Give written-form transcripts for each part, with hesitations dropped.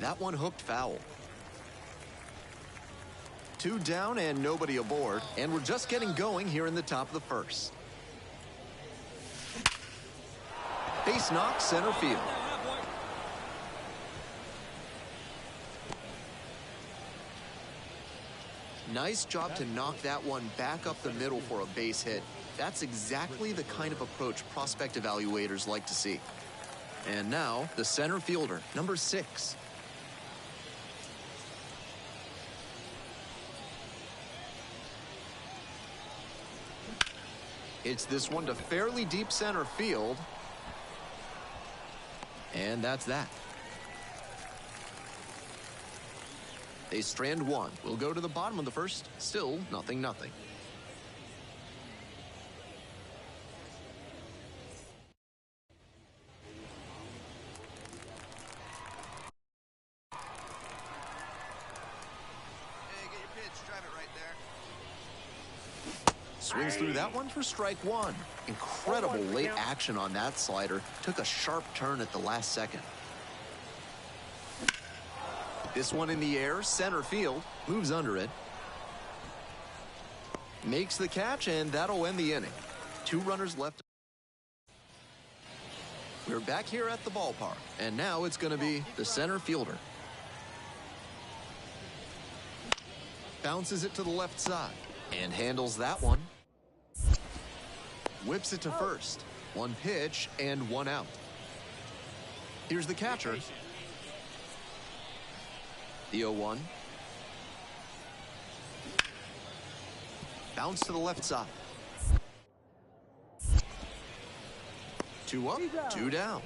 That one hooked foul. 2 down and nobody aboard, and we're just getting going here in the top of the first. Base knock, center field. Nice job to knock that one back up the middle for a base hit. That's exactly the kind of approach prospect evaluators like to see. And now, the center fielder, number 6. Hits this one to fairly deep center field. And that's that. They strand one. We'll go to the bottom of the first. Still nothing. Swings through that one for strike one. Incredible late action on that slider. Took a sharp turn at the last second. This one in the air, center field. Moves under it. Makes the catch, and that'll end the inning. 2 runners left. We're back here at the ballpark, and now it's going to be the center fielder. Bounces it to the left side and handles that one. Whips it to first. 1 pitch and 1 out. Here's the catcher. The 0-1. Bounce to the left side. 2 up, 2 down.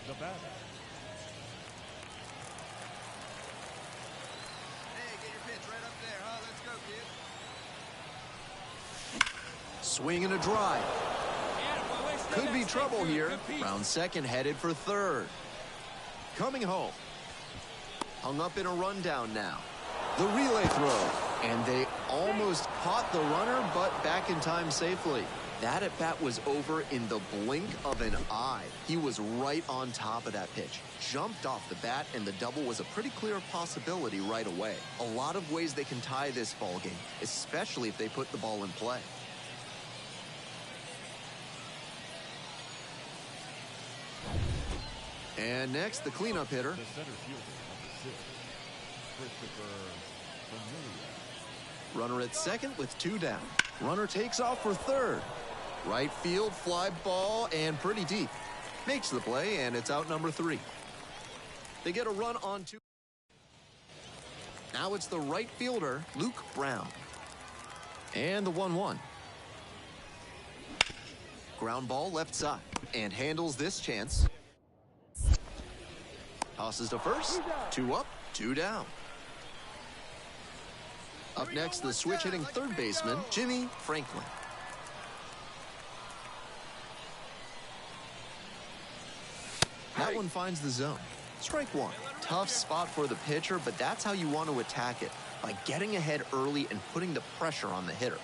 The batter. Hey, get your pitch right up there, huh? Let's go, kid. Swing and a drive. Could be trouble here. Round second, headed for third. Coming home. Hung up in a rundown now. The relay throw. And they almost caught the runner, but back in time safely. That at-bat was over in the blink of an eye. He was right on top of that pitch. Jumped off the bat, and the double was a pretty clear possibility right away. A lot of ways they can tie this ball game, especially if they put the ball in play. And next, the cleanup hitter. The center fielder, number 6, Christopher. Runner at second with 2 down. Runner takes off for third. Right field, fly ball, and pretty deep. Makes the play, and it's out number 3. They get a run on 2. Now it's the right fielder, Luke Brown. And the 1-1. Ground ball left side, and handles this chance. Tosses to first. 2 up, 2 down. Up next, the switch-hitting third baseman, Jimmy Franklin. That one finds the zone. Strike one. Tough spot for the pitcher, but that's how you want to attack it, by getting ahead early and putting the pressure on the hitter.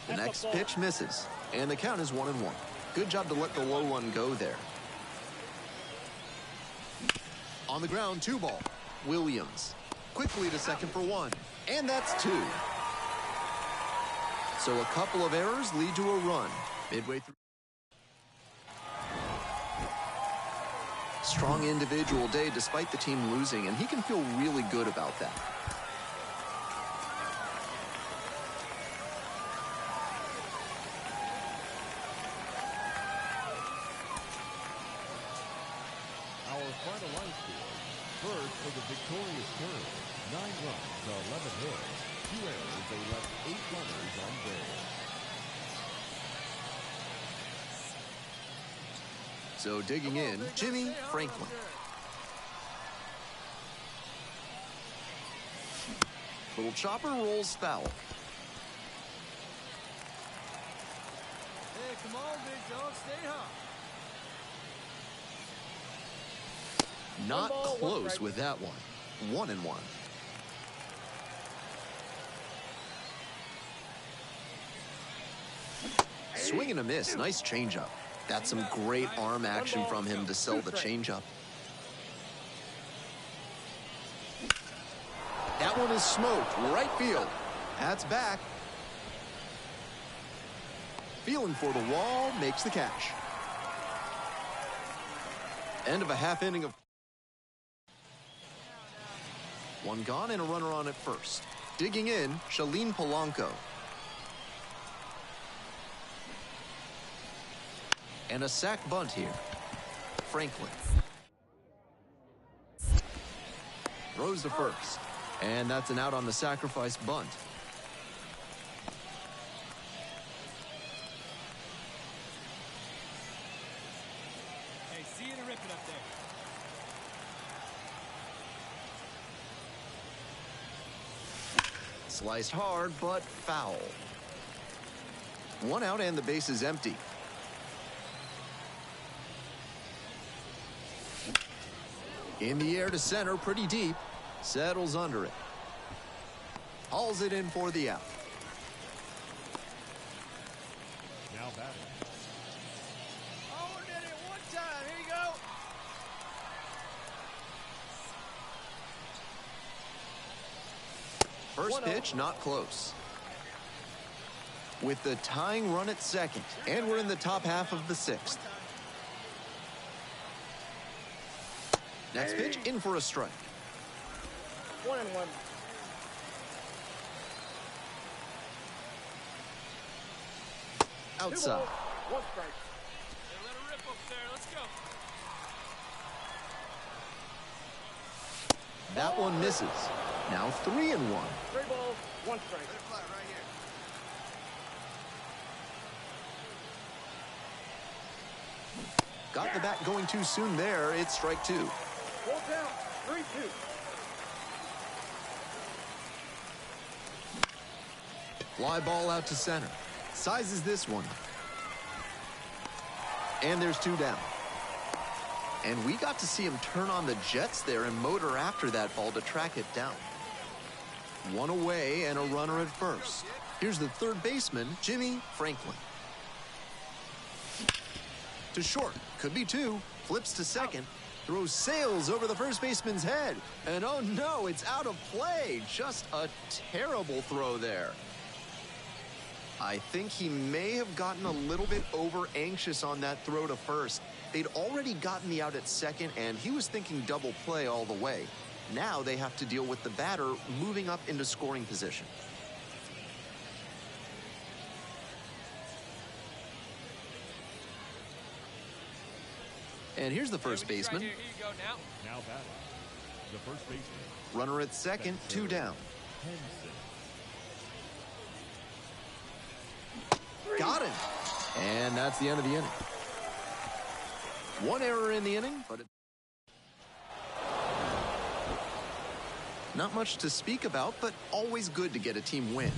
The next pitch misses, and the count is 1-1. Good job to let the low one go there. On the ground, 2 ball. Williams. Quickly to second for 1, and that's 2. So a couple of errors lead to a run midway through. Strong individual day despite the team losing, and he can feel really good about that. Our final line score. First for the victorious Terps, 9 runs, 11 hits, 2 errors. They left 8 runners on base. So digging in, Jimmy Franklin. Little chopper rolls foul. Hey, come on, big dog, stay hot. Not close with that one. 1-1. Swing and a miss. Nice changeup. That's some great arm action from him to sell the changeup. That one is smoked. Right field. That's back. Feeling for the wall, makes the catch. End of a half inning of one gone and a runner on at first. Digging in, Shalene Polanco. And a sac bunt here. Franklin. Throws to first. And that's an out on the sacrifice bunt. Hey, see you to rip it up there. Sliced hard, but foul. One out and the base is empty. In the air to center, pretty deep. Settles under it. Hauls it in for the out. Now batting. Oh, we did it one time. Here you go. First pitch, not close. With the tying run at second, and we're in the top half of the sixth. Next pitch, in for a strike. 1-1. Outside. 1 strike. Hey, let her rip up there. Let's go. That one misses. Now 3-1. 3 balls, 1 strike. Let it fly right here. Got the bat going too soon there. It's strike 2. Full count, 3-2. Fly ball out to center. Sizes this one. And there's 2 down. And we got to see him turn on the jets there and motor after that ball to track it down. 1 away and a runner at first. Here's the third baseman, Jimmy Franklin. To short, could be 2. Flips to second. Throws sails over the first baseman's head. And oh no, it's out of play. Just a terrible throw there. I think he may have gotten a little bit over anxious on that throw to first. They'd already gotten the out at second, and he was thinking double play all the way. Now they have to deal with the batter moving up into scoring position. And here's the first baseman. Here you go now. Now batting. The first baseman. Runner at second, 2 down. Henson. Got him. And that's the end of the inning. 1 error in the inning, but not much to speak about, but always good to get a team win.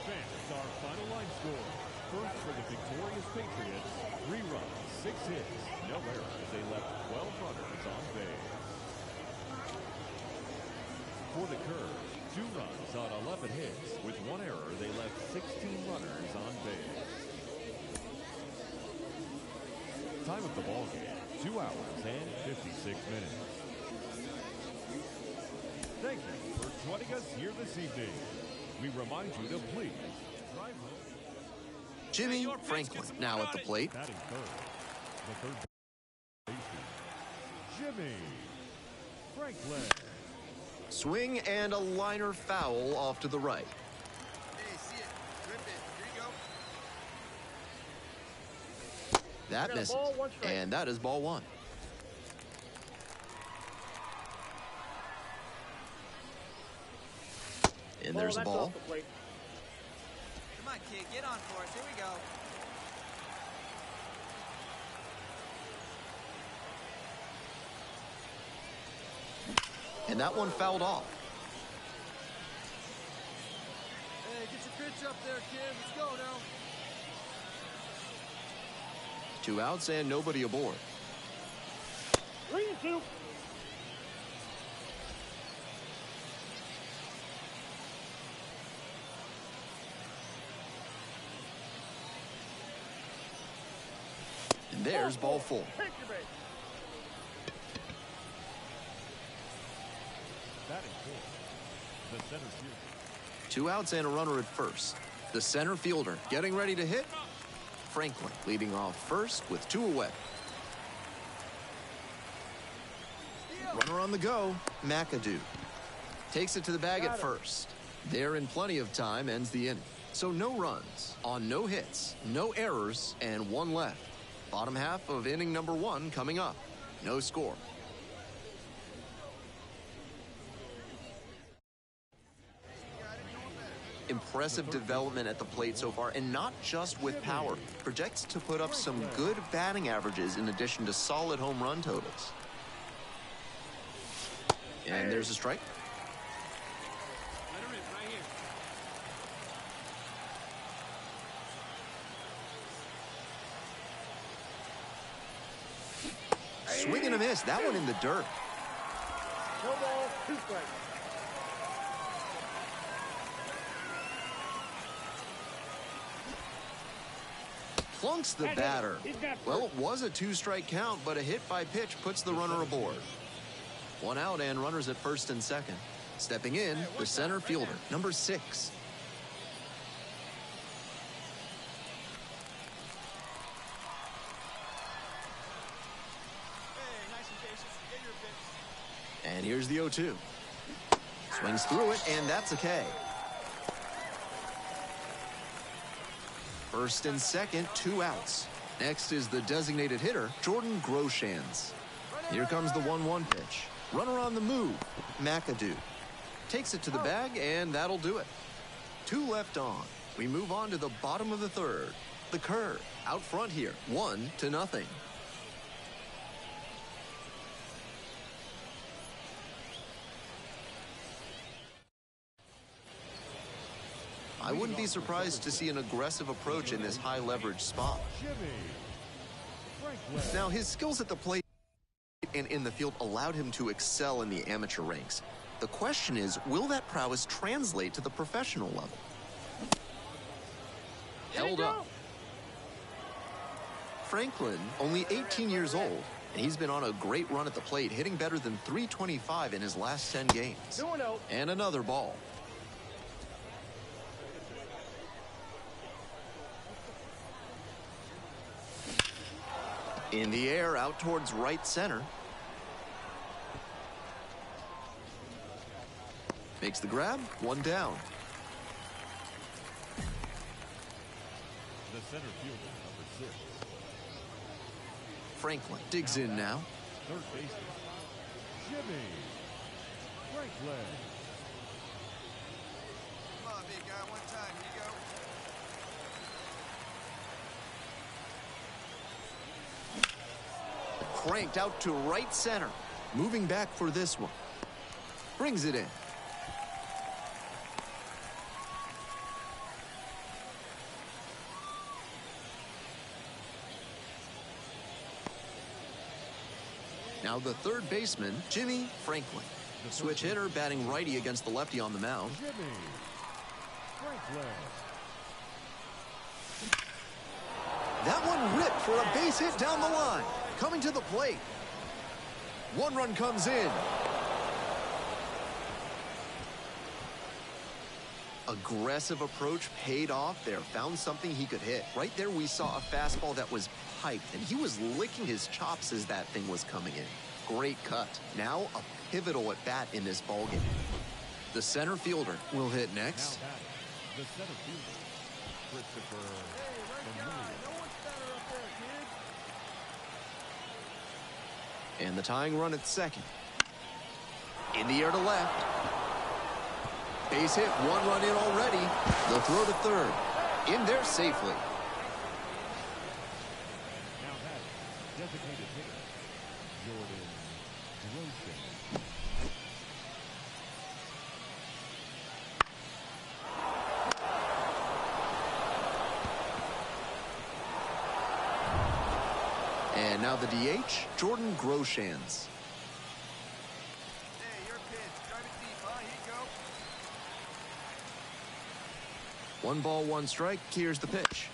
Fans, our final line score. First for the victorious Patriots, 3 runs, 6 hits, no errors. They left 12 runners on base. For the Curve, 2 runs on 11 hits. With 1 error, they left 16 runners on base. Time of the ball game, 2 hours and 56 minutes. Thank you for joining us here this evening. We remind you to please drive home. Jimmy Franklin now at the plate. Batting third, the third baseman, Jimmy Franklin. Swing and a liner foul off to the right. Hey, see it. Rip it. Here you go. That misses. Ball, 1 strike. And that is ball 1. And there's a that's ball. off the plate. Come on, kid. Get on for us. Here we go. And that one fouled off. Hey, get your pitch up there, kid. Let's go now. 2 outs and nobody aboard. 3-2. there's ball 4. Take your base. Batting fourth, the center fielder. 2 outs and a runner at first. The center fielder getting ready to hit. Franklin leading off first with 2 away. Runner on the go, McAdoo. Takes it to the bag at first. There in plenty of time, ends the inning. So no runs on no hits, no errors, and 1 left. Bottom half of inning number 1 coming up. No score. Impressive development at the plate so far, and not just with power. Projects to put up some good batting averages in addition to solid home run totals. And there's a strike. Swing and a miss. That one in the dirt. No ball, 2 strikes. Plunks the batter. Well, it was a 2-strike count, but a hit by pitch puts the runner aboard. 1 out and runners at first and second. Stepping in, the center fielder, number 6. And here's the 0-2. Swings through it, and that's a K. First and second, 2 outs. Next is the designated hitter, Jordan Groshans. Here comes the 1-1 pitch. Runner on the move, McAdoo. Takes it to the bag, and that'll do it. 2 left on. We move on to the bottom of the 3rd. The curve, out front here, 1-0. I wouldn't be surprised to see an aggressive approach in this high leverage spot. Now, his skills at the plate and in the field allowed him to excel in the amateur ranks. The question is, will that prowess translate to the professional level? Held up. Franklin, only 18 years old, and he's been on a great run at the plate, hitting better than .325 in his last 10 games. 2-0. And another ball. In the air, out towards right center. Makes the grab, 1 down. The center fielder, number 6. Franklin digs in now. Third baseman, Jimmy Franklin. Come on, big guy, 1 time. Here you go. Cranked out to right center. Moving back for this one. Brings it in. Now the third baseman, Jimmy Franklin. Switch hitter, batting righty against the lefty on the mound. Jimmy Franklin. That one ripped for a base hit down the line. Coming to the plate. 1 run comes in. Aggressive approach paid off there. Found something he could hit. Right there we saw a fastball that was piped, and he was licking his chops as that thing was coming in. Great cut. Now a pivotal at bat in this ballgame. The center fielder will hit Now next. batting, the center fielder, Christopher Familia. No one's better up there, kid. And the tying run at second. In the air to left. Base hit, 1 run in already. The throw to third. In there safely. Now batting, designated hitter, Jordan Groshans. And now the DH, Jordan Groshans. Hey, your pitch. Drive it deep, huh? Here you go. 1 ball, 1 strike. Here's the pitch.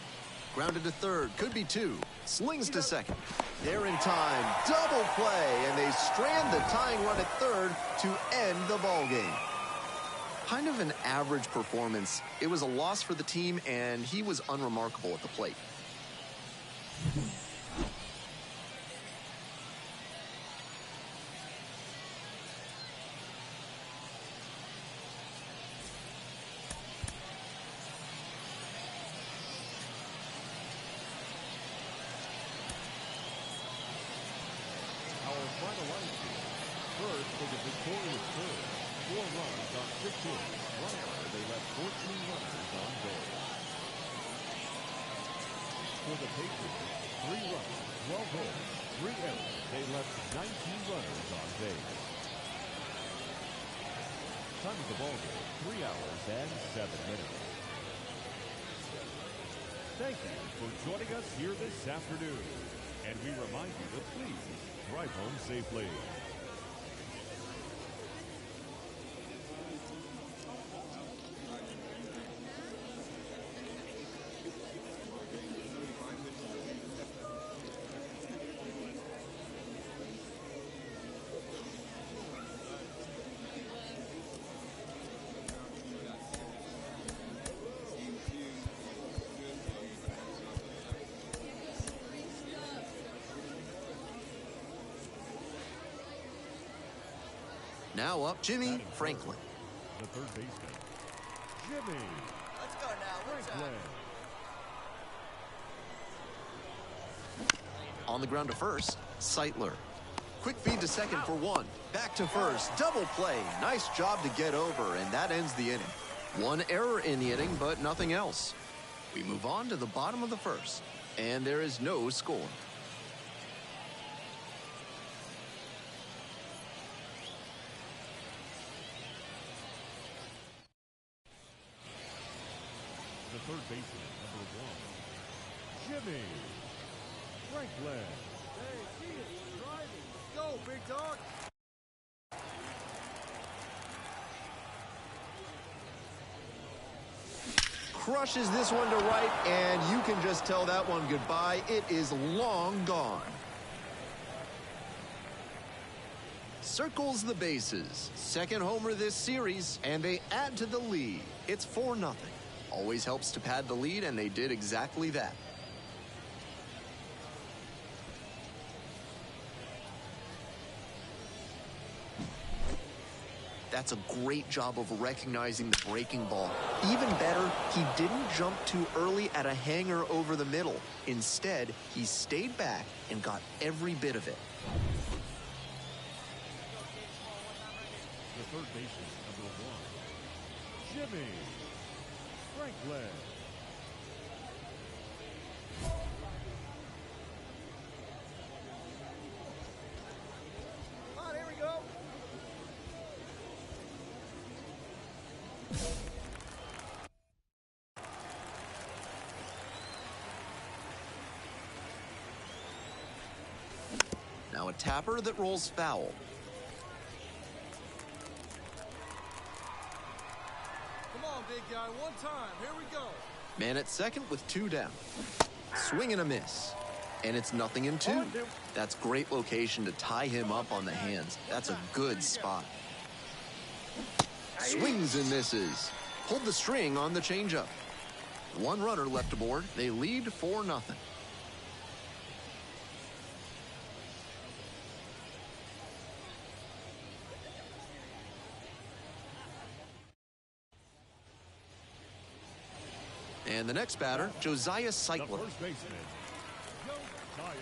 Grounded to third, could be two. Slings to second. They're in time. Double play, and they strand the tying run at third to end the ball game. Kind of an average performance. It was a loss for the team, and he was unremarkable at the plate. Our final line score. First for the victorious third. 4 runs on 6 hits. 1 error. They left 14 runners on base. For the Patriots, 3 runs, 12 hits, 3 errors. They left 19 runners on base. Time of the ball game, 3 hours and 7 minutes. Thank you for joining us here this afternoon. And we remind you to please drive home safely. Now up, Jimmy Franklin. The third baseman, Jimmy Let's go now. What's Franklin. On the ground to first, Seitler. Quick feed to second for 1. Back to first, double play. Nice job to get over, and that ends the inning. 1 error in the inning, but nothing else. We move on to the bottom of the first, and there is no score. The third baseman, number 1, Jimmy Franklin. Hey, see it. Driving. Go, big dog. Crushes this one to right, and you can just tell that one goodbye. It is long gone. Circles the bases. Second homer this series, and they add to the lead. It's 4-0. Always helps to pad the lead, and they did exactly that. That's a great job of recognizing the breaking ball. Even better, he didn't jump too early at a hanger over the middle. Instead, he stayed back and got every bit of it. The third baseman, number 1, Jimmy Franklin. Come on, here we go. Now a tapper that rolls foul. Come on, big guy. One time. Here we go. Man at second with 2 down. Swing and a miss. And it's 0-2. That's great location to tie him up on the hands. That's a good spot. Swings and misses. Pulled the string on the changeup. 1 runner left aboard. They lead 4-0. And the next batter, Josiah The Seitler. first baseman, Josiah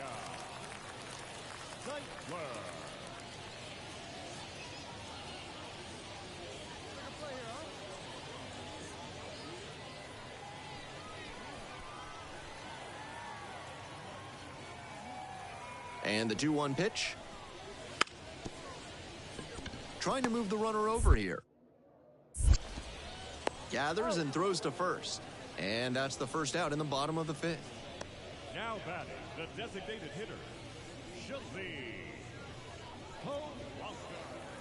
Seitler. Play here, huh? And the 2-1 pitch. Trying to move the runner over here. Gathers and throws to first. And that's the first out in the bottom of the 5th. Now batting, the designated hitter, Shalí Kowalski.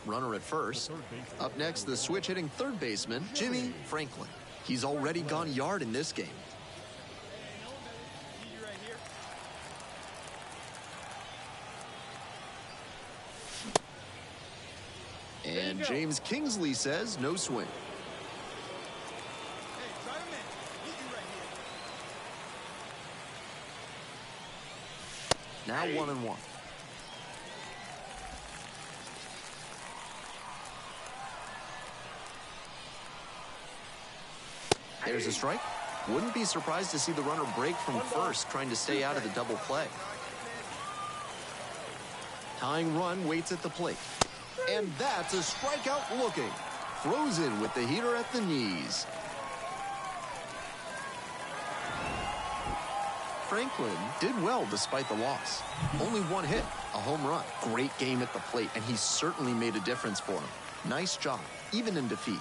Runner at first. Up next, the switch-hitting third baseman, Jimmy Franklin. He's already gone yard in this game. And James Kingsley says no swing. Hey, try him in. Meet you right here. Now 1-1. There's a strike. Wouldn't be surprised to see the runner break from first, trying to stay out of the double play. Tying run waits at the plate. And that's a strikeout looking. Throws in with the heater at the knees. Franklin did well despite the loss. Only one hit, a home run. Great game at the plate, and he certainly made a difference for him. Nice job, even in defeat.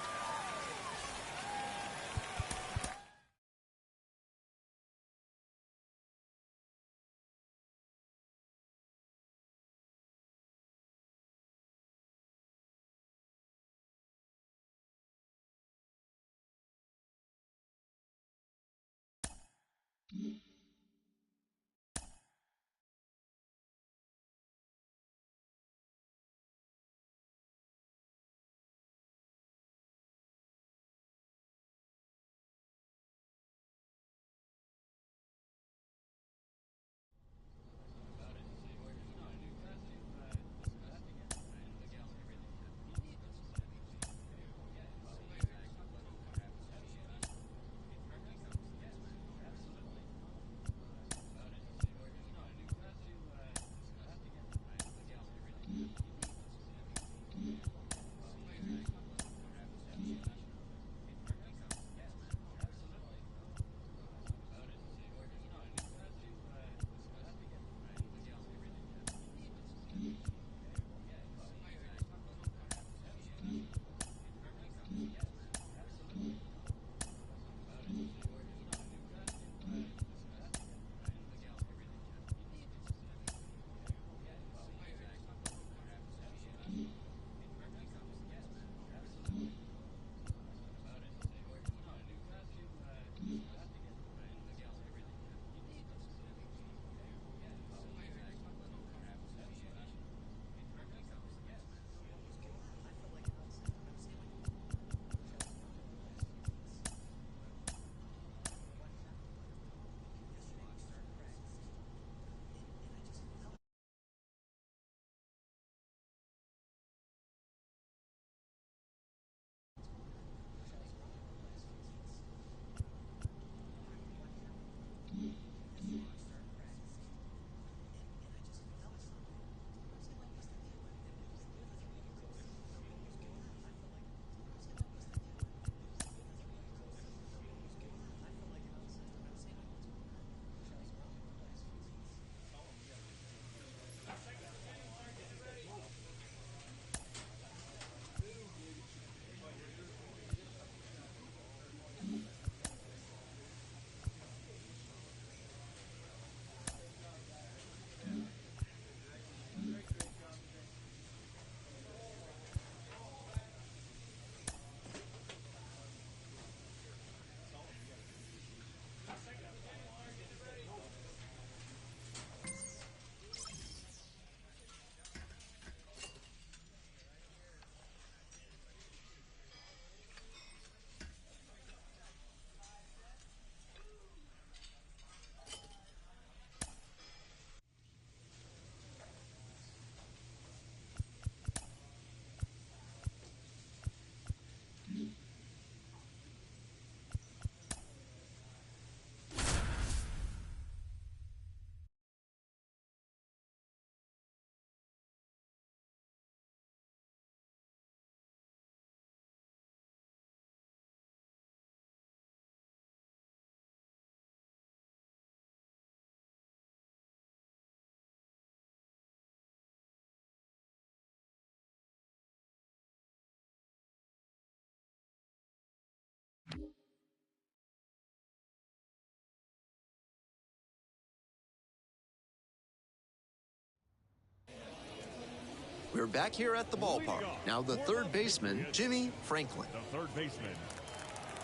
We're back here at the ballpark. Now the third baseman, Jimmy Franklin. The third baseman,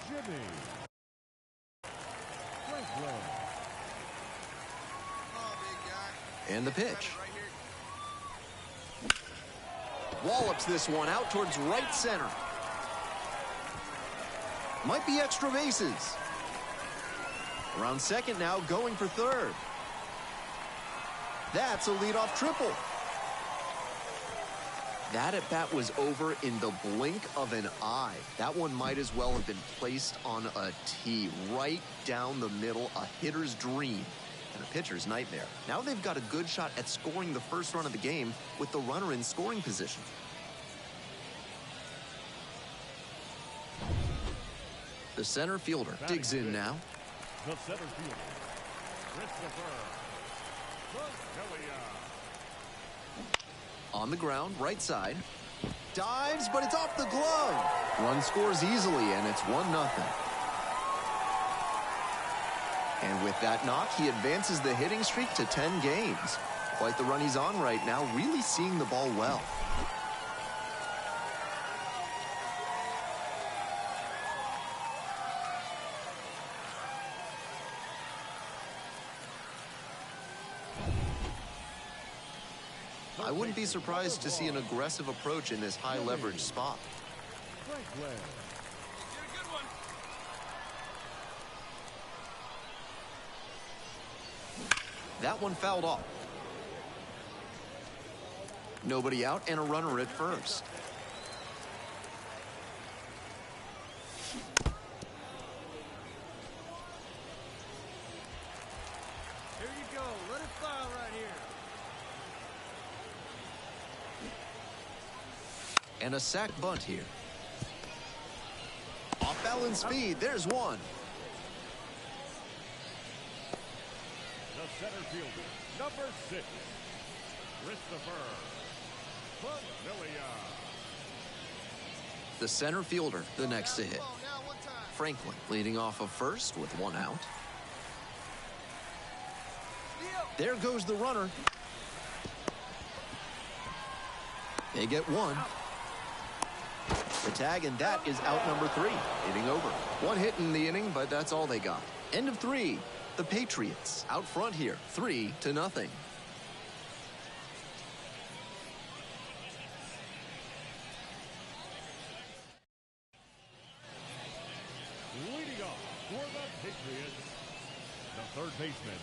Jimmy Franklin. And the pitch. Wallops this one out towards right center. Might be extra bases. Around second now, going for third. That's a leadoff triple. That at bat was over in the blink of an eye. That one might as well have been placed on a tee right down the middle, a hitter's dream and a pitcher's nightmare. Now they've got a good shot at scoring the first run of the game with the runner in scoring position. The center fielder digs in now. The center fielder, Christopher. On the ground, right side. Dives, but it's off the glove. Run scores easily, and it's 1-0. And with that knock, he advances the hitting streak to 10 games. Quite the run he's on right now, really seeing the ball well. I wouldn't be surprised to see an aggressive approach in this high leverage spot. That one fouled off. Nobody out and a runner at first. Here you go. Let it fly right here. And a sac bunt here. Off balance speed. There's one. The center fielder, number 6, Christopher. The center fielder, the next to hit. Franklin leading off of first with one out. There goes the runner. They get one. The tag, and that is out number 3. Hitting over. One hit in the inning, but that's all they got. End of 3. The Patriots out front here, 3-0. Leading off for the Patriots, the third baseman,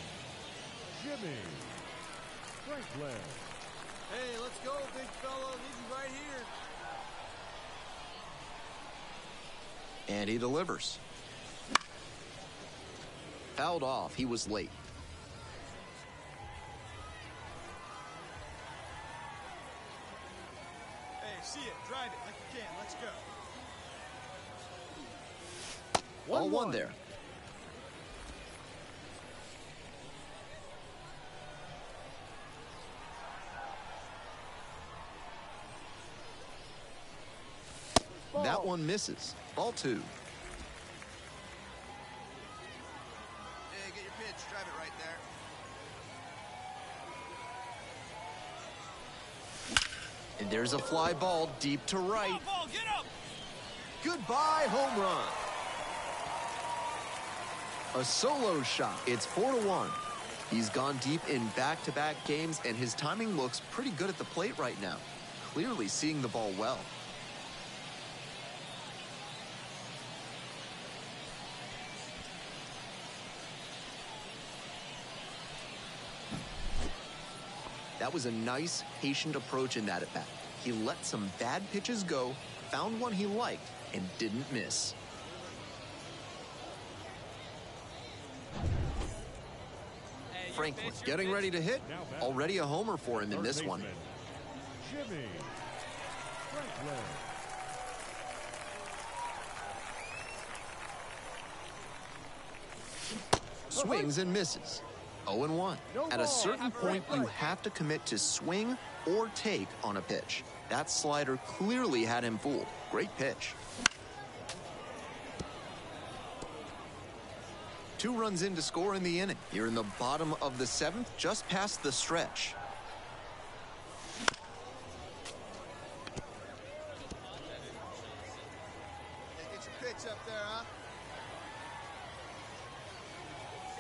Jimmy Franklin. Hey, let's go, big fella. Leave you right here. And he delivers. Fouled off. He was late. Hey, see it. Drive it like you can. Let's go. All one there. That one misses. Ball 2. Hey, get your pitch. Drive it right there. And there's a fly ball deep to right. Ball, get up! Goodbye, home run. A solo shot. It's 4-1. He's gone deep in back-to-back games, and his timing looks pretty good at the plate right now. Clearly seeing the ball well. That was a nice, patient approach in that at-bat. He let some bad pitches go, found one he liked, and didn't miss. Franklin getting ready to hit. Already a homer for him in this one. Jimmy Franklin. Swings and misses. 0-1. At a certain point, you have to commit to swing or take on a pitch. That slider clearly had him fooled. Great pitch. 2 runs in to score in the inning. You're in the bottom of the 7th, just past the stretch. Hey, get your pitch up there, huh?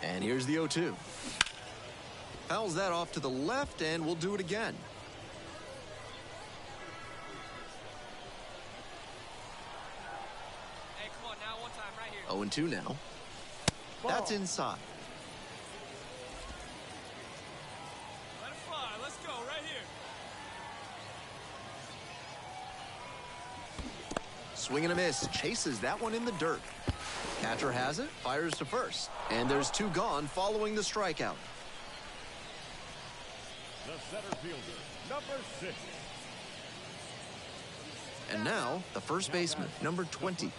And here's the 0-2. Fouls that off to the left, and we'll do it again. 0-2 now. That's inside. Let it fly. Let's go right here. Swing and a miss. Chases that one in the dirt. Catcher has it. Fires to first. And there's 2 gone following the strikeout. The center fielder, number 6. And now, the first baseman, number 20.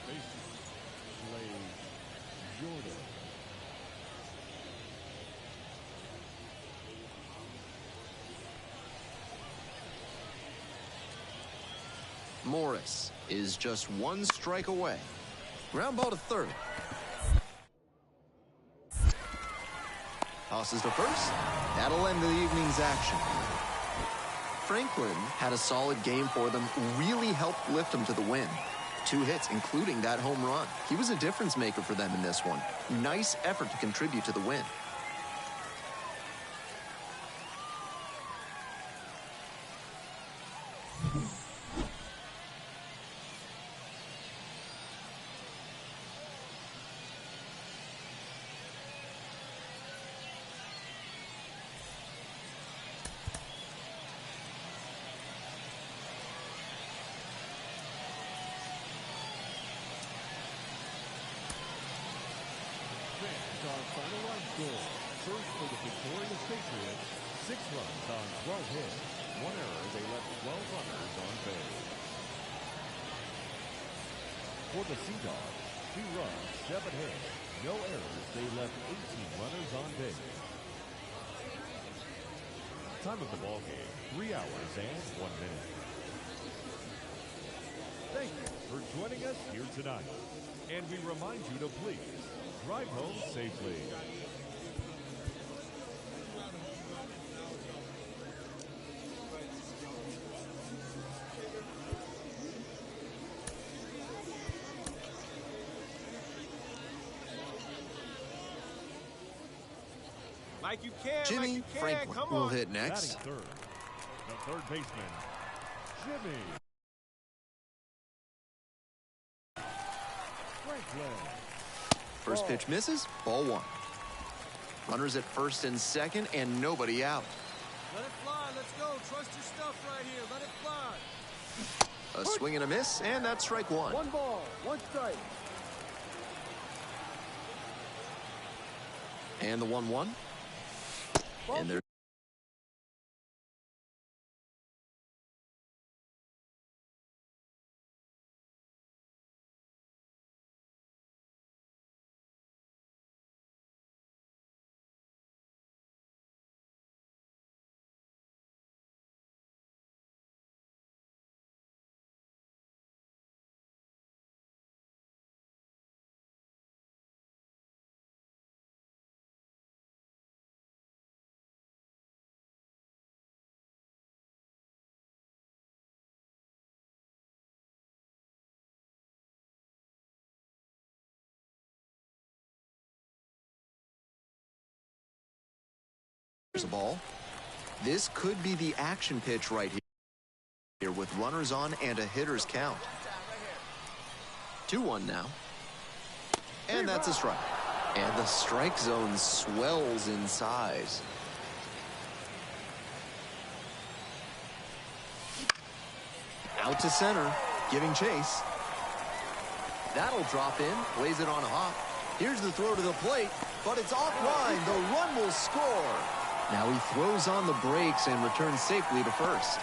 Morris is just 1 strike away. Ground ball to third. Tosses to first. That'll end the evening's action. Franklin had a solid game for them, really helped lift them to the win. 2 hits, including that home run. He was a difference maker for them in this one. Nice effort to contribute to the win. First for the victorious Patriots, 6 runs on 12 hits. 1 error, they left 12 runners on base. For the Sea Dogs, 2 runs, 7 hits. No errors, they left 18 runners on base. Time of the ball game, 3 hours and 1 minute. Thank you for joining us here tonight. And we remind you to please drive home safely. Like you can, Jimmy like you can. Franklin Come will on. hit next. Batting third, the third baseman, Jimmy Franklin. First pitch misses, ball 1. Runners at first and second, and nobody out. Let it fly. Let's go. Trust your stuff right here. Let it fly. A swing and a miss, and that's strike 1. 1 ball, 1 strike. And the 1-1. And there. There's a ball. This could be the action pitch right here with runners on and a hitter's count. 2-1 now. And that's a strike. And the strike zone swells in size. Out to center, giving chase. That'll drop in, plays it on a hop. Here's the throw to the plate, but it's offline. The run will score. Now he throws on the brakes and returns safely to first.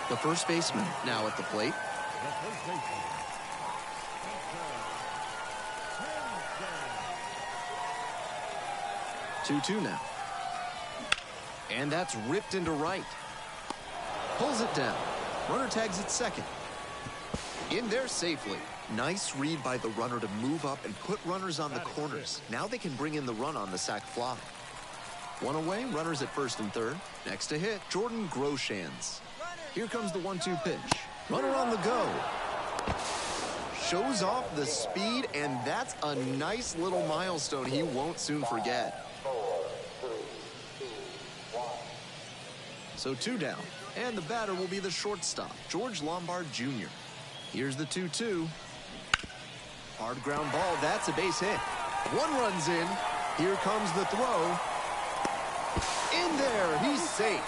The first baseman now at the plate. The first baseman. 2-2 now. And that's ripped into right. Pulls it down. Runner tags at second. In there safely. Nice read by the runner to move up and put runners on the corners. Now they can bring in the run on the sac fly. 1 away, runners at first and third. Next to hit, Jordan Groshans. Here comes the 1-2 pitch. Runner on the go. Shows off the speed, and that's a nice little milestone he won't soon forget. So 2 down, and the batter will be the shortstop, George Lombard Jr. Here's the 2-2. Hard ground ball, that's a base hit. One run's in. Here comes the throw. In there, he's safe.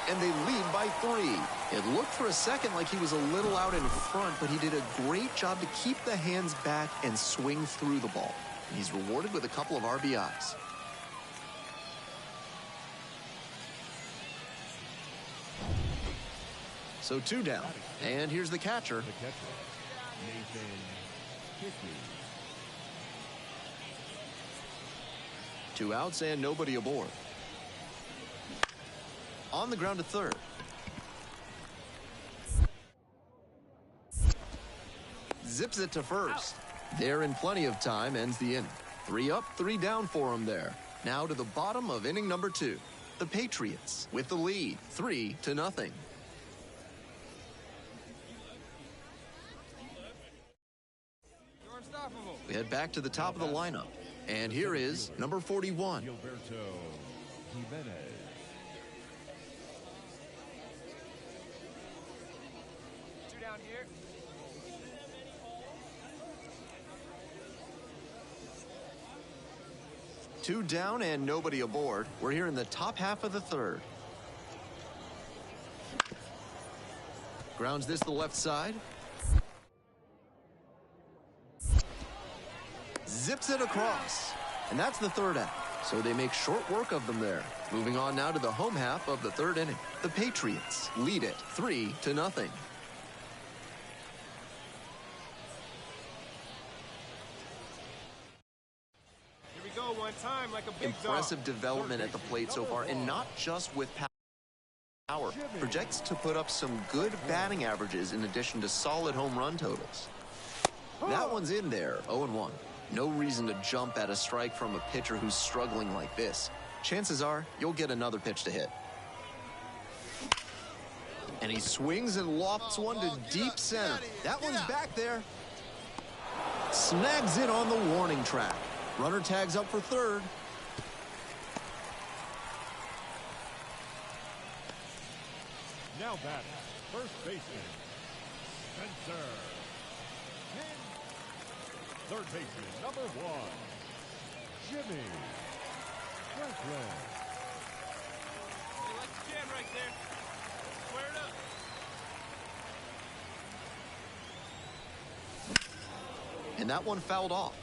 And they lead by 3. It looked for a second like he was a little out in front, but he did a great job to keep the hands back and swing through the ball. He's rewarded with a couple of RBIs. So 2 down. And here's the catcher. The catcher, Nathan Hickey. 2 outs and nobody aboard. On the ground to third. Zips it to first. They're in plenty of time, ends the inning. 3 up, 3 down for him there. Now to the bottom of inning number 2. The Patriots with the lead, 3-0. We head back to the top of the lineup. And here is number 41. Gilberto Jimenez. 2 down here. Two down and nobody aboard. We're here in the top half of the third. Grounds this to the left side. Zips it across. And that's the third out. So they make short work of them there. Moving on now to the home half of the third inning. The Patriots lead it 3-0. Here we go, one time, like a big Impressive development at the plate so far, and not just with power. Projects to put up some good batting averages in addition to solid home run totals. That one's in there, 0-1. No reason to jump at a strike from a pitcher who's struggling like this. Chances are you'll get another pitch to hit. And he swings and lofts one to deep center. That one's back there. Snags it on the warning track. Runner tags up for third. Now batting, first baseman, Spencer. Third baseman, number 1, Jimmy Franklin. You like the can right there. Square it up. And that one fouled off.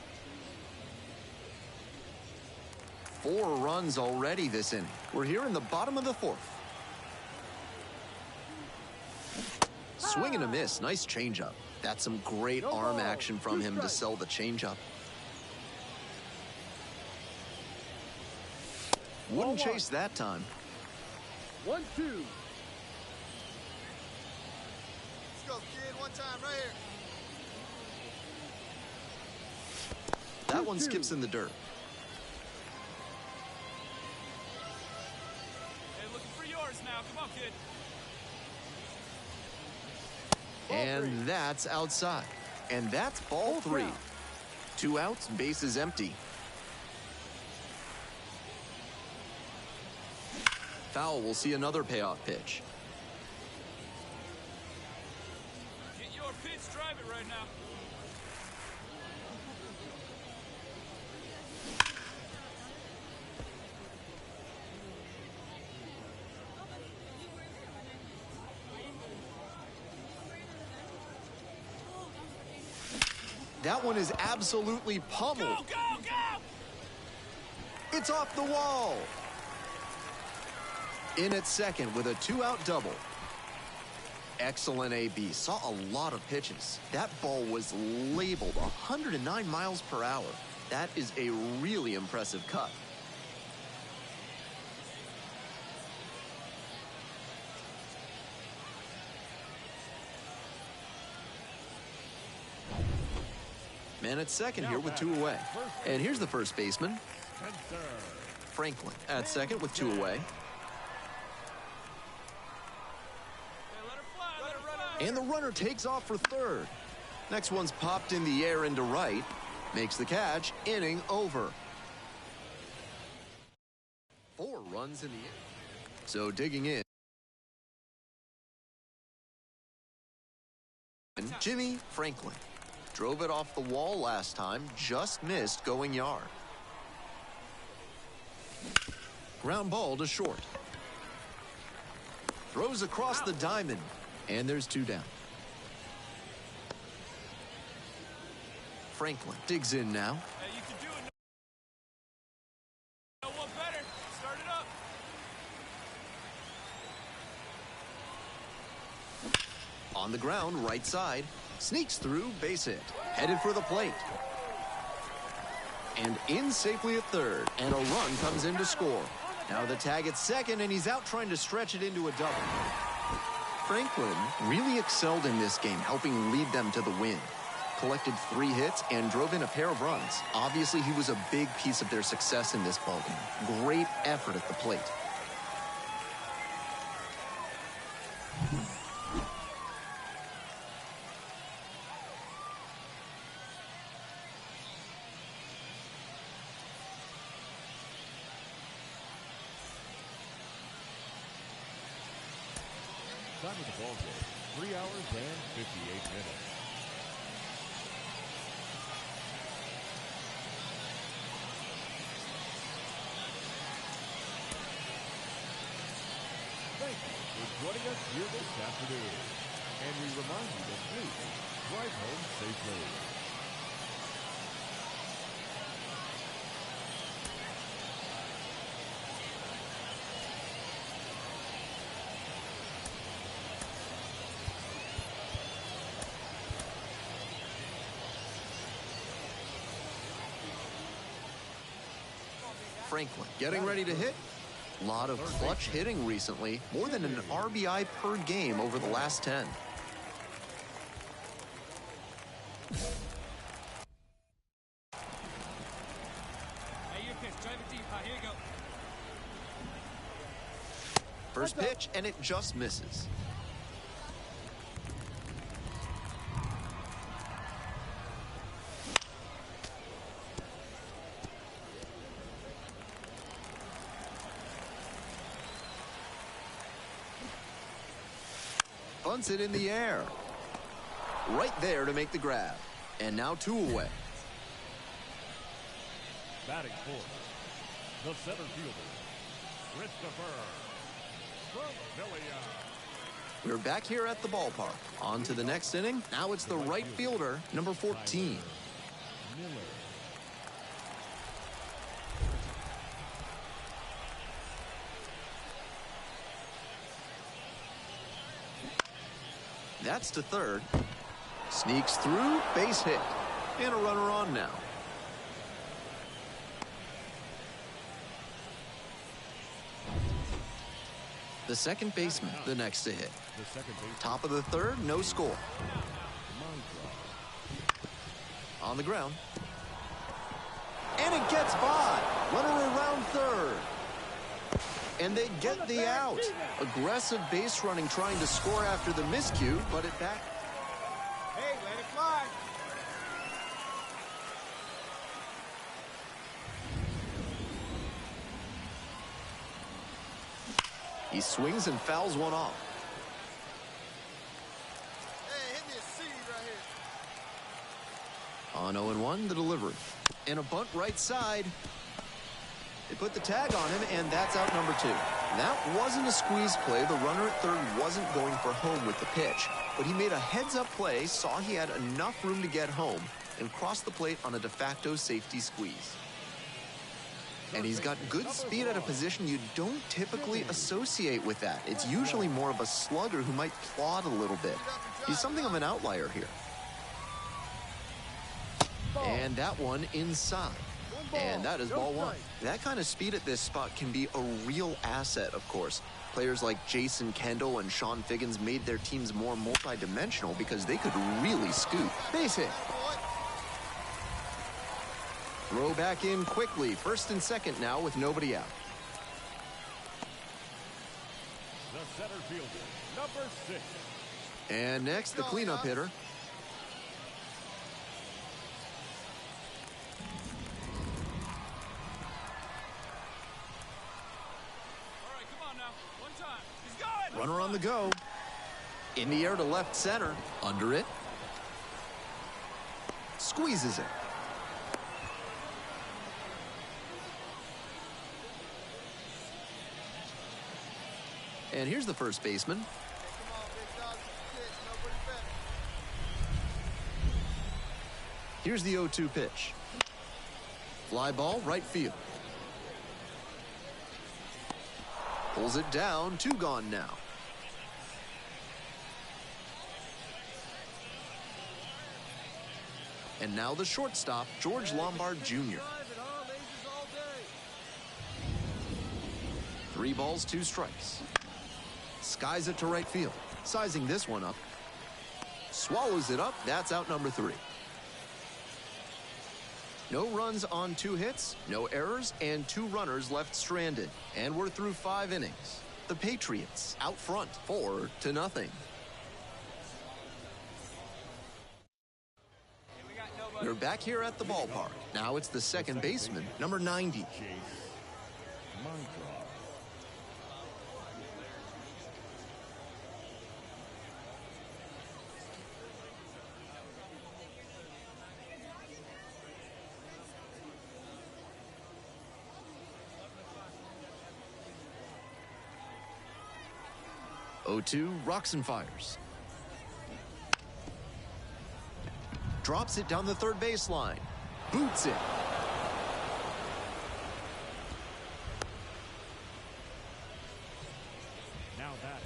4 runs already this inning. We're here in the bottom of the 4th. Swing and a miss. Nice changeup. That's some great arm action from him to sell the changeup. Wouldn't chase that time. 1-2. Let's go, kid. One time right here. That one skips in the dirt. Hey, looking for yours now. Come on, kid. And that's outside. And that's ball 3. 2 outs, bases empty. Foul will see another payoff pitch. Get your pitch, drive it right now. That one is absolutely pummeled. Go, go, go! It's off the wall. In at second with a 2-out double. Excellent AB. Saw a lot of pitches. That ball was labeled 109 miles per hour. That is a really impressive cut. Man at second here with 2 away. And here's the first baseman, Franklin, at second with 2 away. And the runner takes off for third. Next one's popped in the air into right. Makes the catch. Inning over. 4 runs in the inning. So digging in, Jimmy Franklin. Drove it off the wall last time, just missed going yard. Ground ball to short. Throws across the diamond, and there's 2 down. Franklin digs in now. Hey, you can do it. No one better. Start it up. On the ground, right side. Sneaks through, base hit. Headed for the plate. And in safely at third. And a run comes in to score. Now the tag at second, and he's out trying to stretch it into a double. Franklin really excelled in this game, helping lead them to the win. Collected 3 hits and drove in a pair of runs. Obviously, he was a big piece of their success in this ballgame. Great effort at the plate. Time of the ball game, 3 hours and 58 minutes. Thank you for joining us here this afternoon. And we remind you to please drive home safely. Franklin getting ready to hit. A lot of clutch hitting recently. More than an RBI per game over the last 10. Hey, your pitch. Drive it deep. Here you go. First pitch, and it just misses. Bunts it in the air. Right there to make the grab. And now 2 away. Batting fourth, the center fielder, Christopher Familia. We're back here at the ballpark. On to the next inning. Now it's the right fielder, number 14. Miller. That's to third. Sneaks through, base hit. And a runner on now. The second baseman, the next to hit. The second base. Top of the third, no score. On the ground. And it gets by. Runner around third. And they get the out. Aggressive base running trying to score after the miscue, but it back. Hey, let it fly. He swings and fouls one off. Hey, hit me a seed right here. On 0-1, the delivery. And a bunt right side. They put the tag on him, and that's out number 2. That wasn't a squeeze play. The runner at third wasn't going for home with the pitch. But he made a heads-up play, saw he had enough room to get home, and crossed the plate on a de facto safety squeeze. And he's got good speed at a position you don't typically associate with that. It's usually more of a slugger who might plod a little bit. He's something of an outlier here. And that one inside. And that is ball 1. That kind of speed at this spot can be a real asset, of course. Players like Jason Kendall and Sean Figgins made their teams more multidimensional because they could really scoot. Base hit. Throw back in quickly. First and second now with nobody out. The center fielder, number 6. And next, the cleanup hitter. Runner on the go. In the air to left center. Under it. Squeezes it. And here's the first baseman. Come on, big dog. Pitch. Nobody better. Here's the 0-2 pitch. Fly ball, right field. Pulls it down, 2 gone now. And now the shortstop, George Lombard Jr. 3 balls, 2 strikes. Skies it to right field. Sizing this one up. Swallows it up. That's out number 3. No runs on 2 hits, no errors, and 2 runners left stranded. And we're through 5 innings. The Patriots out front, 4-0. We're back here at the ballpark. Now it's the second baseman, number 90. SkolSchmeichel. 0-2, rocks and fires. Drops it down the third baseline. Boots it. Now that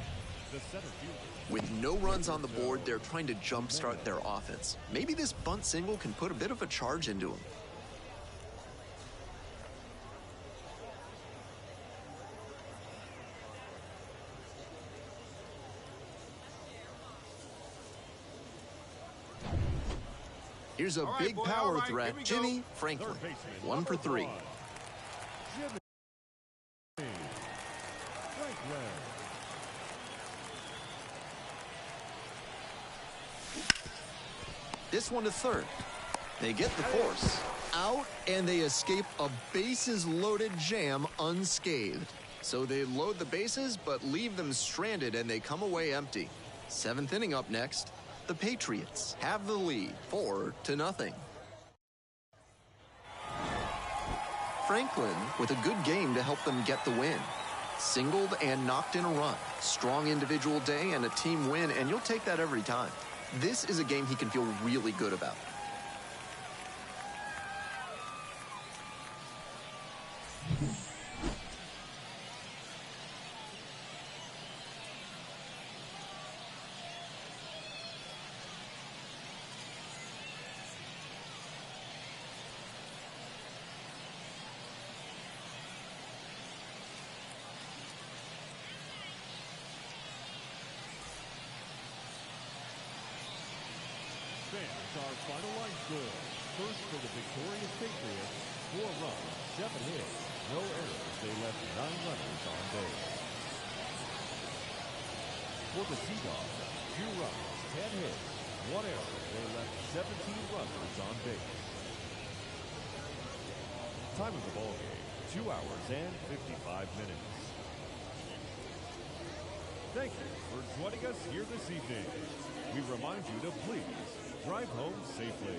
the center fielder. With no runs on the board, they're trying to jumpstart their offense. Maybe this bunt single can put a bit of a charge into them. Here's a big power threat, Jimmy Franklin. 1 for 3. This one to third. They get the force out, and they escape a bases-loaded jam unscathed. So they load the bases, but leave them stranded, and they come away empty. 7th inning up next. The Patriots have the lead, 4-0. Franklin with a good game to help them get the win. Singled and knocked in a run. Strong individual day and a team win, and you'll take that every time. This is a game he can feel really good about. Fans, our final line score. First for the victorious Patriots, 4 runs, 7 hits, no errors. They left 9 runners on base. For the Seahawks, 2 runs, 10 hits, 1 error. They left 17 runners on base. Time of the ball game, 2 hours and 55 minutes. Thank you for joining us here this evening. We remind you to please drive home safely.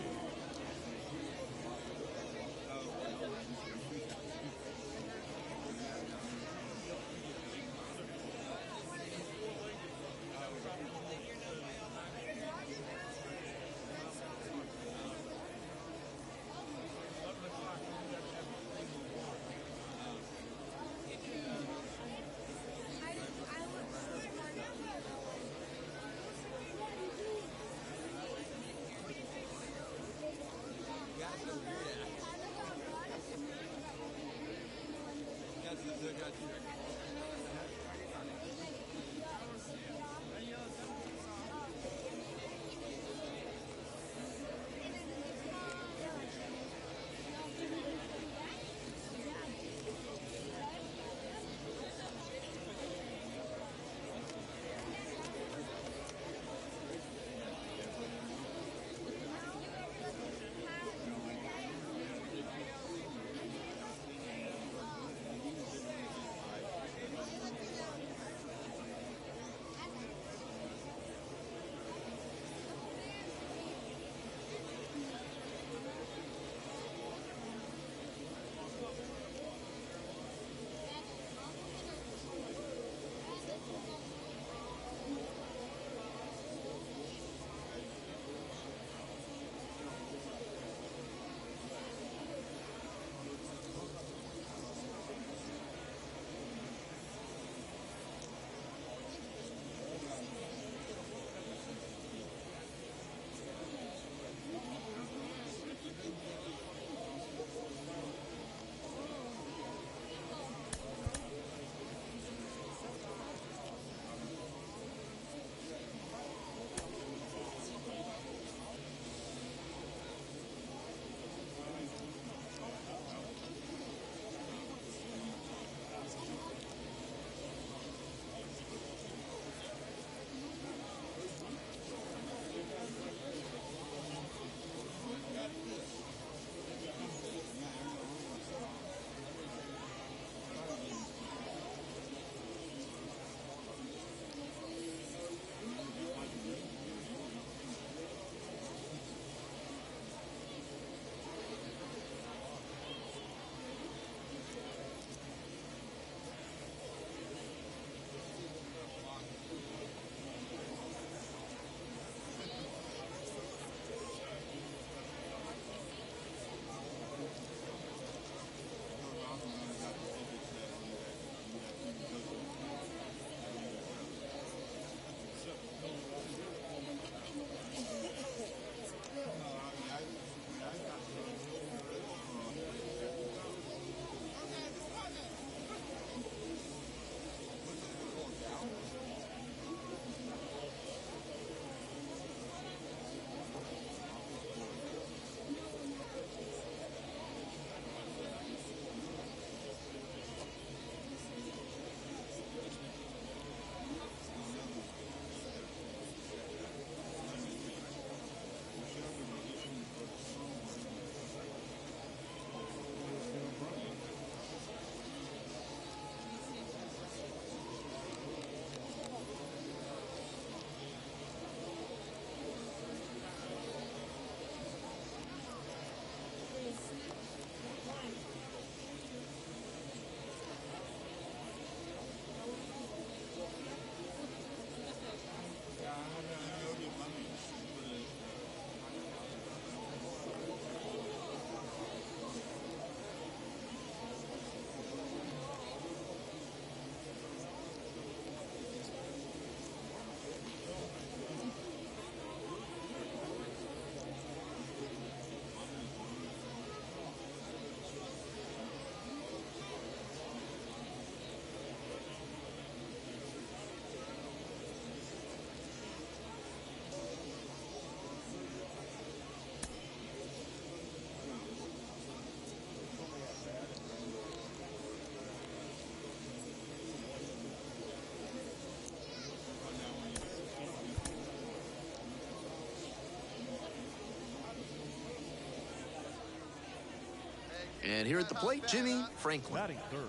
And here at the plate, Jimmy Franklin. Batting third,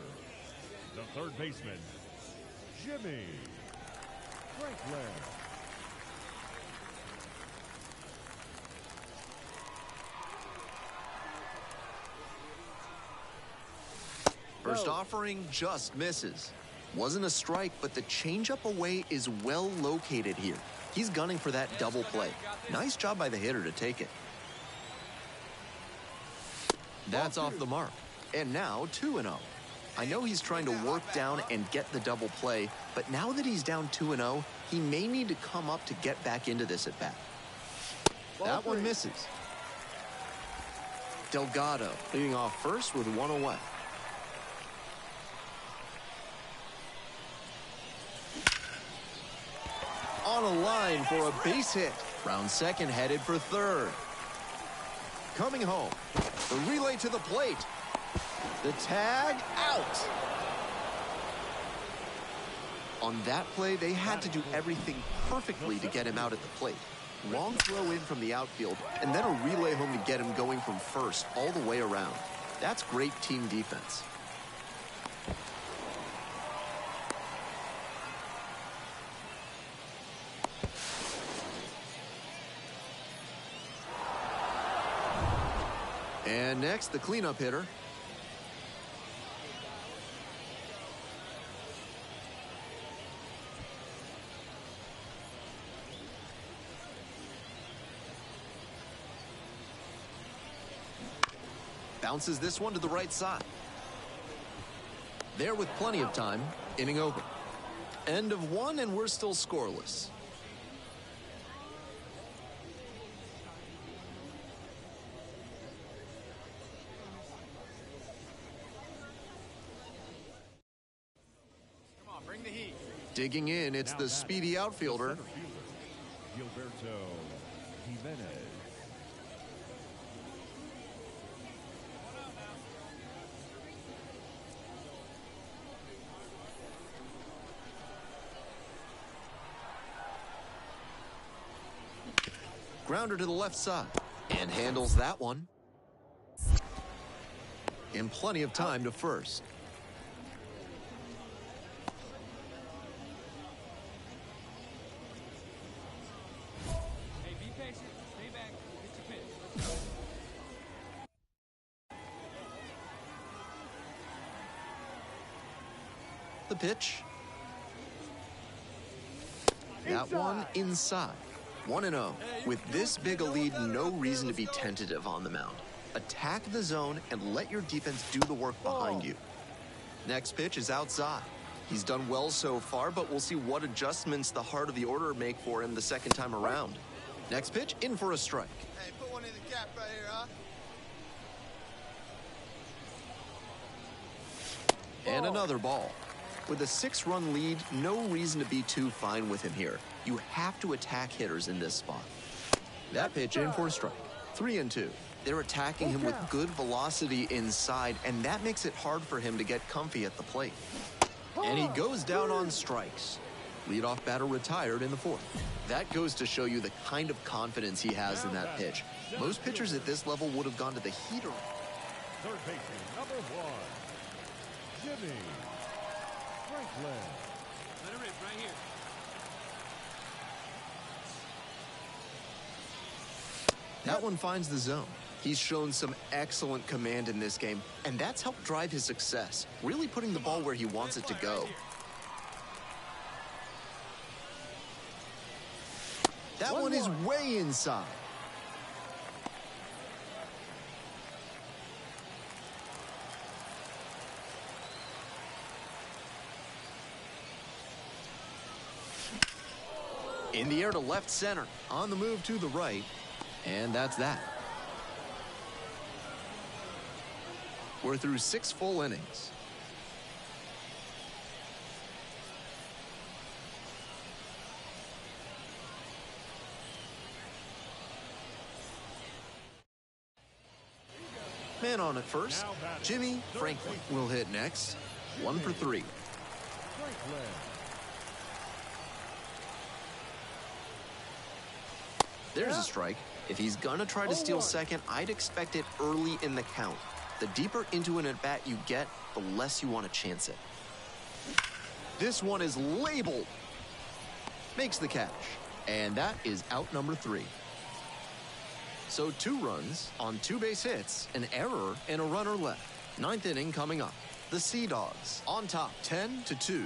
the third baseman, Jimmy Franklin. First offering just misses. Wasn't a strike, but the changeup away is well located here. He's gunning for that double play. Nice job by the hitter to take it. That's off the mark. And now 2-0. I know he's trying to work down and get the double play, but now that he's down 2-0, he may need to come up to get back into this at bat. That one misses. Delgado leading off first with one away. On a line for a base hit. Round second headed for third. Coming home. The relay to the plate. The tag out. On that play, they had to do everything perfectly to get him out at the plate. Long throw in from the outfield, and then a relay home to get him going from first all the way around. That's great team defense. And next, the cleanup hitter. Bounces this one to the right side. There with plenty of time, inning over. End of one, and we're still scoreless. Digging in, it's the speedy outfielder. Gilberto Jimenez. Grounder to the left side. And handles that one. And plenty of time to first. The pitch. That one inside. 1-0. With this big a lead, no reason to be tentative on the mound. Attack the zone and let your defense do the work behind you. Next pitch is outside. He's done well so far, but we'll see what adjustments the heart of the order make for him the second time around. Next pitch, in for a strike. Hey, put one in the cap right here, huh? And another ball. With a 6-run lead, no reason to be too fine with him here. You have to attack hitters in this spot. That pitch in for a strike. 3-2. They're attacking him with good velocity inside, and that makes it hard for him to get comfy at the plate. And he goes down on strikes. Leadoff batter retired in the fourth. That goes to show you the kind of confidence he has in that pitch. Most pitchers at this level would have gone to the heater. Third baseman, number 1, Jimmy Franklin. Let her rip right here. That one finds the zone. He's shown some excellent command in this game, and that's helped drive his success, really putting the ball where he wants it to go. That one is way inside. In the air to left center. On the move to the right. And that's that. We're through 6 full innings. Man on at first. Jimmy Franklin will hit next. 1 for 3. Franklin. There's a strike. If he's gonna try to steal second, I'd expect it early in the count. The deeper into an at-bat you get, the less you want to chance it. This one is labeled. Makes the catch. And that is out number 3. So 2 runs on 2 base hits, an error, and a runner left. 9th inning coming up. The Sea Dogs on top 10-2.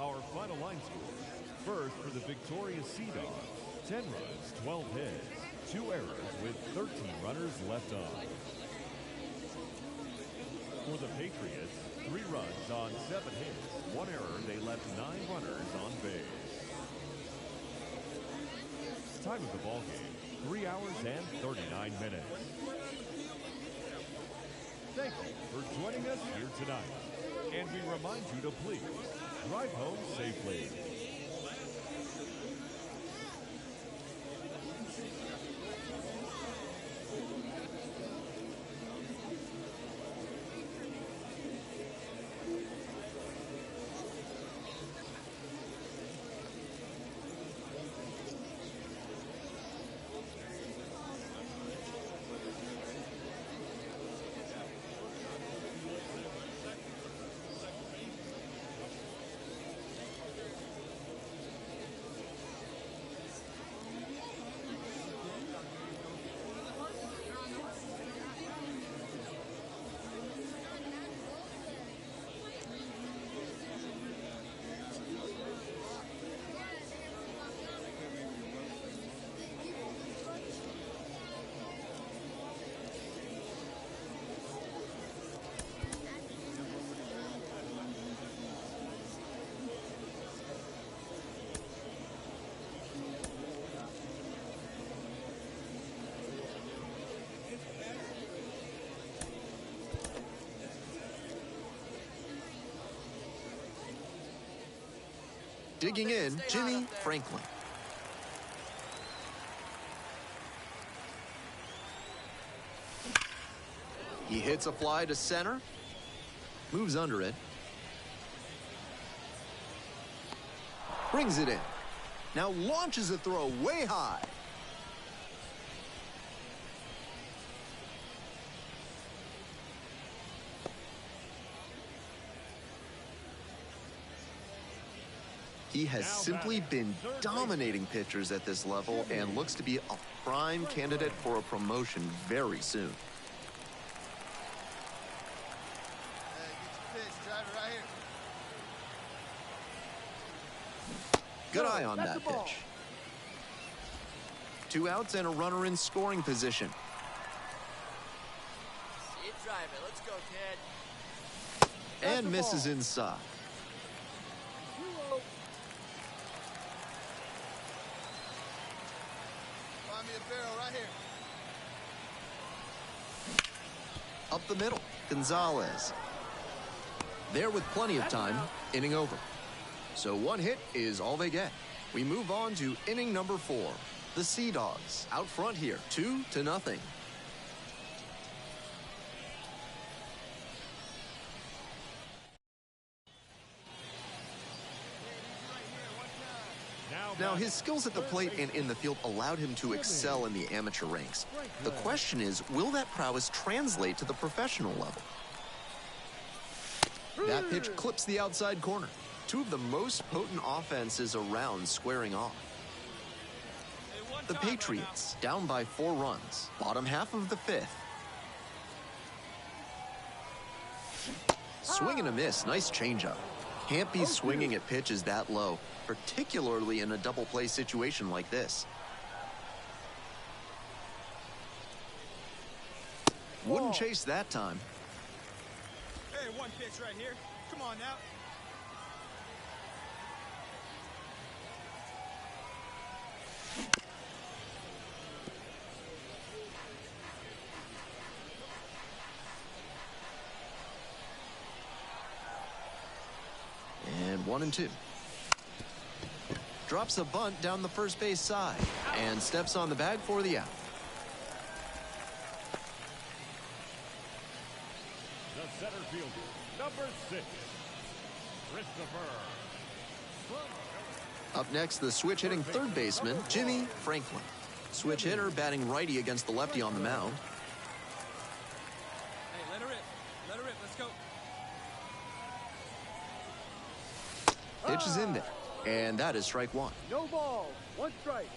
Our final line score. First for the victorious Sea Dogs, 10 runs, 12 hits, 2 errors with 13 runners left on. For the Patriots, 3 runs on 7 hits, 1 error, they left 9 runners on base. Time of the ball game, 3 hours and 39 minutes. Thank you for joining us here tonight. And we remind you to please drive home safely. Digging in, Jimmy Franklin. He hits a fly to center, moves under it, brings it in. Now launches a throw way high. He has simply been dominating pitchers at this level and looks to be a prime candidate for a promotion very soon. Good eye on that pitch. 2 outs and a runner in scoring position. See it driving. Let's go, Ted. And misses inside. Find me a barrel right here. Up the middle, Gonzalez. There with plenty of time, inning over. So 1 hit is all they get. We move on to inning number 4. The Sea Dogs out front here, 2-0. Now, his skills at the plate and in the field allowed him to excel in the amateur ranks. The question is, will that prowess translate to the professional level? That pitch clips the outside corner. 2 of the most potent offenses around squaring off. The Patriots down by 4 runs, bottom half of the 5th. Swing and a miss, nice changeup. Can't be swinging at pitches that low, particularly in a double play situation like this. Wouldn't chase that time. Hey, 1 pitch right here. Come on now. And 1-2. Drops a bunt down the first base side and steps on the bag for the out. The center fielder, number 6, Christopher. Up next, the switch hitting third baseman, Jimmy Franklin. Switch hitter batting righty against the lefty on the mound. Hey, let her rip. Let her rip. Let's go. Pitch is in there, and that is strike one. No ball. 1 strike.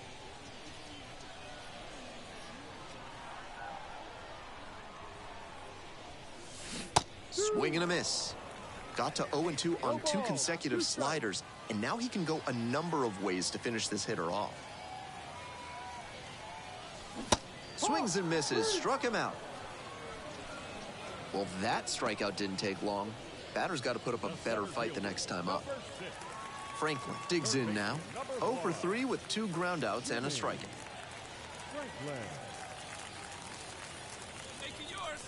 Swing and a miss. Got to 0-2 on 2 consecutive sliders, and now he can go a number of ways to finish this hitter off. Swings and misses, struck him out. Well, that strikeout didn't take long. Batter's got to put up a better fight the next time up. Franklin digs in now. 0 for 3 with 2 groundouts and a strikeout. Franklin. Make it yours.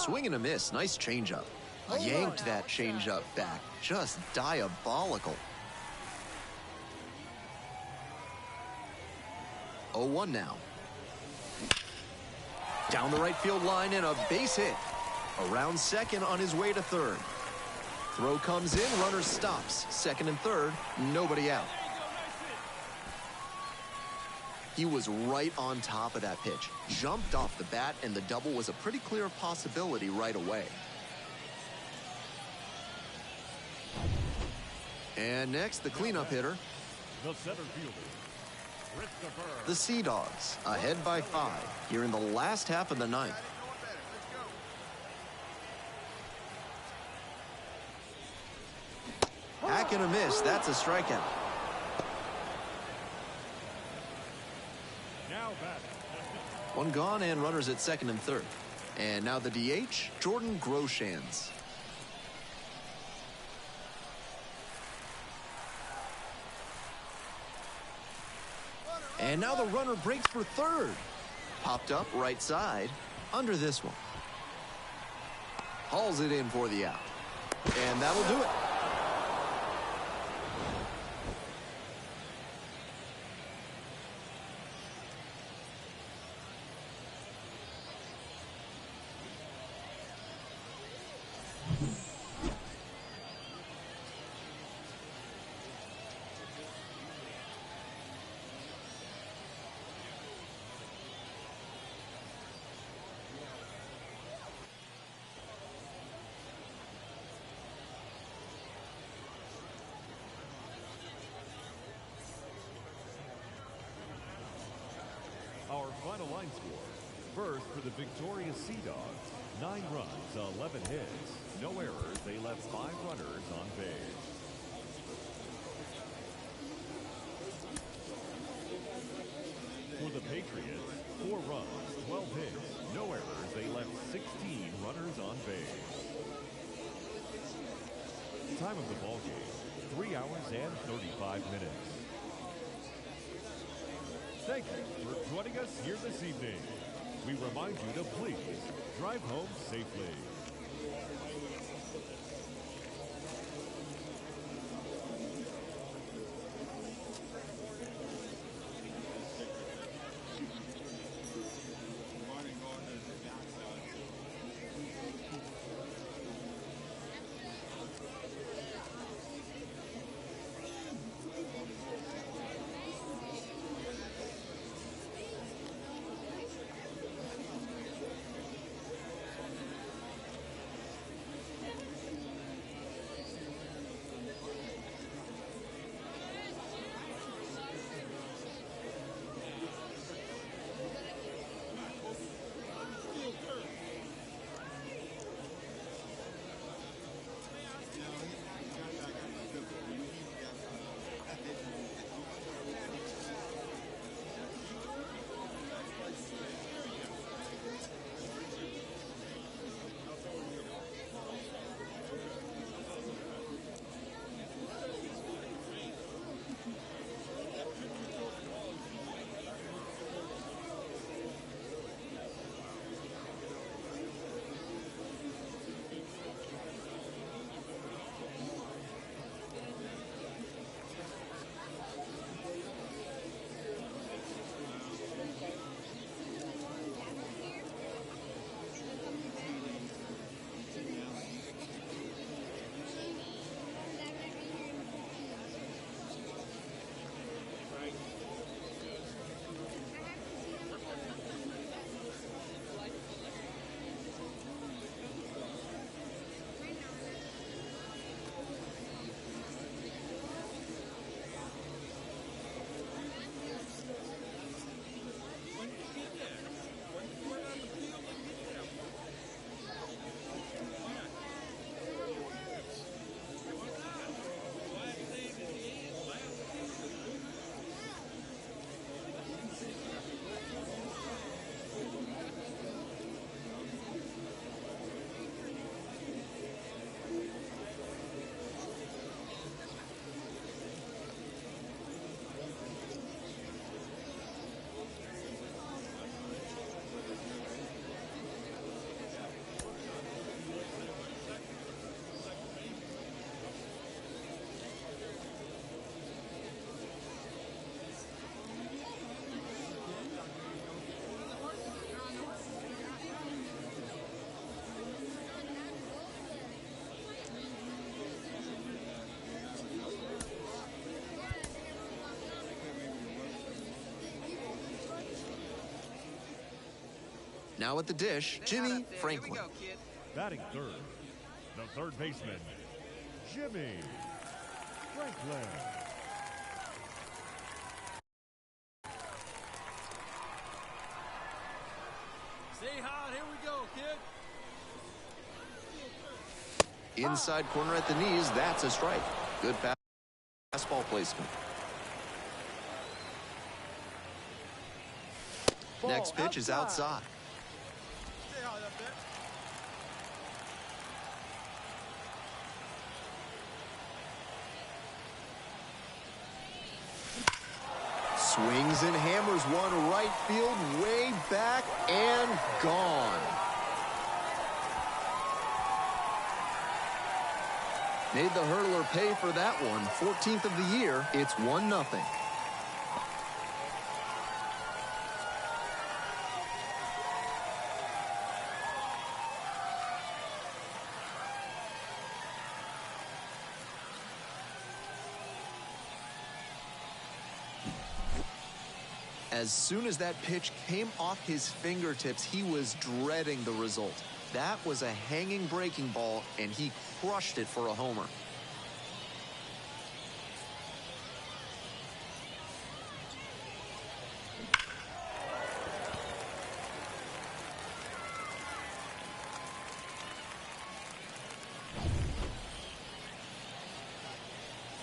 Swing and a miss, nice changeup. Yanked that changeup back, just diabolical. 0-1 now. Down the right field line and a base hit. Around second on his way to third. Throw comes in, runner stops. Second and third, nobody out. He was right on top of that pitch. Jumped off the bat, and the double was a pretty clear possibility right away. And next, the cleanup hitter, The center fielder, Christopher. the Sea Dogs, ahead by 5 here in the last half of the ninth. Hack and a miss, that's a strikeout. Now batting. 1 gone and runners at second and third. And now the DH, Jordan Groshans. And now the runner breaks for third. Popped up right side under this one. Hauls it in for the out. And that'll do it. Our final line score. First for the victorious Sea Dogs, 9 runs, 11 hits, no errors. They left 5 runners on base. For the Patriots, 4 runs, 12 hits, no errors. They left 16 runners on base. Time of the ball game, 3 hours and 35 minutes. Thank you for joining us here this evening. We remind you to please drive home safely. Now at the dish, Jimmy Franklin. Batting third, the third baseman, Jimmy Franklin. Stay hot. Here we go, kid. Inside corner at the knees, that's a strike. Good fastball placement. Next pitch is outside. Stay hot up there. Swings and hammers one right field, way back and gone. Made the hurdler pay for that one. 14th of the year. It's 1-0. As soon as that pitch came off his fingertips, he was dreading the result. That was a hanging breaking ball, and he crushed it for a homer.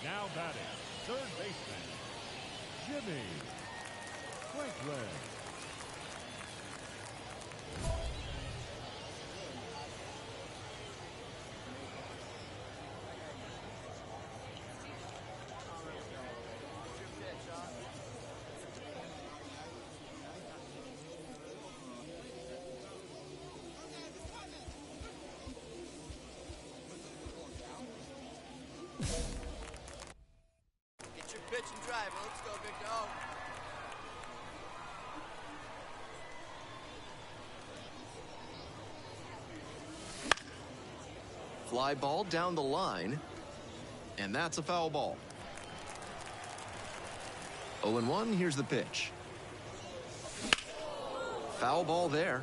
Now batting, third baseman, Jimmy Franklin. Get your pitch and drive. Let's go, big dog. Fly ball down the line, and that's a foul ball. 0-1, here's the pitch. Foul ball there.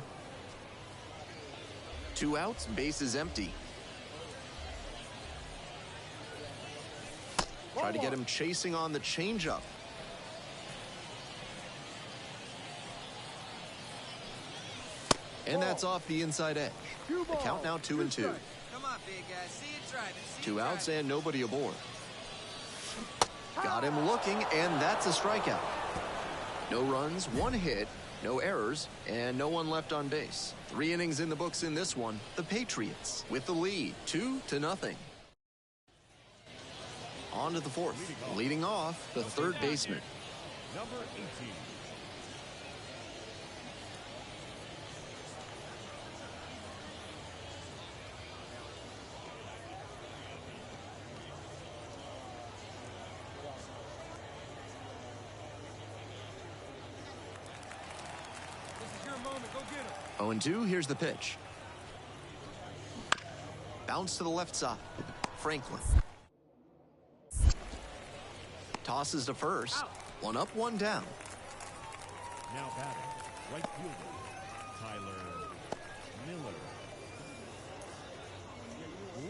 2 outs, bases empty. Try to get him chasing on the changeup. And that's off the inside edge. The count now 2-2. Come on, big guy. See it driving. 2 outs and nobody aboard. Got him looking, and that's a strikeout. No runs, 1 hit, no errors, and no one left on base. 3 innings in the books in this one. The Patriots with the lead, 2-0. On to the 4th. Leading off, the third baseman. Number 18. This is your moment. Go get him. 0-2, here's the pitch. Bounce to the left side. Franklin. Tosses to first. 1 up, 1 down. Now batting, right fielder, Tyler Miller.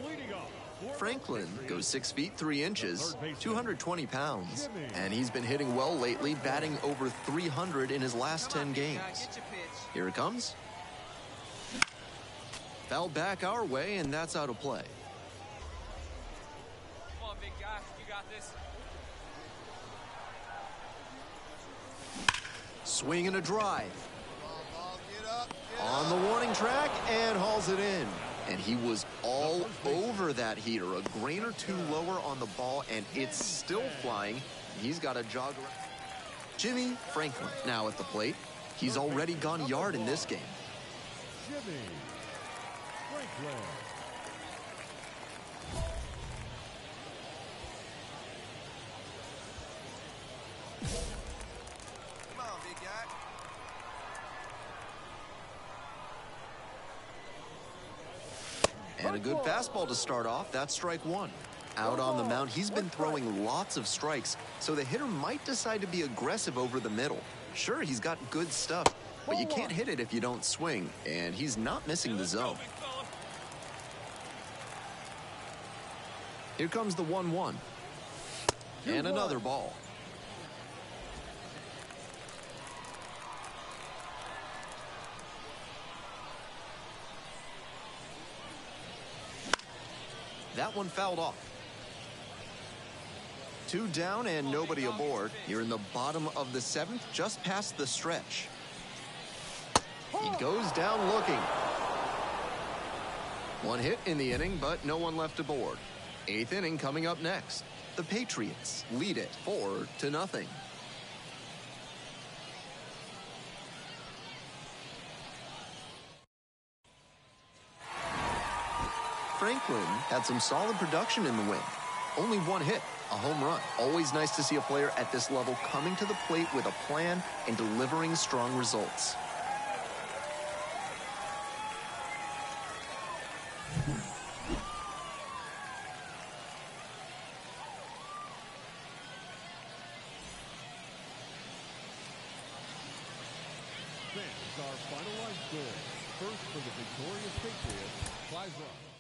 Leading off. Franklin goes 6 feet 3 inches, 220 pounds, and he's been hitting well lately, batting over 300 in his last 10 games. Get your pitch. Here it comes. Fouled back our way, and that's out of play. Come on, big guy. You got this. Swing and a drive. Get up. On the warning track and hauls it in. And he was all over that heater. A grain or 2 lower on the ball, and it's still flying. He's got a jog around. Jimmy Franklin now at the plate. He's already gone yard in this game. Jimmy Franklin. Come on, big guy. And a good fastball to start off. That's strike 1. Out on the mound, he's been throwing lots of strikes, so the hitter might decide to be aggressive over the middle. Sure, he's got good stuff, but you can't hit it if you don't swing, and he's not missing the zone. Here comes the 1-1. And another ball. That one fouled off. 2 down and nobody aboard. You're in the bottom of the 7th, just past the stretch. He goes down looking. 1 hit in the inning, but no one left aboard. 8th inning coming up next. The Patriots lead it 4-0. Franklin had some solid production in the win. Only 1 hit, a home run. Always nice to see a player at this level coming to the plate with a plan and delivering strong results. Fans, our finalized score. First for the victorious Patriots, 5 runs.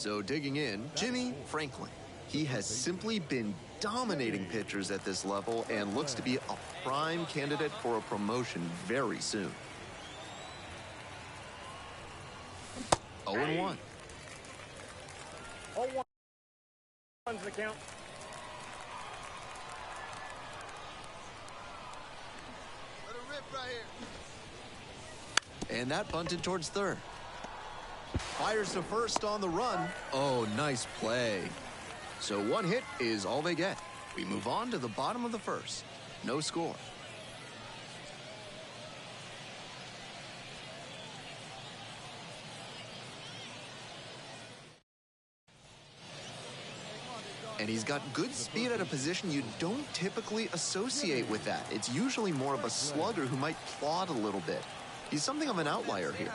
So digging in, Jimmy Franklin. He has simply been dominating pitchers at this level and looks to be a prime candidate for a promotion very soon. 0-1. 0-1's the count. Let it rip right here. And that bunted towards third. Fires to first on the run. Oh, nice play. So one hit is all they get. We move on to the bottom of the first. No score. And he's got good speed at a position you don't typically associate with that. It's usually more of a slugger who might plod a little bit. He's something of an outlier here.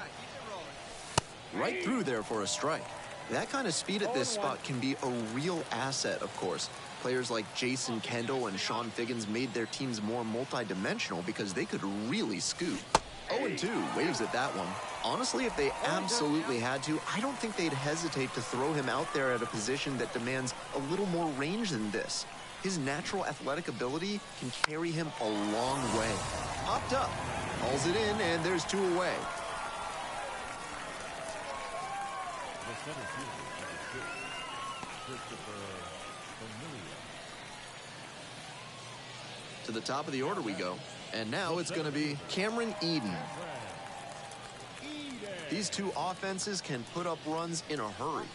Right through there for a strike. That kind of speed at this spot can be a real asset, of course. Players like Jason Kendall and Sean Figgins made their teams more multi-dimensional because they could really scoot. 0-2, waves at that one. Honestly, if they absolutely had to, I don't think they'd hesitate to throw him out there at a position that demands a little more range than this. His natural athletic ability can carry him a long way. Popped up, hauls it in, and there's two away. To the top of the order we go. And now it's going to be Cameron Eden. These two offenses can put up runs in a hurry.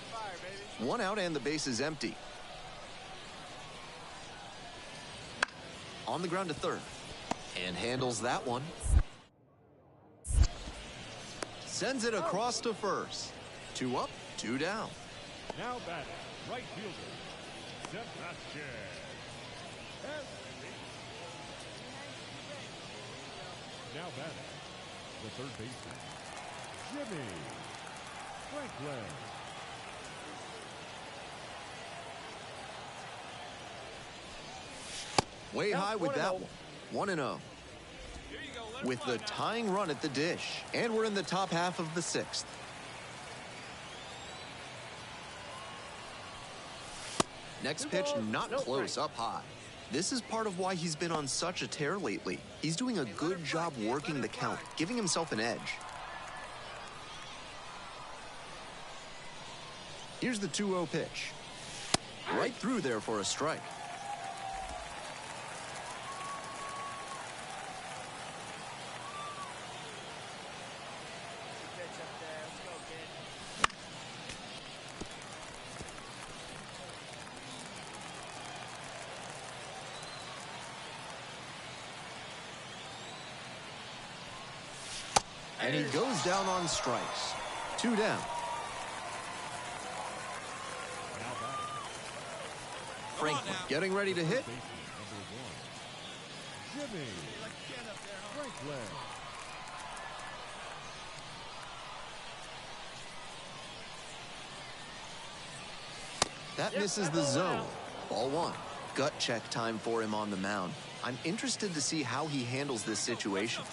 One out and the base is empty. On the ground to third. And handles that one. Sends it across to first. 2 up, 2 down. Now batting, right fielder, Sebastian. Now batting, the third baseman, Jimmy Franklin. Way high with that one. 1-0. With the tying run at the dish. And we're in the top half of the 6th. Next pitch, not close, up high. This is part of why he's been on such a tear lately. He's doing a good job working the count, giving himself an edge. Here's the 2-0 pitch. Right through there for a strike. And he goes down on strikes. 2 down. Franklin getting ready to hit. Jimmy Franklin. That misses the zone. Ball 1. Gut check time for him on the mound. I'm interested to see how he handles this situation.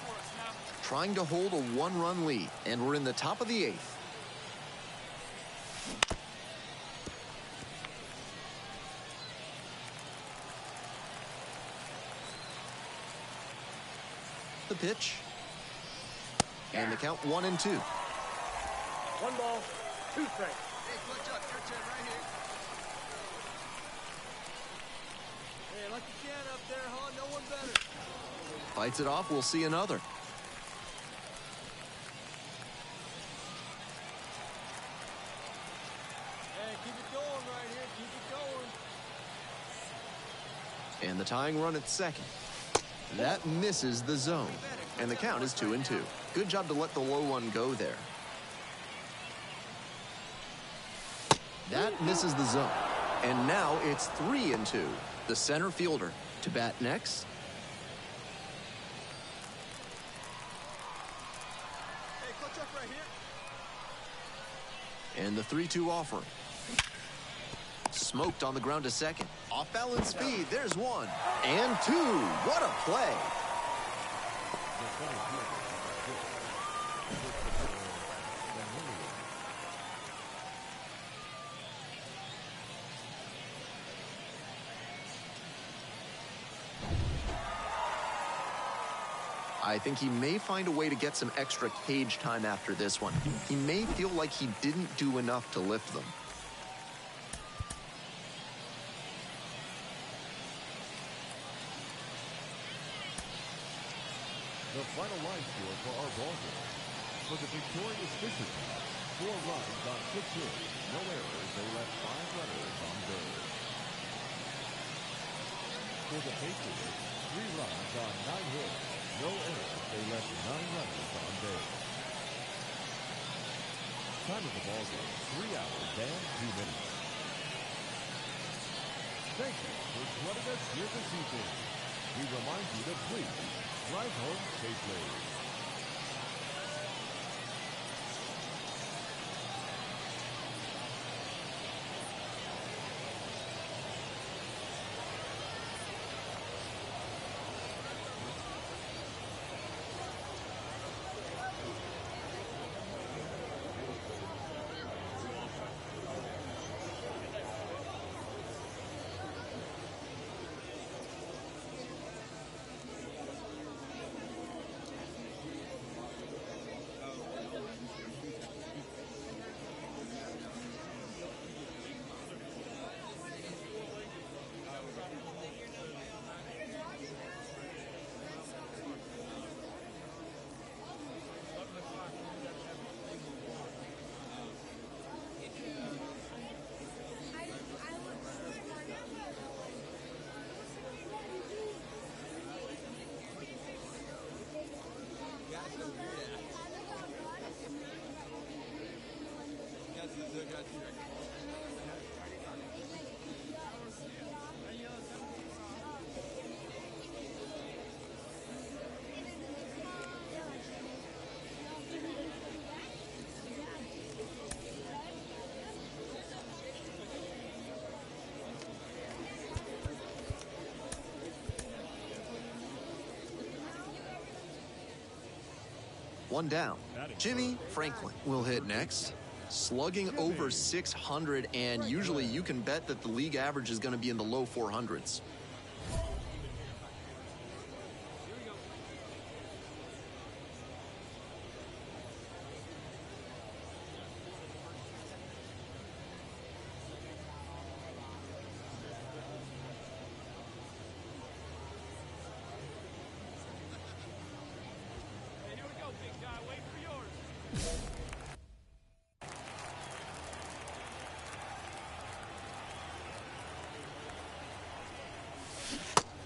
Trying to hold a 1-run lead, and we're in the top of the 8th. The pitch. And the count 1-2. 1 ball, 2 strikes. Hey, clutch up. Your turn right here. Hey, like you can up there, huh? No one better. Fights it off. We'll see another. And the tying run at second. That misses the zone. And the count is 2-2. Good job to let the low one go there. That misses the zone. And now it's 3-2. The center fielder to bat next. Hey, clutch up right here. And the 3-2 offering. Smoked on the ground to second. Off balance speed. There's 1 and 2. What a play. I think he may find a way to get some extra cage time after this one. He may feel like he didn't do enough to lift them. The final line score for our ball game. For the victorious Fisher Cats, 4 runs on 6 hits, no errors. They left 5 runners on base. For the Patriots, 3 runs on 9 hits, no errors. They left 9 runners on base. Time of the ball game, 3 hours and 2 minutes. Thank you for joining us here this evening. We remind you to please drive home safely. One down. Jimmy Franklin will hit next. Slugging over 600, and usually you can bet that the league average is going to be in the low 400s.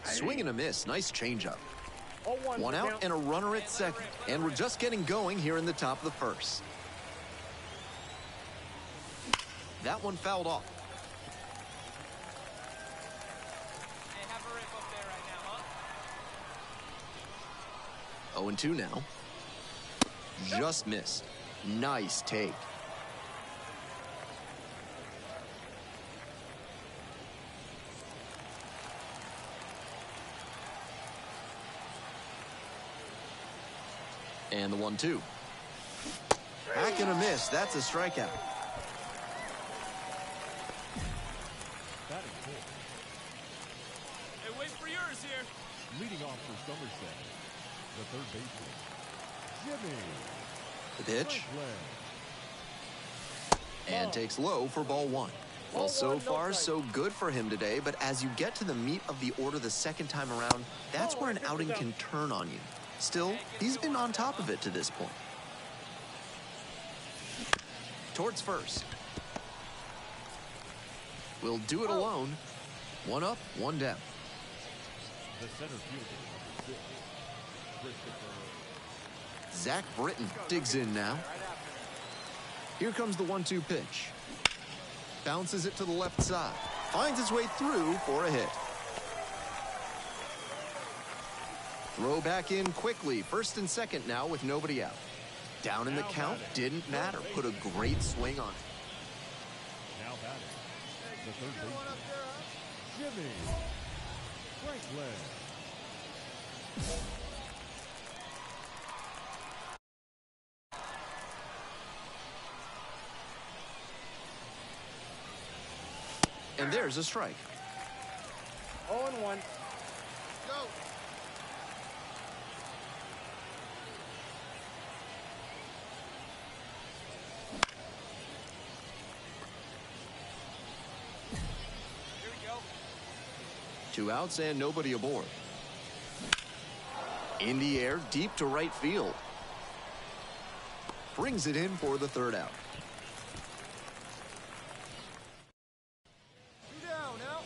Swing and a miss. Nice changeup. 1 out and a runner at second. And we're just getting going here in the top of the first. That one fouled off. Hey, have a rip up there right now, huh? 0-2 now. Just missed. Nice take. And the 1-2. Back and a miss. That's a strikeout. Hey, wait for yours here. Leading off for Somerset, the third baseman, Jimmy. The pitch. Franklin. And takes low for ball 1. Well, so far, so good for him today, but as you get to the meat of the order the second time around, that's where an outing can turn on you. Still, he's been on top of it to this point. Towards first. We'll do it alone. 1 up, 1 down. The center fielder, Christopher. Zach Britton digs in now. Here comes the 1-2 pitch. Bounces it to the left side. Finds its way through for a hit. Throw back in quickly. First and second now with nobody out. Down in the count, didn't matter. Put a great swing on it. Now batting, the third baseman, Jimmy Franklin. And there's a strike. 0-1. Go. 2 outs and nobody aboard. In the air, deep to right field. Brings it in for the 3rd out.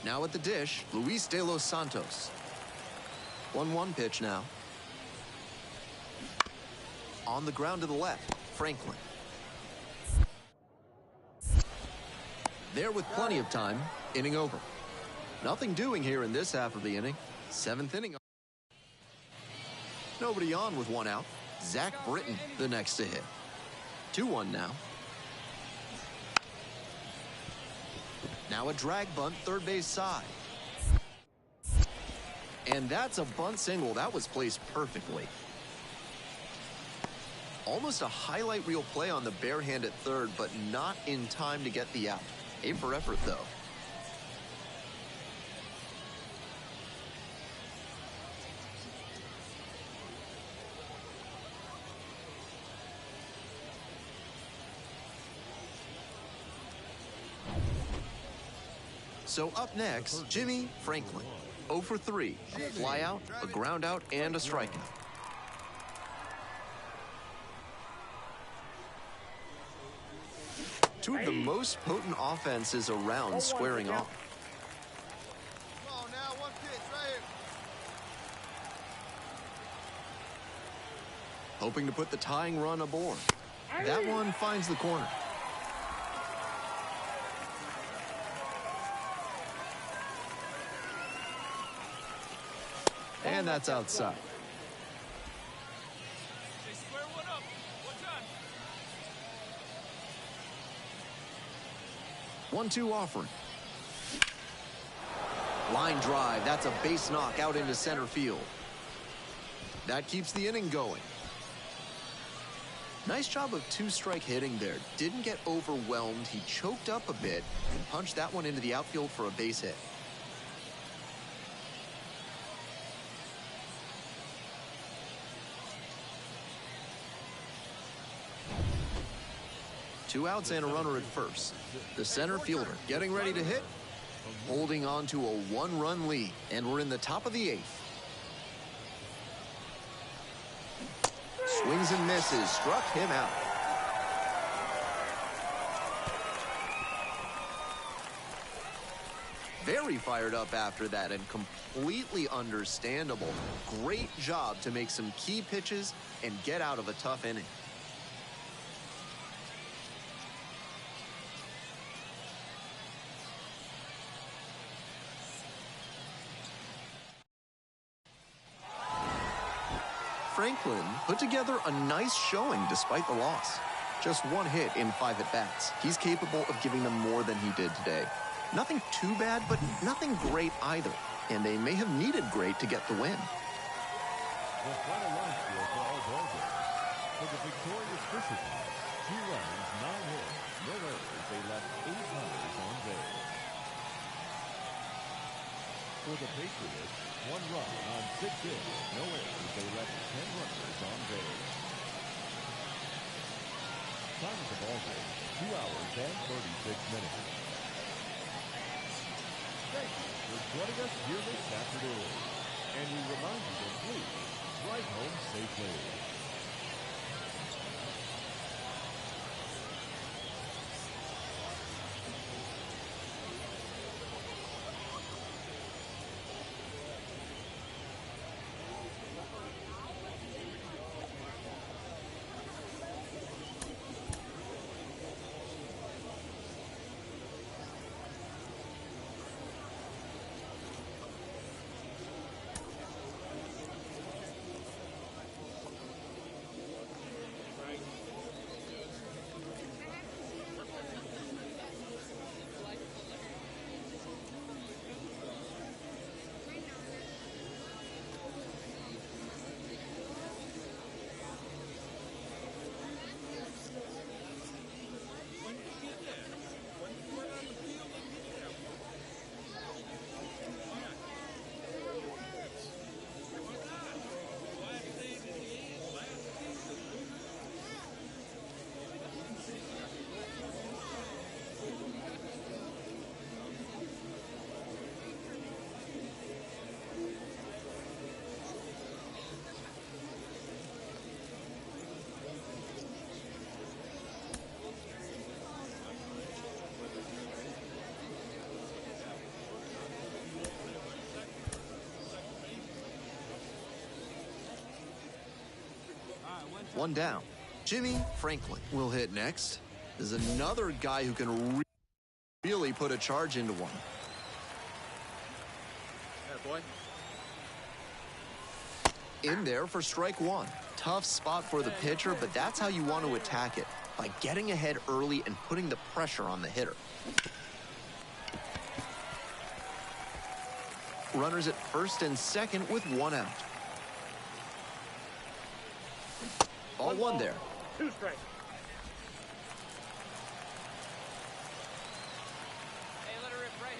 Now at the dish, Luis de los Santos. 1-1 pitch now. On the ground to the left, Franklin. There with plenty of time, inning over. Nothing doing here in this half of the inning. 7th inning. Nobody on with 1 out. Zach Britton, the next to hit. 2-1 now. Now a drag bunt, third base side. And that's a bunt single. That was placed perfectly. Almost a highlight reel play on the bare hand at third, but not in time to get the out. A for effort, though. So up next, Jimmy Franklin. 0 for 3. A fly out, a ground out, and a strikeout. Two of the most potent offenses around squaring off. Come on now, 1 pitch right here. Hoping to put the tying run aboard. That one finds the corner. And that's outside. They square one up. One time. 1-2 offering. Line drive. That's a base knock out into center field. That keeps the inning going. Nice job of 2-strike hitting there. Didn't get overwhelmed. He choked up a bit and punched that one into the outfield for a base hit. Two outs and a runner at first. The center fielder getting ready to hit, holding on to a 1-run lead, and we're in the top of the 8th. Swings and misses, struck him out. Very fired up after that and completely understandable. Great job to make some key pitches and get out of a tough inning. Franklin put together a nice showing despite the loss. Just 1 hit in 5 at-bats. He's capable of giving them more than he did today. Nothing too bad, but nothing great either. And they may have needed great to get the win. The final line score for all ball games. For the victorious Fisher Cats, 2 runs, 9 hits, no errors. They left 8 runners on base. For the Patriots, 1 run on 6 hits, no errors. They left 10 runners on base. Time of the ball game, 2 hours and 36 minutes. Thank you for joining us here this afternoon. And we remind you to please drive home safely. One down. Jimmy Franklin will hit next. There's another guy who can really put a charge into one. Yeah, boy. In there for strike one. Tough spot for the pitcher, but that's how you want to attack it, by getting ahead early and putting the pressure on the hitter. Runners at first and second with one out. Ball one there. 2 strikes. Hey, let her rip right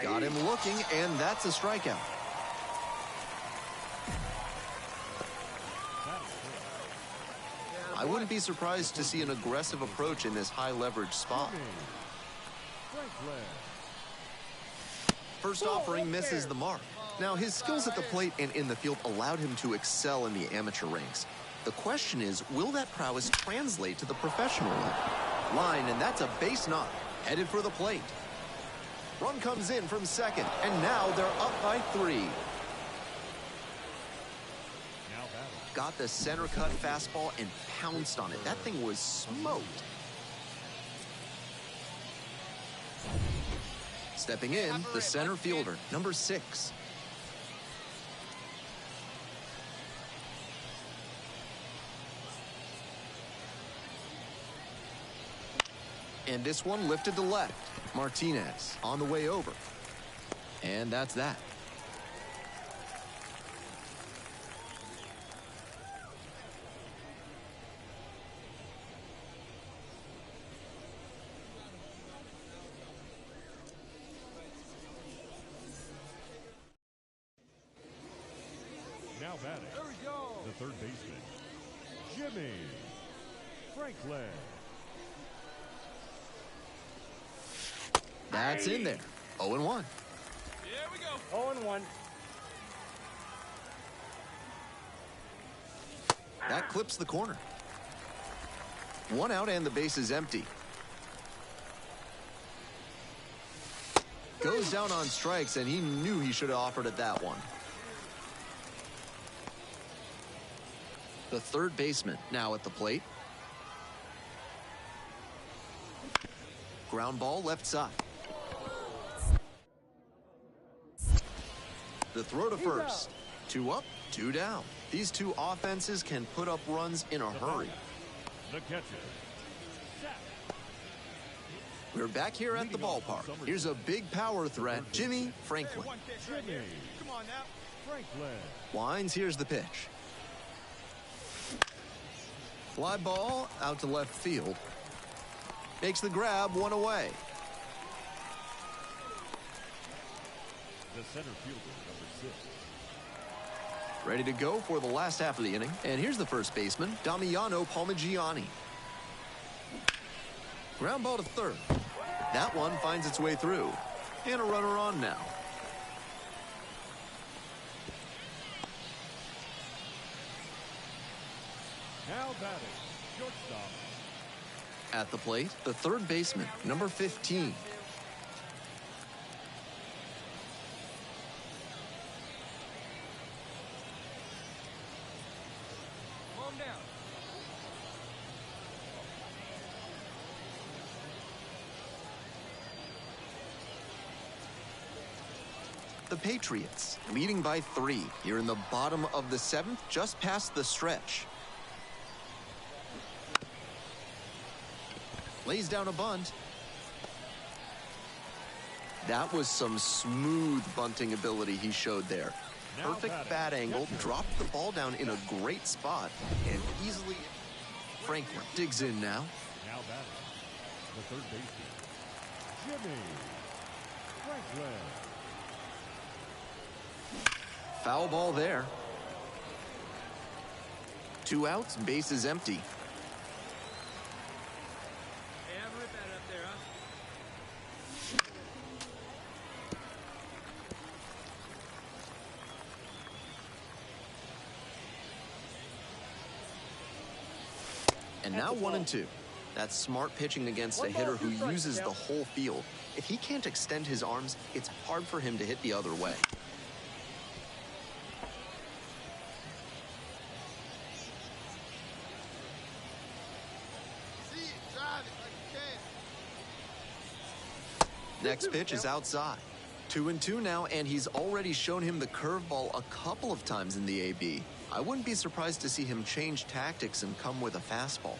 here. Got him looking, and that's a strikeout. I wouldn't be surprised to see an aggressive approach in this high leverage spot. First offering misses the mark. Now, his skills at the plate and in the field allowed him to excel in the amateur ranks. The question is, will that prowess translate to the professional level? Line, and that's a base knock, headed for the plate. Run comes in from second, and now they're up by 3. Got the center cut fastball and pounced on it. That thing was smoked. Stepping in, the center fielder, number 6. And this one lifted to left. Martinez on the way over. And that's that. Now batting, the third baseman, Jimmy Franklin. That's in there. 0-1. Here we go. 0-1. That clips the corner. One out and the base is empty. Goes down on strikes, and he knew he should have offered at that one. The third baseman now at the plate. Ground ball left side. The throw to first. 2 up, 2 down. These two offenses can put up runs in a hurry. The catcher. We're back here at the ballpark. Here's a big power threat, Jimmy Franklin. Jimmy Come on now. Franklin. Winds, here's the pitch. Fly ball out to left field. Makes the grab, 1 away. The center fielder, number 6. Ready to go for the last half of the inning. And here's the first baseman, Damiano Palmigiani. Ground ball to third. That one finds its way through. And a runner on now. Now batting, shortstop. At the plate, the third baseman, number 15. Calm down. The Patriots leading by 3 here in the bottom of the 7th, just past the stretch. Lays down a bunt. That was some smooth bunting ability he showed there. Perfect bat angle, dropped the ball down in a great spot, and easily Franklin digs in now. Now batting, the third baseman, Jimmy Franklin. Foul ball there. 2 outs, base is empty. Hey, have a rip at it up there, huh? And now 1-2. That's smart pitching against a hitter who uses the whole field. If he can't extend his arms, it's hard for him to hit the other way. Next pitch is outside. 2-2 now, and he's already shown him the curveball a couple of times in the AB. I wouldn't be surprised to see him change tactics and come with a fastball.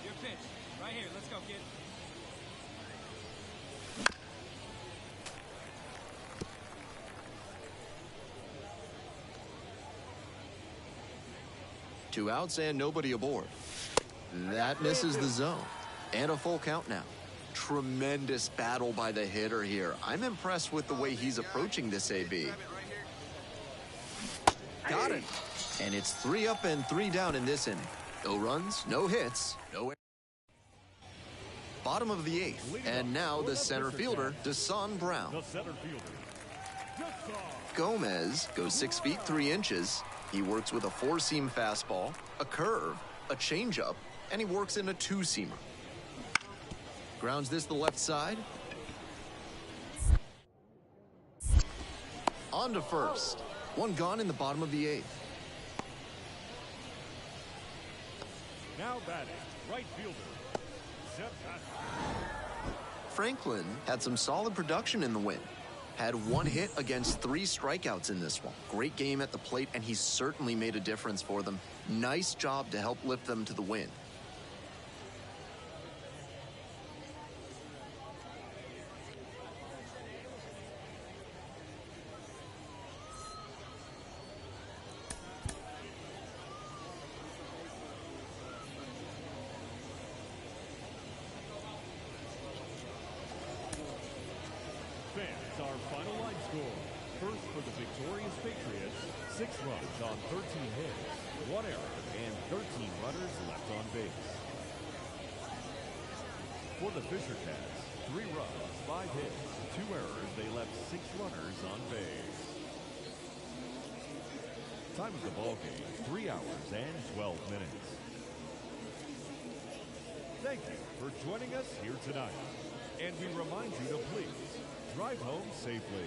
Your pitch. Right here. Let's go, kid. Two outs and nobody aboard. That misses the zone. And a full count now. Tremendous battle by the hitter here. I'm impressed with the way he's approaching this AB. Got it. And it's 3 up and 3 down in this inning. No runs, no hits, no. Bottom of the 8th. And now the center fielder, Deson Brown. The center fielder, Gomez goes 6 feet 3 inches. He works with a 4-seam fastball, a curve, a changeup, and he works in a 2-seamer. Grounds this to the left side. On to first. One gone in the bottom of the 8th. now batting, right fielder, Seth. Franklin had some solid production in the win. Had 1 hit against 3 strikeouts in this one. Great game at the plate, and he certainly made a difference for them. Nice job to help lift them to the win. Fans, our final line score. First for the victorious Patriots, 6 runs on 13 hits, 1 error, and 13 runners left on base. For the Fisher Cats, 3 runs, 5 hits, 2 errors, they left 6 runners on base. Time of the ball game, 3 hours and 12 minutes. Thank you for joining us here tonight. And we remind you to please drive home safely.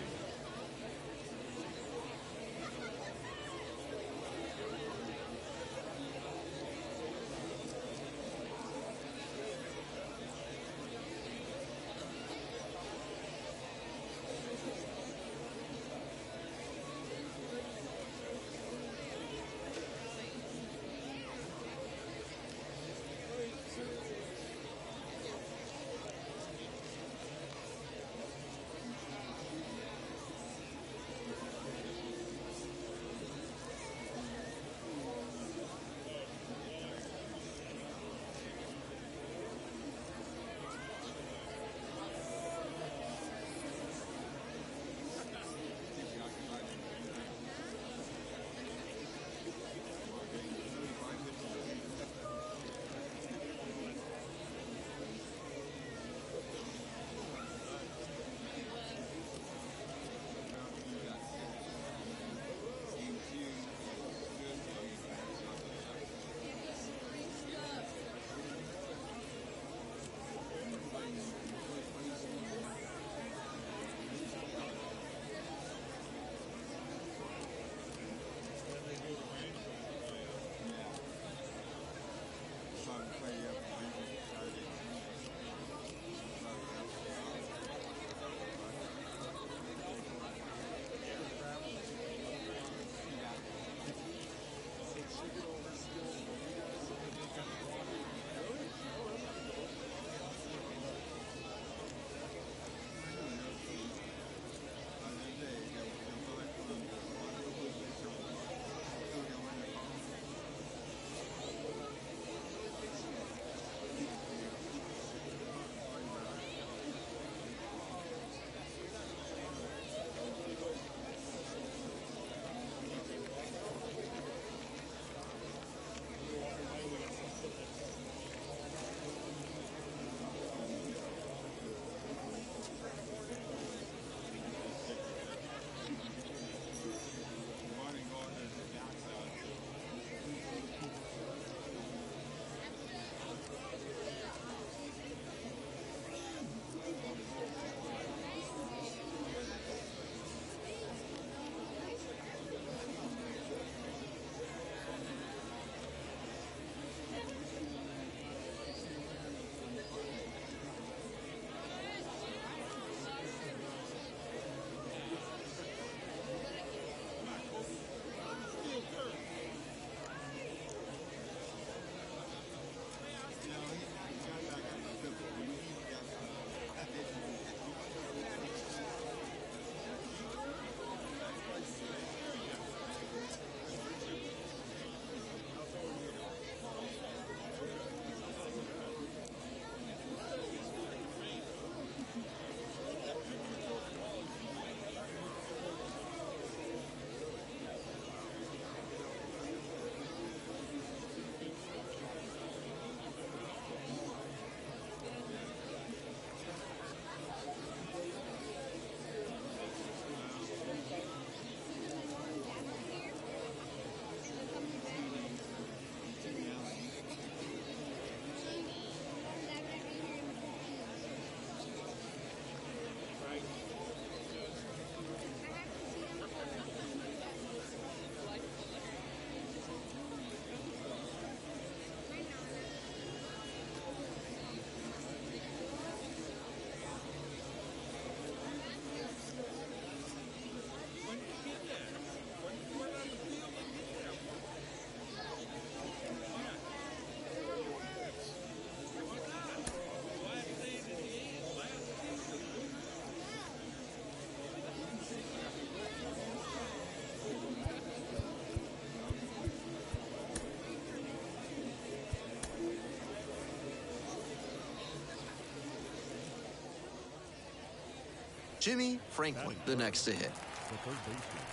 Jimmy Franklin, the next to hit. The third baseman,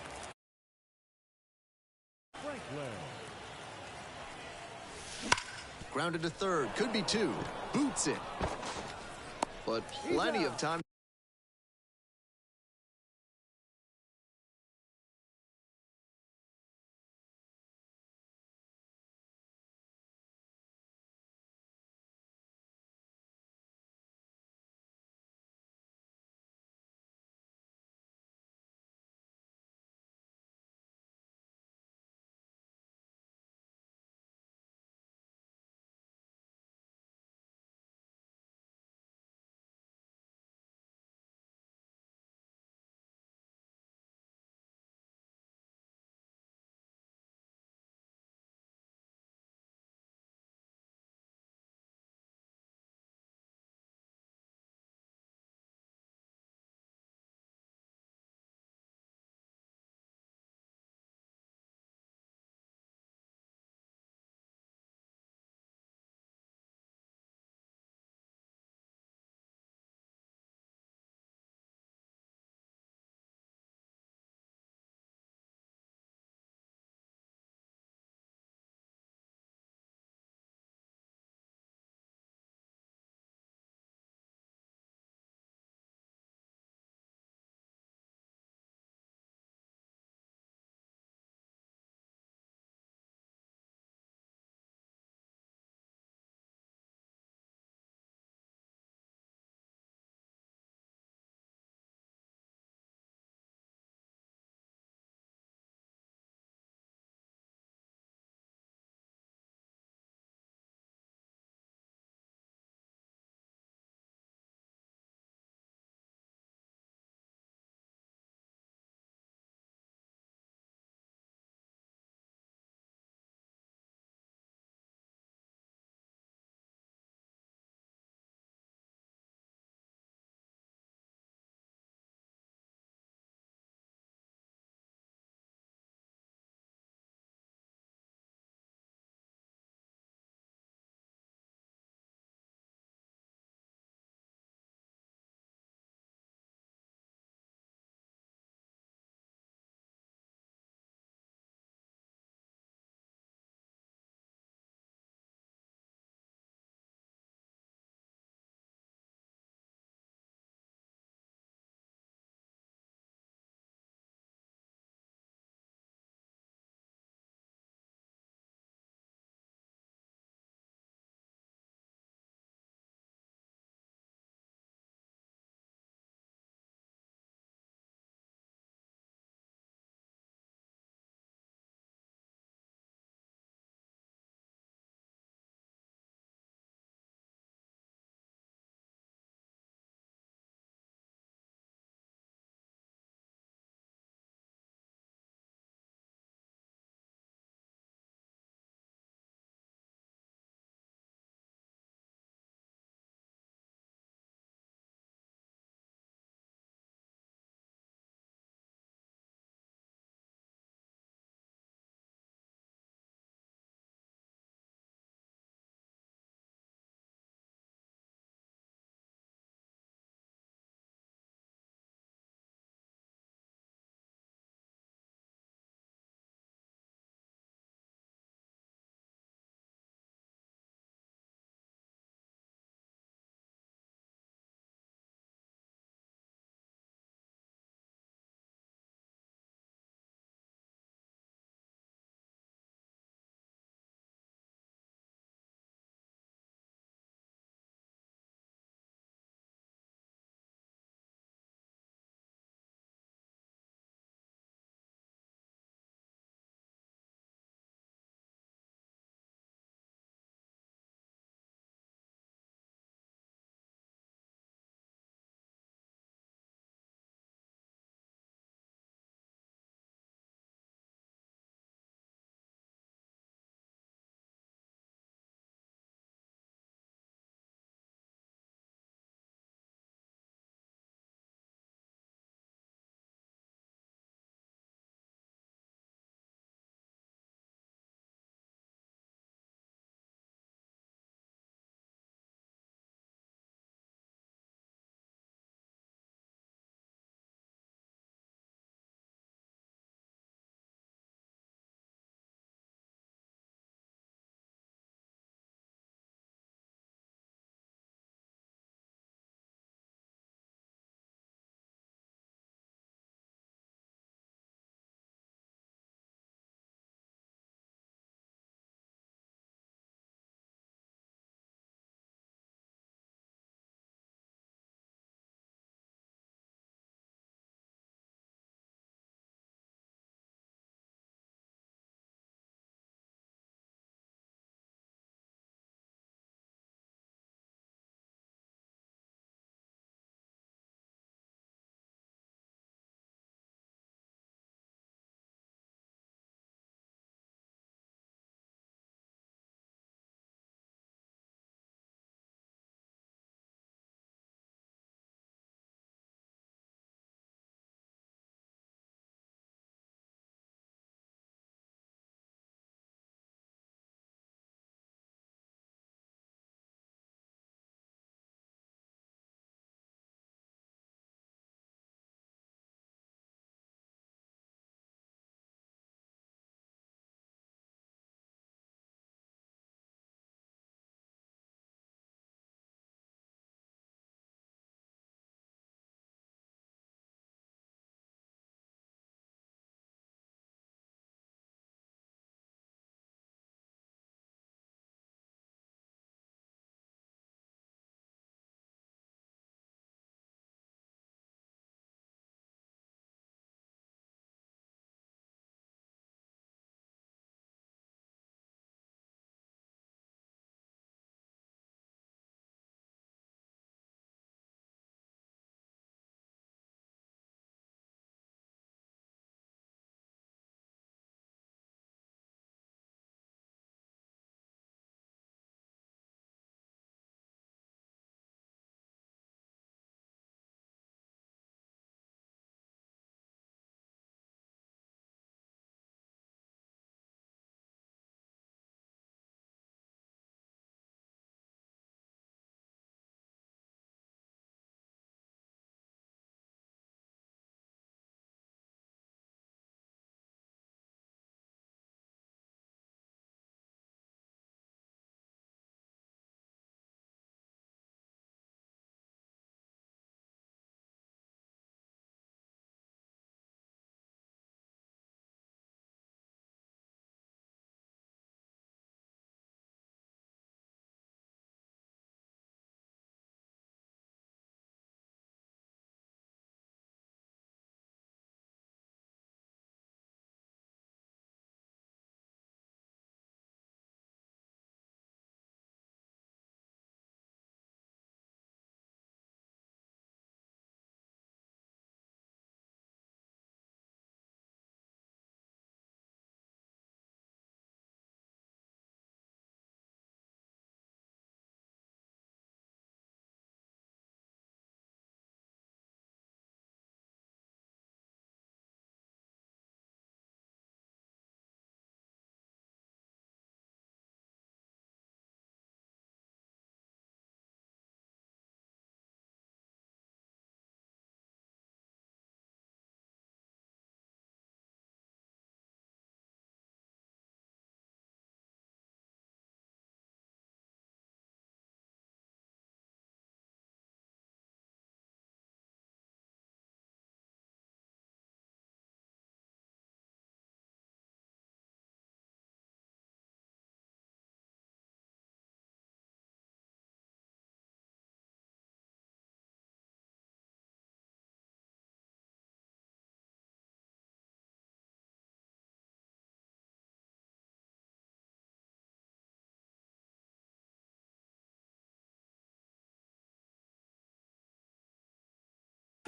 Franklin. Grounded to third. Could be two. Boots it. But plenty of time.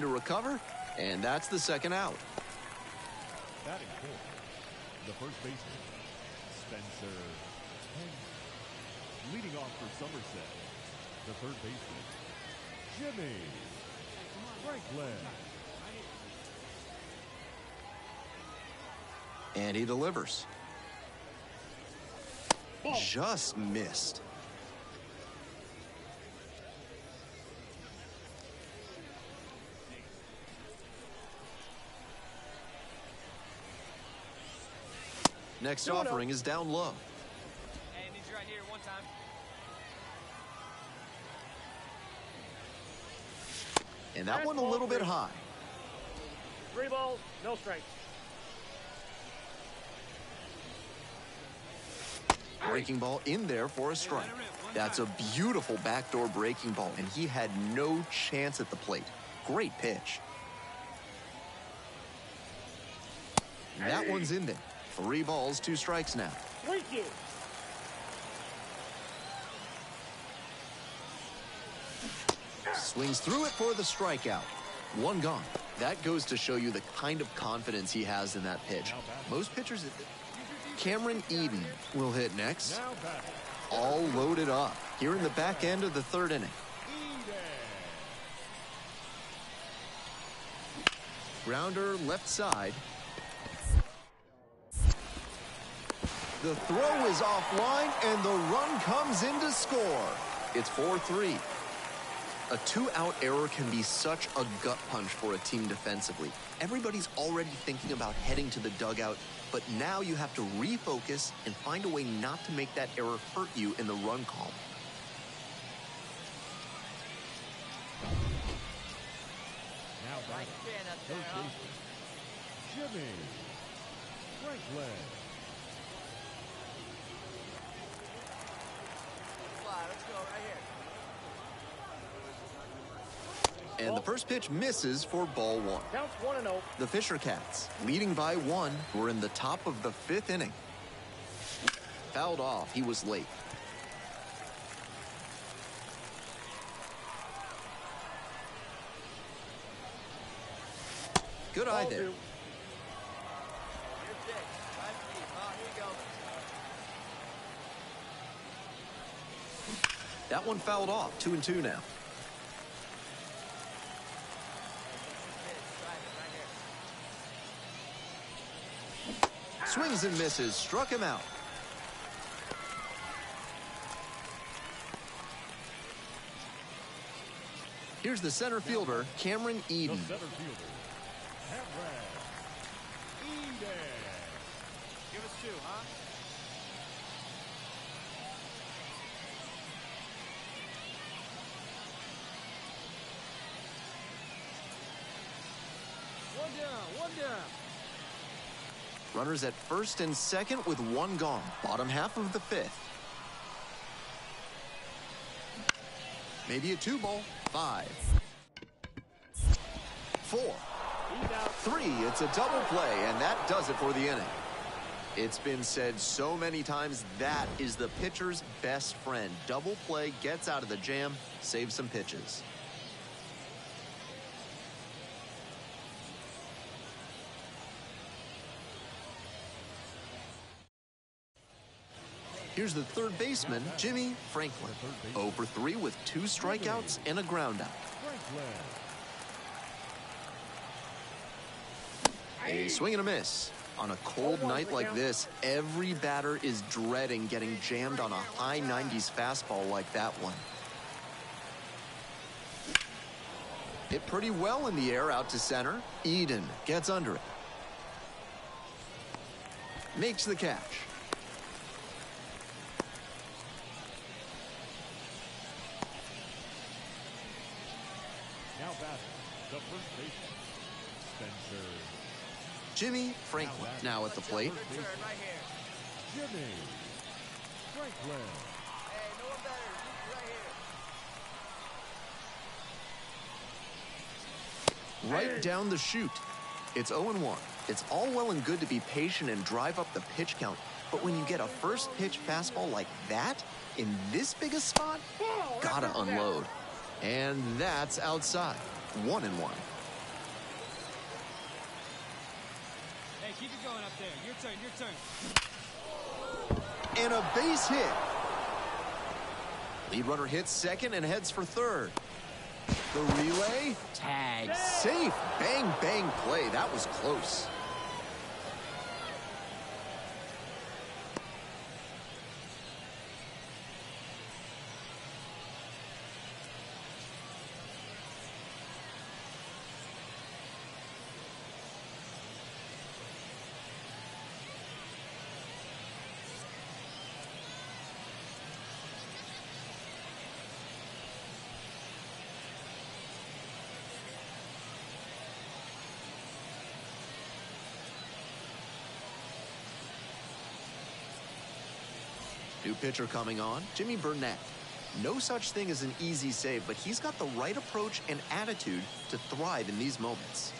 to recover, and that's the second out. Batting fourth, the first baseman, Spencer Henry. Leading off for Somerset, the third baseman, Jimmy Franklin. And he delivers. Just missed. Next offering is down low. Hey, I need you right here one time. And that one a little bit high. 3 balls, no strikes. Breaking ball in there for a strike. That's a beautiful backdoor breaking ball, and he had no chance at the plate. Great pitch. That one's in there. 3 balls, 2 strikes now. 3-2. Swings through it for the strikeout. 1 gone. That goes to show you the kind of confidence he has in that pitch. Most pitchers... Cameron Eden will hit next. All loaded up here in the back end of the 3rd inning. Grounder left side. The throw is offline, and the run comes in to score. It's 4-3. A 2-out error can be such a gut punch for a team defensively. Everybody's already thinking about heading to the dugout, but now you have to refocus and find a way not to make that error hurt you in the run column. Now batting, third baseman, Jimmy Franklin. Let's go right here. And the first pitch misses for ball 1. Counts 1-0. The Fisher Cats, leading by 1, were in the top of the 5th inning. Fouled off. He was late. Good eye there. Your pick. Time to eat. Here you go. That one fouled off. 2-2 now. Swings and misses. Struck him out. Here's the center fielder, Cameron The Eden. center fielder, Cameron Eden. Give us 2, huh? One down. Runners at first and second with 1 gone. Bottom half of the 5th. Maybe a 2 ball. 5. 4. 3. It's a double play, and that does it for the inning. It's been said so many times, that is the pitcher's best friend. Double play, gets out of the jam, saves some pitches. Here's the third baseman, Jimmy Franklin. 0 for 3 with 2 strikeouts and a groundout. A swing and a miss. On a cold night like this, every batter is dreading getting jammed on a high 90s fastball like that one. Hit pretty well in the air out to center. Eden gets under it. Makes the catch. Now batting, the first baseman, Spencer. Jimmy Franklin now at the plate. Good turn right here. Jimmy Franklin. Hey, no one better. Right here. Right down the chute. It's 0-1. It's all well and good to be patient and drive up the pitch count, but when you get a first pitch fastball like that, in this big a spot, gotta unload. And that's outside. 1-1. Keep it going up there. Your turn, your turn. And a base hit. Lead runner hits second and heads for third. The relay, tag, safe. Bang, bang play. That was close. New pitcher coming on, Jimmy Burnett. No such thing as an easy save, but he's got the right approach and attitude to thrive in these moments.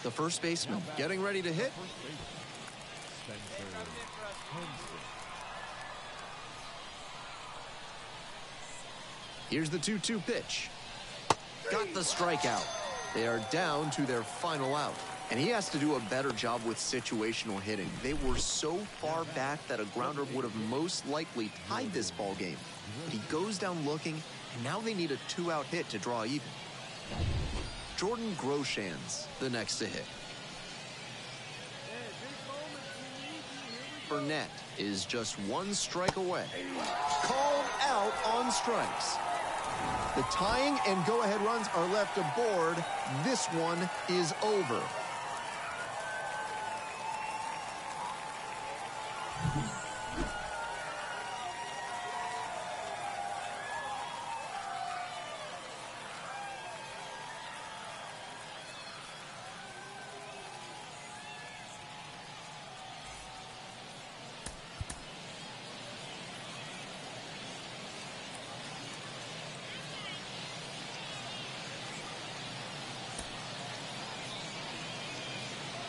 The first baseman getting ready to hit. Here's the 2-2 pitch. Got the strikeout. They are down to their final out. And he has to do a better job with situational hitting. They were so far back that a grounder would have most likely tied this ball game. But he goes down looking, and now they need a 2-out hit to draw even. Jordan Groshans, the next to hit. Burnett is just one strike away. Called out on strikes. The tying and go-ahead runs are left aboard. This one is over.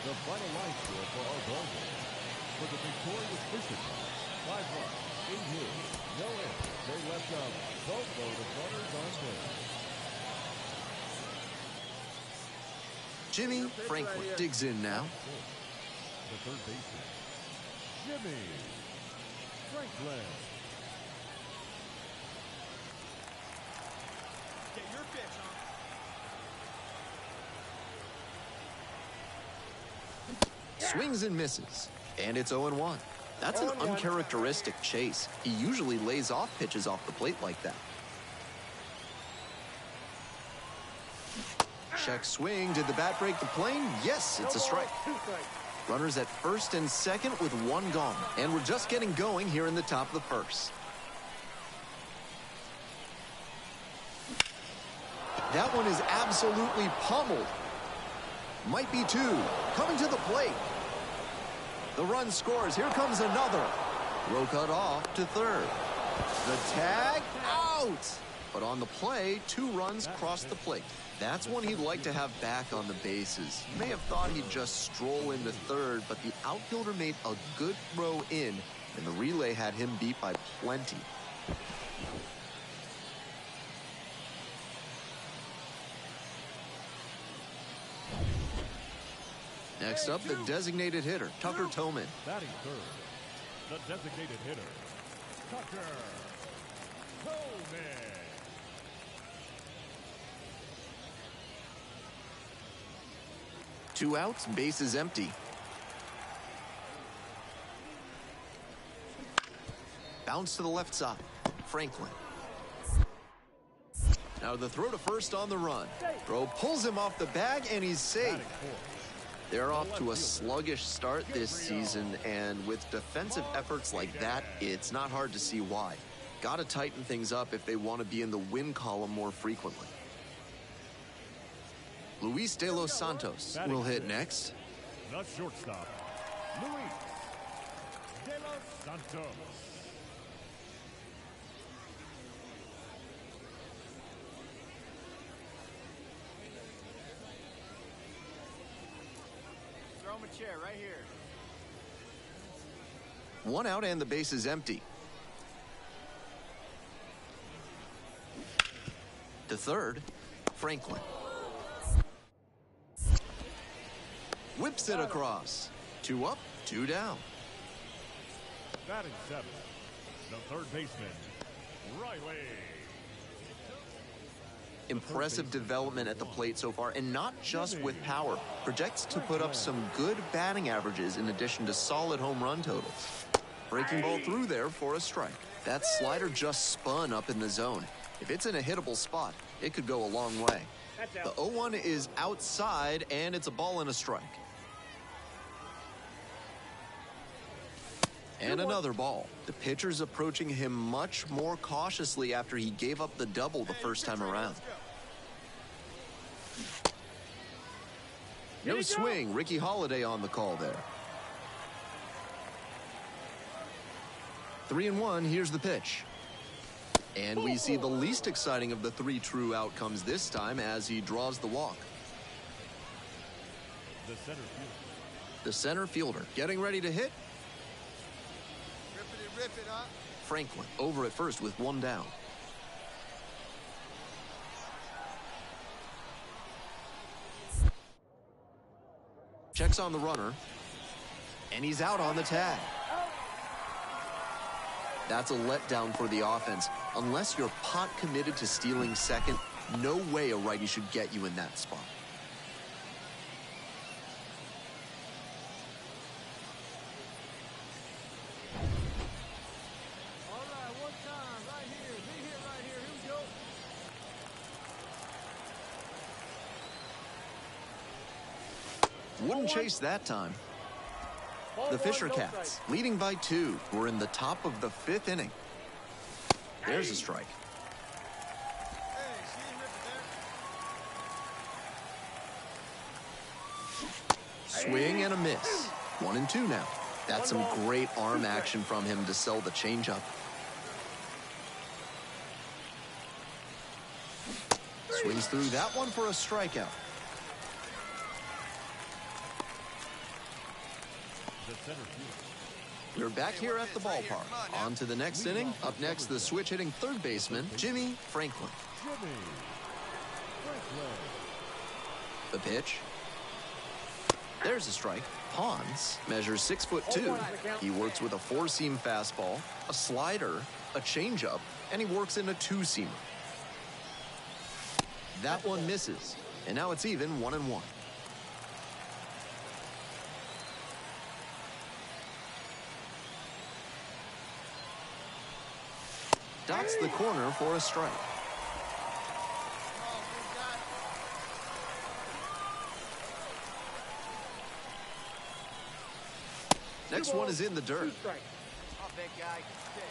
The final line score for our ball game. For the victorious Fisher, 5 runs, 8 hits, no errors. They left a boatload of runners on base. Jimmy Franklin digs in now. The third baseman, Jimmy Franklin. Get your pitch, huh? Swings and misses, and it's 0-1. That's an uncharacteristic chase. He usually lays off pitches off the plate like that. Check swing. Did the bat break the plane? Yes, it's a strike. Runners at first and second with one gone. And we're just getting going here in the top of the first. That one is absolutely pummeled. Might be two. Coming to the plate. The run scores. Here comes another. Throw cut off to third. The tag out. But on the play, 2 runs cross the plate. That's one he'd like to have back on the bases. He may have thought he'd just stroll into third, but the outfielder made a good throw in, and the relay had him beat by plenty. Next up, the designated hitter, Tucker Toman. Batting third, the designated hitter, Tucker Toman. 2 outs, bases empty. Bounce to the left side. Franklin. Now the throw to first on the run. Throw pulls him off the bag, and he's safe. They're off to a sluggish start this season, and with defensive efforts like that, it's not hard to see why. Got to tighten things up if they want to be in the win column more frequently. Luis De Los Santos will hit next. The shortstop, Luis De Los Santos. Throw him a chair right here. 1 out and the base is empty. To third, Franklin. Whips it across. 2 up, 2 down. Batting seventh, the third baseman, Riley. Impressive development at the plate so far, and not just with power. Projects to put up some good batting averages in addition to solid home run totals. Breaking ball through there for a strike. That slider just spun up in the zone. If it's in a hittable spot, it could go a long way. The 0-1 is outside, and it's a ball and a strike. And another ball. The pitcher's approaching him much more cautiously after he gave up the double the first time around. No swing. Ricky Holiday on the call there. 3-1. Here's the pitch. And we see the least exciting of the 3 true outcomes this time as he draws the walk. The center fielder getting ready to hit. Rip it up. Franklin over at first with 1 down. Checks on the runner. And he's out on the tag. That's a letdown for the offense. Unless you're pot committed to stealing second, no way a righty should get you in that spot. All right, one time, right here. Big hit right here. Here we go. Wouldn't chase that time. The Fisher Cats, leading by 2, were in the top of the 5th inning. There's a strike. Hey, see him rip it there? Swing and a miss. 1-2 now. That's some great arm action from him to sell the changeup. Swings through that one for a strikeout. We're back here at the ballpark. On to the next inning. Up next, the switch-hitting third baseman, Jimmy Franklin. The pitch. There's a strike. Pons measures 6'2". He works with a 4-seam fastball, a slider, a changeup, and he works in a 2-seamer. That one misses, and now it's even 1-1. Dots the corner for a strike. Next one is in the dirt. Oh, big guy. Pitch,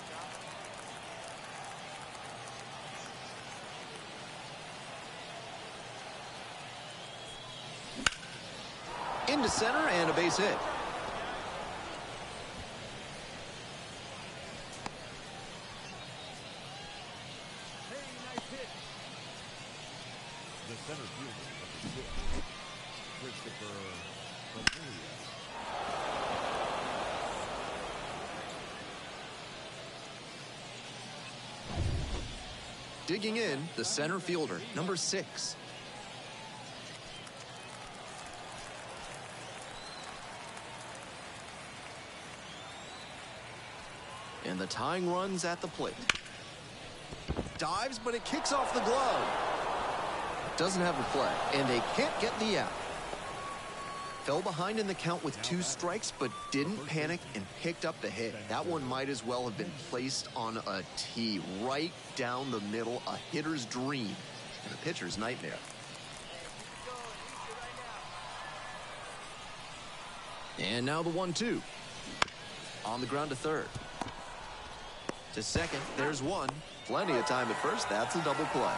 huh? Into center and a base hit. The center fielder of the Twins, Christopher Familia. Digging in, the center fielder, number 6. And the tying run's at the plate. Dives, but it kicks off the glove. Doesn't have a play, and they can't get the out. Fell behind in the count with 2 strikes, but didn't panic and picked up the hit. That one might as well have been placed on a tee, right down the middle, a hitter's dream and a pitcher's nightmare. And now the 1-2. On the ground to third. To second, there's one. Plenty of time at first. That's a double play.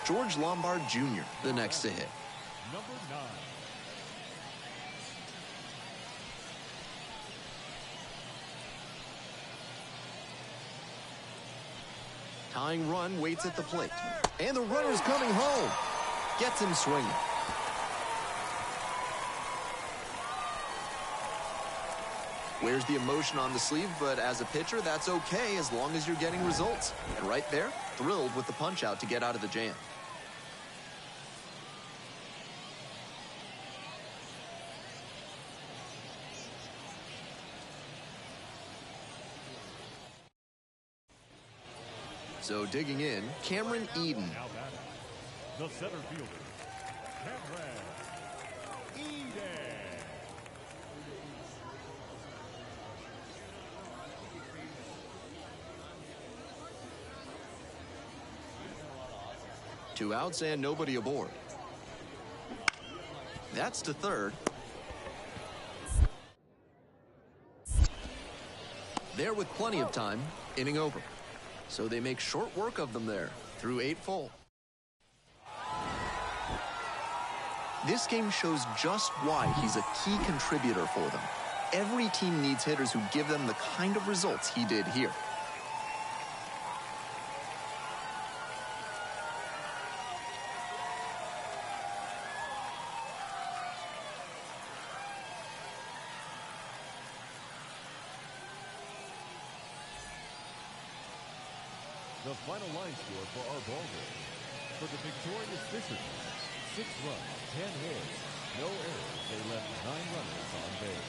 George Lombard Jr., the next to hit. Number 9. Tying run waits at the plate. And the runner's coming home. Gets him swinging. Wears the emotion on the sleeve, but as a pitcher, that's okay as long as you're getting results. And right there, thrilled with the punch-out to get out of the jam. So digging in, Cameron Eden. Now batting, the center fielder, Cameron Eden. Two outs and nobody aboard. That's to third. There with plenty of time, inning over. So they make short work of them there through 8 full. This game shows just why he's a key contributor for them. Every team needs hitters who give them the kind of results he did here. The final line score for our ball game. For the victorious Fishermen, 6 runs, 10 hits, no errors. They left 9 runners on base.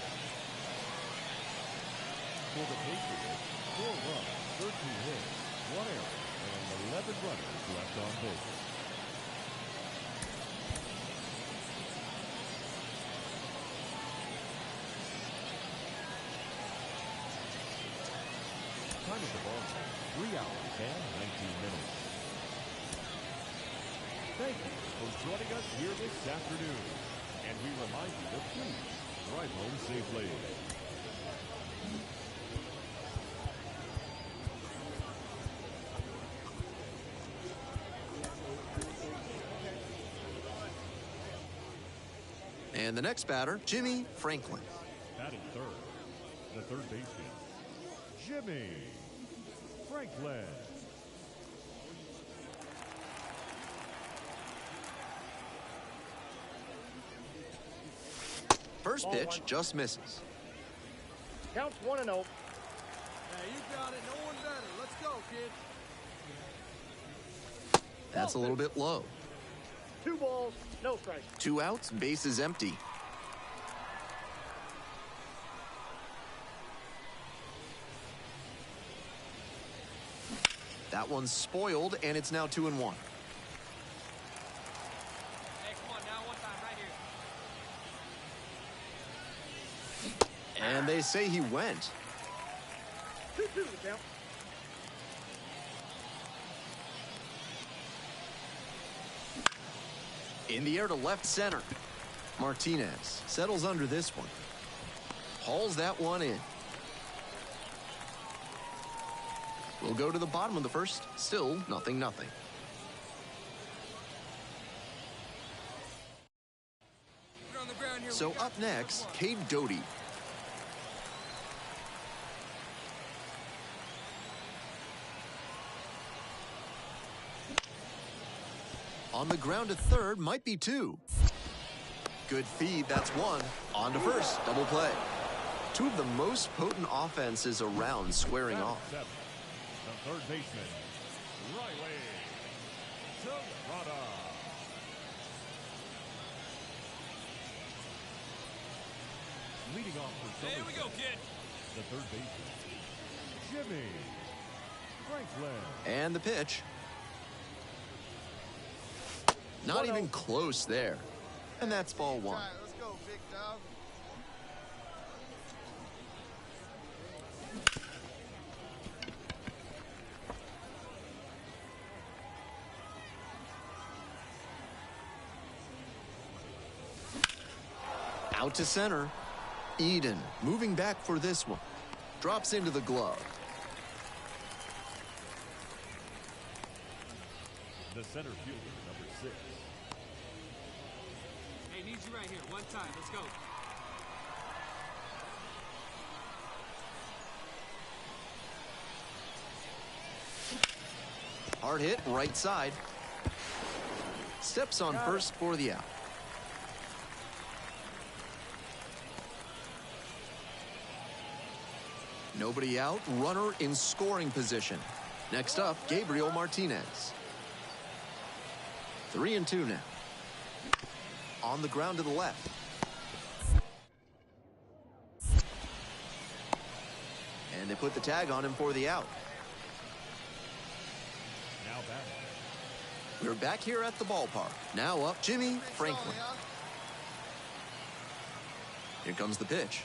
For the Patriots, 4 runs, 13 hits, 1 error, and 11 runners left on base. Time of the ball game, 3 hours and 19 minutes. Thank you for joining us here this afternoon. And we remind you to please drive home safely. And the next batter, Jimmy Franklin. Batting third, the third baseman, Jimmy Franklin. First pitch just misses. Counts 1-0. Hey, you got it. No one better. Let's go, kid. That's a little bit low. 2 balls, no strikes. 2 outs, bases empty. That one's spoiled, and it's now 2-1. Hey, come on now, one time right here. And they say he went. 2-2 the count. In the air to left center. Martinez settles under this one. Hauls that one in. We'll go to the bottom of the first. Still 0-0. We're on the ground here. So up next, Cade Doty. On the ground at third, might be 2. Good feed, that's 1. On to first, double play. 2 of the most potent offenses around squaring off. The third baseman, Riley Serrata. Leading off for Hey, here we go, Somerset, kid. the third baseman, Jimmy Franklin. And the pitch. Not even close there. And that's ball 1. All right, let's go, big dog. Out to center. Eden moving back for this one. Drops into the glove. The center fielder, number 6. Hey, need you right here. One time. Let's go. Hard hit, right side. Steps on first for the out. Nobody out, runner in scoring position. Next up, Gabriel Martinez. 3-2 now. On the ground to the left. And they put the tag on him for the out. Now batting. We're back here at the ballpark. Now up, Jimmy Franklin. Here comes the pitch.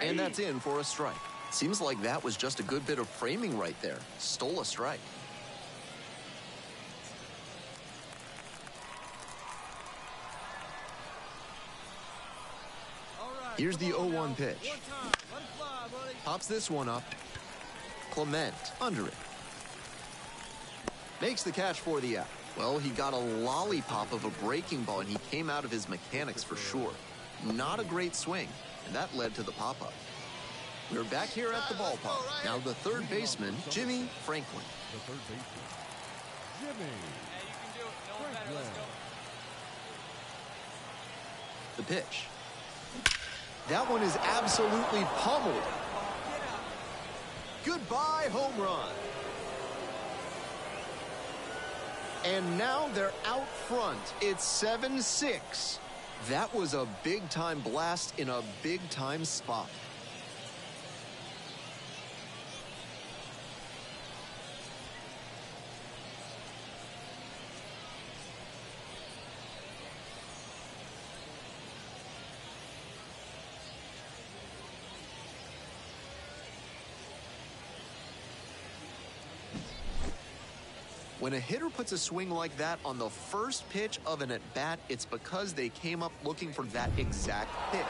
And that's in for a strike. Seems like that was just a good bit of framing right there. Stole a strike. Here's the 0-1 pitch. Pops this one up. Clement under it. Makes the catch for the out. Well, he got a lollipop of a breaking ball, and he came out of his mechanics for sure. Not a great swing, and that led to the pop-up. We're back here at the ballpark. Now the third baseman, Jimmy Franklin. The third baseman, Jimmy. Yeah, you can do it. No one better. Let's go. The pitch. That one is absolutely pummeled. Goodbye, home run. And now they're out front. It's 7-6. That was a big-time blast in a big-time spot. When a hitter puts a swing like that on the first pitch of an at-bat, it's because they came up looking for that exact pitch.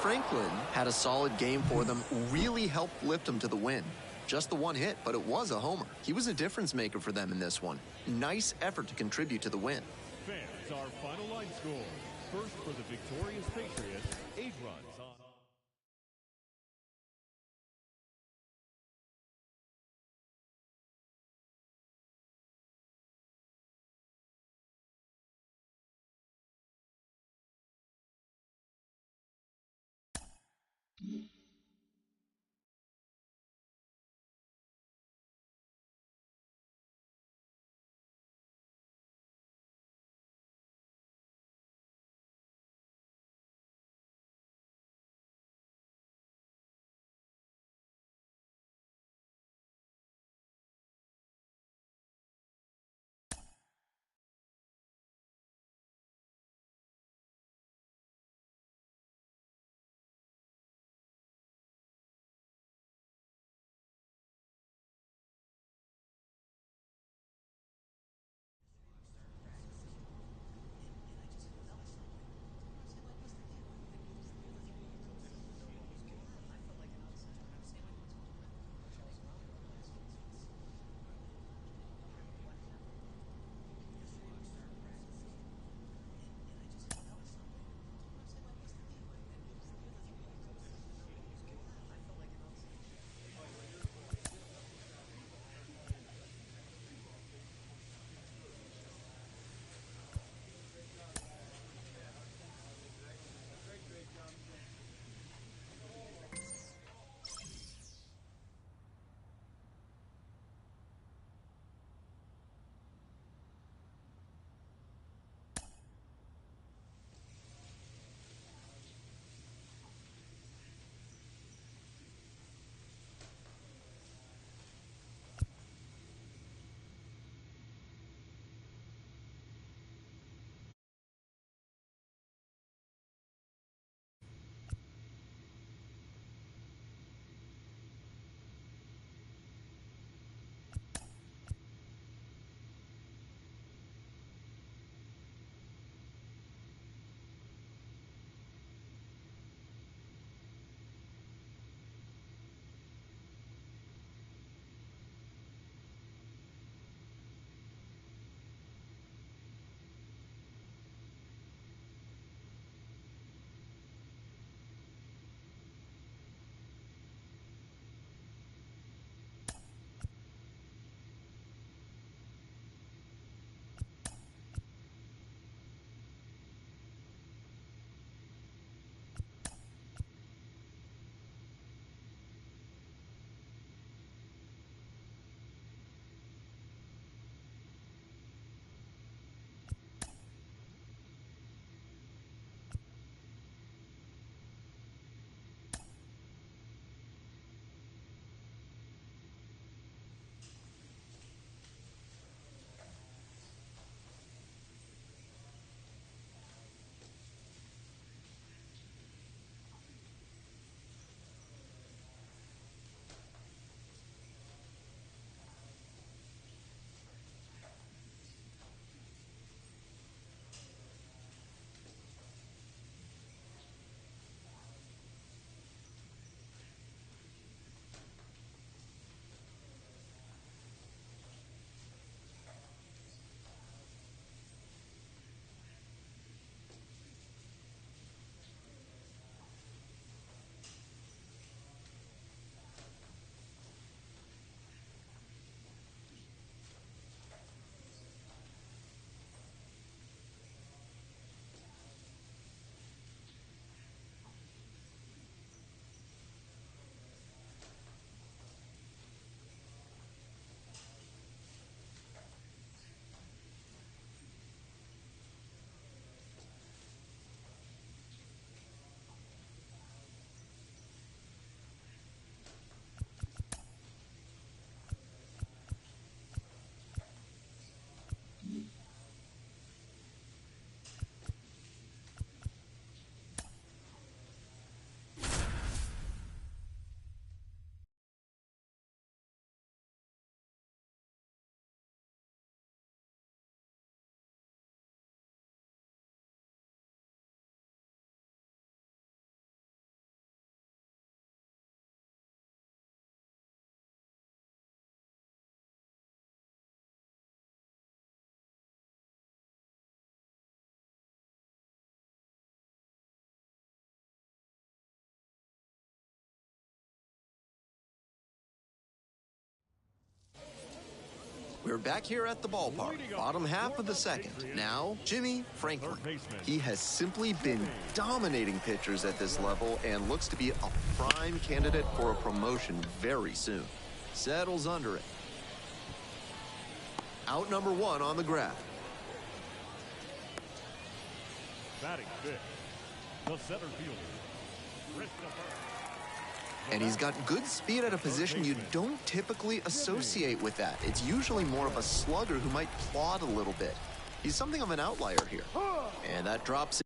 Franklin had a solid game for them, really helped lift them to the win. Just the one hit, but it was a homer. He was a difference maker for them in this one. Nice effort to contribute to the win. Fans, our final line score. First for the victorious Patriots, 8 runs on. We're back here at the ballpark, bottom half of the second. Now, Jimmy Franklin. He has simply been dominating pitchers at this level and looks to be a prime candidate for a promotion very soon. Settles under it. Out number 1 on the graph. Batting fifth, the center fielder, Christopher. And he's got good speed at a position you don't typically associate with that. It's usually more of a slugger who might plod a little bit. He's something of an outlier here. And that drops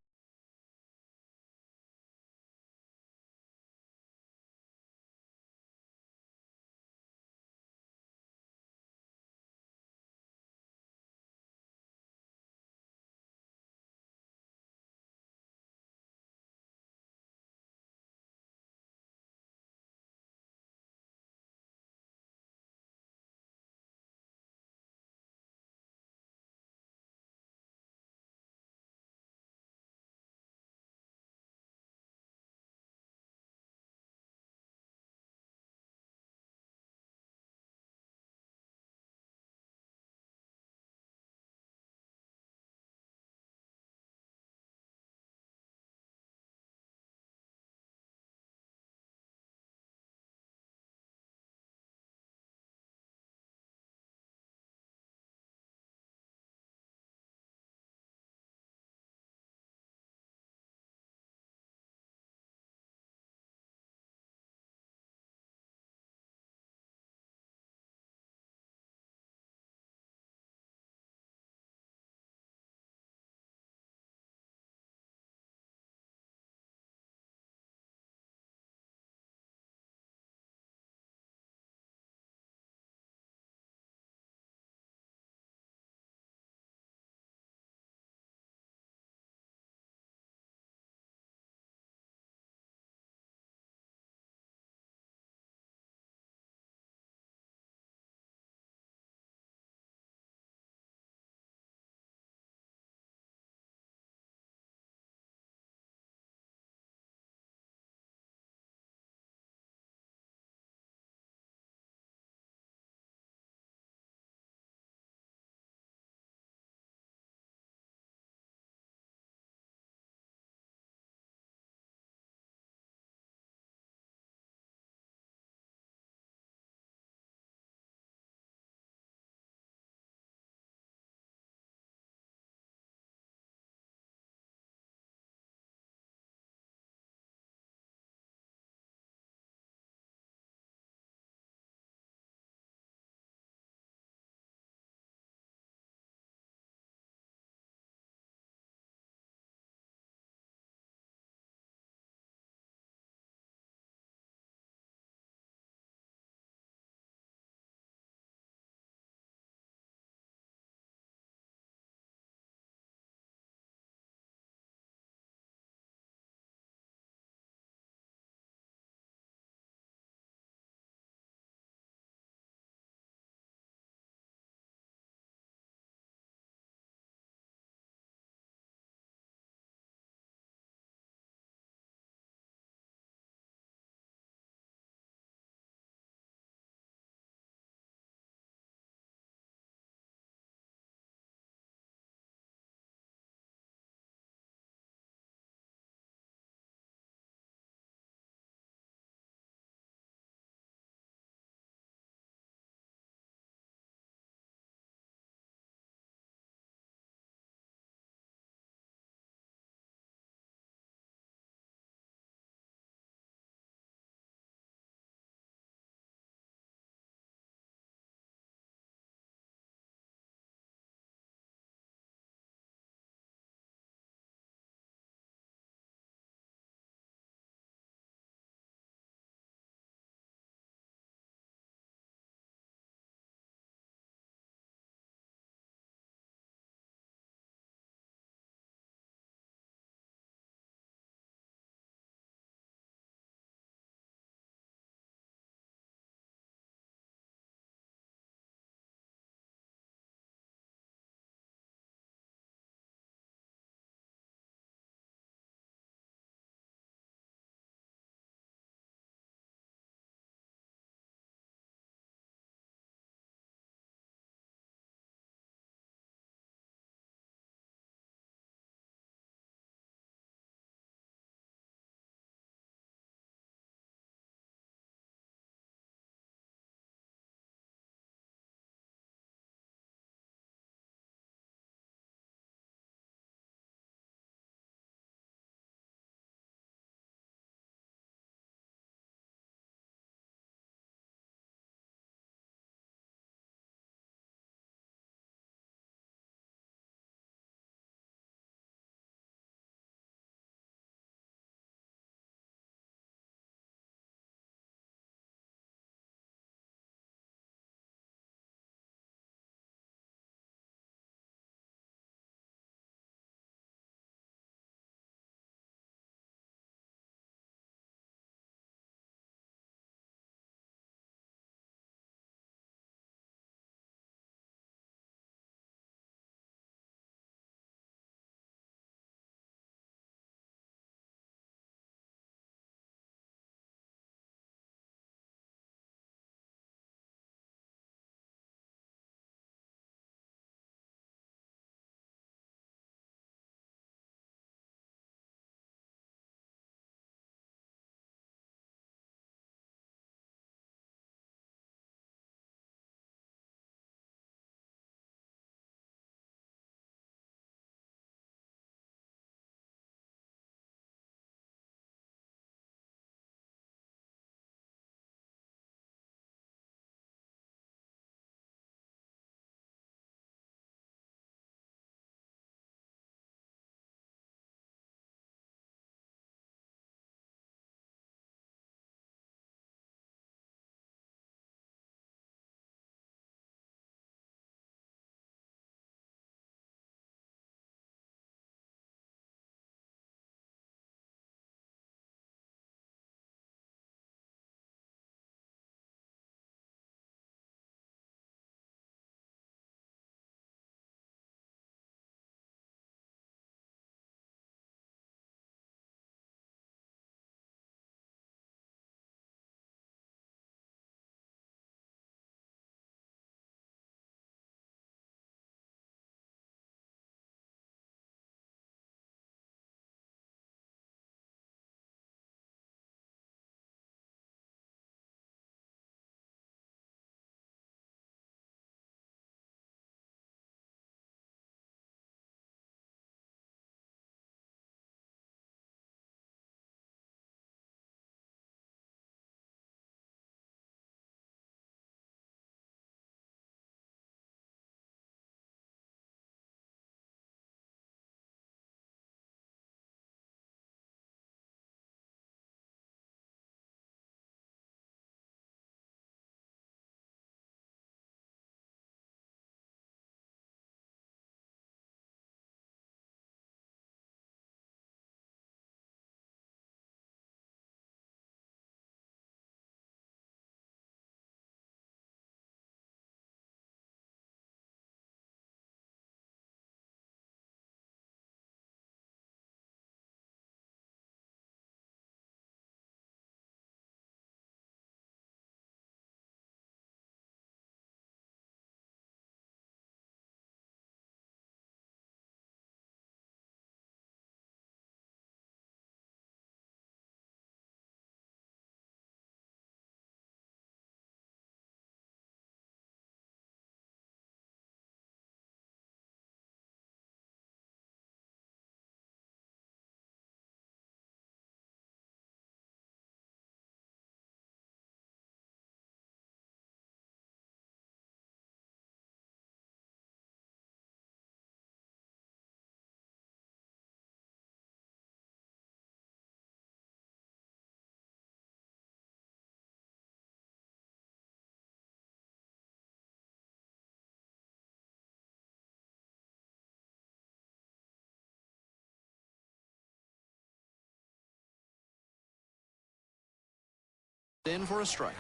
In for a strike.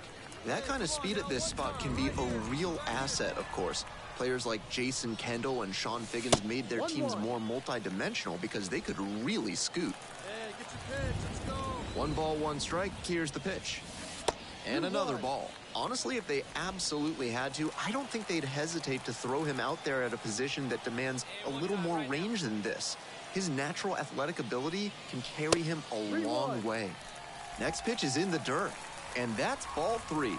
That kind of speed at this spot can be a real asset, of course. Players like Jason Kendall and Sean Figgins made their teams more multi-dimensional because they could really scoot. Hey, get your pitch. Let's go. 1 ball, 1 strike. Here's the pitch. And another ball. Honestly, if they absolutely had to, I don't think they'd hesitate to throw him out there at a position that demands a little more range than this. His natural athletic ability can carry him a long way. Next pitch is in the dirt, and that's ball 3.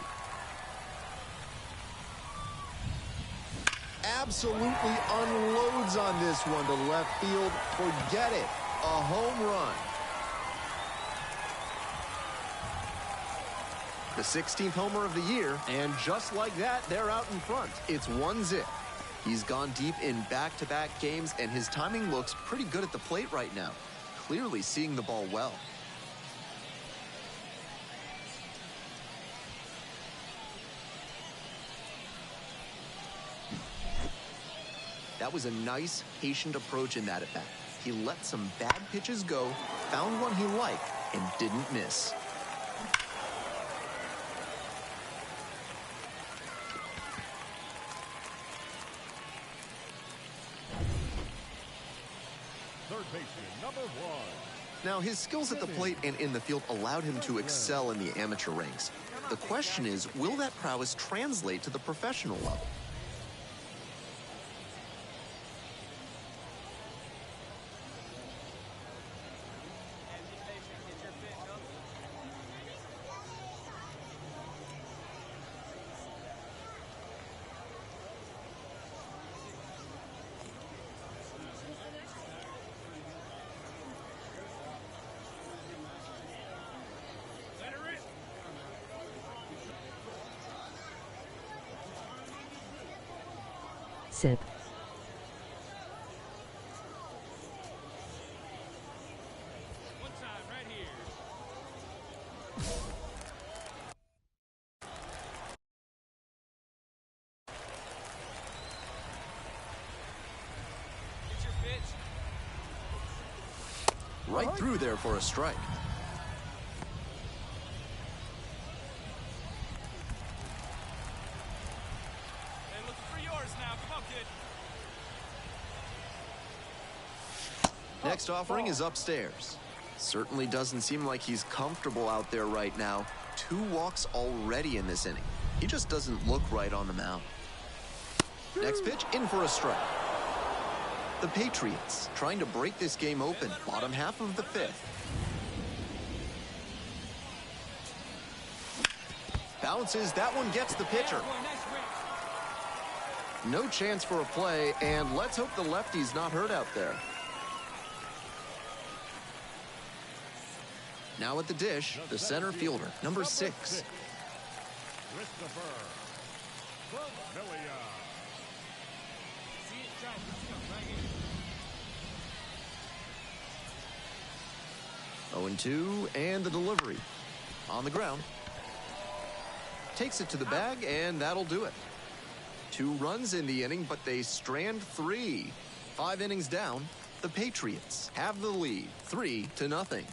Absolutely unloads on this one to left field. Forget it. A home run. The 16th homer of the year, and just like that, they're out in front. It's 1-0. He's gone deep in back-to-back games, and his timing looks pretty good at the plate right now. Clearly seeing the ball well. That was a nice, patient approach in that at-bat. He let some bad pitches go, found one he liked, and didn't miss. Third baseman, number 1. Now, his skills at the plate and in the field allowed him to excel in the amateur ranks. The question is, will that prowess translate to the professional level? Sip. One time, right here. Get your pitch. Right through there for a strike. Hey, looking for yours now. Come on, kid. Next offering is upstairs. Certainly doesn't seem like he's comfortable out there right now. 2 walks already in this inning. He just doesn't look right on the mound. Next pitch, in for a strike. The Patriots trying to break this game open, bottom half of the 5th. Bounces, that one gets the pitcher. No chance for a play, and let's hope the lefty's not hurt out there. Now at the dish, the center fielder, number 6. Christopher Vermilia. See it, try it. Let's go. Right here. 0-2, and the delivery. On the ground. Takes it to the bag, and that'll do it. 2 runs in the inning, but they strand 3. 5 innings down, the Patriots have the lead, 3-0.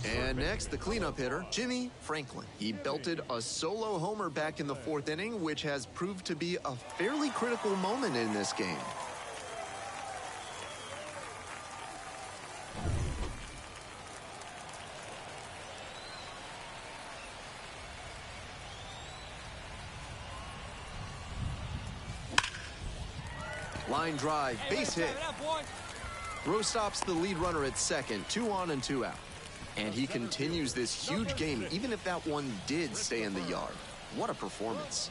And next, the cleanup hitter, Jimmy Franklin. He belted a solo homer back in the 4th inning, which has proved to be a fairly critical moment in this game. Line drive, base hit. Throw stops the lead runner at second, 2 on and 2 out. And he continues this huge game, even if that one did stay in the yard. What a performance.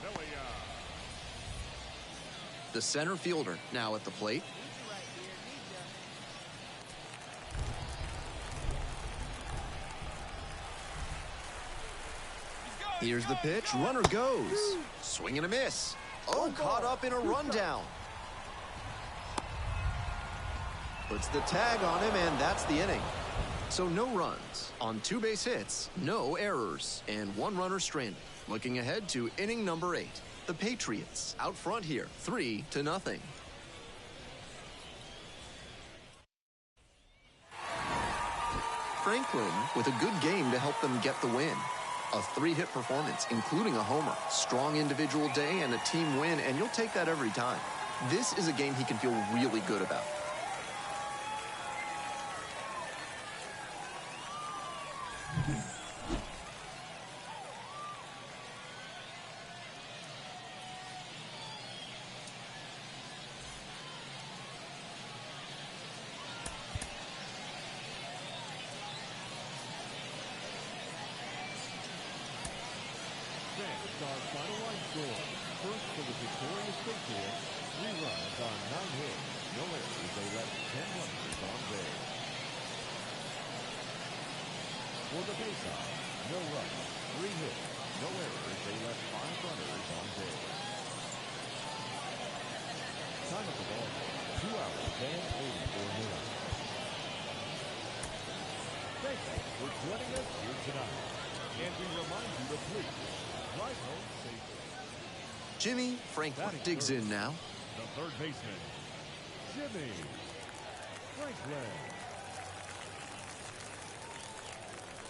The center fielder now at the plate. Here's the pitch, runner goes. Swing and a miss. Oh, caught up in a rundown. Puts the tag on him, and that's the inning. So no runs on 2 base hits, no errors, and 1 runner stranded. Looking ahead to inning number 8. The Patriots out front here, 3-0. Franklin with a good game to help them get the win. A 3-hit performance, including a homer, strong individual day, and a team win, and you'll take that every time. This is a game he can feel really good about. Our final line score. First for the victorious Patriots, 3 runs on 9 hits. No errors. They left 10 runners on base. For the faceoff, no runs, 3 hits. No errors. They left 5 runners on base. Time of the ball, 2 hours and 84 minutes. Thank you for joining us here tonight. And we remind you to please drive home safely. Jimmy Franklin digs in now. The third baseman, Jimmy Franklin.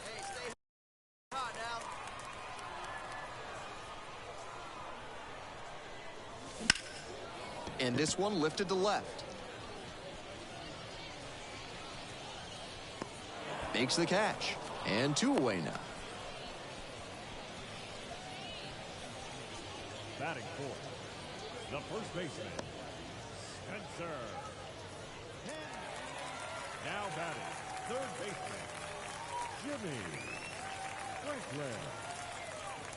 Hey, stay hot now. And this one lifted to left. Makes the catch. And 2 away now. Batting fourth, the first baseman, Spencer. Now batting, third baseman, Jimmy Franklin.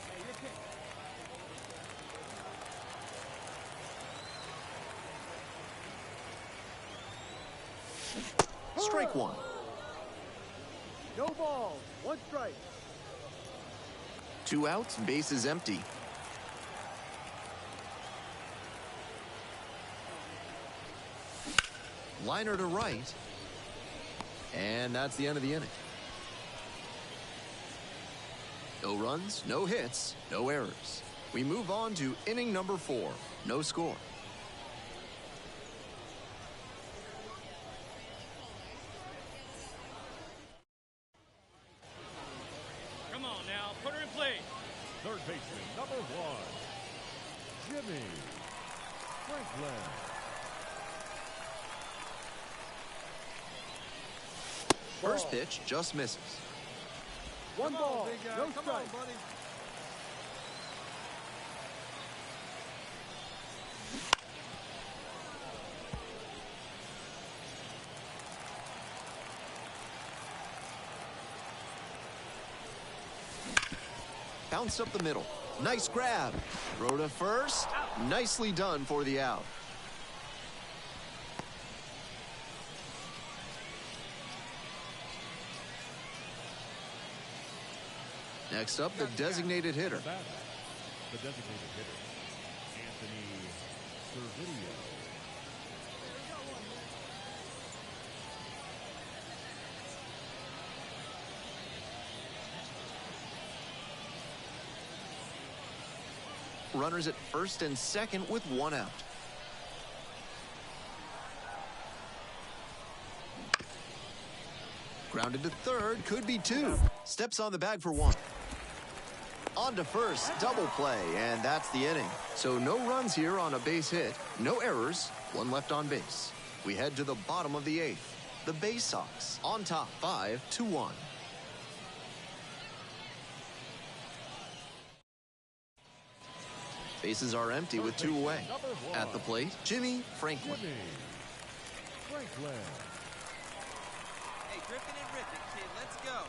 Hey, you're picked. Strike 1. No balls, 1 strike. 2 outs, bases empty. Liner to right. And that's the end of the inning. No runs, no hits, no errors. We move on to inning number 4. No score. Come on now, put her in place. Third baseman, number 1, Jimmy Franklin. First pitch just misses. 1 ball, big guy. no Come strike. on, buddy. Bounced up the middle. Nice grab. Throw to first. Nicely done for the out. Next up, the designated hitter. The designated hitter, Anthony Servideo. Runners at first and second with 1 out. Grounded to third, could be 2. Steps on the bag for 1. On to first, double play, and that's the inning. So no runs here on a base hit, no errors, 1 left on base. We head to the bottom of the 8th. The Bay Sox on top, 5-1. Bases are empty with 2 away. At the plate, Jimmy Franklin. Jimmy Franklin. Hey, Griffin and Rippin, kid, let's go.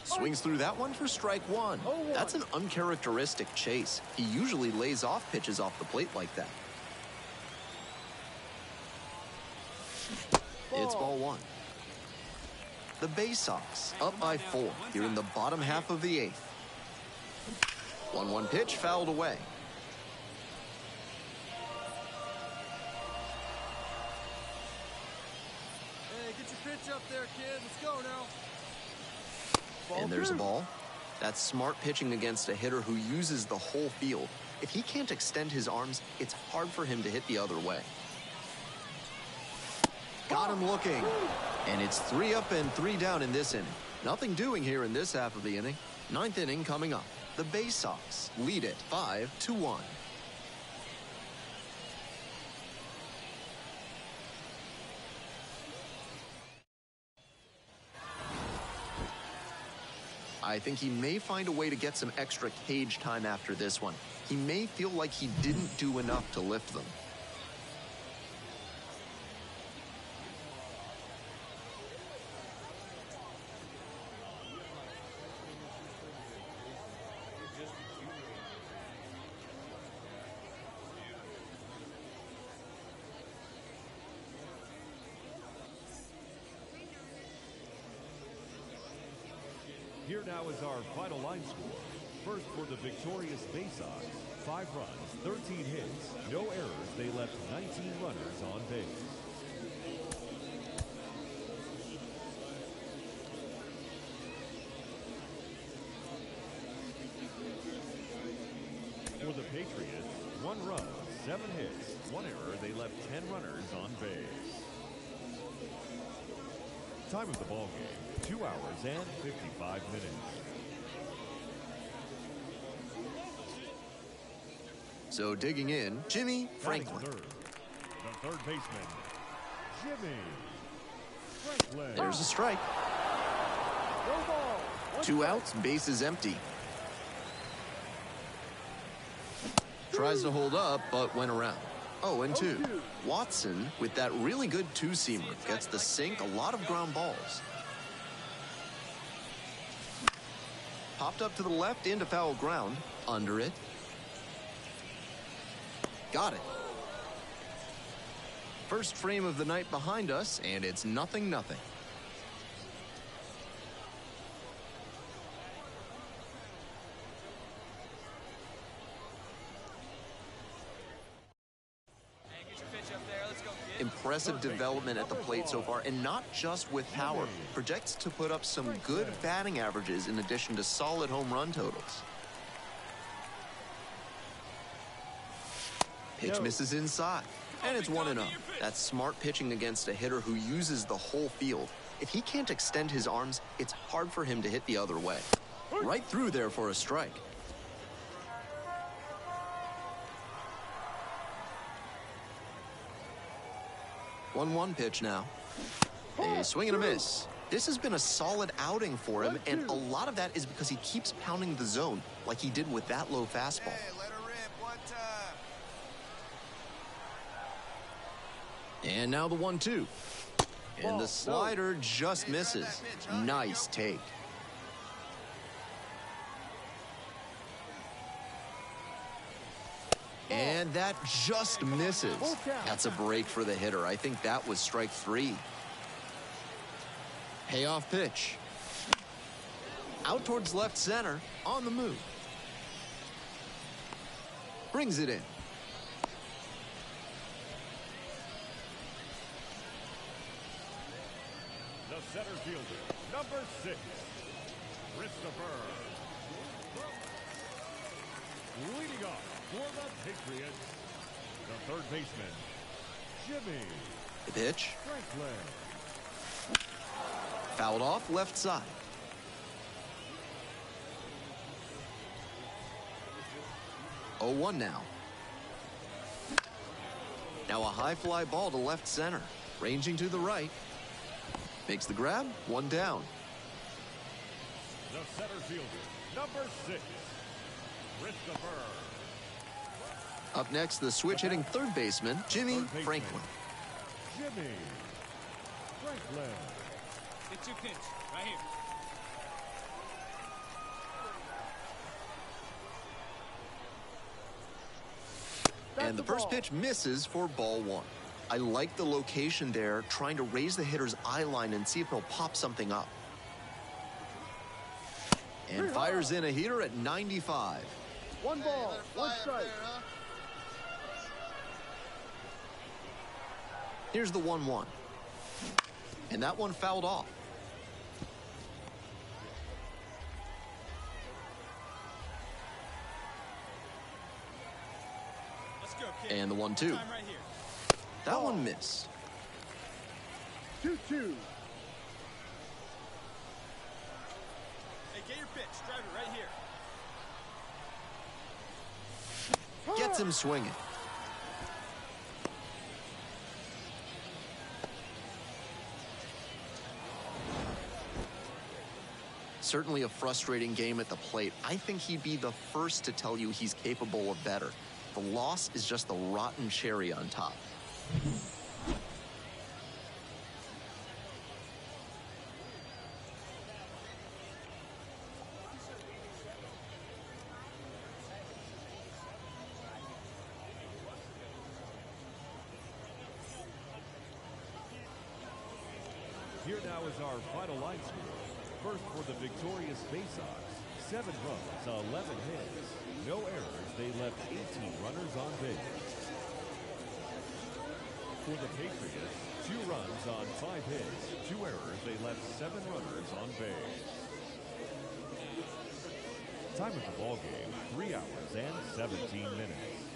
Swings through that one for strike 1. That's an uncharacteristic chase. He usually lays off pitches off the plate like that. It's ball 1. The Bay Sox up by 4 here in the bottom half of the 8th. 1-1 pitch fouled away. Hey, get your pitch up there, kid. Let's go now. And there's a ball. That's smart pitching against a hitter who uses the whole field. If he can't extend his arms, it's hard for him to hit the other way. Got him looking. And it's 3 up and 3 down in this inning. Nothing doing here in this half of the inning. 9th inning coming up. The Bay Sox lead it 5-1. I think he may find a way to get some extra cage time after this one. He may feel like he didn't do enough to lift them. Here now is our final line score. First for the victorious Bay Sox, 5 runs, 13 hits, no errors. They left 19 runners on base. For the Patriots, 1 run, 7 hits, 1 error. They left 10 runners on base. Time of the ball game, 2 hours and 55 minutes. So digging in, Jimmy Franklin. Third. The third baseman, Jimmy Franklin. There's a strike. No ball. 2 outs, bases empty. Tries to hold up, but went around. 0-2. Watson, with that really good two-seamer, gets the sink, a lot of ground balls. Popped up to the left into foul ground. Under it. Got it. First frame of the night behind us, and it's 0-0. Impressive development at the plate so far, and not just with power. Projects to put up some good batting averages in addition to solid home run totals. Pitch misses inside, and it's 1-0. That's smart pitching against a hitter who uses the whole field. If he can't extend his arms, it's hard for him to hit the other way. Right through there for a strike. One pitch now. A swing and a miss. This has been a solid outing for him, and a lot of that is because he keeps pounding the zone like he did with that low fastball. Hey, let her rip one time. And now the 1-2. And the slider just misses. Nice take. And that just misses. That's a break for the hitter. I think that was strike 3. Payoff pitch. Out towards left center, on the move. Brings it in. The center fielder, number 6, Christopher. Leading off for the Patriots, the third baseman, Jimmy The pitch. Franklin. Fouled off left side. Oh, 0-1 now. Now a high fly ball to left center. Ranging to the right. Makes the grab, 1 down. The center fielder, number 6, Christopher. Up next, the switch-hitting third baseman, Jimmy Franklin. Jimmy Franklin. Get your pitch, right here. And the first pitch misses for ball 1. I like the location there, trying to raise the hitter's eye line and see if he'll pop something up. And fires in a heater at 95. 1 ball, 1 strike. Here's the 1-1. And that one fouled off. Let's go, kid. And the 1-2. Time right here. That one missed. 2-2. your pitch. Drive it right here. Gets him swinging. Certainly a frustrating game at the plate. I think he'd be the first to tell you he's capable of better. The loss is just the rotten cherry on top. Here now is our final line score. First for the victorious Bay Sox, 7 runs, 11 hits, no errors. They left 18 runners on base. For the Patriots, 2 runs on 5 hits, 2 errors. They left 7 runners on base. Time of the ball game, 3 hours and 17 minutes.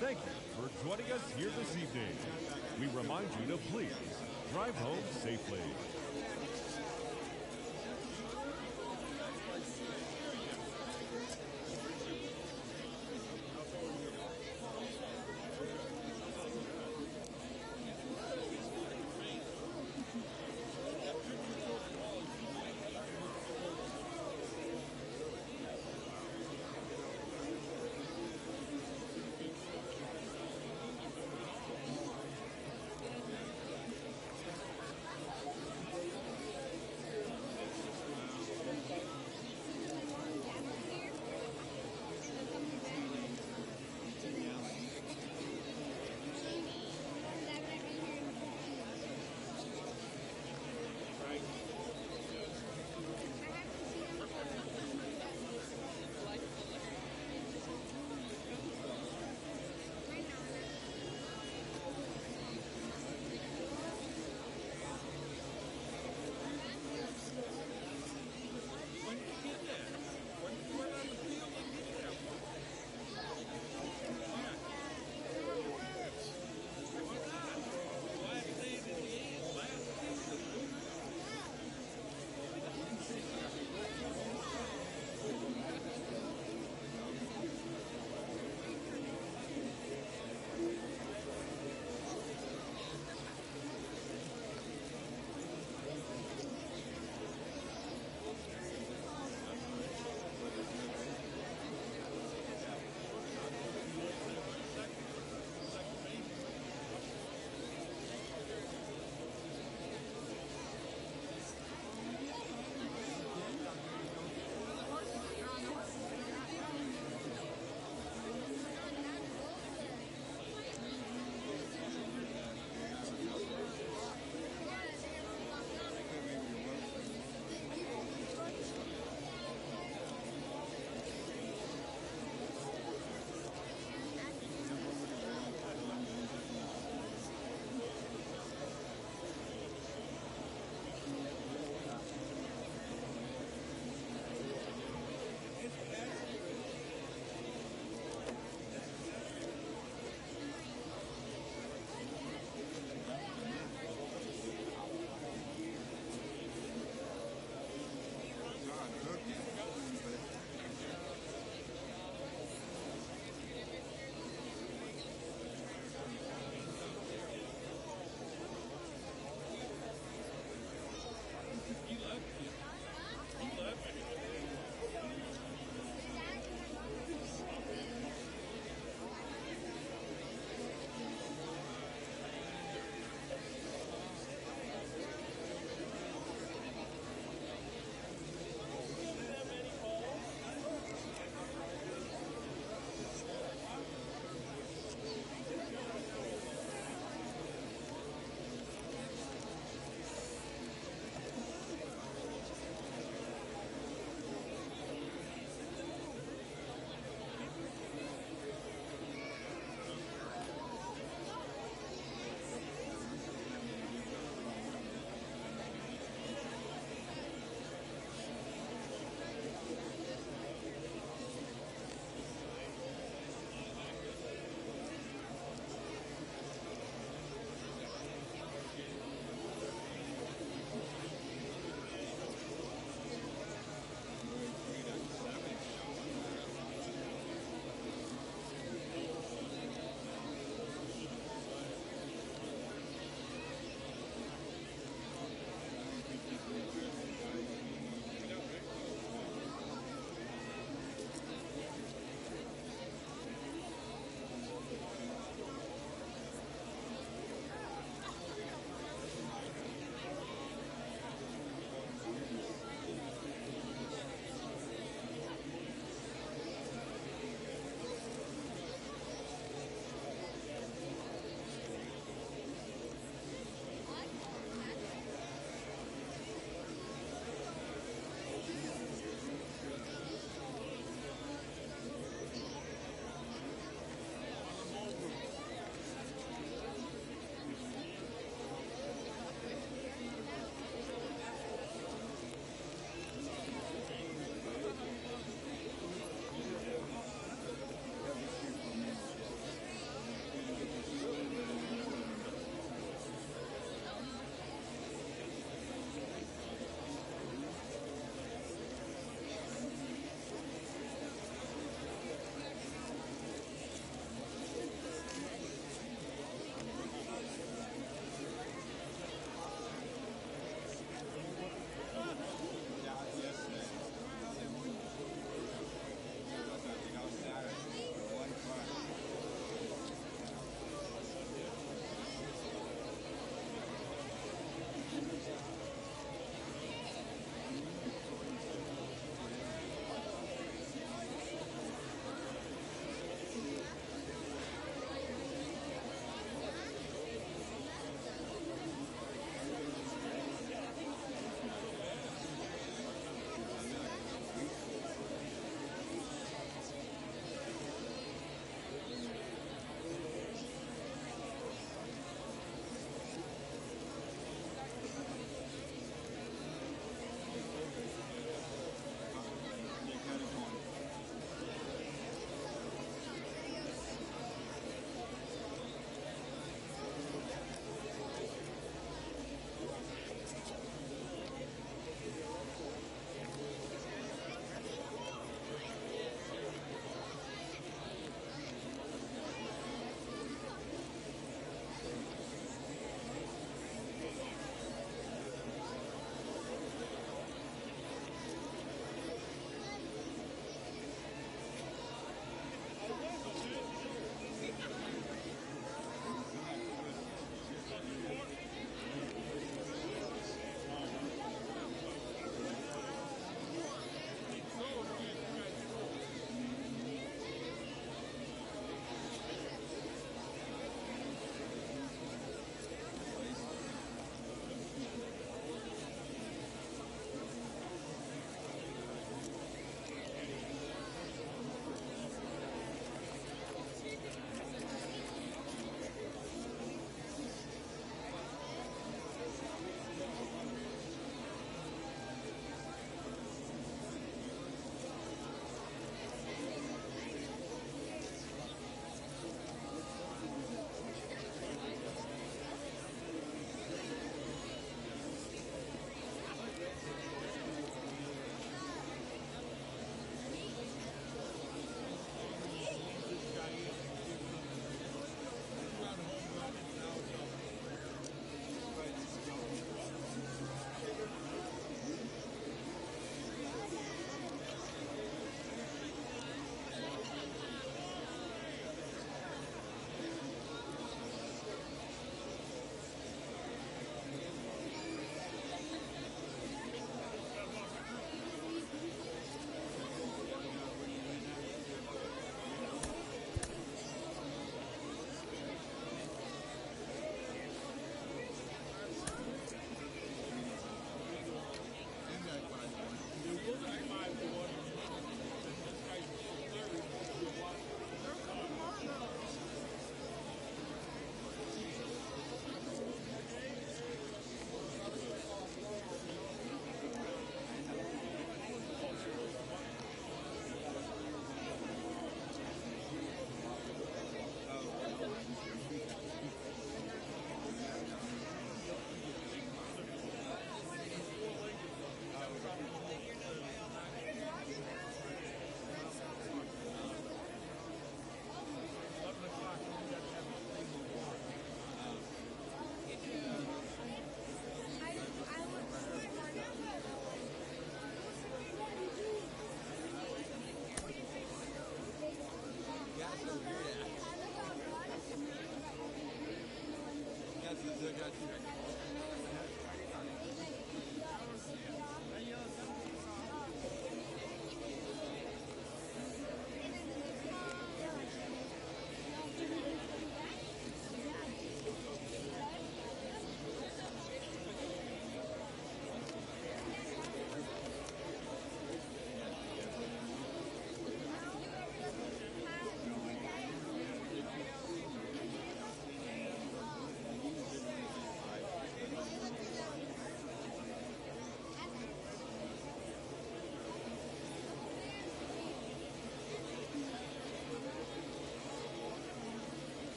Thank you for joining us here this evening. We remind you to please drive home safely.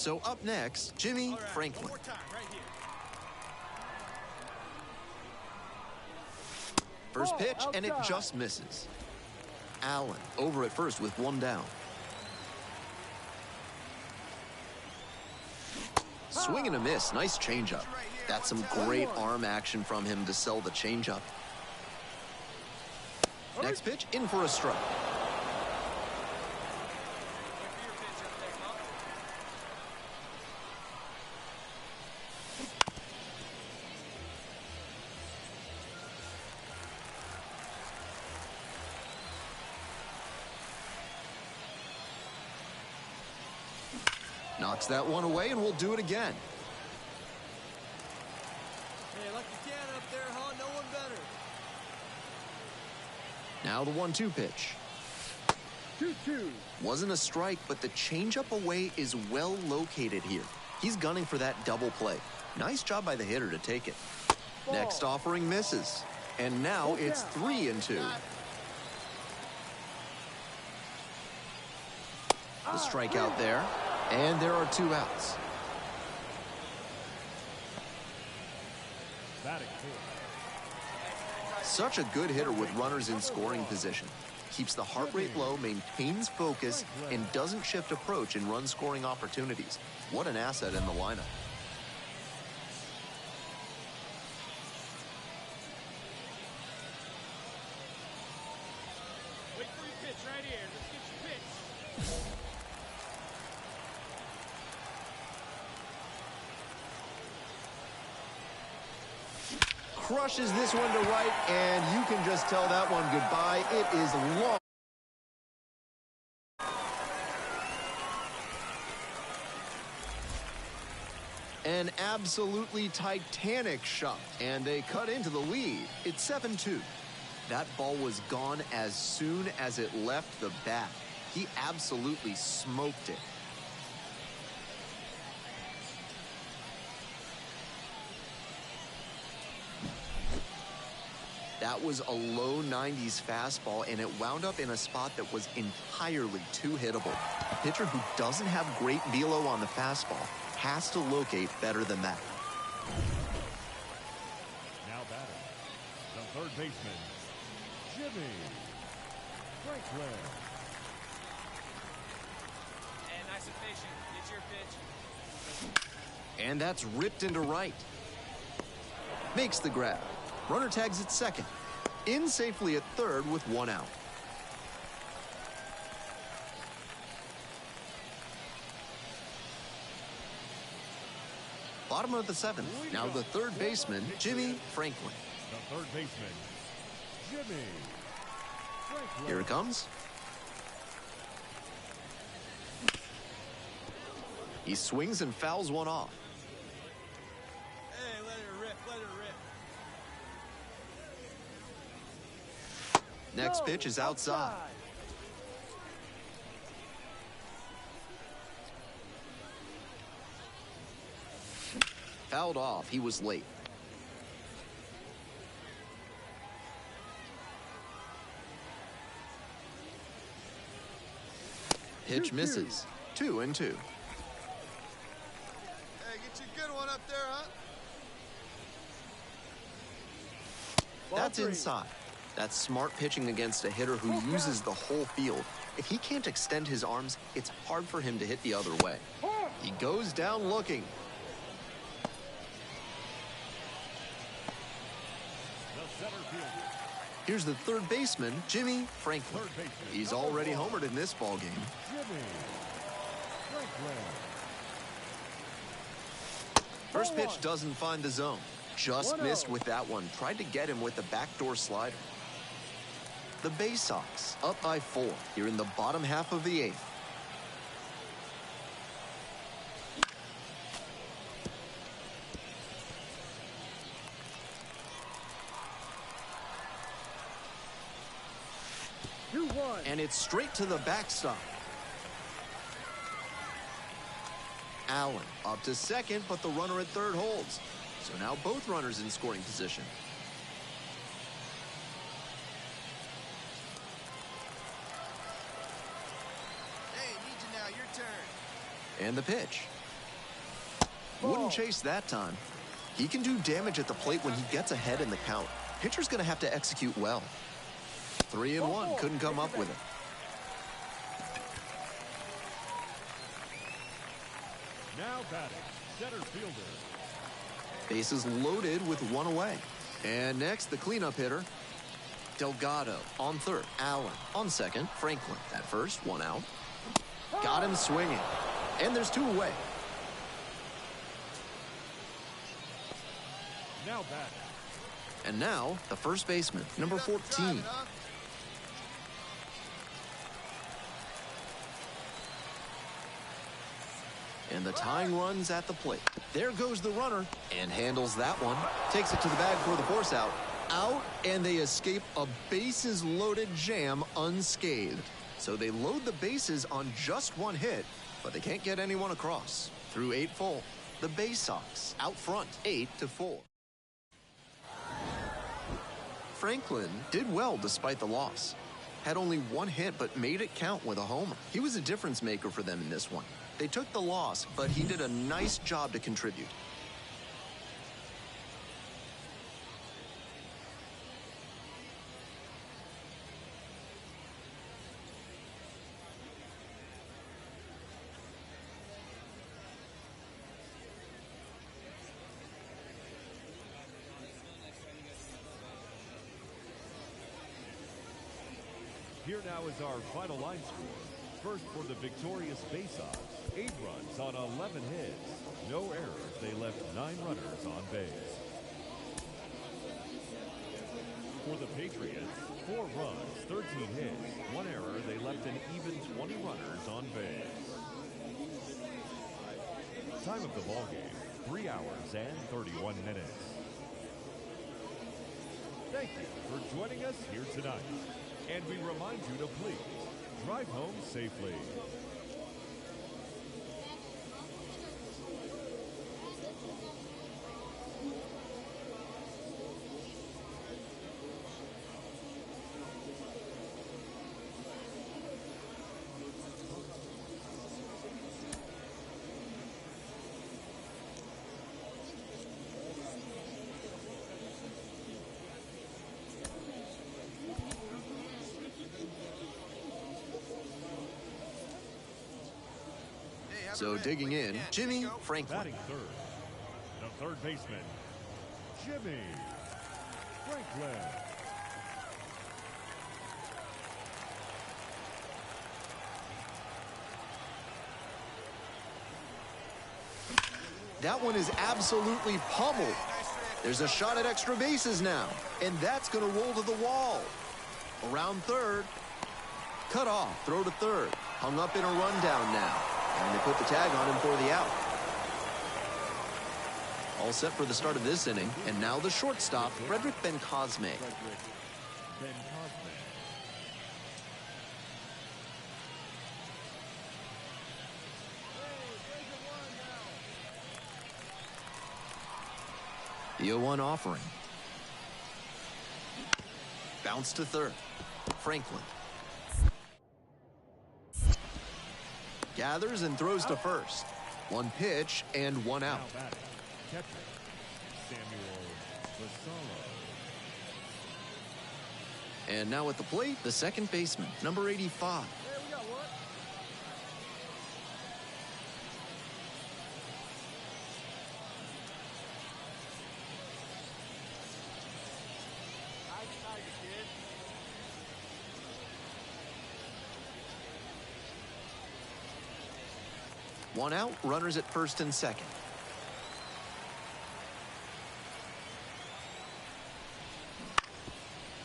So up next, Jimmy Franklin. One more time, right here. First Ball pitch, and it outside. just misses. Allen over at first with one down. Swing and a miss. Nice changeup. That's some great arm action from him to sell the changeup. Next pitch, in for a strike. Knocks that one away, and we'll do it again. Hey, like you can up there, huh? No one better. Now the 1-2 pitch. 2-2. Wasn't a strike, but the changeup away is well located here. He's gunning for that double play. Nice job by the hitter to take it. Ball. Next offering misses. And now it's 3-2. The strikeout there. And there are 2 outs. Batting fourth. Such a good hitter with runners in scoring position. Keeps the heart rate low, maintains focus, and doesn't shift approach in run scoring opportunities. What an asset in the lineup. Wait for your pitch right here. Let's get your pitch. Crushes this one to right, and you can just tell that one goodbye. It is long. An absolutely titanic shot, and they cut into the lead. It's 7-2. That ball was gone as soon as it left the bat. He absolutely smoked it. That was a low 90s fastball, and it wound up in a spot that was entirely too hittable. A pitcher who doesn't have great velo on the fastball has to locate better than that. Now batting, the third baseman, Jimmy Franklin. And nice and patient. Get your pitch. And that's ripped into right. Makes the grab. Runner tags at second. In safely at third with 1 out. Bottom of the 7th. Now the third baseman, Jimmy Franklin. The third baseman, Jimmy Franklin. Here it comes. He swings and fouls one off. Hey, let her rip, let her rip. Next pitch is outside. Fouled off. He was late. Pitch misses. 2-2. Hey, get you a good one up there, huh? That's inside. That's smart pitching against a hitter who uses the whole field. If he can't extend his arms, it's hard for him to hit the other way. He goes down looking. The center fielder, Here's the third baseman, Jimmy Franklin. third baseman. He's already homered in this ballgame. Jimmy Franklin. First pitch doesn't find the zone. Just 1-0. missed with that one. Tried to get him with the backdoor slider. The Bay Sox up by 4 here in the bottom half of the 8th. And it's straight to the backstop. Allen up to second, but the runner at third holds. So now both runners in scoring position. Hey, need you now. Your turn. And the pitch. Wouldn't chase that time. He can do damage at the plate when he gets ahead in the count. Pitcher's going to have to execute well. 3-1, couldn't come up with it. Now batting, center fielder. Bases loaded with one away. And next, the cleanup hitter. Delgado on third. Allen on second. Franklin at first, one out. Got him swinging. And there's two away. Now batting. And now, the first baseman, number 14. And the tying run's at the plate. There goes the runner and handles that one. Takes it to the bag for the force out. Out, and they escape a bases-loaded jam unscathed. So they load the bases on just one hit, but they can't get anyone across. Through 8 full, the Bay Sox out front 8-4. Franklin did well despite the loss. Had only one hit, but made it count with a homer. He was a difference maker for them in this one. They took the loss, but he did a nice job to contribute. Here now is our final line score. First for the victorious Bay Sox, 8 runs on 11 hits. No errors. They left 9 runners on base. For the Patriots, 4 runs, 13 hits. 1 error. They left an even 20 runners on base. Time of the ballgame, 3 hours and 31 minutes. Thank you for joining us here tonight. And we remind you to please drive home safely. So digging in, Jimmy Franklin. Batting third, the third baseman, Jimmy Franklin. That one is absolutely pummeled. There's a shot at extra bases now, and that's going to roll to the wall. Around third. Cut off, throw to third. Hung up in a rundown now. And they put the tag on him for the out. All set for the start of this inning. And now the shortstop, Frederick Ben-Cosme. The 0-1 offering. Bounce to third. Franklin. Gathers and throws to first. One pitch and one out. And now at the plate, the second baseman, number 85. One out, runners at first and second.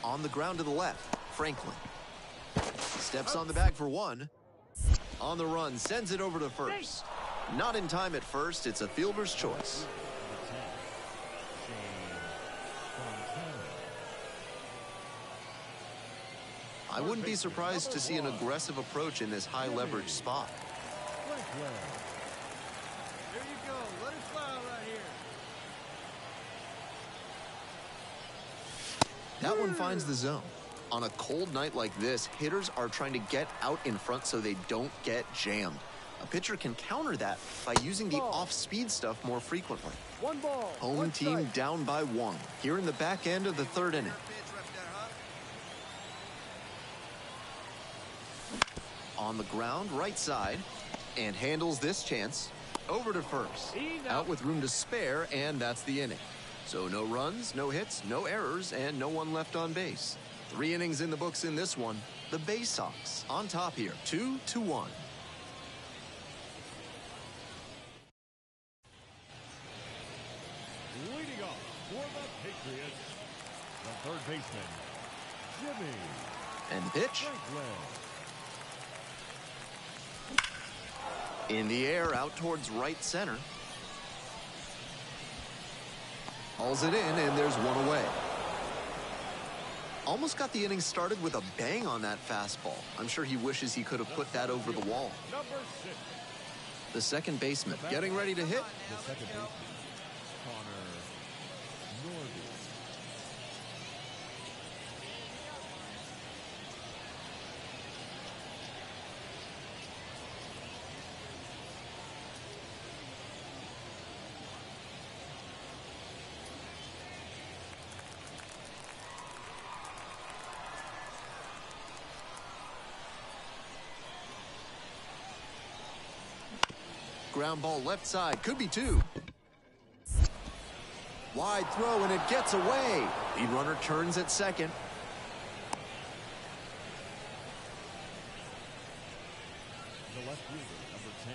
On the ground to the left, Franklin. Steps on the bag for one. On the run, sends it over to first. Not in time at first, it's a fielder's choice. I wouldn't be surprised to see an aggressive approach in this high leverage spot. There you go. Let it fly right here. That one finds the zone. On a cold night like this, hitters are trying to get out in front so they don't get jammed. A pitcher can counter that by using the off-speed stuff more frequently. 1 ball. Home 1 team strike. down by 1 here in the back end of the 3rd inning. On the ground, right side, and handles this chance. Over to first. Out with room to spare, and that's the inning. So no runs, no hits, no errors, and no one left on base. 3 innings in the books in this one. The Bay Sox on top here, 2-1. Leading off for the Patriots, the third baseman, Jimmy And the pitch. Franklin. In the air, out towards right center. Hauls it in, and there's 1 away. Almost got the inning started with a bang on that fastball. I'm sure he wishes he could have put that over the wall. Number 6. The second baseman getting ready to hit. The second baseman, Connor Norby. Ground ball left side, could be 2. Wide throw, and it gets away. Lead runner turns at second. The left fielder, number 10,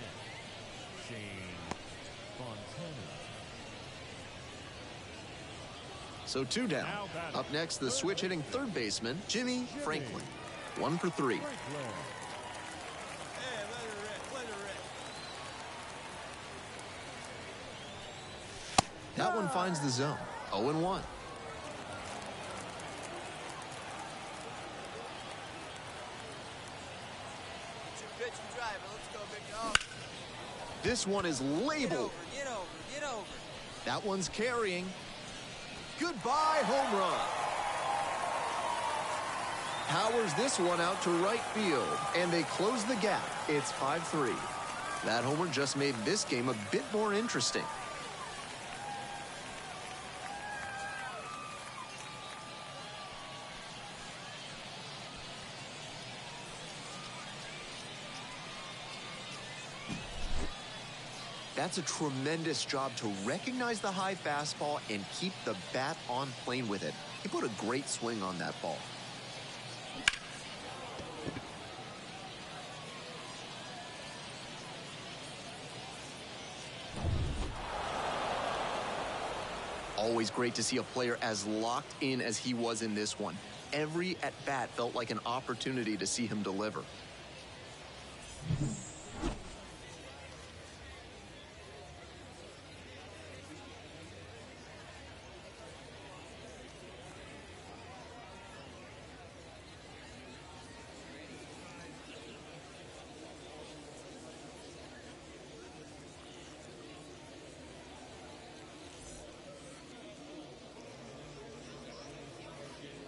Shane Fontana. So 2 down. Up next, the switch hitting third baseman, Jimmy Franklin. 1 for 3. Franklin. Hey, let her rip, let her rip. That one finds the zone. 0-1. Pitch and drive it. Let's go, big dog. This one is labeled. Get over, get over. That one's carrying. Goodbye, home run. Powers this one out to right field, and they close the gap. It's 5-3. That homer just made this game a bit more interesting. That's a tremendous job to recognize the high fastball and keep the bat on plane with it. He put a great swing on that ball. Always great to see a player as locked in as he was in this one. Every at-bat felt like an opportunity to see him deliver.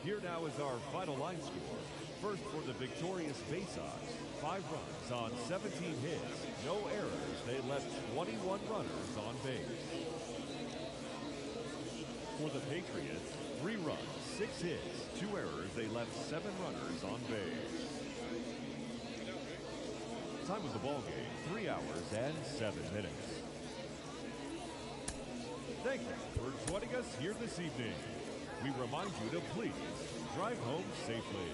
Here now is our final line score. First for the victorious Bay Sox, 5 runs on 17 hits, no errors. They left 21 runners on base. For the Patriots, 3 runs, 6 hits, 2 errors. They left 7 runners on base. Time of the ball game, 3 hours and 7 minutes. Thank you for joining us here this evening. We remind you to please drive home safely.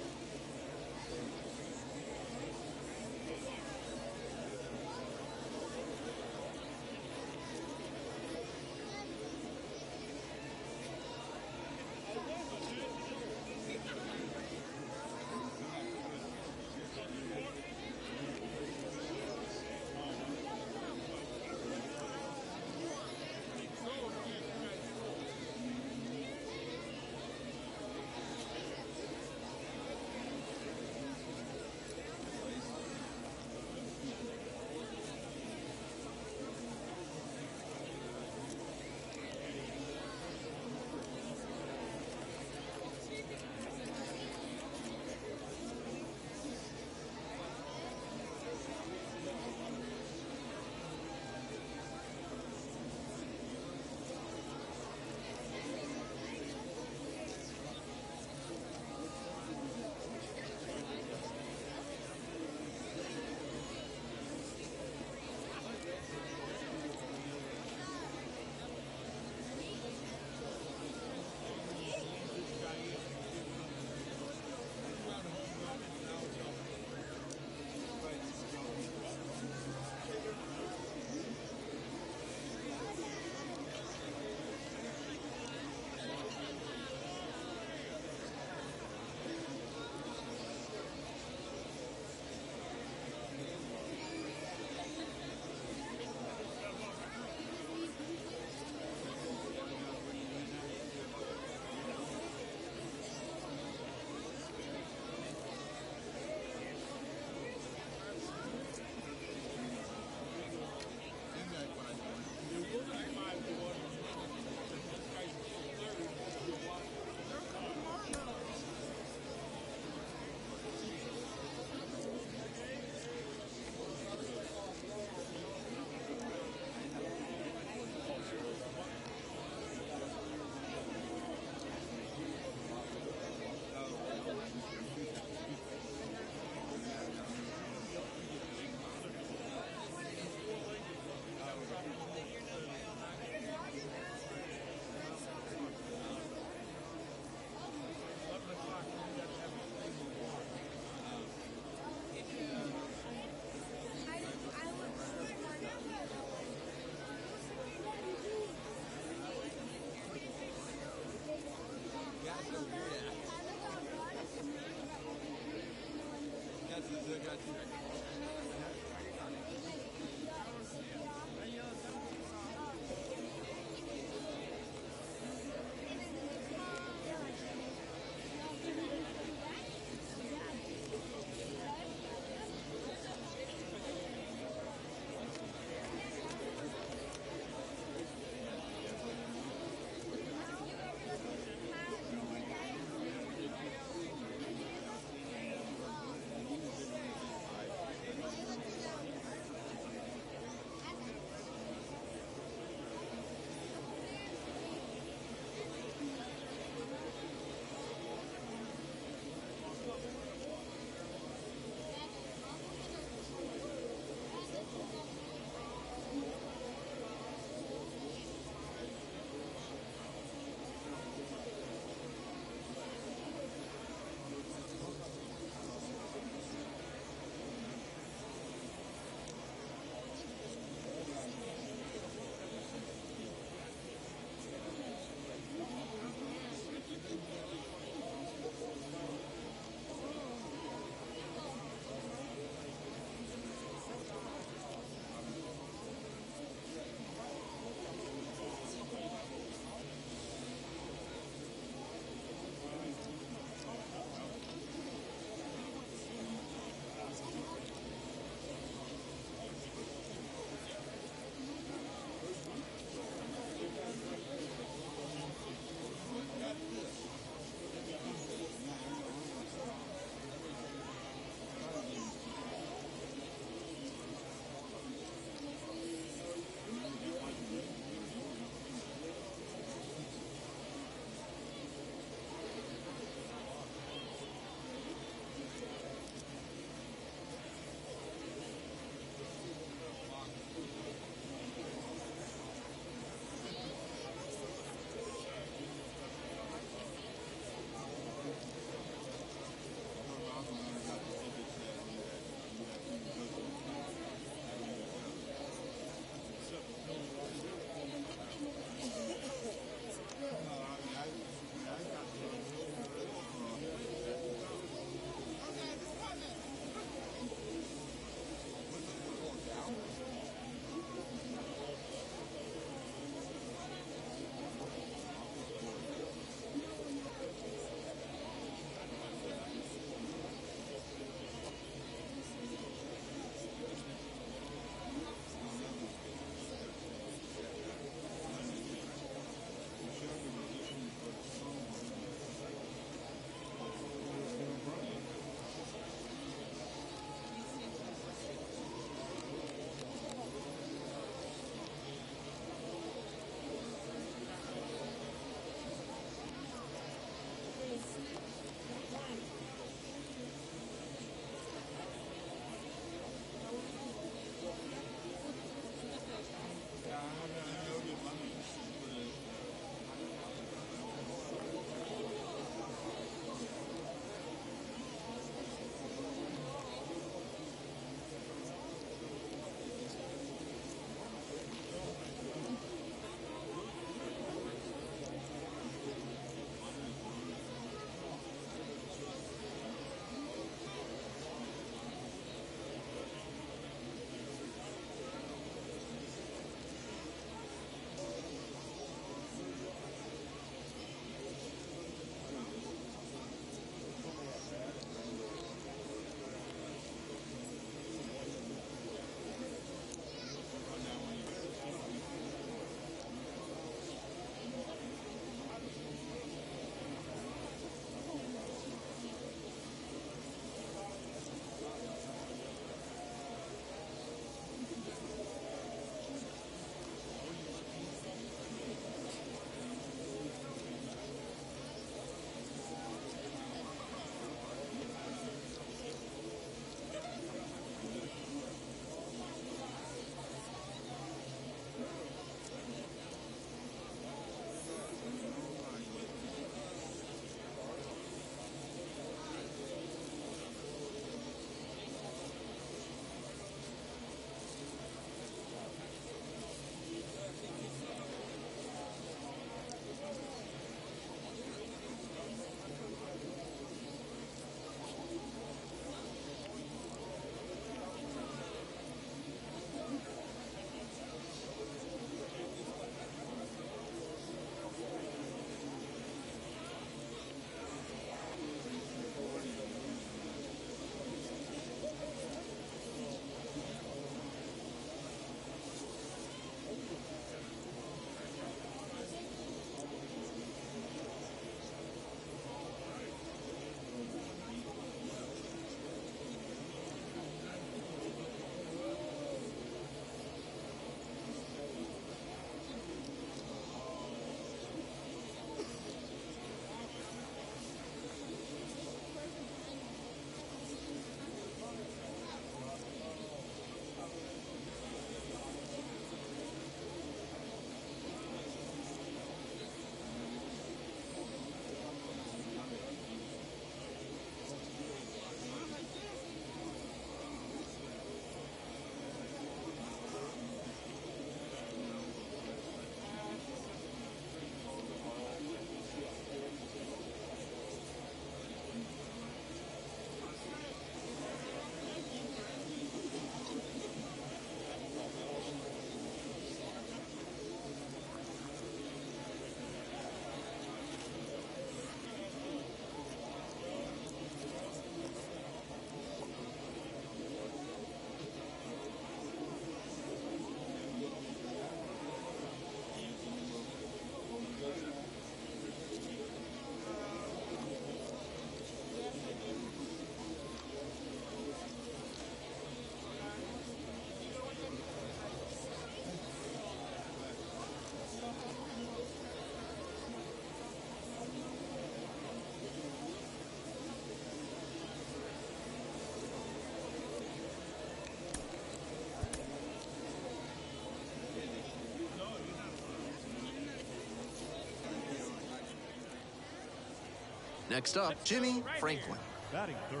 Next up, Jimmy Franklin. Batting third,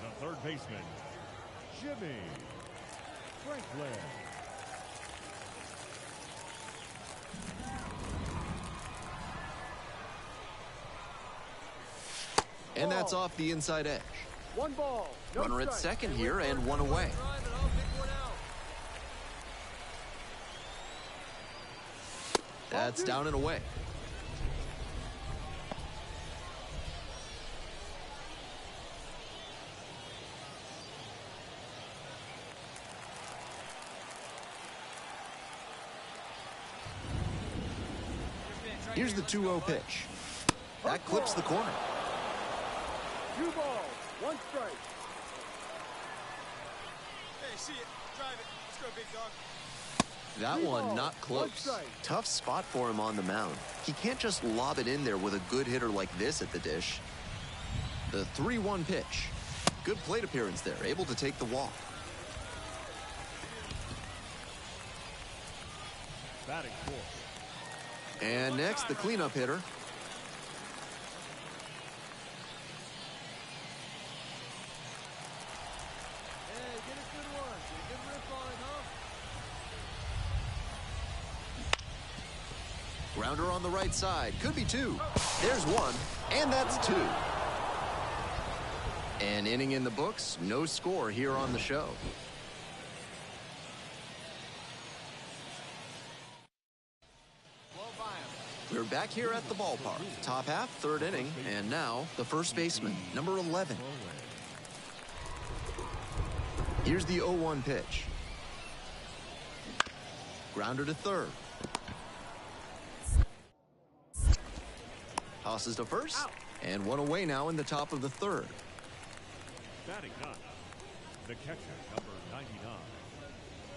the third baseman, Jimmy Franklin. And that's off the inside edge. 1 ball. No Runner at strike. second here and 1 away. Drive it, I'll pick one out. That's down and away. Here's the 2-0 pitch. That clips the corner. 2 balls. 1 strike. Hey, see it. Drive it. Let's go, big dog. That one not close. strike. Tough spot for him on the mound. He can't just lob it in there with a good hitter like this at the dish. The 3-1 pitch. Good plate appearance there, able to take the walk. Batting fourth. And next, the cleanup hitter. Hey, get a good one. Get a good rip on it, huh? Grounder on the right side. Could be 2. There's 1. And that's 2. An inning in the books. No score here on the show. We're back here at the ballpark. Top half, 3rd inning. And now, the first baseman, number 11. Here's the 0-1 pitch. Grounder to third. Tosses to first. And 1 away now in the top of the 3rd. Batting ninth, the catcher, number 99,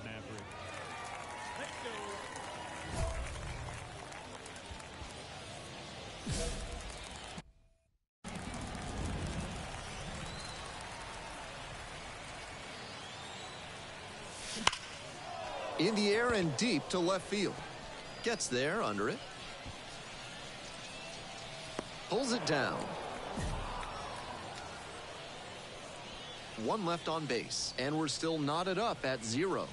Maverick. Let's go. In the air and deep to left field. Gets there under it. Pulls it down. 1 left on base, and we're still knotted up at 0.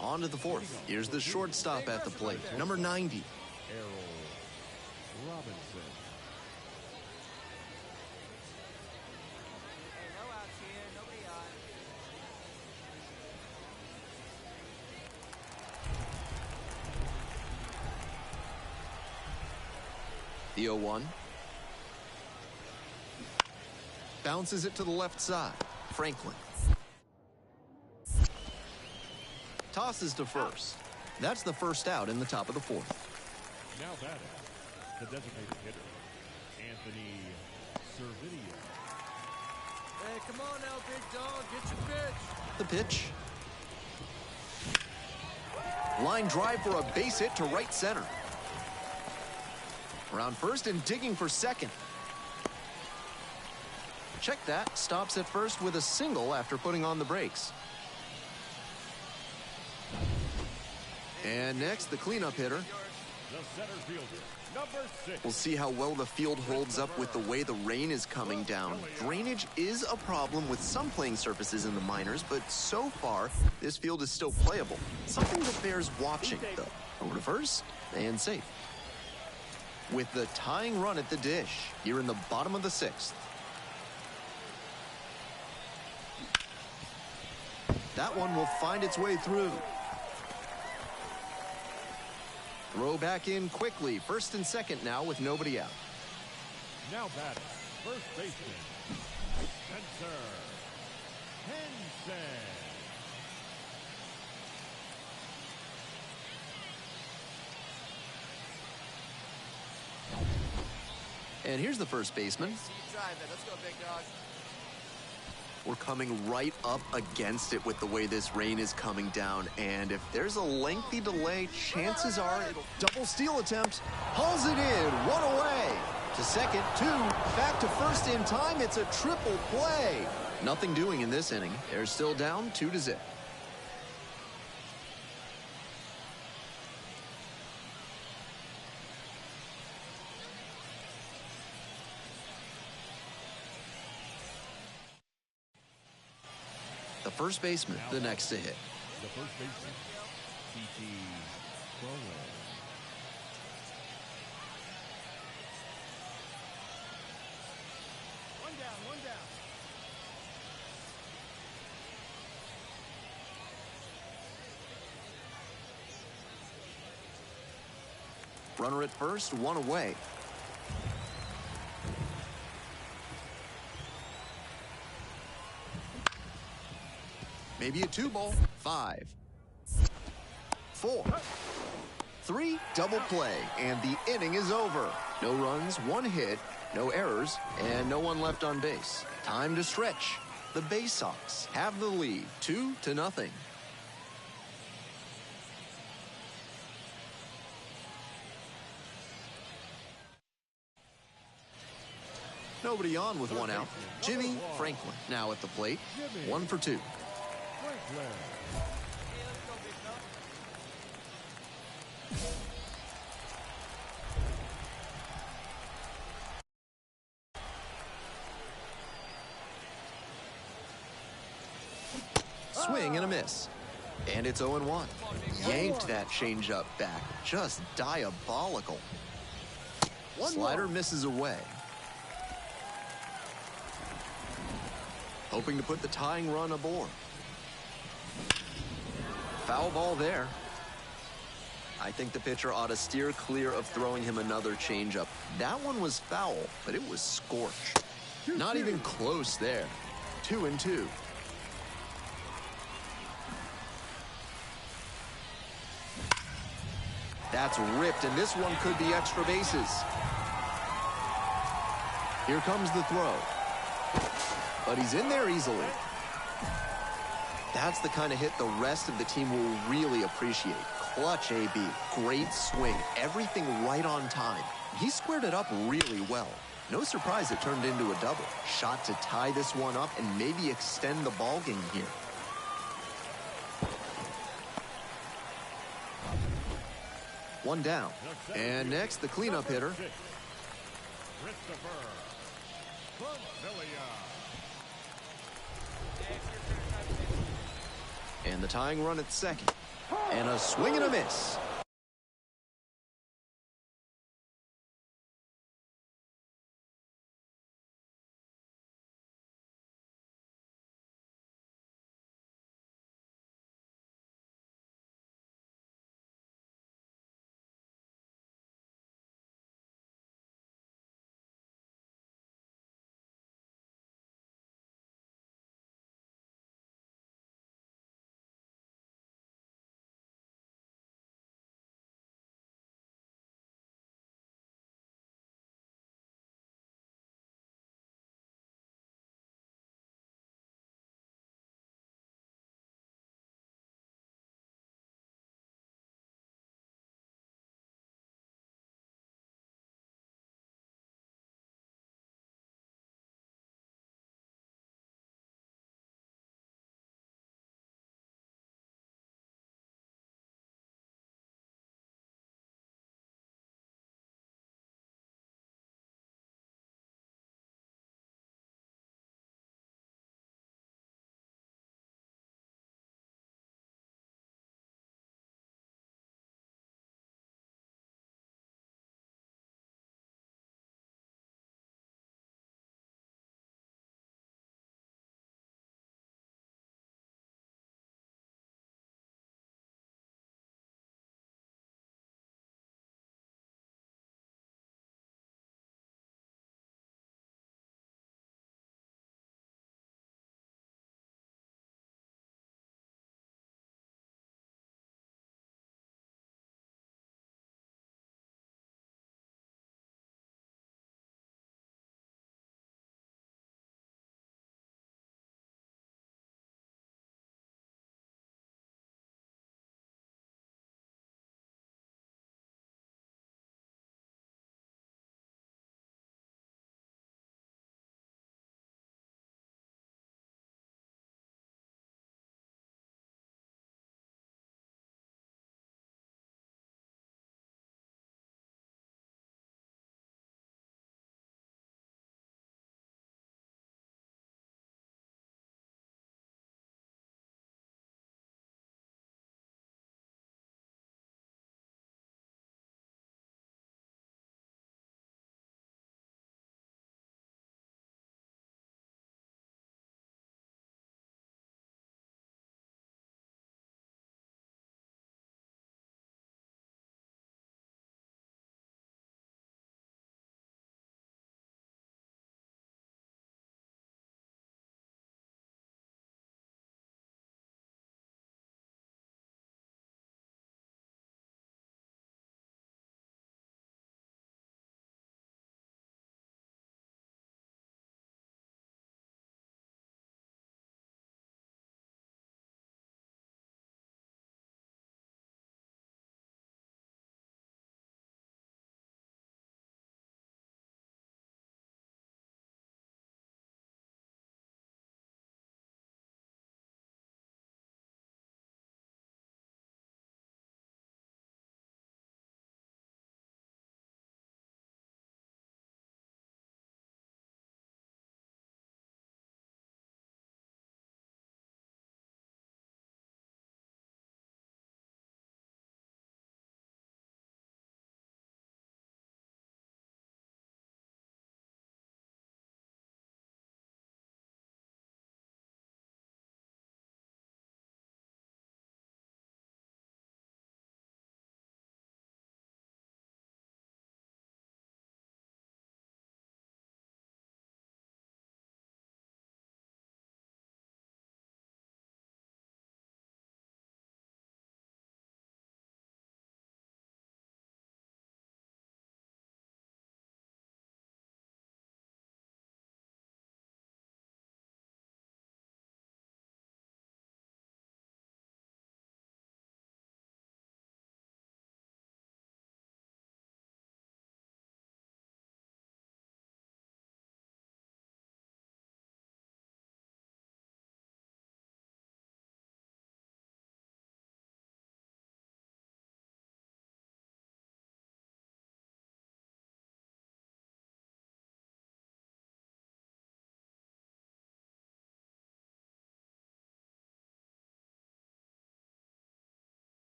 On to the 4th. Here's the shortstop at the plate, number 90. Errol Robinson. Hey, no outs here. Nobody on. The 0-1. Bounces it to the left side. Franklin. Tosses to first. That's the first out in the top of the 4th. Now batting, the designated hitter, Anthony Servideo. Hey, come on now, big dog. Get your pitch. The pitch. Line drive for a base hit to right center. Around first and digging for second. Check that. Stops at first with a single after putting on the brakes. And next, the cleanup hitter. The center fielder, number 6. We'll see how well the field holds up with the way the rain is coming down. Drainage is a problem with some playing surfaces in the minors, but so far, this field is still playable. Something that bears watching, though. Over to first, and safe. With the tying run at the dish, here in the bottom of the 6th. That one will find its way through. Throw back in quickly. First and second now with nobody out. Now batting, first baseman, Spencer Henson. And here's the first baseman. See you drive it. Let's go, big dog. We're coming right up against it with the way this rain is coming down. And if there's a lengthy delay, chances are it'll double steal attempt. Hauls it in, 1 away. To second, 2, back to first in time. It's a triple play. Nothing doing in this inning. They're still down 2-0. The first baseman, the next to hit. The first baseman, P.T. Crowell. One down, one down. Runner at first, one away. Maybe a 2-ball. 5, 4, 3, double play, and the inning is over. No runs, 1 hit, no errors, and no one left on base. Time to stretch. The Bay Sox have the lead, 2-0. Nobody on with 1 out. Jimmy Franklin now at the plate. 1 for 2. Franklin. Swing and a miss. And it's 0-1. Yanked that changeup back. Just diabolical. Slider misses away. Hoping to put the tying run aboard. Foul ball there. I think the pitcher ought to steer clear of throwing him another changeup. That one was foul, but it was scorched. Not even close there. 2-2. That's ripped, and this one could be extra bases. Here comes the throw. But he's in there easily. That's the kind of hit the rest of the team will really appreciate. Clutch AB. Great swing. Everything right on time. He squared it up really well. No surprise it turned into a double. Shot to tie this one up and maybe extend the ball game here. One down. And next, the cleanup hitter. Christopher Bonfilia. And the tying run at second. And a swing and a miss.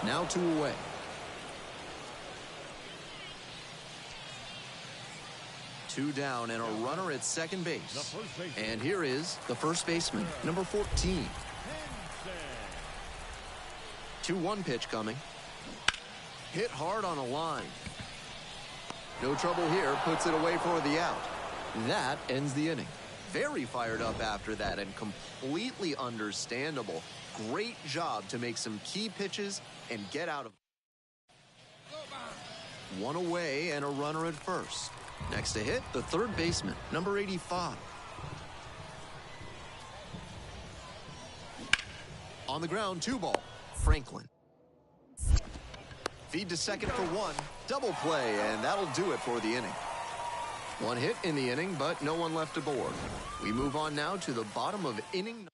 Now 2 away. Two down and a runner at second base. And here is the first baseman, number 14. 2-1 pitch coming. Hit hard on a line. No trouble here, puts it away for the out. That ends the inning. Very fired up after that and completely understandable. Great job to make some key pitches and get out of. 1 away and a runner at first. Next to hit, the third baseman, number 85. On the ground, 2 ball, Franklin. Feed to second for 1, double play, and that'll do it for the inning. 1 hit in the inning, but no one left aboard. We move on now to the bottom of inning.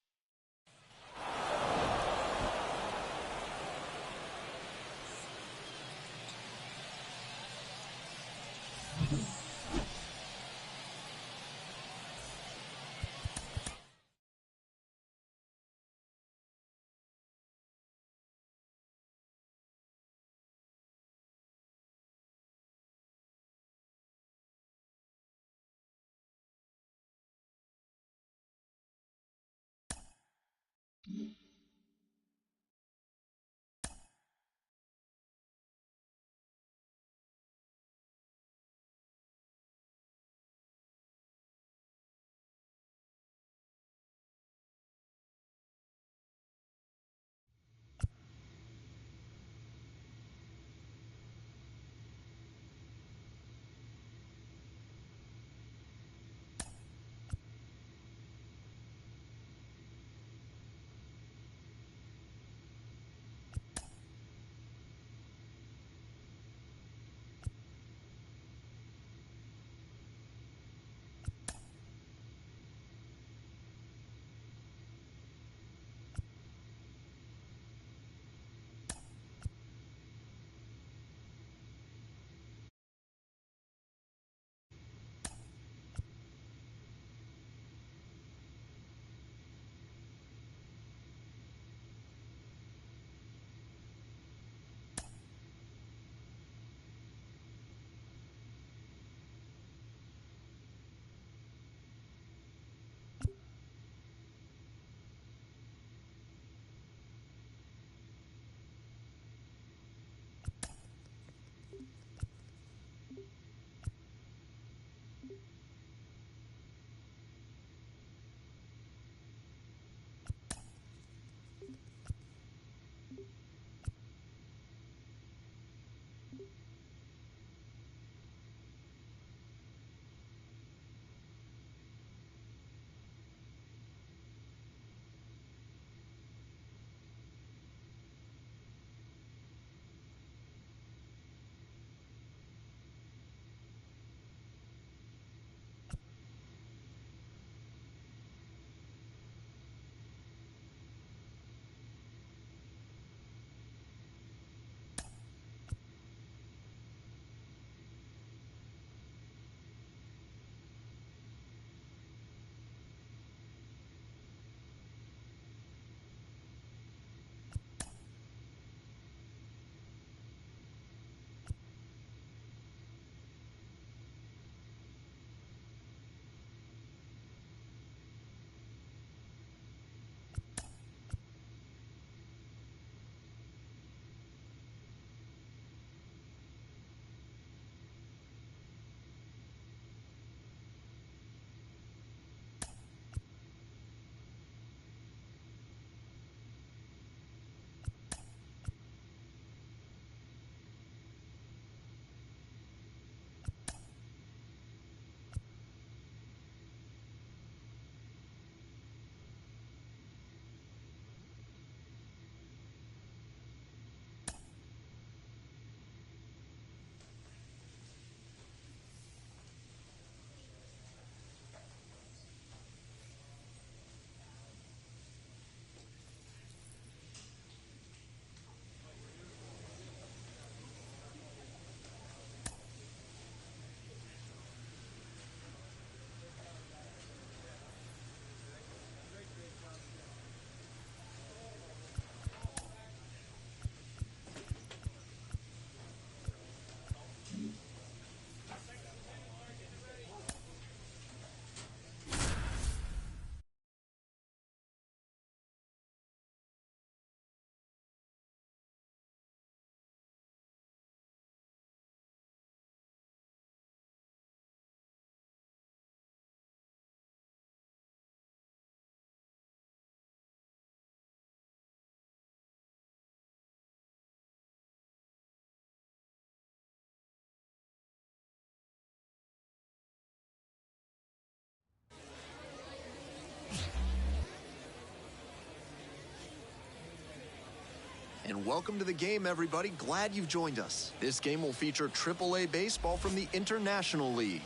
And welcome to the game, everybody. Glad you've joined us. This game will feature AAA baseball from the International League.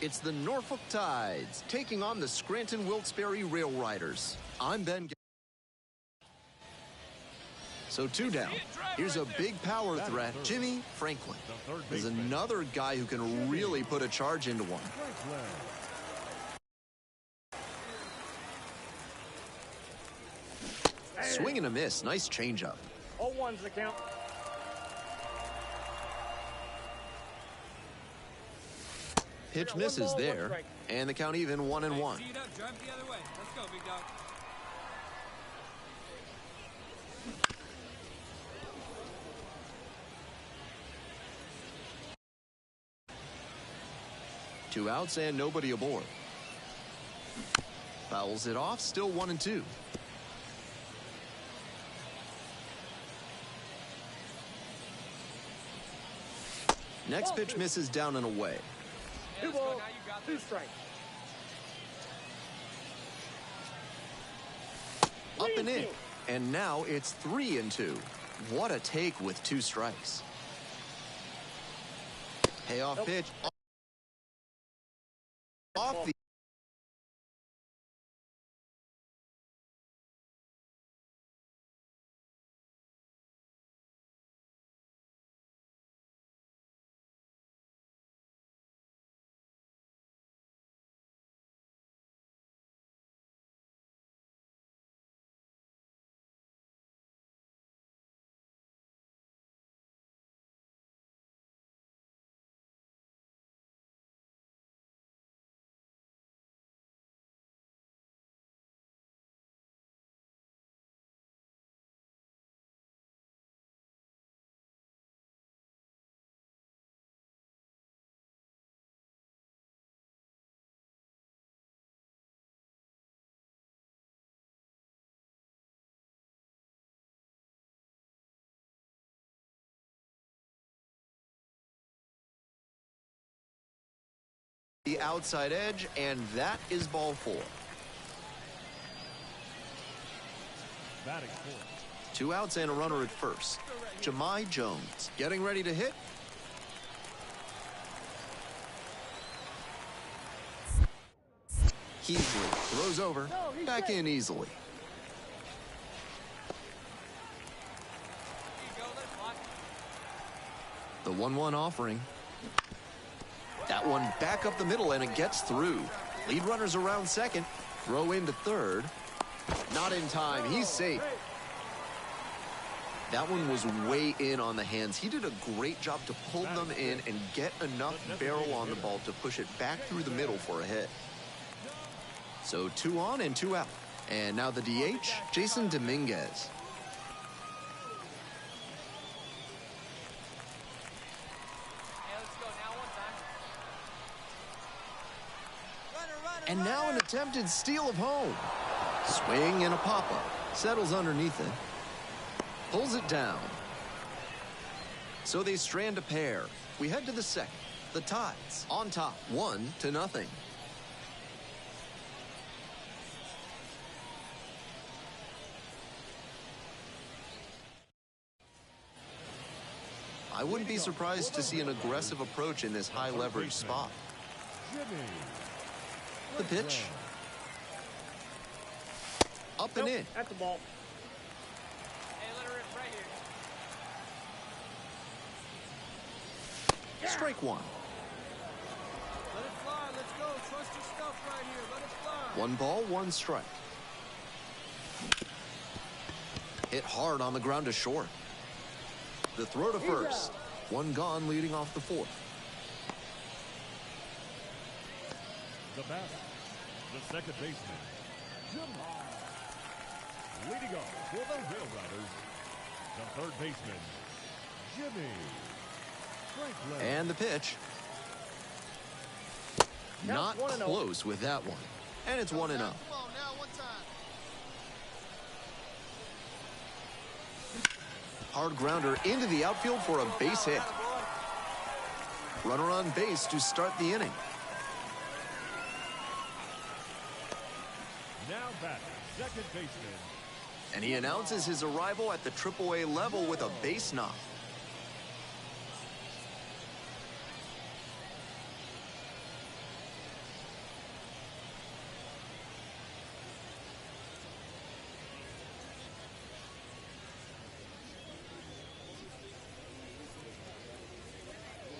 It's the Norfolk Tides taking on the Scranton Wilkes-Barre Rail Riders. I'm Ben. So 2 down. Here's a big power threat, Jimmy Franklin. There's another guy who can really put a charge into one. Swing and a miss. Nice changeup. 0-1's the count. Pitch misses there, and the count even 1-1. Tee it up, drive it the other way. Let's go, big dog. Two outs and nobody aboard. Fouls it off, still 1-2. Next pitch misses down and away. 2 balls, 2 strikes. Up and in. And now it's 3-2. What a take with 2 strikes. Payoff pitch. Off the outside edge, and that is ball 4. Batting fourth. 2 outs and a runner at first. Jahmai Jones getting ready to hit. Heasley throws over, back in easily. The 1-1 offering. That one back up the middle, and it gets through. Lead runners around second. Throw into third. Not in time. He's safe. That one was way in on the hands. He did a great job to pull them in and get enough barrel on the ball to push it back through the middle for a hit. So 2 on and 2 out. And now the DH, Jason Dominguez. And now an attempted steal of home. Swing and a pop-up. Settles underneath it. Pulls it down. So they strand a pair. We head to the second. The Tides on top, 1-0. I wouldn't be surprised to see an aggressive approach in this high leverage spot. The pitch. Up and in. At the ball. Hey, let her rip right here. Strike 1. Let it fly. Let's go. Trust your stuff right here. Let it fly. 1 ball, 1 strike. Hit hard on the ground to short. The throw to first. 1 gone, leading off the 4th. The batter, the second baseman, Jahmai. Leading off for the Rail Riders, the third baseman, Jimmy Franklin. And the pitch. Not close with that one. And it's 1-0. Come on now, one time. Hard grounder into the outfield for a base hit. Runner on base to start the inning. Now batting, second baseman, And he announces his arrival at the AAA level with a base knock.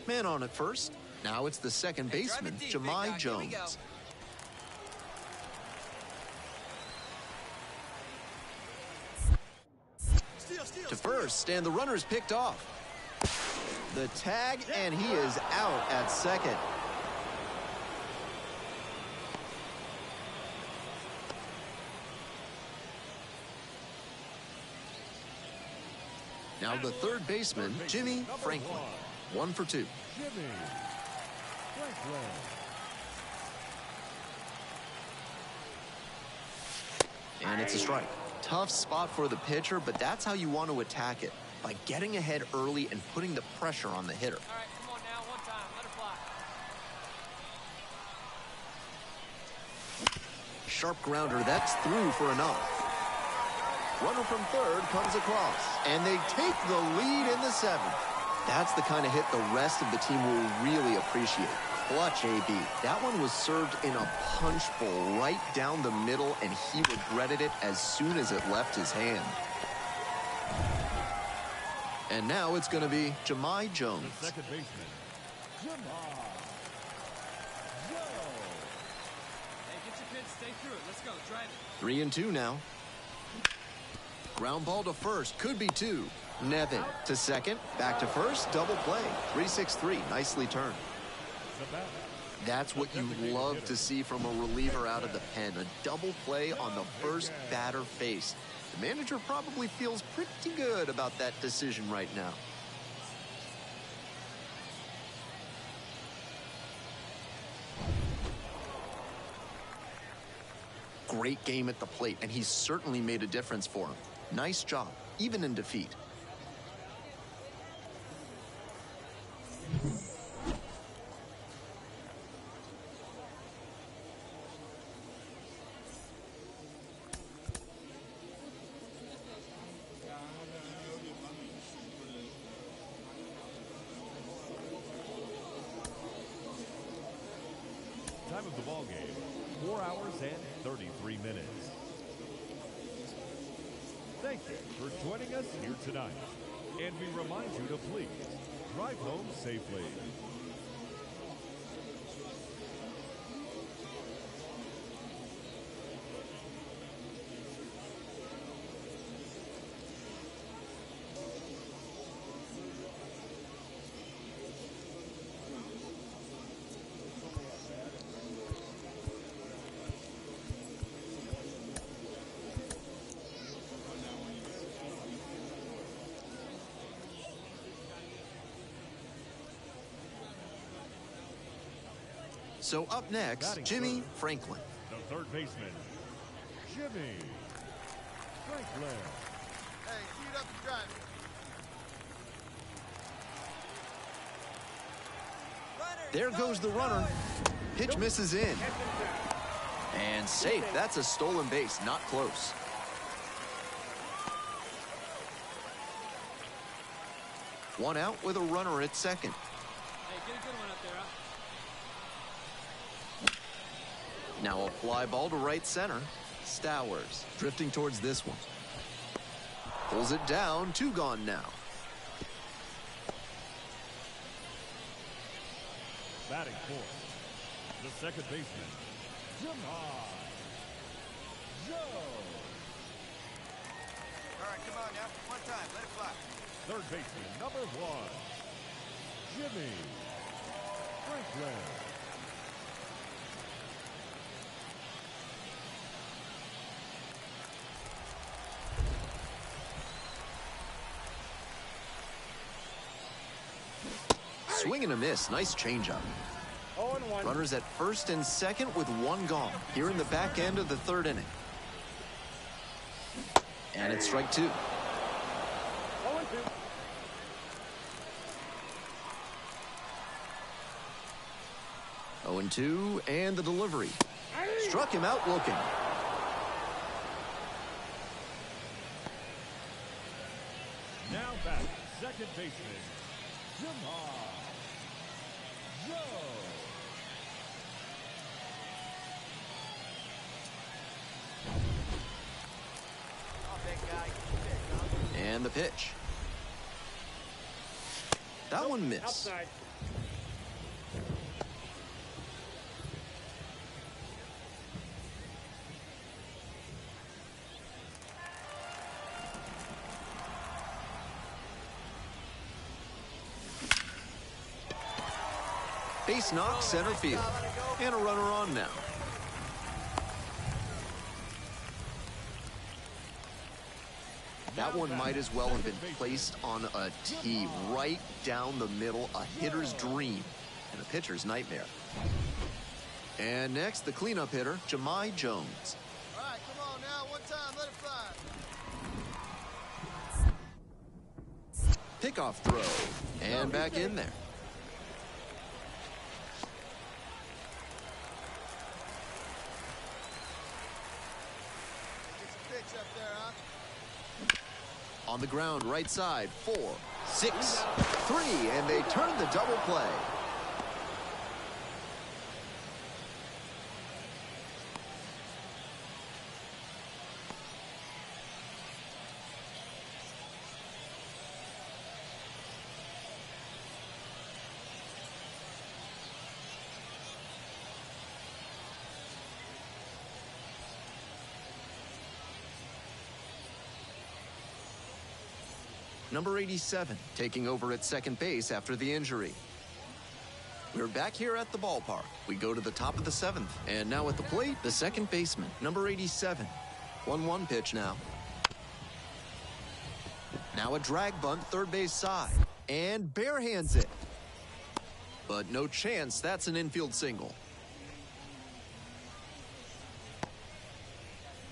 Man on at first. Now it's the second baseman, Jahmai Jones. To first, and the runner's picked off. The tag, and he is out at second. Now the third baseman, Jimmy Franklin. 1 for 2. Jimmy Franklin. And it's a strike. Tough spot for the pitcher, but that's how you want to attack it, by getting ahead early and putting the pressure on the hitter. All right, come on now, one time, let it fly. Sharp grounder, that's through for a knock. Runner from third comes across, and they take the lead in the 7th. That's the kind of hit the rest of the team will really appreciate. Clutch, AB. That one was served in a punch bowl right down the middle, and he regretted it as soon as it left his hand. And now it's going to be Jahmai Jones. The second baseman, Jahmai Jones. Hey, get your pitch, stay through it. Let's go, drive it. 3-2 now. Ground ball to first, could be 2. Nevin to second, back to first, double play. 3-6-3, nicely turned. That's what you love to see from a reliever out of the pen, a double play on the first batter faced. The manager probably feels pretty good about that decision right now. Great game at the plate, and he's certainly made a difference for him. Nice job, even in defeat. Time of the ball game, 4 hours and 33 minutes. Thank you for joining us here tonight. And we remind you to please drive home safely. So up next, Jimmy Franklin. The third baseman, Jimmy Franklin. Hey, shoot up and drive it. There goes the runner. Pitch misses in. And safe. That's a stolen base, not close. One out with a runner at second. Hey, get a good one up there, huh? Now a fly ball to right center. Stowers drifting towards this one. Pulls it down, 2 gone now. Batting fourth, the second baseman, Jahmai Jones. All right, come on now. One time, let it fly. Third baseman, number 1, Jimmy Franklin. Swing and a miss. Nice changeup. 0-1. Runners at first and second with 1 gone here in the back end of the 3rd inning. And it's strike 2. 0-2. 0-2, and the delivery. Struck him out looking. second baseman, Jamal Joe. And the pitch. That one missed. Outside. Base knock, center field. And a runner on now. That one might as well have been placed on a tee right down the middle, a hitter's dream and a pitcher's nightmare. And next, the cleanup hitter, Jahmai Jones. All right, come on now. One time, let it fly. Pickoff throw. And back in there. Get some pitch up there, huh? On the ground, right side, 4, 6, 3, and they turn the double play. Number 87, taking over at second base after the injury. We're back here at the ballpark. We go to the top of the 7th. And now at the plate, the second baseman, number 87. 1-1 pitch now. Now a drag bunt, third base side. And barehands it. But no chance, that's an infield single.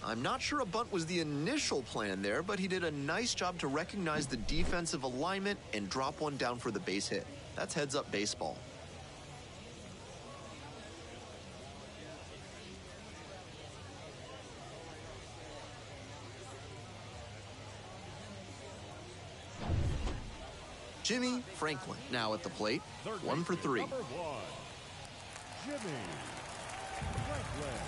I'm not sure a bunt was the initial plan there, but he did a nice job to recognize the defensive alignment and drop one down for the base hit. That's heads-up baseball. Jimmy Franklin now at the plate, 1 for 3. Number 1, Jimmy Franklin.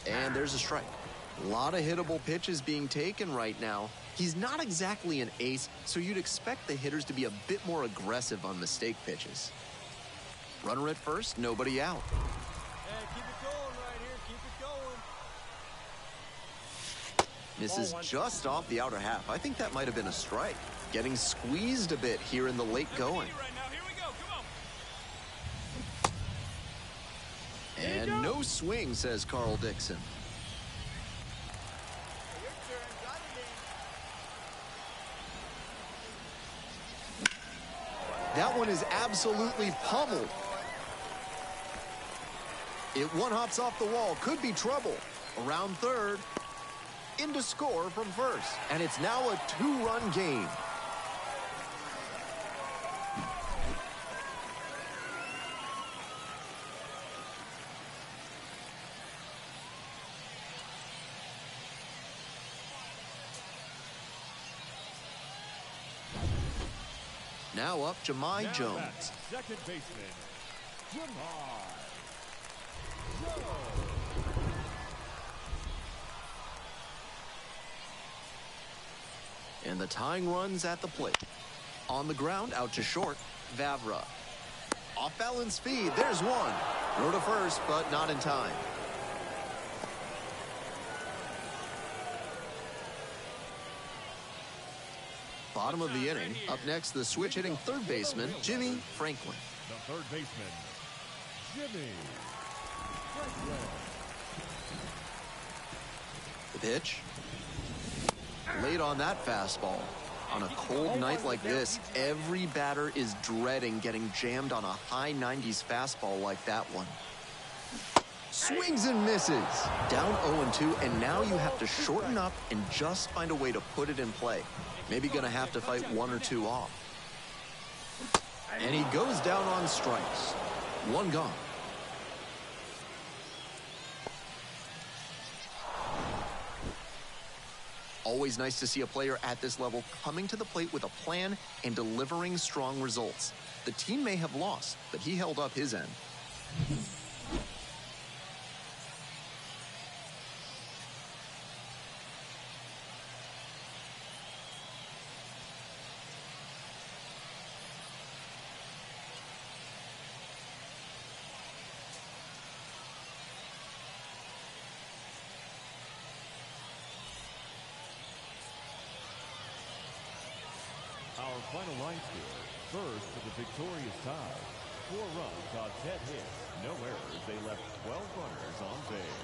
And there's a strike. A lot of hittable pitches being taken right now. He's not exactly an ace, so you'd expect the hitters to be a bit more aggressive on mistake pitches. Runner at first, nobody out. Hey, keep it going right here. Keep it going. Misses just off the outer half. I think that might have been a strike. Getting squeezed a bit here in the late going. Right now, here we go. Come on. And no swing, says Carl Dixon. Your turn. Got it in. That one is absolutely pummeled. It one-hops off the wall. Could be trouble. Around third. In to score from first. And it's now a 2-run game. Now up, Jahmai Now Jones. that's second baseman, Jahmai Jones. And the tying runs at the plate. On the ground, out to short, Vavra. Off balance speed, there's one. Throw to first, but not in time. Bottom of the inning. Up next, the switch hitting third baseman, Jimmy Franklin. The third baseman, Jimmy Franklin. The pitch. Late on that fastball. On a cold night like this, every batter is dreading getting jammed on a high 90s fastball like that one. Swings and misses. Down 0-2, and now you have to shorten up and just find a way to put it in play. Maybe gonna have to fight 1 or 2 off. And he goes down on strikes. 1 gone. Always nice to see a player at this level coming to the plate with a plan and delivering strong results. The team may have lost, but he held up his end. Our final line score, first for the victorious Tide. 4 runs on 10 hits, no errors. They left 12 runners on base.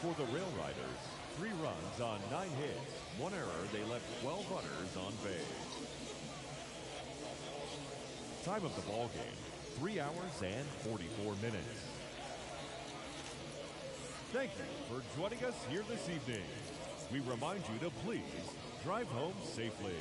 For the Rail Riders, 3 runs on 9 hits, 1 error. They left 12 runners on base. Time of the ball game, 3 hours and 44 minutes. Thank you for joining us here this evening. We remind you to please drive home safely.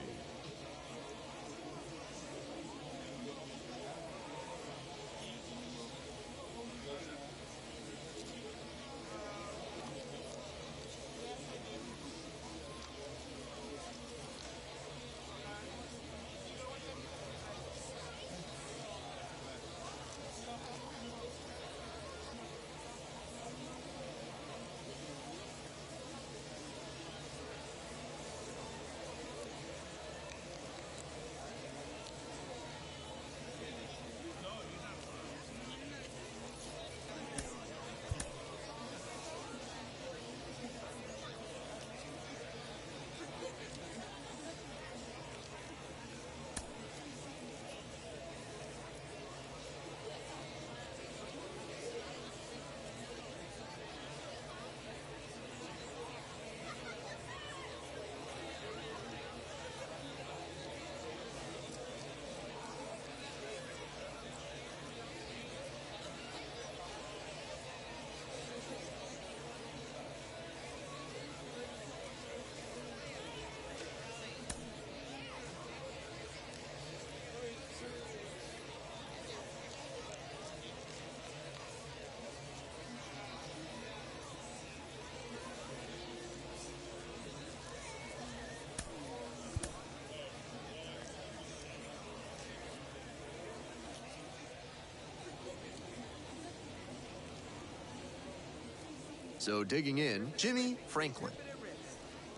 So digging in, Jimmy Franklin.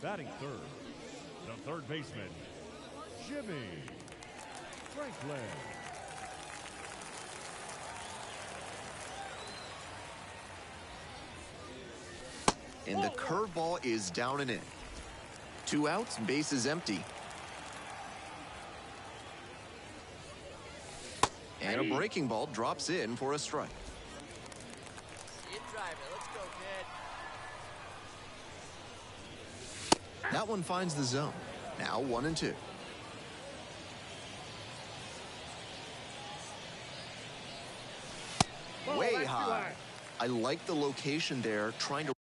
Batting third, the third baseman, Jimmy Franklin. And the curveball is down and in. 2 outs, bases empty. And a breaking ball drops in for a strike. You drive it. Let's go, kid. That one finds the zone. Now 1-2. Way high. I like the location there, trying to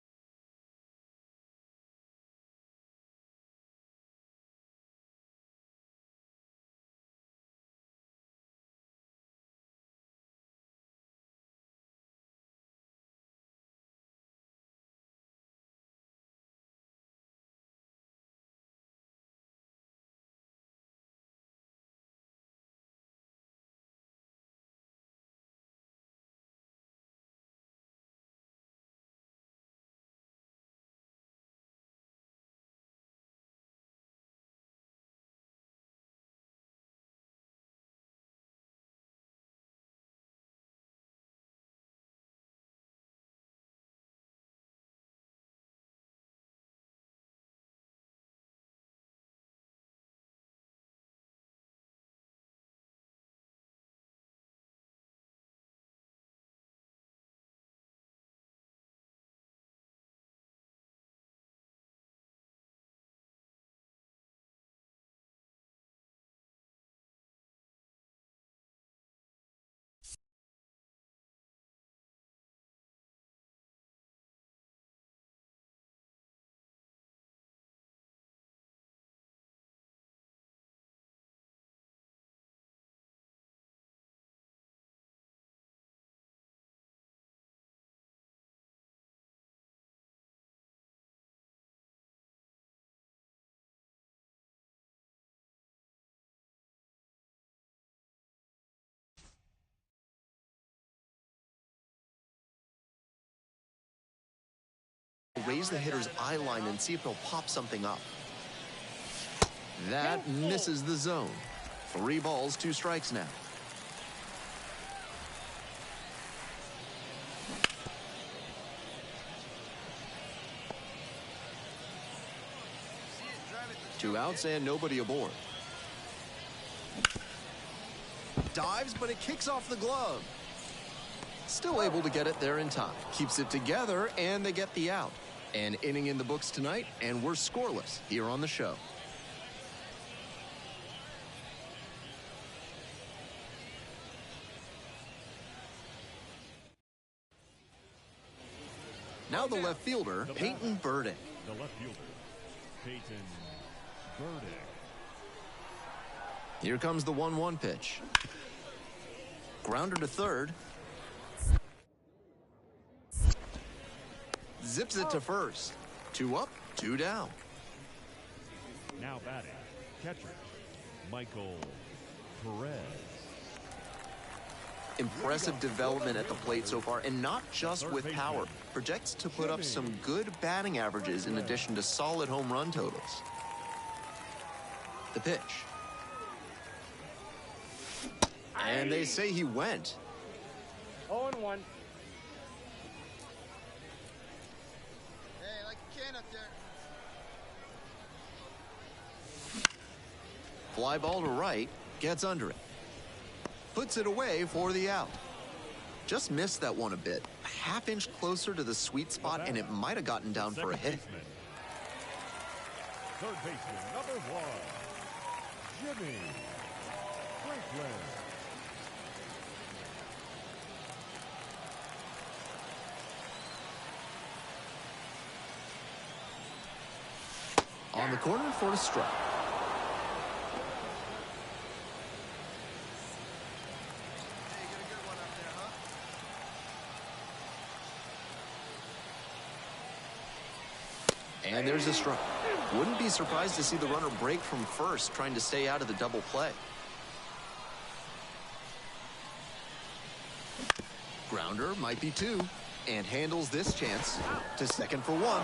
raise the hitter's eye line and see if he'll pop something up. That misses the zone. 3 balls, 2 strikes now. Two outs and nobody aboard. Dives, but it kicks off the glove. Still able to get it there in time. Keeps it together, and they get the out. An inning in the books tonight, and we're scoreless here on the show. Now the left fielder, Peyton Burdick. The left fielder, Peyton Burdick. Here comes the 1-1 pitch. Grounder to third. Zips it to first. 2 up, 2 down. Now batting, catcher, Michael Perez. Impressive development at the plate so far, and not just with power. Projects to put up some good batting averages in addition to solid home run totals. The pitch. And they say he went. 0-1. Hey, like a can up there. Fly ball to right, gets under it. Puts it away for the out. Just missed that one a bit. A half-inch closer to the sweet spot, and it might have gotten down for a hit. Third baseman, number 1, Jimmy Franklin. On the corner for a strike. Hey, you got a good one up there, huh? And there's a strike. Wouldn't be surprised to see the runner break from first, trying to stay out of the double play. Grounder might be 2, and handles this chance to second for 1.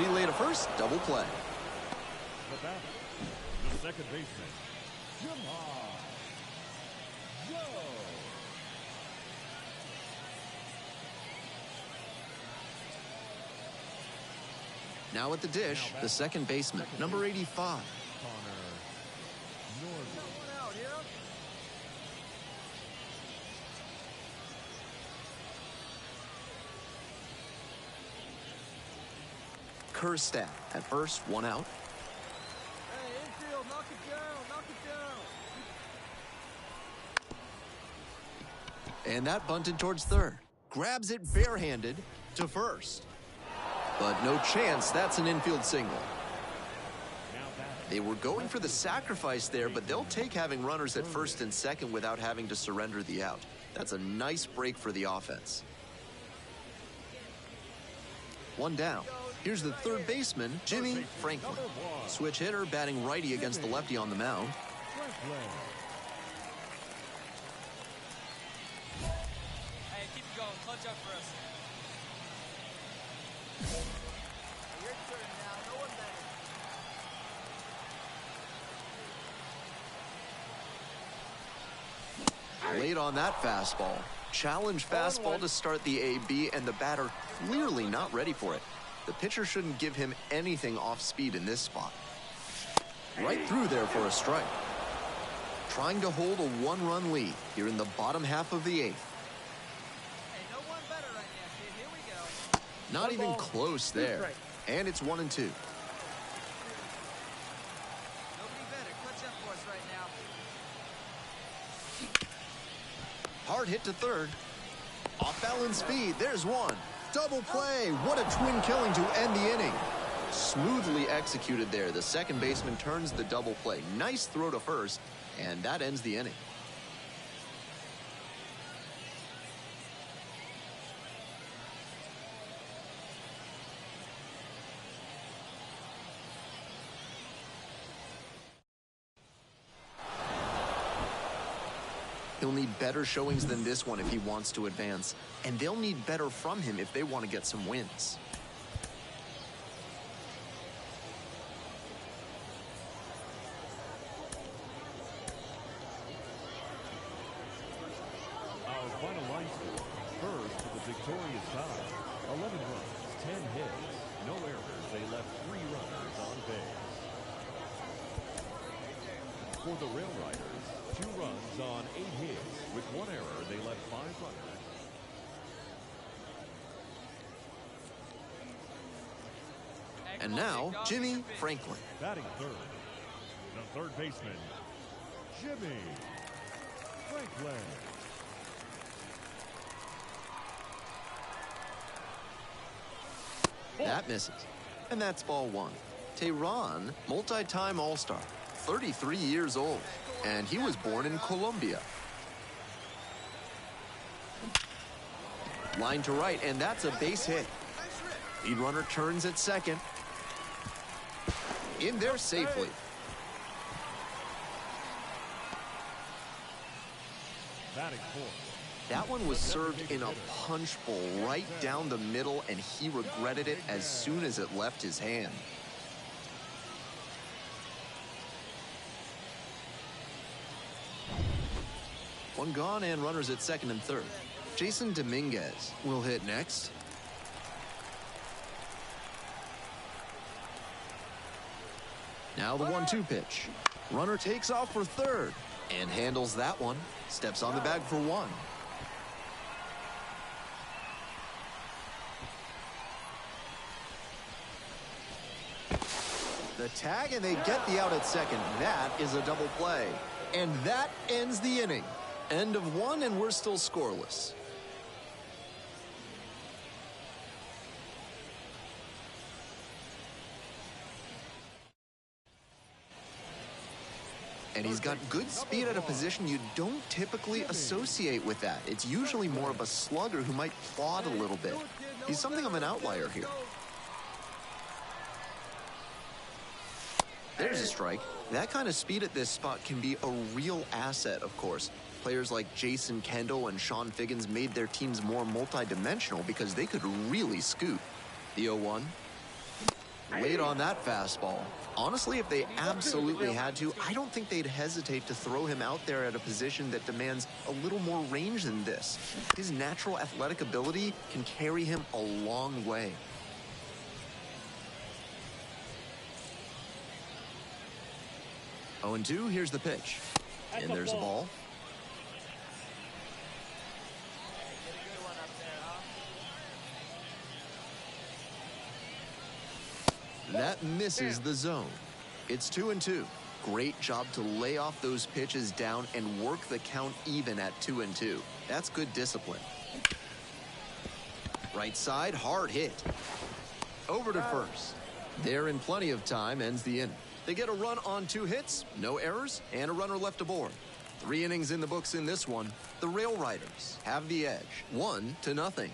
Relay to first, double play. The batter, the second baseman, Joe. Now at the dish, the second baseman, number 85. Connor Norton. One out here. Kerstad at first, 1 out. Hey, infield, knock it down, knock it down. And that bunted towards third. Grabs it barehanded to first. But no chance, that's an infield single. They were going for the sacrifice there, but they'll take having runners at first and second without having to surrender the out. That's a nice break for the offense. 1 down. Here's the third baseman, Jimmy Franklin. Switch hitter, batting righty against the lefty on the mound. Hey, keep it going. Clutch up for us. Your turn now. No one better. Late on that fastball. Challenge fastball to start the AB, and the batter clearly not ready for it. The pitcher shouldn't give him anything off speed in this spot. Right through there for a strike. Trying to hold a 1-run lead here in the bottom half of the 8th. Hey, no one better right now, kid. Here we go. Not even close there. And it's 1-2. Nobody better. Clutch up for us right now. Hard hit to third. Off balance speed. There's 1. Double play. What a twin killing to end the inning. Smoothly executed there. The second baseman turns the double play. Nice throw to first, and that ends the inning. He'll need better showings than this one if he wants to advance, and they'll need better from him if they want to get some wins. score. First to the victorious side, 11 runs, 10 hits, no errors. They left 3 runners on base. For the Rail Riders, 2 runs on 8 hits. With 1 error, they left 5 runners. And now, Jimmy Franklin. Batting third, the third baseman, Jimmy Franklin. That misses. And that's ball 1. Tehran, multi-time All-Star, 33 years old, and he was born in Colombia. Line to right, and that's a base hit. Lead runner turns at second. In there safely. Batting fourth. That one was served in a punch bowl right down the middle, and he regretted it as soon as it left his hand. One gone and runners at second and third. Jason Dominguez will hit next. Now the 1-2 pitch. Runner takes off for third and handles that one. Steps on the bag for 1. The tag, and they get the out at second. That is a double play. And that ends the inning. End of 1, and we're still scoreless. And he's got good speed at a position you don't typically associate with that. It's usually more of a slugger who might plod a little bit. He's something of an outlier here. There's a strike. That kind of speed at this spot can be a real asset, of course. Players like Jason Kendall and Sean Figgins made their teams more multi-dimensional because they could really scoot. The 0-1. Late on that fastball. Honestly, if they absolutely had to, I don't think they'd hesitate to throw him out there at a position that demands a little more range than this. His natural athletic ability can carry him a long way. Oh, and 2, here's the pitch. And there's a ball. That misses the zone. It's 2-2. Great job to lay off those pitches down and work the count even at 2-2. That's good discipline. Right side, hard hit. Over to first. There in plenty of time, ends the inning. They get a run on 2 hits, no errors, and a runner left aboard. 3 innings in the books in this one. The Rail Riders have the edge, 1-0.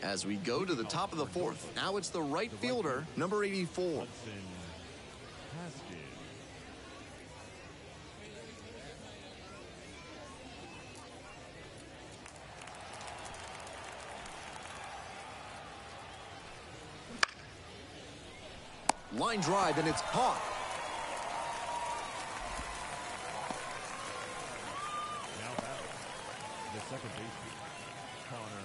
As we go to the top of the 4th, now it's the right fielder, number 84. Line drive, and it's caught. Now batting, the second baseman, Connor.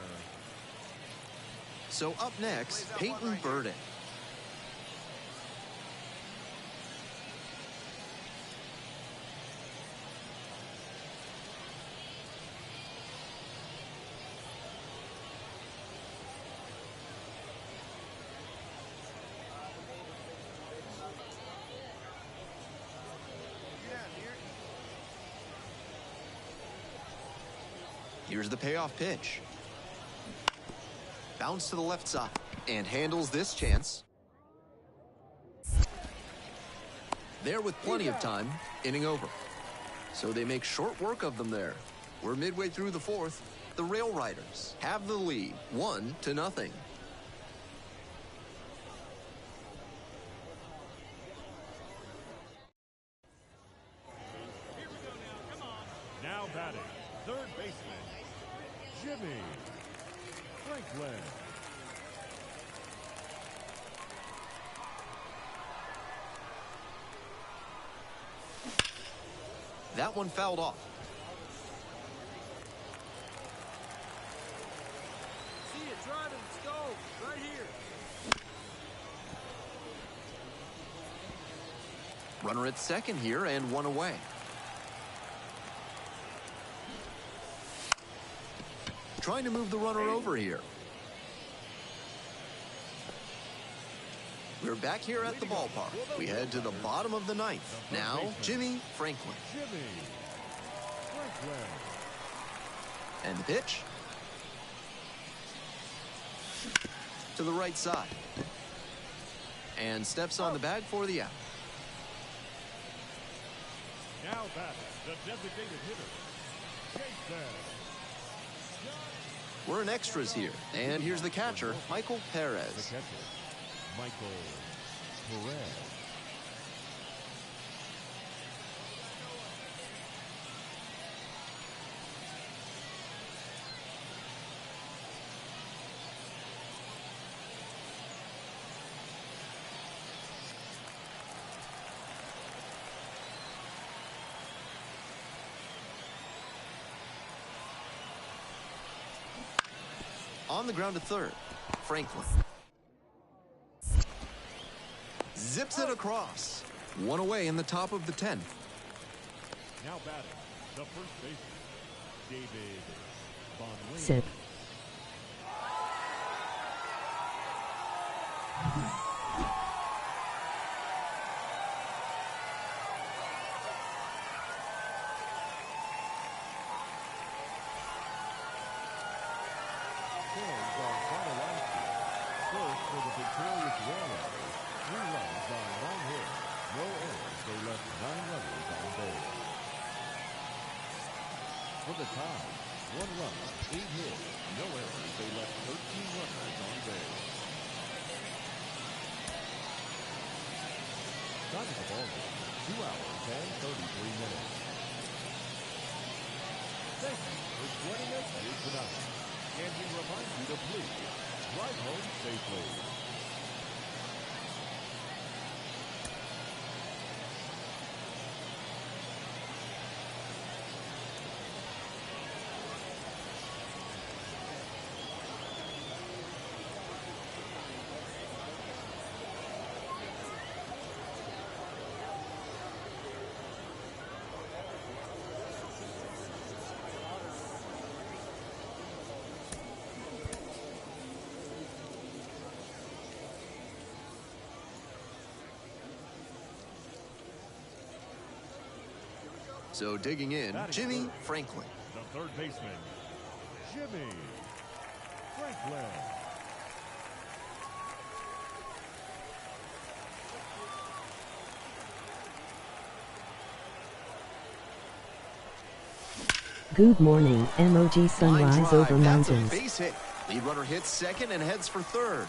So up next, Peyton Burdick. Here's the payoff pitch. Bounce to the left side and handles this chance. There with plenty of time, inning over. So they make short work of them there. We're midway through the 4th. The Rail Riders have the lead, 1-0. Now batting, third baseman, Jimmy Franklin. That one fouled off. See you driving. Let's go. Right here. Runner at second here and one away. Trying to move the runner over here. We're back here at the ballpark. We head to the bottom of the ninth. Now, Jimmy Franklin. Jimmy Franklin. And the pitch. To the right side. And steps on the bag for the out. Now batting, the designated hitter, Jason. We're in extras here. And here's the catcher, Michael The Perez. catcher, Michael Perez. On the ground to third, Franklin. Zips it across. One away in the top of the 10th. Now batting, the first baseman, David Bonway. Sip. Scores are finalized. First for the victorious Royals. 3 runs on 9 hits. No errors. They left 9 runners on base. For the tie, 1 run, 8 hits. No errors. They left 13 runners on base. Time of the ball game, 2 hours and 33 minutes. Thank you for joining us here tonight. And we remind you to please drive home safely. So digging in, Jimmy Franklin. The third baseman, Jimmy Franklin. Good morning, MOG Line sunrise drive, over that's a mountains. base hit. Lead runner hits second and heads for third.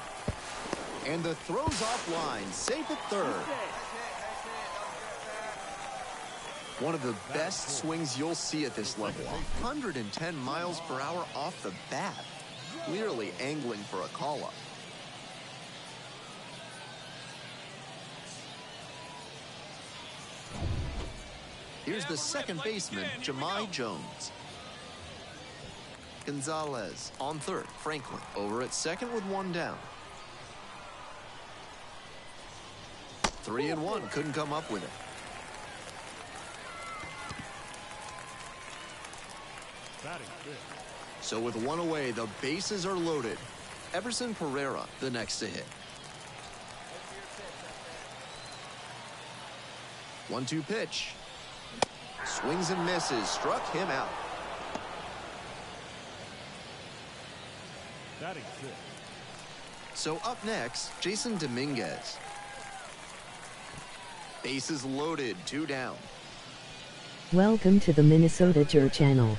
And the throw's off line, safe at third. One of the best swings you'll see at this level. 110 miles per hour off the bat. Clearly angling for a call-up. Here's the second baseman, Jahmai Jones. Gonzalez on third, Franklin over at second with 1 down. 3-1, couldn't come up with it. Batting fifth. So with 1 away, the bases are loaded. Everson Pereira, the next to hit. 1-2 pitch. Swings and misses, struck him out. Batting sixth. So up next, Jason Dominguez. Bases loaded, 2 down. Welcome to the Minnesota Jur channel.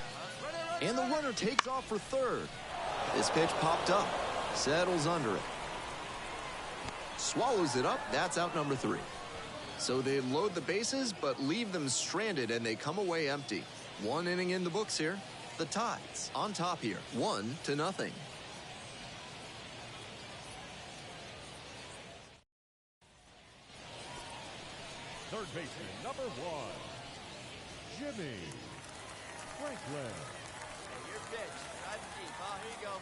And the runner takes off for third. This pitch popped up, settles under it. Swallows it up, that's out number 3. So they load the bases, but leave them stranded, and they come away empty. 1 inning in the books here. The Tides on top here, 1-0. Third baseman, number 1, Jimmy Franklin. Hey, your pitch. Drive deep, huh? Here you go.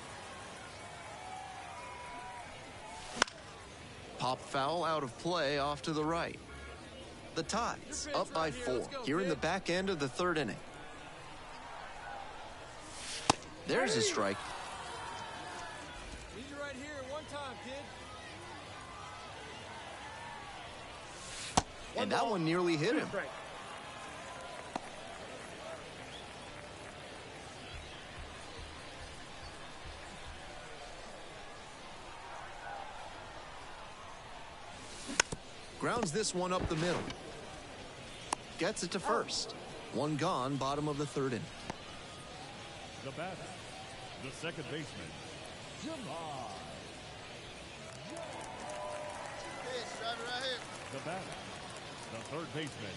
Pop foul out of play off to the right. The Tides up by 4 here in the back end of the 3rd inning. There's a strike. Need you right here one time, kid. And that one nearly hit him. Strike. Grounds this one up the middle. Gets it to first. One gone, bottom of the 3rd inning. The batter, the second baseman, Jimmy. Pitch, drive it right here. The batter, the third baseman,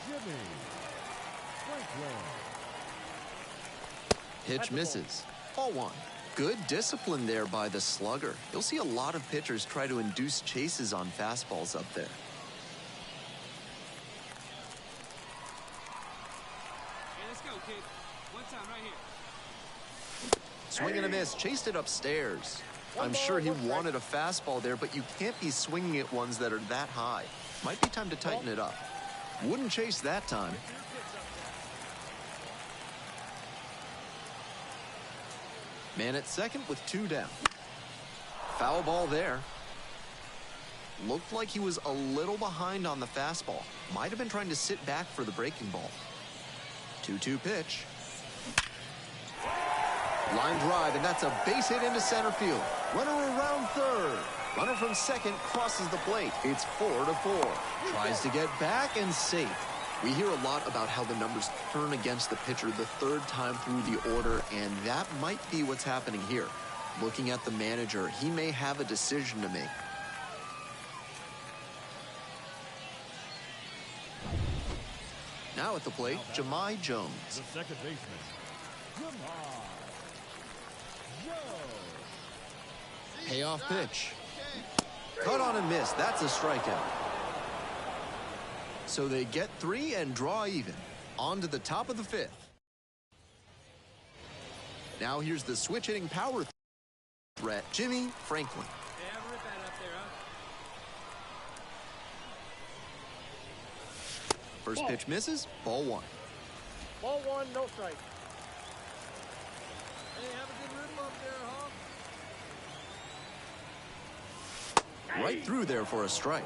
Jimmy Franklin. Pitch misses. Ball 1. Good discipline there by the slugger. You'll see a lot of pitchers try to induce chases on fastballs up there. Hey, let's go, kid. One time right here. Swing and a miss. Chased it upstairs. I'm sure he wanted a fastball there, but you can't be swinging at ones that are that high. Might be time to tighten it up. Wouldn't chase that time. Man at second with 2 down. Foul ball there. Looked like he was a little behind on the fastball. Might have been trying to sit back for the breaking ball. 2-2 pitch. Line drive, and that's a base hit into center field. Runner around 3rd. Runner from second crosses the plate. It's 4-4. Tries to get back and safe. We hear a lot about how the numbers turn against the pitcher the 3rd time through the order, and that might be what's happening here. Looking at the manager, he may have a decision to make. Now at the plate, Jahmai Jones. The second baseman, Jahmai Jones. Payoff pitch. Cut on and miss. That's a strikeout. So they get 3 and draw even. On to the top of the 5th. Now here's the switch hitting power threat, Jimmy Franklin. Hey, have a rip at it up there, huh? First pitch misses, ball 1. Ball 1, no strike. Hey, have a good rip up there, huh? Right through there for a strike.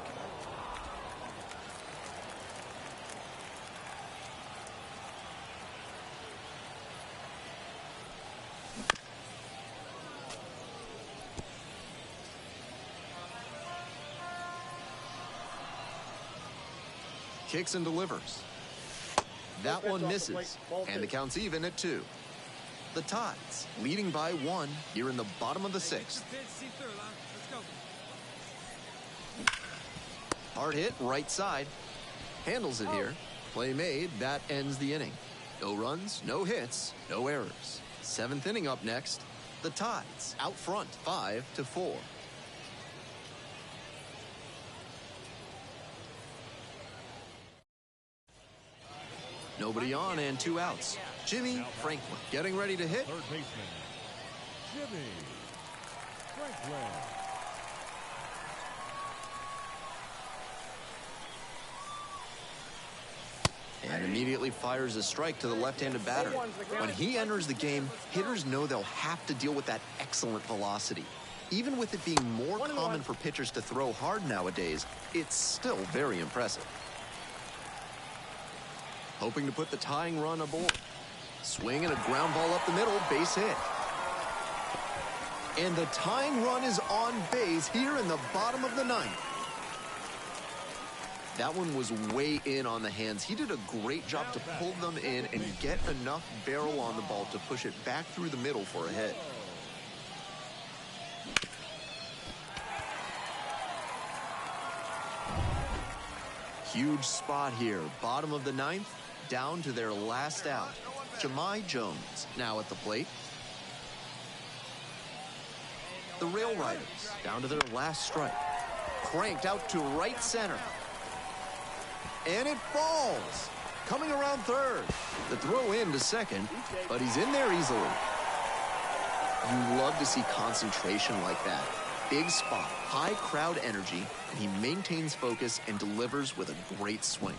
Kicks and delivers. That one misses, and the count's even at 2. The Tides leading by 1 here in the bottom of the 6th. Pitch, see through, huh? Let's go. Hard hit, right side. Handles it here. Play made, that ends the inning. No runs, no hits, no errors. 7th inning up next. The Tides out front, 5-4. Nobody on and 2 outs. Jimmy Franklin getting ready to hit. Third baseman, Jimmy Franklin. And immediately fires a strike to the left-handed batter. When he enters the game, hitters know they'll have to deal with that excellent velocity. Even with it being more common for pitchers to throw hard nowadays, it's still very impressive. Hoping to put the tying run aboard. Swing and a ground ball up the middle, base hit. And the tying run is on base here in the bottom of the 9th. That one was way in on the hands. He did a great job to pull them in and get enough barrel on the ball to push it back through the middle for a hit. Huge spot here. Bottom of the 9th, down to their last out. Jahmai Jones now at the plate. The Rail Riders down to their last strike. Cranked out to right center. And it falls. Coming around third. The throw in to second, but he's in there easily. You love to see concentration like that. Big spot, high crowd energy, and he maintains focus and delivers with a great swing.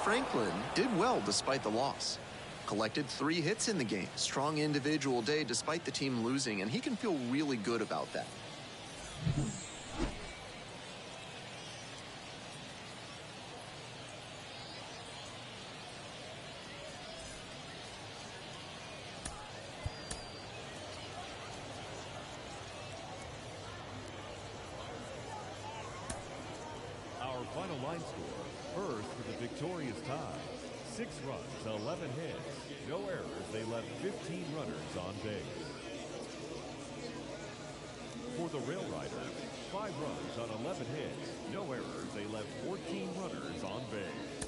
Franklin did well despite the loss. Collected 3 hits in the game. Strong individual day despite the team losing, and he can feel really good about that. Our final line score, first for the victorious tie. 6 runs, 11 hits, no errors. They left 15 runners on base. For the Rail Riders, 5 runs on 11 hits, no errors. They left 14 runners on base.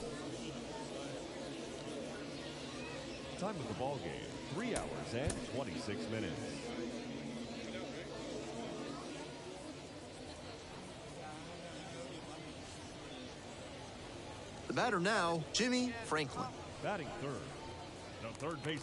Time of the ball game, 3 hours and 26 minutes. The batter now, Jimmy Franklin. Batting third, the third base.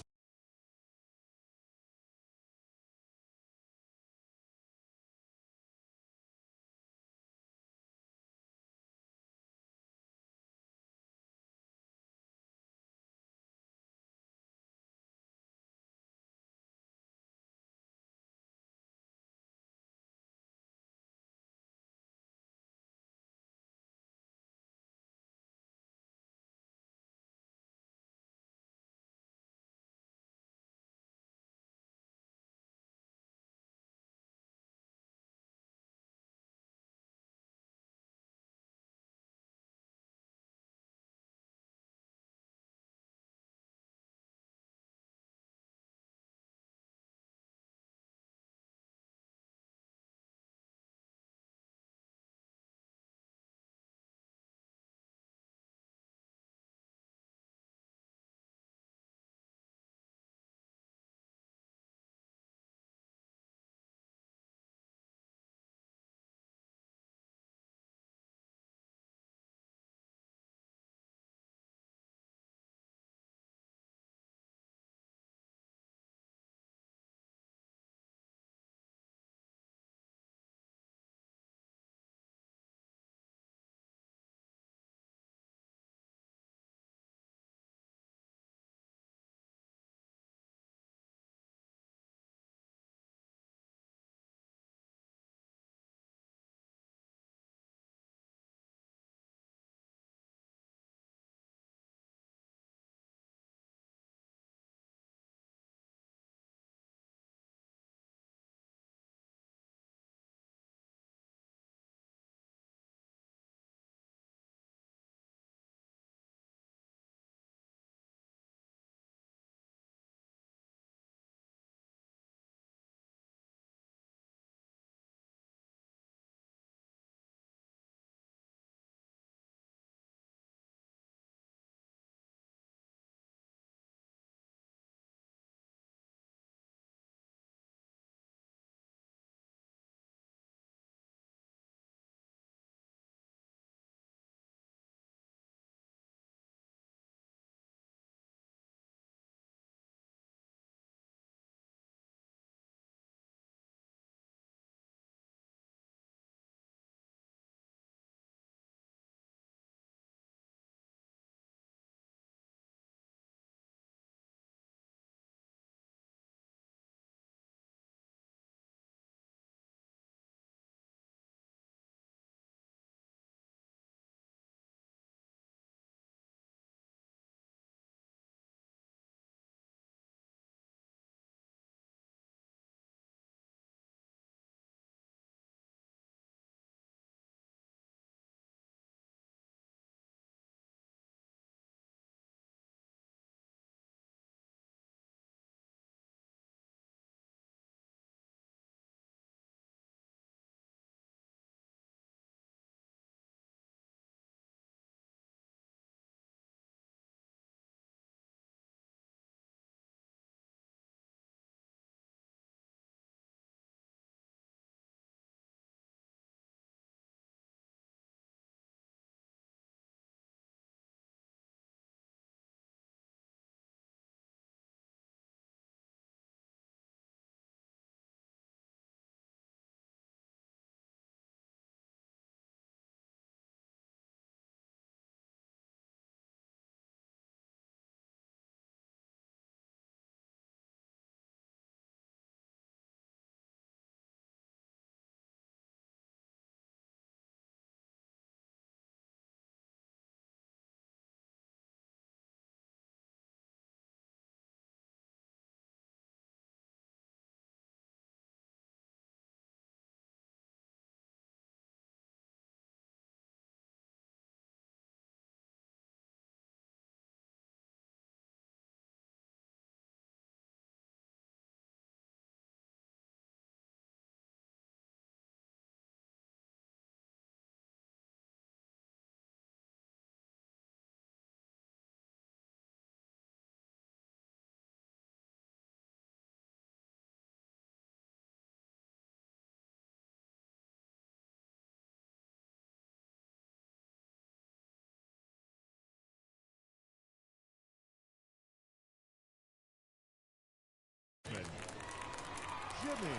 Jimmy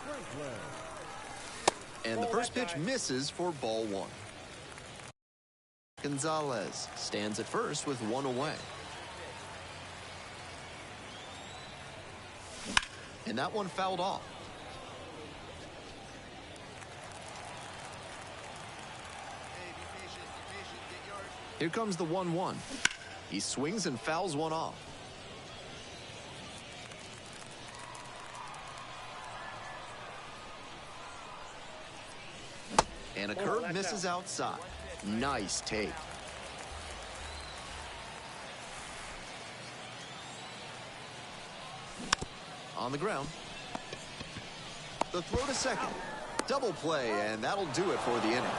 Franklin. And the first pitch misses for ball one. Gonzalez stands at first with one away. And that one fouled off. Here comes the 1-1. He swings and fouls one off. And a curve misses outside. Nice take. On the ground. The throw to second. Double play, and that'll do it for the inning.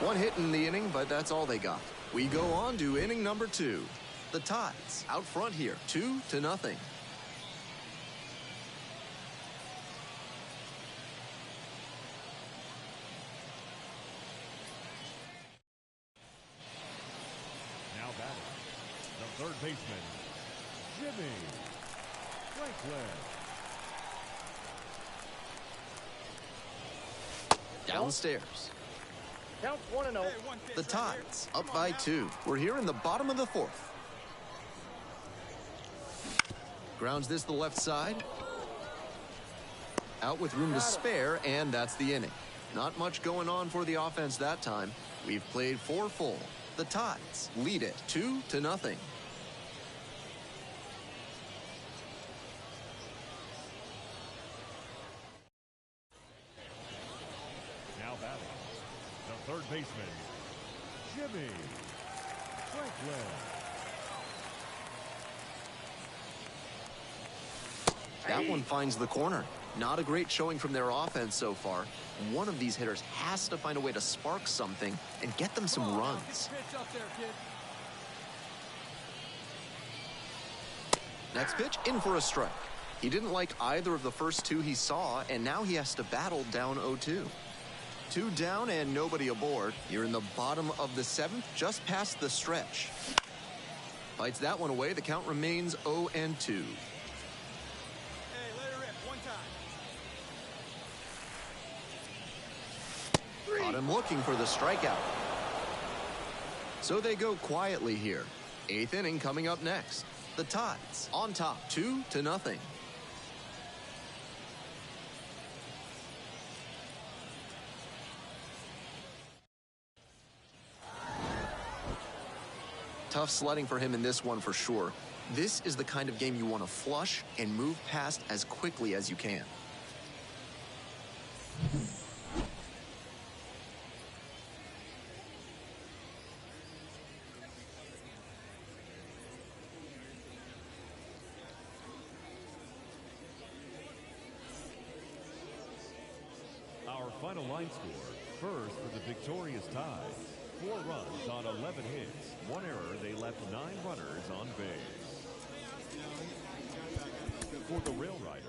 One hit in the inning, but that's all they got. We go on to inning number 2. The Tides out front here, 2-0. Now batting, the third baseman, Jimmy Franklin. Downstairs. Counts 1-0. The Tides up by 2. We're here in the bottom of the 4th. Grounds this to the left side. Out with room to spare, and that's the inning. Not much going on for the offense that time. We've played 4 full. The Tides lead it 2-0. Now batting, the third baseman, Jimmy Franklin. That one finds the corner. Not a great showing from their offense so far. One of these hitters has to find a way to spark something and get them some runs. Next pitch, in for a strike. He didn't like either of the first 2 he saw, and now he has to battle down 0-2. 2 down and nobody aboard. You're in the bottom of the 7th, just past the stretch. Fights that one away. The count remains 0-2. Hey, let her rip one time. Caught him looking for the strikeout. So they go quietly here. 8th inning coming up next. The Tides on top, 2-0. Tough sledding for him in this one for sure. This is the kind of game you want to flush and move past as quickly as you can. Our final line score, first for the victorious Tides. 4 runs on 11 hits. 1 error, they left 9 runners on base. For the Rail Riders,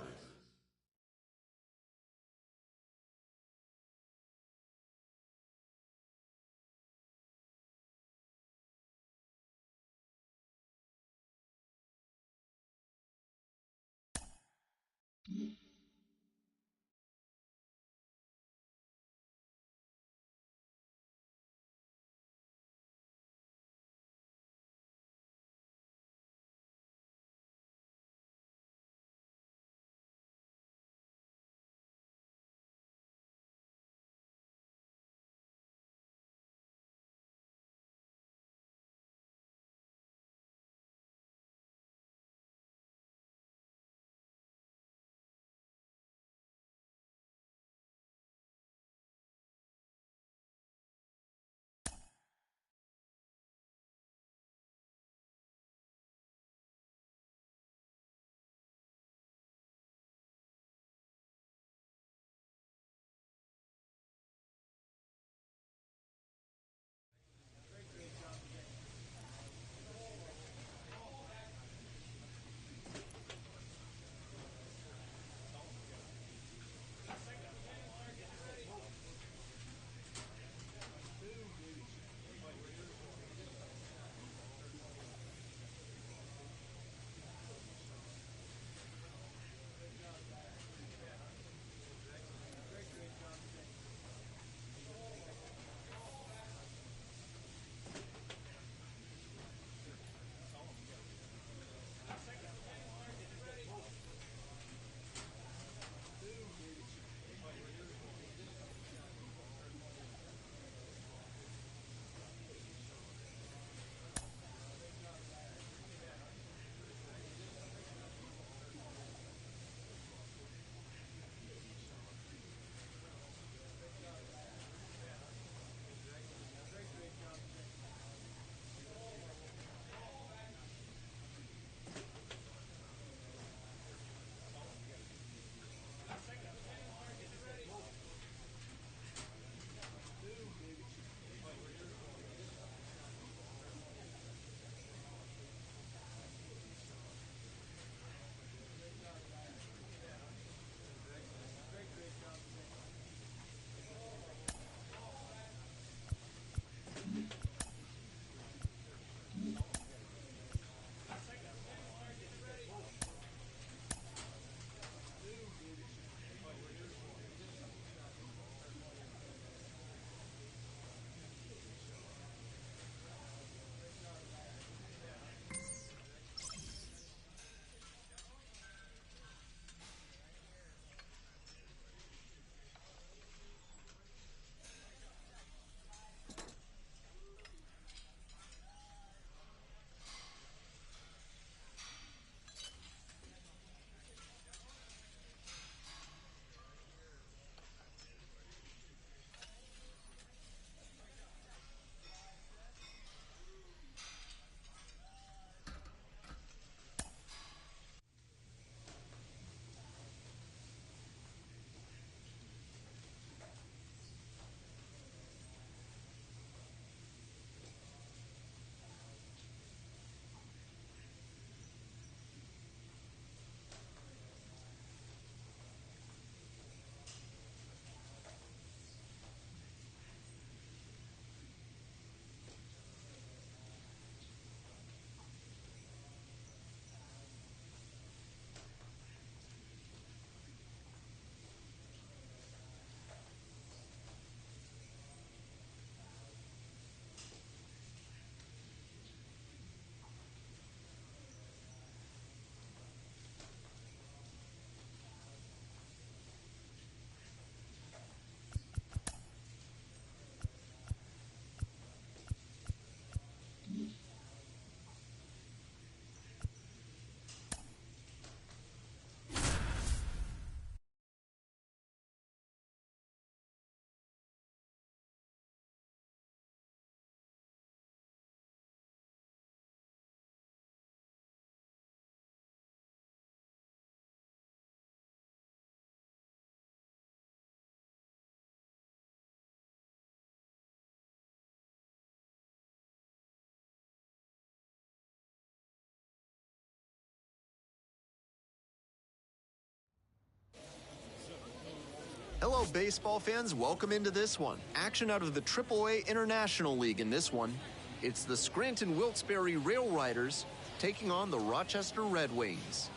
Hello, baseball fans. Welcome into this one. Action out of the AAA International League in this one. It's the Scranton Wilkes-Barre Rail Riders taking on the Rochester Red Wings.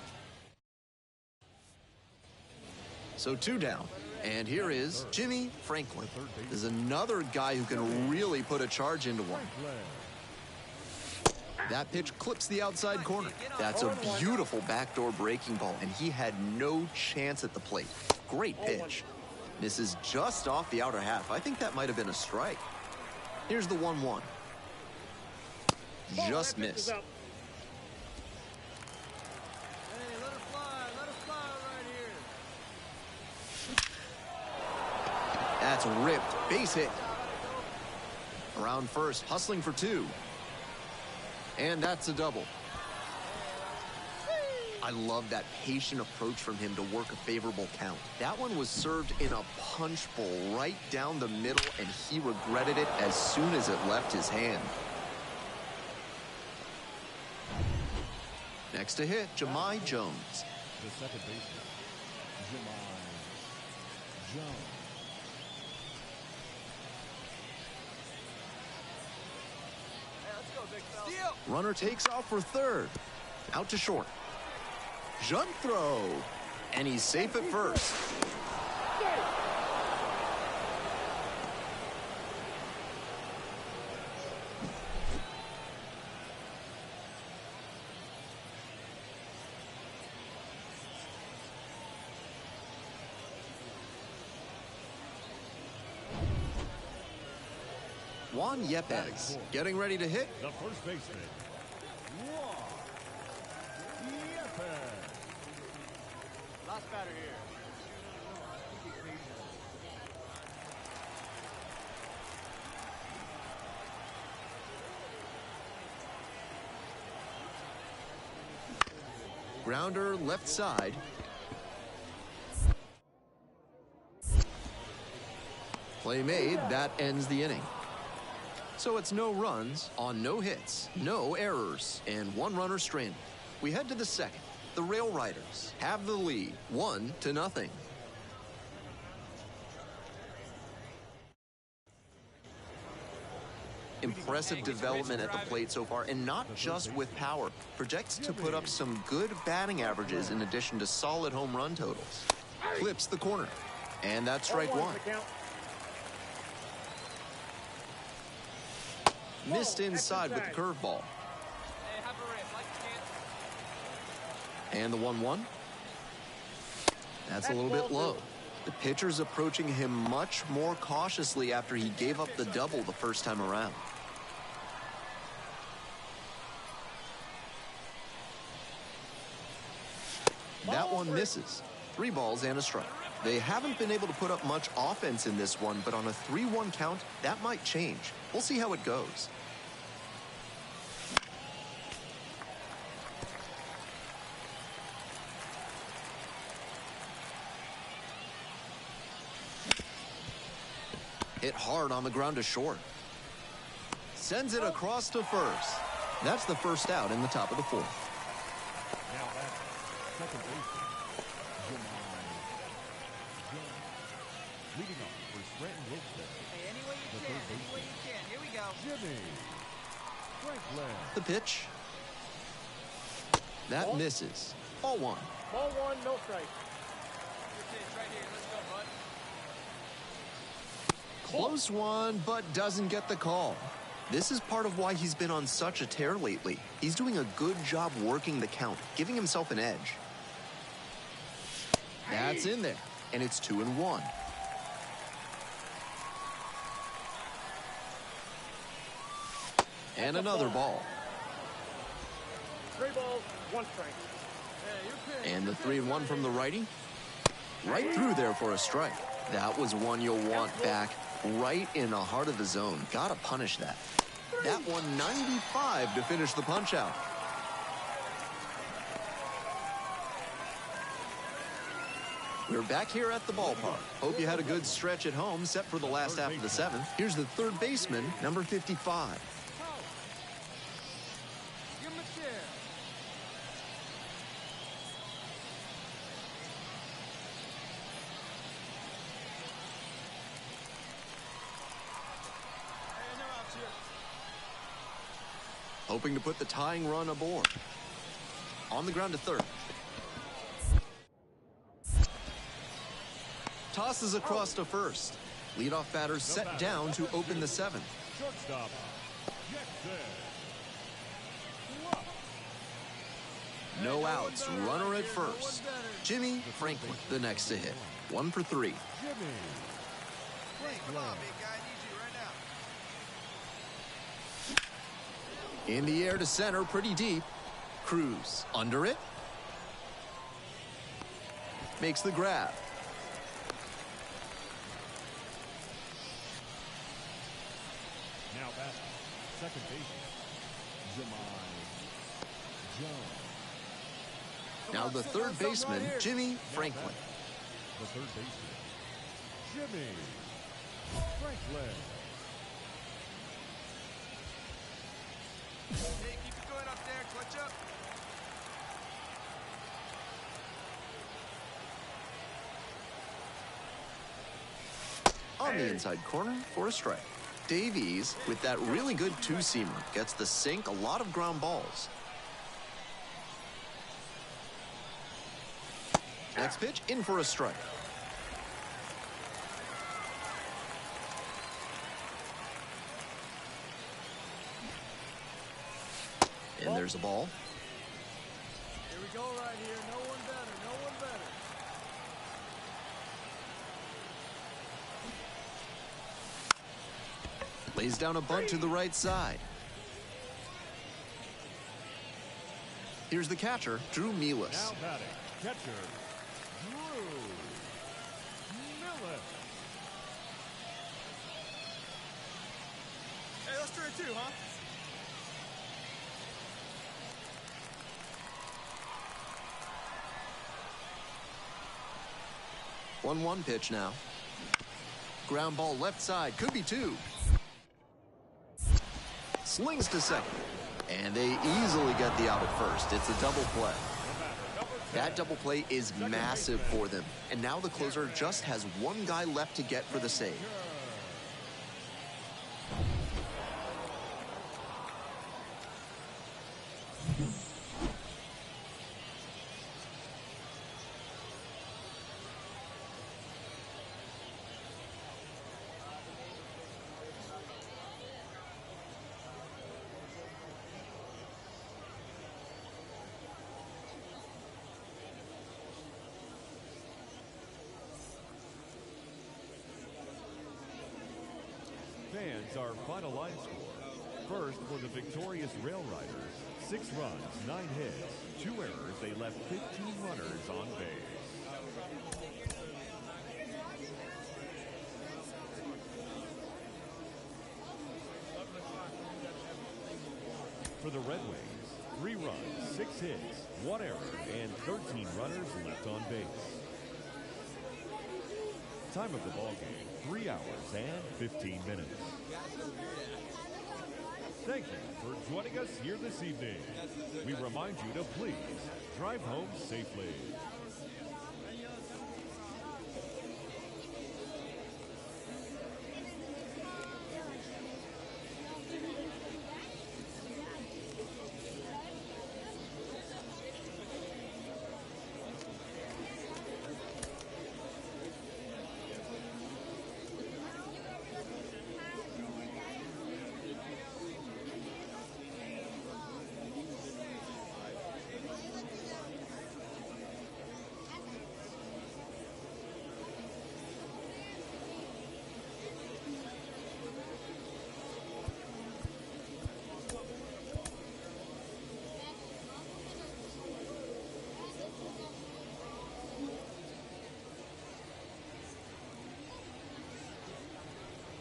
So 2 down. And here is Jimmy Franklin. There's another guy who can really put a charge into one. That pitch clips the outside corner. That's a beautiful backdoor breaking ball, and he had no chance at the plate. Great pitch. Misses just off the outer half. I think that might have been a strike. Here's the 1-1. Just missed. Hey, let it fly right here. That's ripped. Base hit. Around first, hustling for 2. And that's a double. I love that patient approach from him to work a favorable count. That one was served in a punch bowl right down the middle, and he regretted it as soon as it left his hand. Next to hit, Jahmai Jones. The second baseman, Jahmai Jones. Runner takes off for third. Out to short. Jump throw. And he's safe at first. Juan Yepes getting ready to hit. The first baseman, Juan Yepes. Last batter here. Grounder left side. Play made. That ends the inning. So it's no runs on no hits, no errors, and 1 runner stranded. We head to the second. The Rail Riders have the lead, 1-0. Impressive development at the plate so far, and not just with power. Projects to put up some good batting averages in addition to solid home run totals. Clips the corner, and that's strike 1. Missed inside with the curveball. And the 1-1. That's a little bit low. The pitcher's approaching him much more cautiously after he gave up the double the first time around. That one misses. 3 balls and a strike. They haven't been able to put up much offense in this one, but on a 3-1 count, that might change. We'll see how it goes. Hit hard on the ground to short. Sends it across to first. That's the first out in the top of the 4th. Now that's second baseman, Jahmai Jones. Leading off for Scranton Wilkes-Barre. Hey, any way you can, any way you can. Here we go. Jimmy Franklin. The pitch. That misses. Ball 1. Ball 1, no strike. Your pitch right here. Let's go, bud. Close one, but doesn't get the call. This is part of why he's been on such a tear lately. He's doing a good job working the count, giving himself an edge. That's in there, and it's 2-1. And another ball. 3 balls, 1 strike. And the 3-1 from the righty. Right through there for a strike. That was one you'll want back. Right in the heart of the zone. Gotta punish that. That one 95 to finish the punch out. We're back here at the ballpark. Hope you had a good stretch at home, set for the last half of the 7th. Here's the third baseman, number 55. Give him a chair. hoping to put the tying run aboard. On the ground to third. Tosses across to first. Leadoff batter set down to open the seventh. Shortstop, Jackson. No outs, runner at first. Jimmy Franklin, the next to hit. 1 for 3. Jimmy. Hey, come on, big guy. I need you right now. In the air to center, pretty deep. Cruz under it. Makes the grab. Now back, second baseman, Jemai Jones. Now the third baseman, Jimmy Franklin. The third baseman, Jimmy Franklin. Hey, keep it going up there. Clutch up. On the inside corner for a strike. Davies, with that really good two-seamer, gets the sink, a lot of ground balls. Next pitch, in for a strike. And there's a ball. Here we go right here. No one better. No one better. Lays down a bunt to the right side. Here's the catcher, Drew Mealis. Now batting, catcher, Drew Millis. Hey, let's try it too, huh? One pitch now. Ground ball left side, could be 2. Slings to second. And they easily get the out at first. It's a double play. That double play is massive for them. And now the closer just has one guy left to get for the save. Fans, our final line score. First, for the victorious Rail Riders, 6 runs, 9 hits, 2 errors. They left 15 runners on base. For the Red Wings, 3 runs, 6 hits, 1 error, and 13 runners left on base. Time of the ball game, 3 hours and 15 minutes. Thank you for joining us here this evening. We remind you to please drive home safely.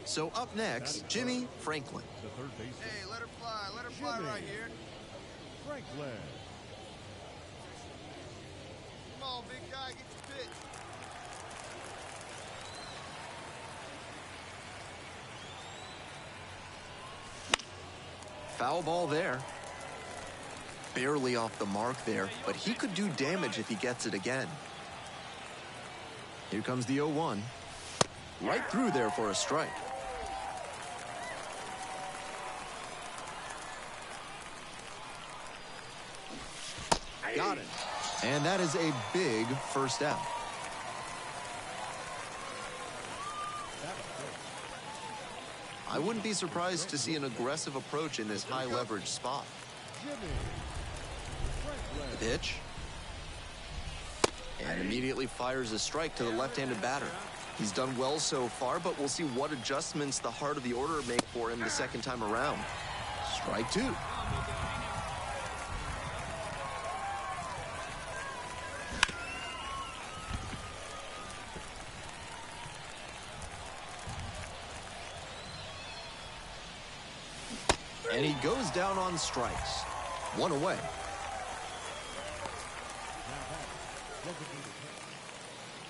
So up next, Jimmy Franklin. The third baseman, Hey, let her fly. Let her fly Jimmy. right here. Franklin. Come on, big guy. Get your pitch. Foul ball there. Barely off the mark there, but he could do damage if he gets it again. Here comes the 0-1. Right through there for a strike. Got it. And that is a big first out. I wouldn't be surprised to see an aggressive approach in this high leverage spot. The pitch. And immediately fires a strike to the left-handed batter. He's done well so far, but we'll see what adjustments the heart of the order make for him the second time around. Strike two. And he goes down on strikes. One away.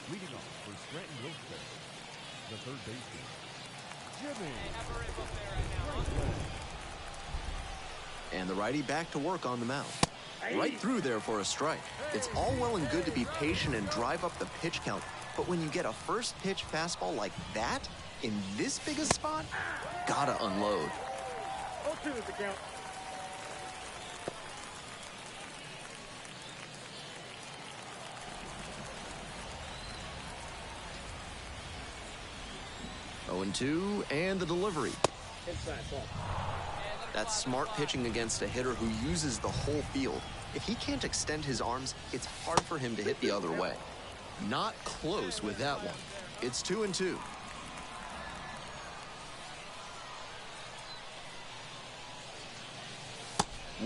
Leading off for Scranton Wilkes, the third baseman, Jimmy. And the righty back to work on the mound. Right through there for a strike. It's all well and good to be patient and drive up the pitch count, but when you get a first pitch fastball like that, in this big a spot, gotta unload. 0-2 is the count. Oh, 0-2, and the delivery. Inside ball. That's smart pitching against a hitter who uses the whole field. If he can't extend his arms, it's hard for him to hit the other way. Not close with that one. It's 2-2.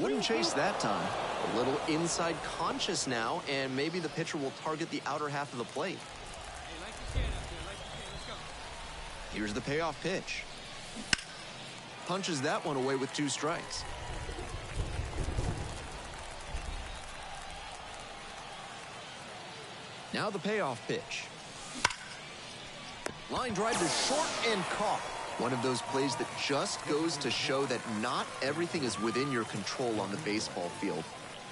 Wouldn't chase that time. A little inside conscious now, and maybe the pitcher will target the outer half of the plate. Here's the payoff pitch. Punches that one away with 2 strikes. Now the payoff pitch. Line drive to short and caught. One of those plays that just goes to show that not everything is within your control on the baseball field.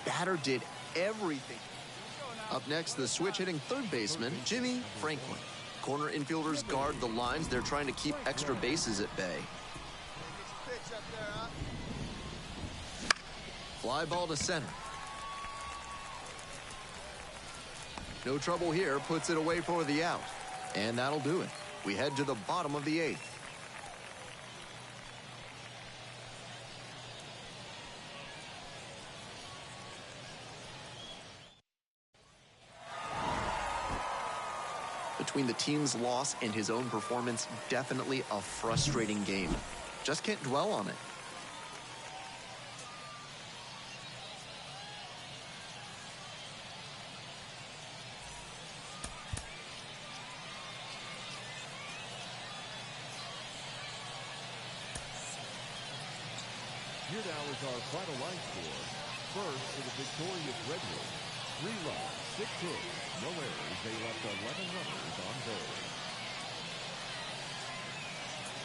Batter did everything. Up next, the switch-hitting third baseman, Jimmy Franklin. Corner infielders guard the lines. They're trying to keep extra bases at bay. Fly ball to center. No trouble here, puts it away for the out. And that'll do it. We head to the bottom of the 8th. Between the team's loss and his own performance, definitely a frustrating game. Just can't dwell on it. Here now is our final line score. First for the victorious Red Wolves. 3 runs, 6 hits, no errors. They left 11 runners on base.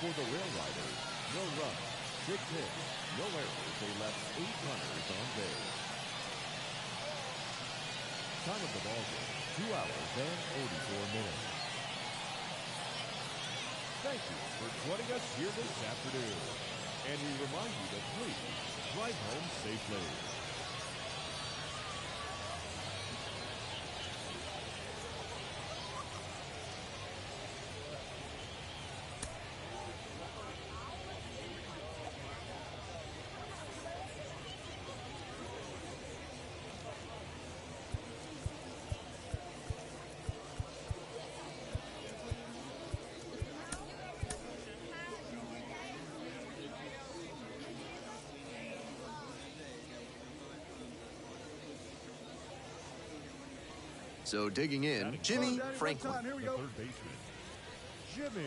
For the Rail Riders, no runs, 6 hits, no errors. They left 8 runners on base. Time of the ball game, 2 hours and 44 minutes. Thank you for joining us here this afternoon. And we remind you to please drive home safely. So digging in, Jimmy Franklin. The third baseman, Jimmy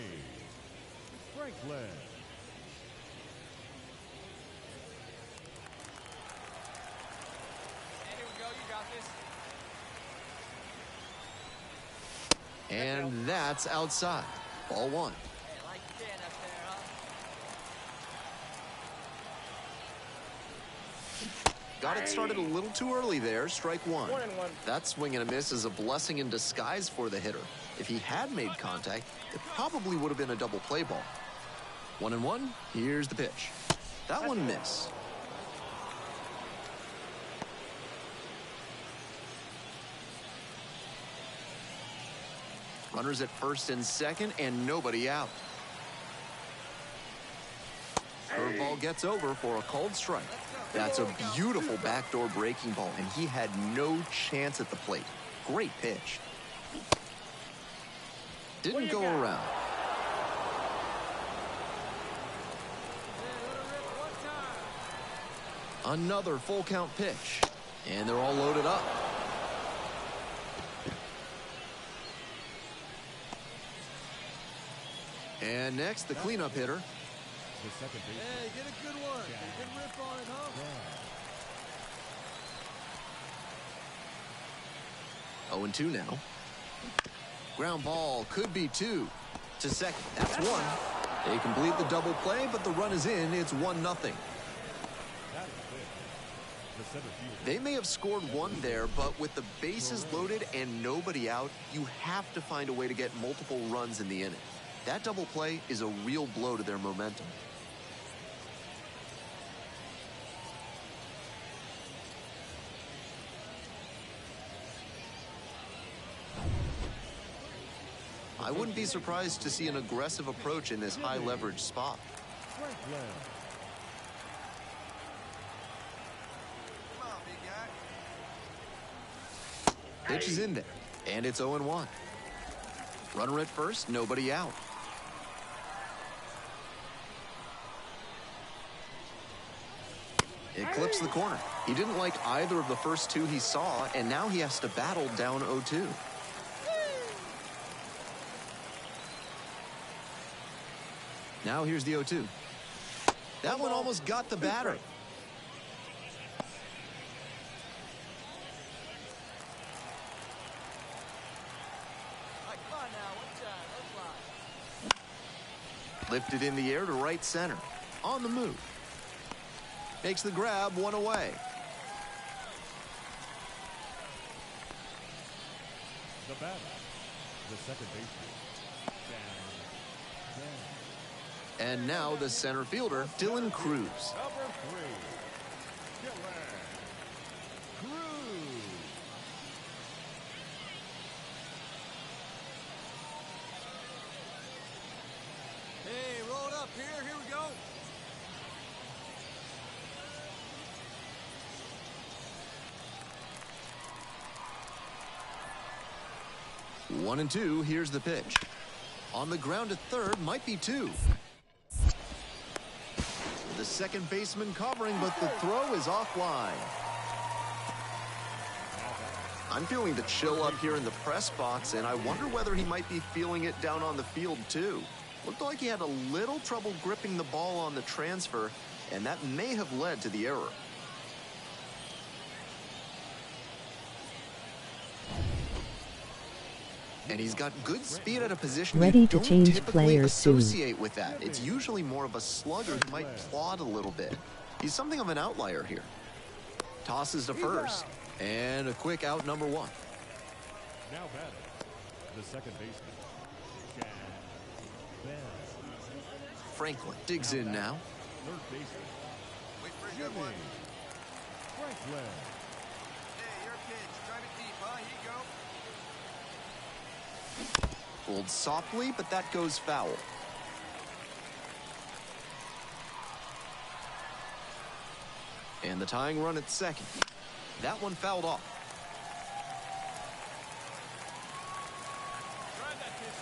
Franklin. And here we go, you got this. And that's outside. Ball 1. Hey, like you did up there, huh? Got it started a little too early there. Strike 1. 1-1. That swing and a miss is a blessing in disguise for the hitter. If he had made contact, it probably would have been a double play ball. 1-1. Here's the pitch. That one missed. Runners at first and second, and nobody out. Curveball gets over for a called strike. That's a beautiful backdoor breaking ball, and he had no chance at the plate. Great pitch. Didn't go around. Another full count pitch, and they're all loaded up. And next, the cleanup hitter. The second baseman. Hey, get a good one. Get a good rip on it, huh? 0-2 now. Ground ball could be 2. To second, that's 1. They complete the double play, but the run is in. It's 1-0. That is big. The center fielder. They may have scored 1 there, but with the bases loaded and nobody out, you have to find a way to get multiple runs in the inning. That double play is a real blow to their momentum. I wouldn't be surprised to see an aggressive approach in this high leverage spot. Franklin. Come on, big guy. Pitch is in there, and it's 0-1. Runner at first, nobody out. It clips the corner. He didn't like either of the first 2 he saw, and now he has to battle down 0-2. Now here's the 0-2. That one almost got the batter. Come on now, one time, let's fly. Lifted in the air to right center. On the move. Makes the grab, 1 away. The batter. The second baseman. And now the center fielder, Dylan Cruz. Number 3. Dylan Cruz. Hey, roll it up here. Here we go. One and 2, here's the pitch. On the ground at third, might be 2. The second baseman covering, but the throw is offline. I'm feeling the chill up here in the press box, and I wonder whether he might be feeling it down on the field too. Looked like he had a little trouble gripping the ball on the transfer, and that may have led to the error. And he's got good speed at a position Ready you to don't change typically players soon. associate with that. It's usually more of a slugger who might plod a little bit. He's something of an outlier here. Tosses to first, and a quick out, number 1. Now batting. The second baseman. Chad Bell. Franklin digs in now. Third baseman. Wait for a good one. Franklin. Hey, your pitch. Drive it deep, huh? Here you go. Pulled softly, but that goes foul. And the tying run at second. That one fouled off. Drive that pitch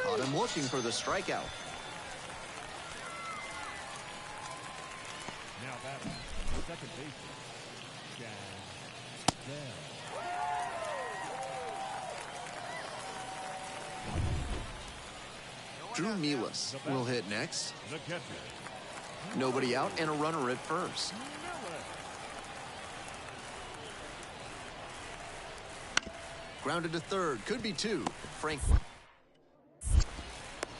now, Caught him looking for the strikeout. Now batting. Second baseman. Chad Bell. Drew Milas will hit next. The catcher. Nobody out and a runner at first. Miller. Grounded to third, could be 2. Franklin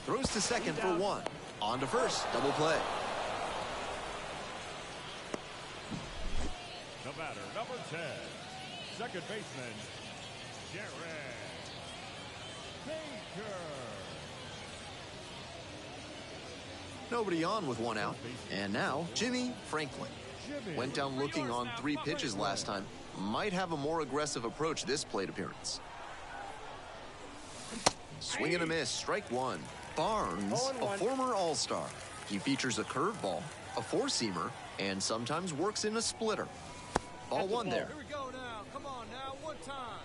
throws to second for 1. On to first, double play. The batter, number 10. Second baseman, Jared Baker. Nobody on with 1 out. And now, Jimmy Franklin. Jimmy. Went down looking on 3 pitches last time. might have a more aggressive approach this plate appearance. Swing and a miss, strike one. Barnes, a former All-Star. He features a curveball, a four-seamer, and sometimes works in a splitter. Ball one there. Here we go now. Come on now, one time.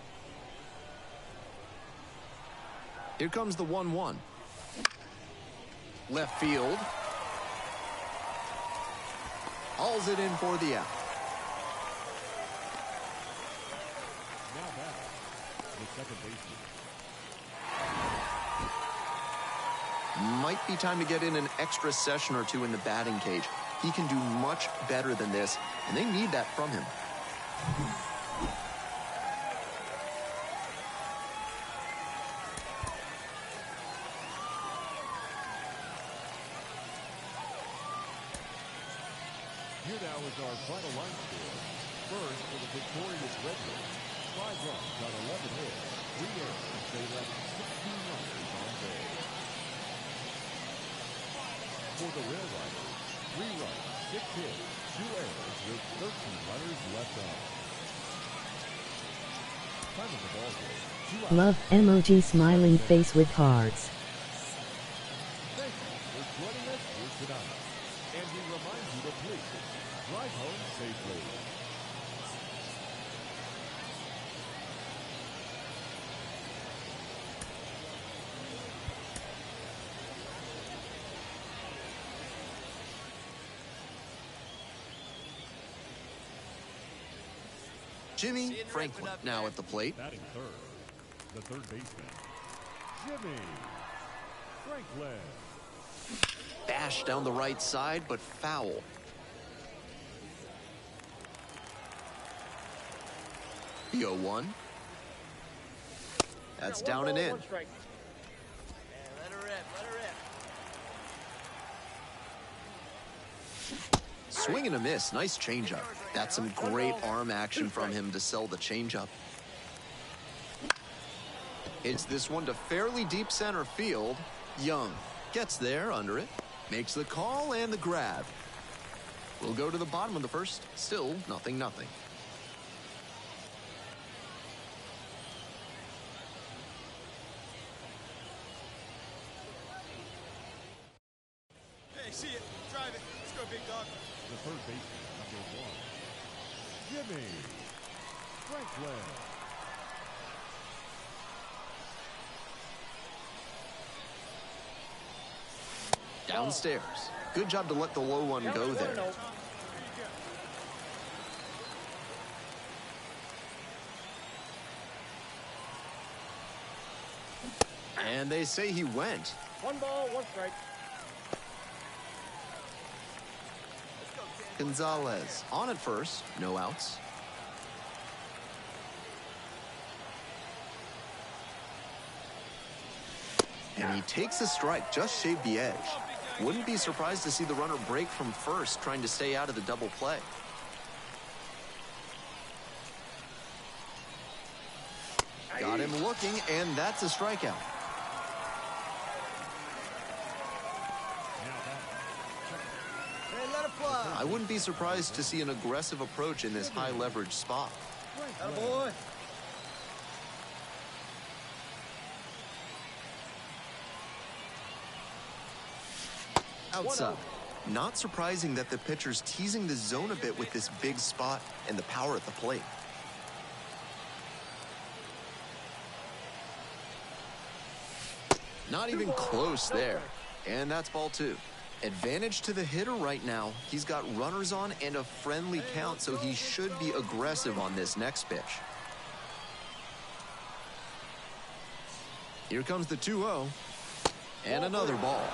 Here comes the 1-1. Left field. Hauls it in for the out. Now back, the second baseman. Might be time to get in an extra session or two in the batting cage. He can do much better than this, and they need that from him. Here now is our final line score. First, for the victorious Red Wings, 5 runs on 11 hits, 3 errors. They left 16 runners on base. For the Rail Riders, 3 runs, 6 hits, 2 errors with 13 runners left on. Time of the ball game, 2 Love emoji smiling face with hearts. Thank you for joining us here tonight. And we remind you to please drive home safely. Jimmy Franklin now at the plate. Batting third, the third baseman, Jimmy Franklin. Bash down the right side, but foul. The 0-1. That's down and in. One strike. Yeah, let her rip, let her rip. Swing and a miss. Nice changeup. That's some great arm action from him to sell the changeup. Hits this one to fairly deep center field. Young gets there under it. Makes the call and the grab. We'll go to the bottom of the first. Still 0-0. Hey, see it. Drive it. Let's go, big dog. The third baseman, number 1, Jimmy Franklin. Downstairs. Good job to let the low one go there. And they say he went. 1 ball, 1 strike. Gonzalez on at first, no outs. And he takes a strike, just shaved the edge. Wouldn't be surprised to see the runner break from first, trying to stay out of the double play. Got him looking, and that's a strikeout. Hey, let it fly. I wouldn't be surprised to see an aggressive approach in this high leverage spot. Attaboy. Outside. Not surprising that the pitcher's teasing the zone a bit with this big spot and the power at the plate. Not even close there. And that's ball 2. Advantage to the hitter right now. He's got runners on and a friendly count, so he should be aggressive on this next pitch. Here comes the 2-0. And another ball.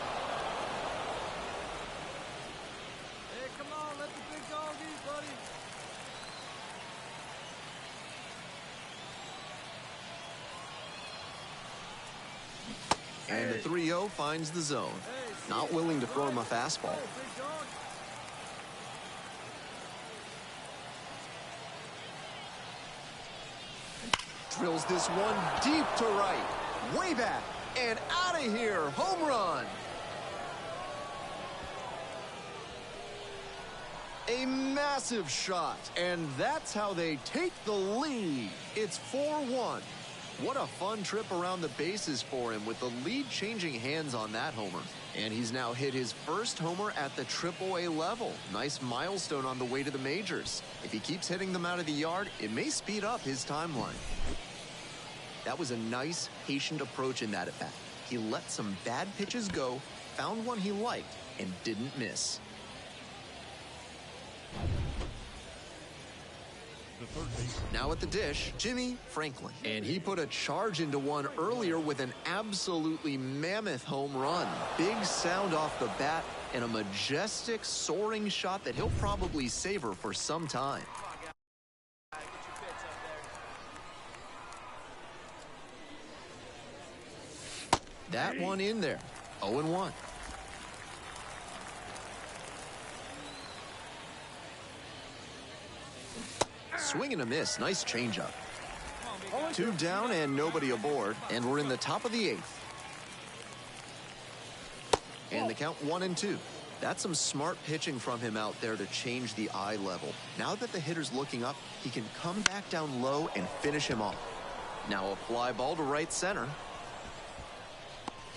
Hey, come on. Let the big dog eat, buddy. And the 3-0 finds the zone. Not willing to throw him a fastball. Hey, big dog. Drills this one deep to right. Way back. And out of here. Home run. A massive shot, and that's how they take the lead. It's 4-1. What a fun trip around the bases for him with the lead changing hands on that homer. And he's now hit his first homer at the AAA level. Nice milestone on the way to the majors. If he keeps hitting them out of the yard, it may speed up his timeline. That was a nice, patient approach in that at-bat. He let some bad pitches go, found one he liked, and didn't miss. Now at the dish, Jimmy Franklin. And he put a charge into one earlier with an absolutely mammoth home run. Big sound off the bat and a majestic, soaring shot that he'll probably savor for some time. That one in there. 0-1. Swing and a miss. Nice changeup. 2 down and nobody aboard, and we're in the top of the 8th. And the count 1-2. That's some smart pitching from him out there to change the eye level. Now that the hitter's looking up, he can come back down low and finish him off. Now a fly ball to right center.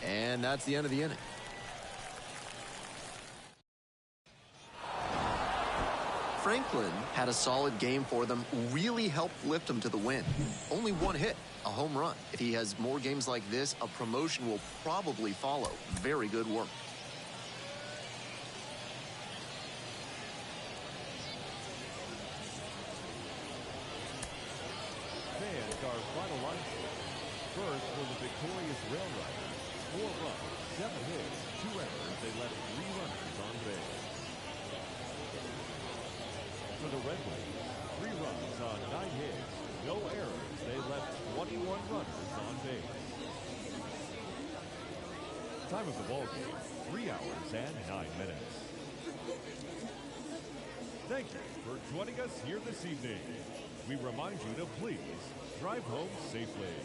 And that's the end of the inning. Franklin had a solid game for them, really helped lift them to the win. Only one hit, a home run. If he has more games like this, a promotion will probably follow. Very good work. Fans, our final line. First, for the victorious Rail Riders, 4 runs, 7 hits, 2 errors. They left 3 runners on base. For the Red Wings, 3 runs on 9 hits, no errors. They left 21 runners on base. Time of the ball game, 3 hours and 9 minutes. Thank you for joining us here this evening. We remind you to please drive home safely.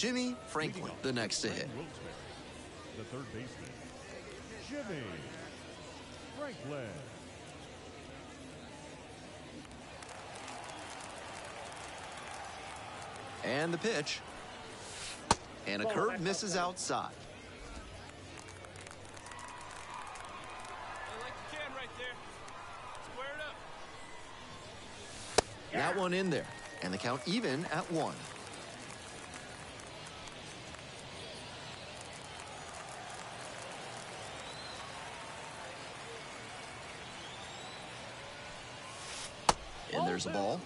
Jimmy Franklin, the next to hit. The third baseman, Jimmy Franklin. And the pitch. And a curve misses outside. I like the can right there. Square it up. That one in there. And the count even at 1. And there's a ball.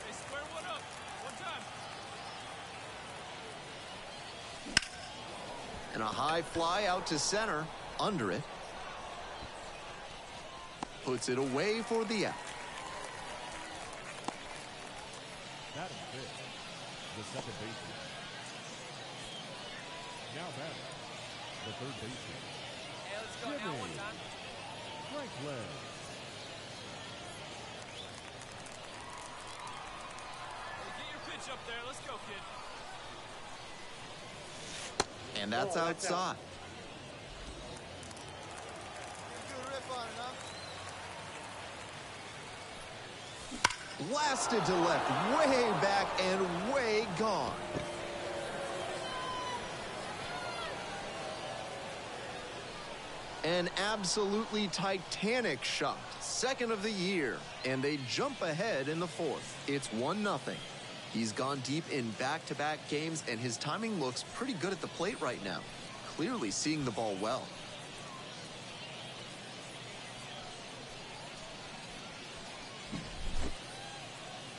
Hey, square one up. One time. And a high fly out to center. Under it. Puts it away for the out. That is big. The second baseman. Now batting. The third baseman, Hey, let's go now one time. Franklin. Hey, get your pitch up there. Let's go, kid. And that's outside. Good rip on it, huh? Blasted to left, way back and way gone. An absolutely titanic shot, second of the year, and they jump ahead in the fourth. It's 1-0. He's gone deep in back-to-back games, and his timing looks pretty good at the plate right now. Clearly seeing the ball well.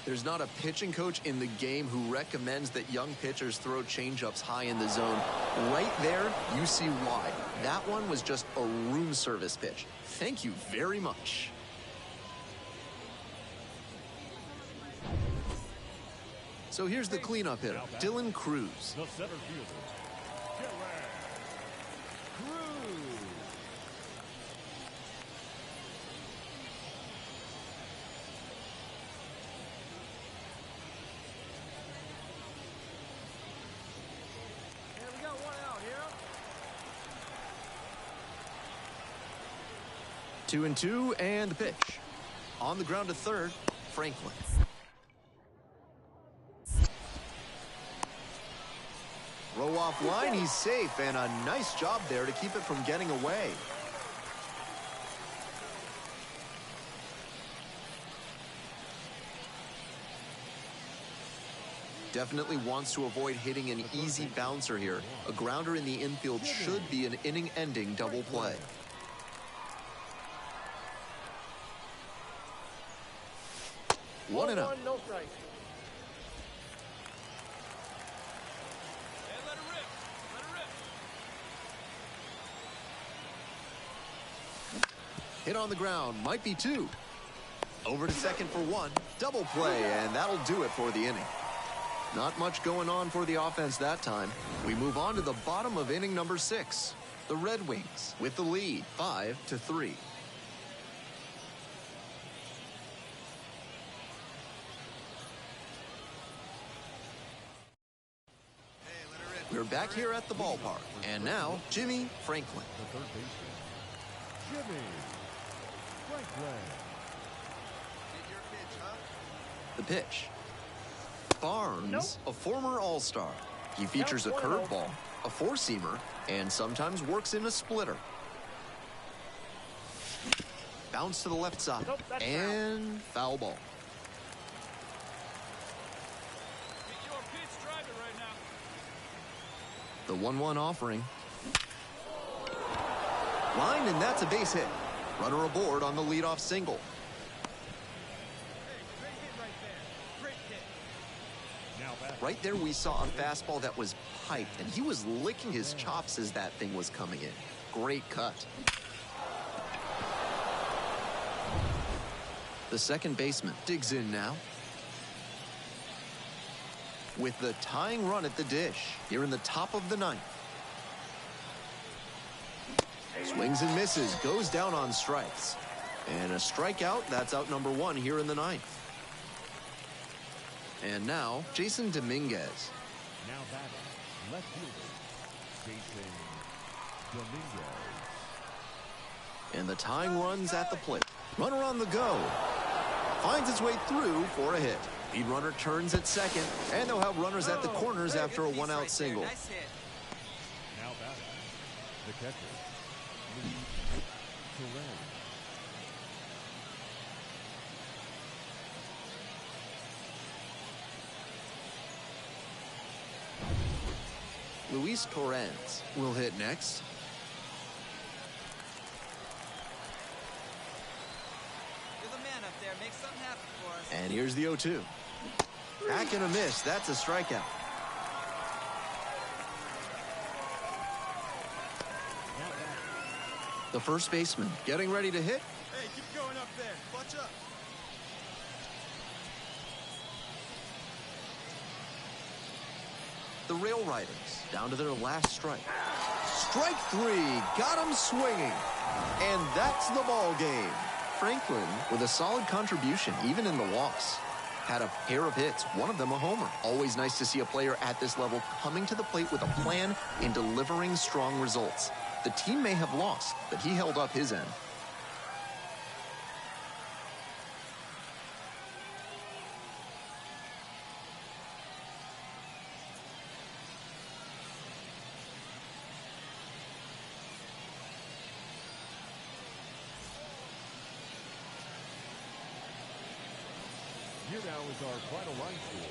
There's not a pitching coach in the game who recommends that young pitchers throw changeups high in the zone. Right there, you see why. That one was just a room service pitch. Thank you very much. So here's the cleanup hitter, Dylan Cruz. The center fielder, Dylan Cruz. And we got one out here. 2-2, and the pitch. On the ground to third, Franklin. Throw off line, he's safe, and a nice job there to keep it from getting away. Definitely wants to avoid hitting an easy bouncer here. A grounder in the infield should be an inning-ending double play. One and out. No strike. Hey, let it rip. Let it rip. Hit on the ground, might be 2. Over to second for 1. Double play, and that'll do it for the inning. Not much going on for the offense that time. We move on to the bottom of inning number 6. The Red Wings with the lead, 5-3. We're back here at the ballpark, and now Jimmy Franklin. The third baseman, Jimmy Franklin. Get your pitch, huh? The pitch. Barnes, a former All-Star. He features a curveball, a four-seamer, and sometimes works in a splitter. Bounce to the left side, and foul ball. Get your pitch, drive it right now. The 1-1 offering. Line, and that's a base hit. Runner aboard on the leadoff single. Hey, great hit right there. Great hit. Now back. Right there we saw a fastball that was piped, and he was licking his chops as that thing was coming in. Great cut. The second baseman digs in now. With the tying run at the dish here in the top of the 9th. Swings and misses, goes down on strikes. And a strikeout, that's out number 1 here in the 9th. And now, Jason Dominguez. Now batting, left fielder, Jason Dominguez. And the tying run's at the plate. Runner on the go. Finds its way through for a hit. Lead runner turns at second, and they'll have runners at the corners after a one-out single. Nice hit. Now batting, the catcher, Luis Torres. Luis Torres will hit next. You're the man up there. Make something happen for us. And here's the 0-2. Back and a miss. That's a strikeout. The first baseman getting ready to hit. Hey, keep going up there. Clutch up. The Rail Riders down to their last strike. Strike three. Got him swinging. And that's the ball game. Franklin with a solid contribution even in the loss. Had a pair of hits, one of them a homer. Always nice to see a player at this level coming to the plate with a plan and delivering strong results. The team may have lost, but he held up his end. Here now is our final line score.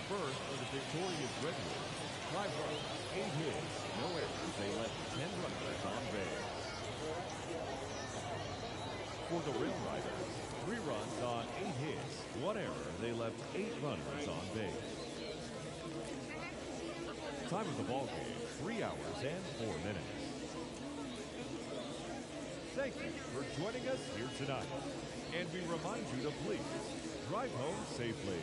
First, for the victorious Redwoods, 5 runs, 8 hits, no errors. They left 10 runners on base. For the Rail Riders, 3 runs on 8 hits, 1 error. They left 8 runners on base. Time of the ball game, 3 hours and 4 minutes. Thank you for joining us here tonight. And we remind you to please drive home safely.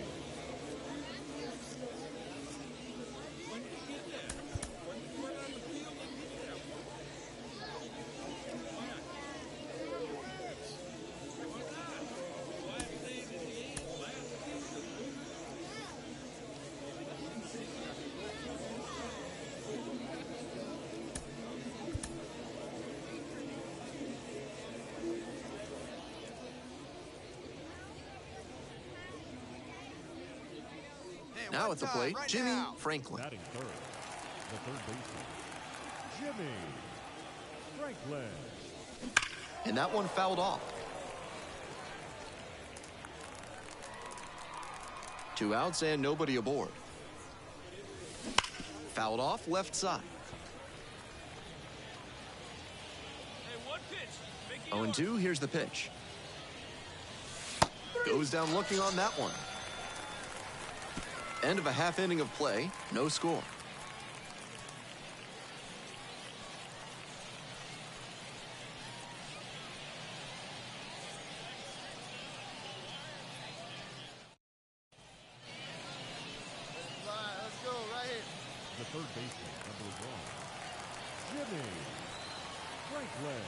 Now at the plate, right Jimmy now. Franklin. Batting third, the third baseman, Jimmy Franklin. And that one fouled off. 2 outs and nobody aboard. Fouled off left side. Hey, 1 pitch. 0-2, here's the pitch. Goes down looking on that one. End of a half inning of play, no score. Let's go right here. The third baseman, number 1, Jimmy Franklin.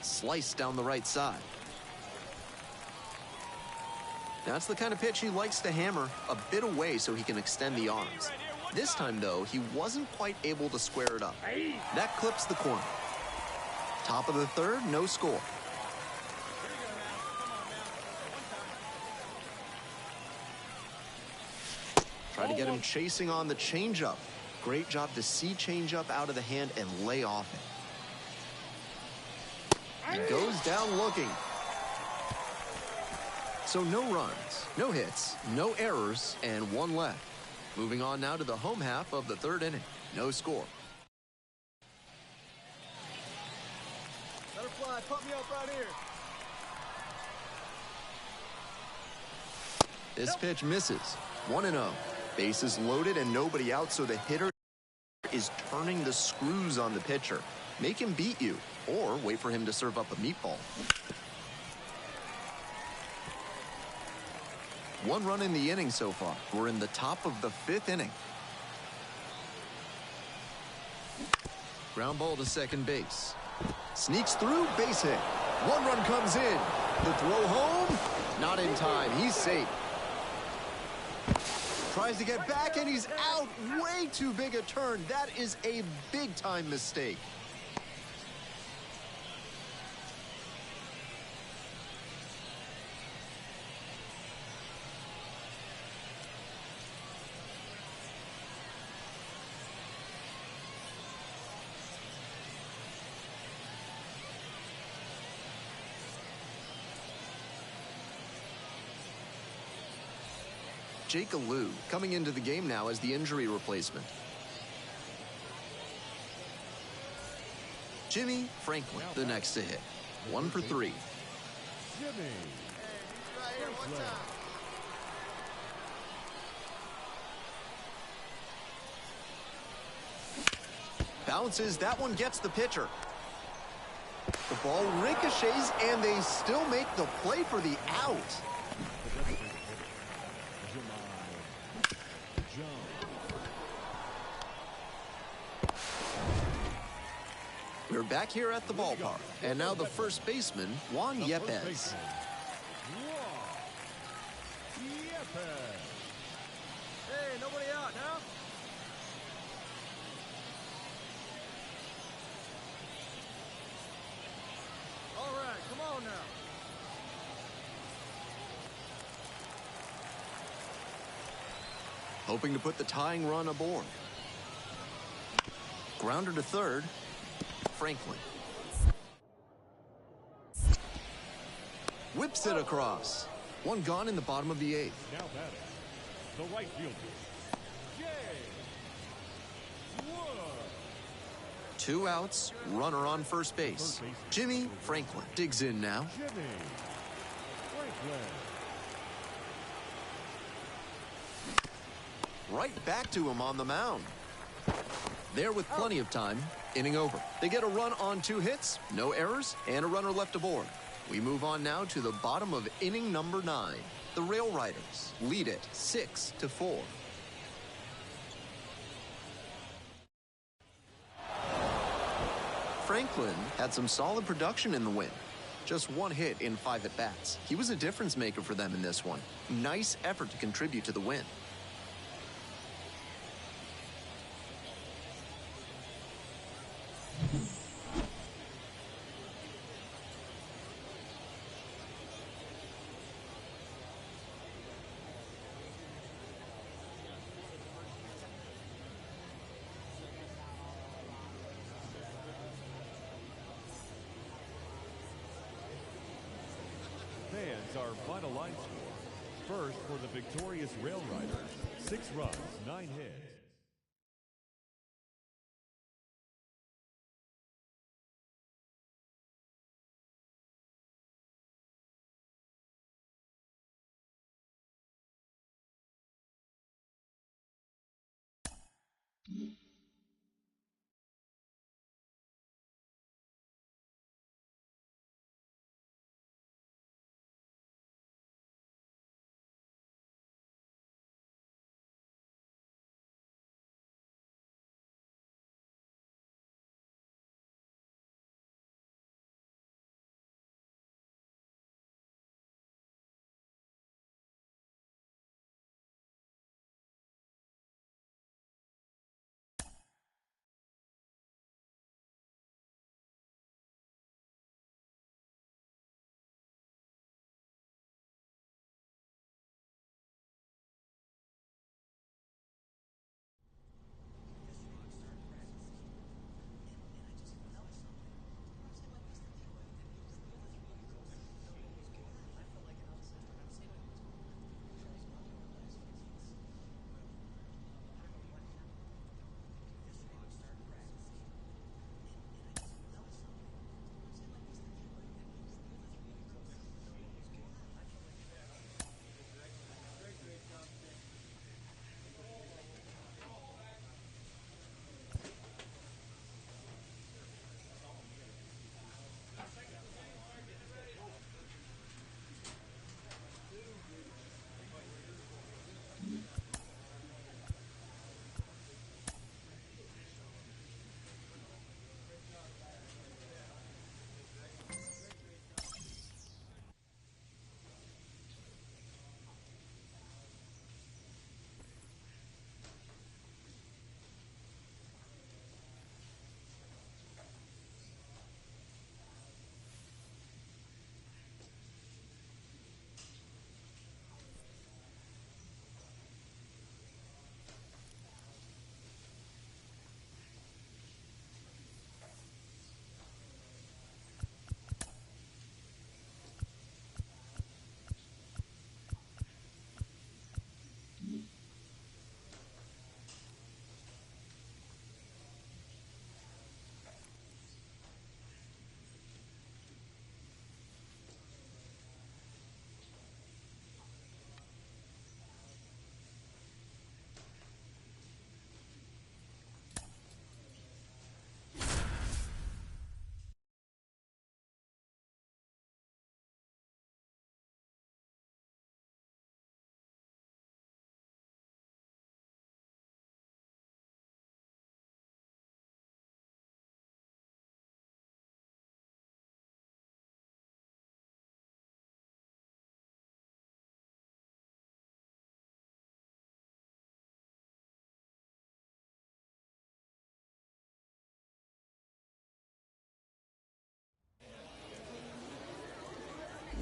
Sliced down the right side. That's the kind of pitch he likes to hammer a bit away so he can extend the arms. This time, though, he wasn't quite able to square it up. That clips the corner. Top of the third, no score. Try to get him chasing on the changeup. Great job to see changeup out of the hand and lay off it. He goes down looking. So no runs, no hits, no errors, and 1 left. Moving on now to the home half of the third inning. No score. Let her fly. Pump me up right here. This pitch misses. 1-0. Bases loaded and nobody out, so the hitter is turning the screws on the pitcher. Make him beat you, or wait for him to serve up a meatball. 1 run in the inning so far. We're in the top of the 5th inning. Ground ball to second base. Sneaks through, base hit. 1 run comes in. The throw home, not in time. He's safe. Tries to get back, and he's out. Way too big a turn. That is a big-time mistake. Jake Alou coming into the game now as the injury replacement. Jimmy Franklin, the next to hit. 1 for 3. Jimmy. Right here, one time. Bounces, that one gets the pitcher. The ball ricochets, and they still make the play for the out. We're back here at the ballpark, and now the first baseman, Juan Yepes. Hey, nobody out now? All right, come on now. Hoping to put the tying run aboard. Grounder to third. Franklin. Whips it across. One gone in the bottom of the 8th. Now batting, the right fielder, Jay Wood. 2 outs, runner on first base. Jimmy Franklin digs in now. Jimmy Franklin. Right back to him on the mound. There with plenty of time. Inning over. They get a run on 2 hits, no errors, and a runner left aboard. We move on now to the bottom of inning number 9. The Rail Riders lead it 6-4. Franklin had some solid production in the win. Just 1 hit in 5 at-bats. He was a difference maker for them in this one. Nice effort to contribute to the win. Fans, our final line score. First for the victorious Rail Riders, 6 runs, 9 hits.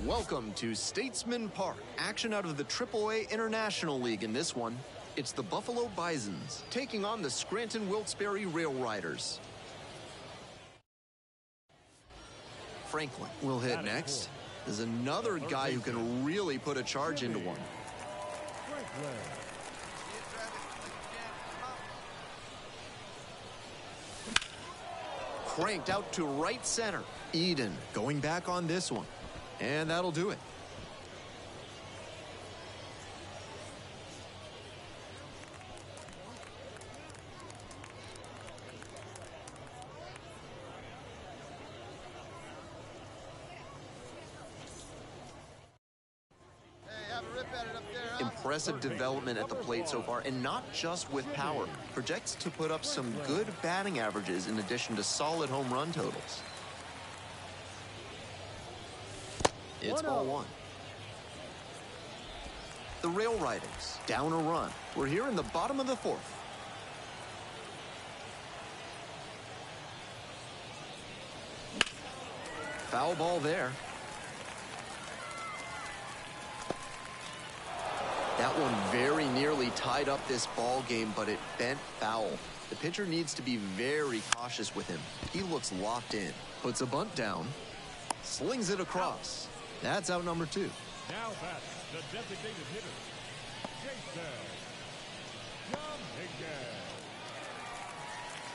Welcome to Statesman Park. Action out of the AAA International League in this one. It's the Buffalo Bisons taking on the Scranton Wilkes-Barre Rail Riders. Franklin will hit next. There's another guy who can really put a charge into one. Cranked out to right center. Eden going back on this one. And that'll do it. Impressive development at the plate so far, and not just with power. Projects to put up some good batting averages in addition to solid home run totals. It's ball one. The Rail Riders down a run. We're here in the bottom of the fourth. Foul ball there. That one very nearly tied up this ball game, but it bent foul. The pitcher needs to be very cautious with him. He looks locked in. Puts a bunt down. Slings it across. That's out number two. Now back the designated hitter, Jason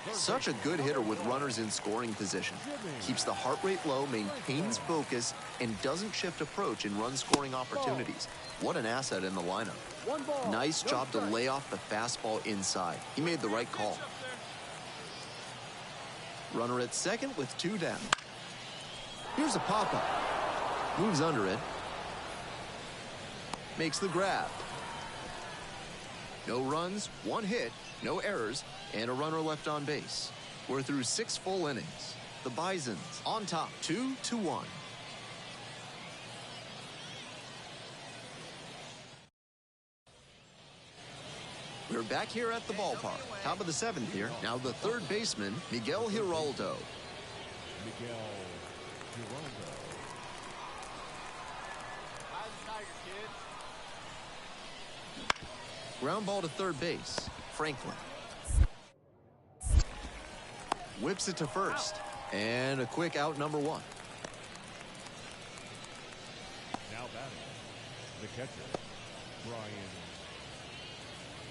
Dominguez. Such a good hitter with runners in scoring position. Keeps the heart rate low, maintains focus, and doesn't shift approach in run-scoring opportunities. What an asset in the lineup. Nice job to lay off the fastball inside. He made the right call. Runner at second with two down. Here's a pop-up. Moves under it. Makes the grab. No runs, one hit, no errors, and a runner left on base. We're through 6 full innings. The Bisons on top, 2-1. We're back here at the ballpark. Top of the 7th here. Now the third baseman, Miguel Giraldo. Ground ball to third base, Franklin. Whips it to first. And a quick out number 1. Now batting, the catcher, Brian.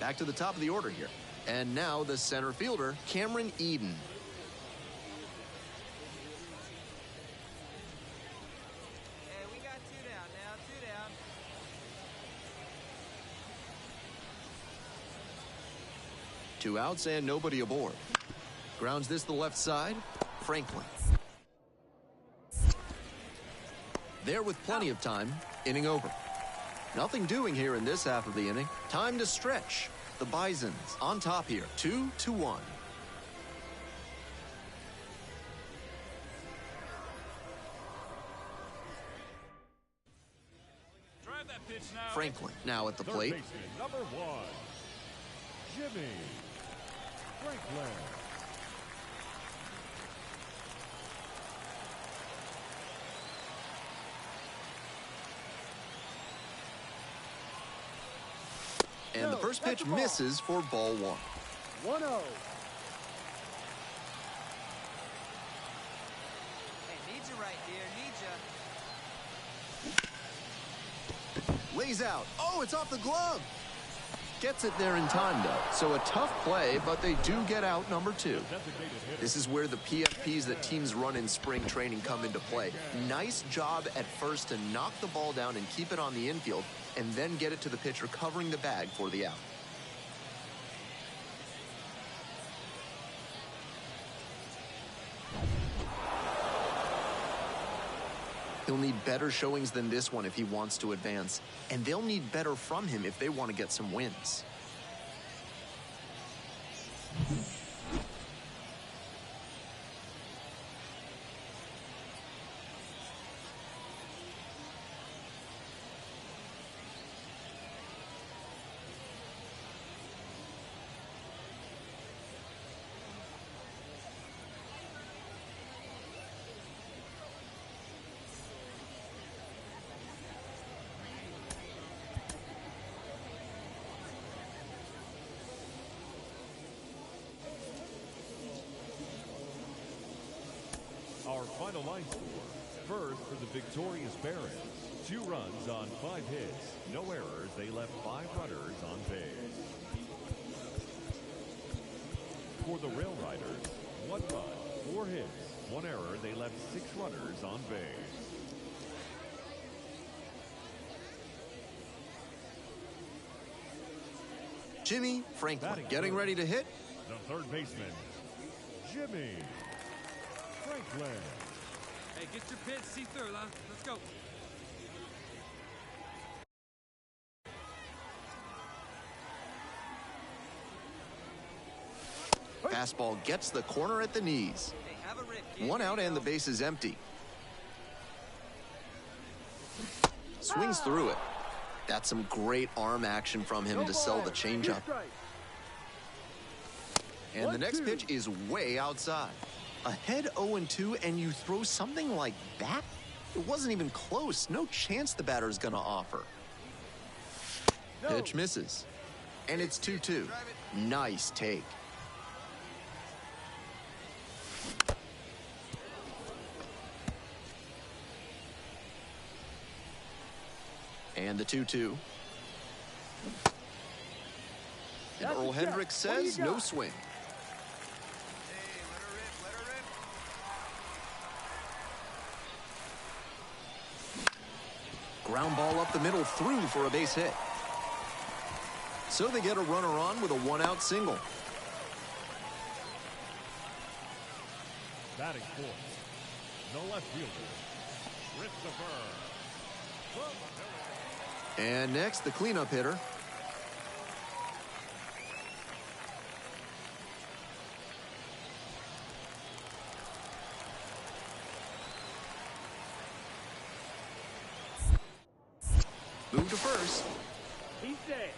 Back to the top of the order here. And now the center fielder, Cameron Eden. Hey, we got 2 down now, 2 down. Two outs and nobody aboard. Grounds this to the left side, Franklin. There with plenty of time, inning over. Nothing doing here in this half of the inning. Time to stretch. The Bisons on top here, 2-1. Drive that pitch now. Franklin now at the plate. Third baseman, number 1, Jimmy Franklin. And the first pitch misses for ball 1. 1-0. Hey, need you right here, need you. Lays out. Oh, it's off the glove. Gets it there in time, though. So a tough play, but they do get out number 2. This is where the PFPs that teams run in spring training come into play. Nice job at first to knock the ball down and keep it on the infield, and then get it to the pitcher covering the bag for the out. He'll need better showings than this one if he wants to advance, and they'll need better from him if they want to get some wins. Our final line score. First for the victorious Barons. 2 runs on 5 hits. No errors. They left 5 runners on base. For the Rail Riders, 1 run, 4 hits, 1 error. They left 6 runners on base. Jimmy Franklin getting ready to hit. The third baseman, Jimmy Franklin. Hey, get your pitch, see through, huh? Let's go. Fastball gets the corner at the knees. Hey, have a rip, kid. 1 out and the base is empty. Swings through it. That's some great arm action from him to sell the changeup. And the next pitch is way outside. Ahead 0-2 and you throw something like that? It wasn't even close. No chance the batter's gonna offer. Pitch misses. And it's 2-2. Nice take. And the 2-2. And Earl Hendricks says no swing. Hey, let her rip, let her rip. Ground ball up the middle, through for a base hit. So they get a runner on with a 1-out single. Batting fourth, no left fielder, Christopher. And next, the cleanup hitter. Move to first. He's dead.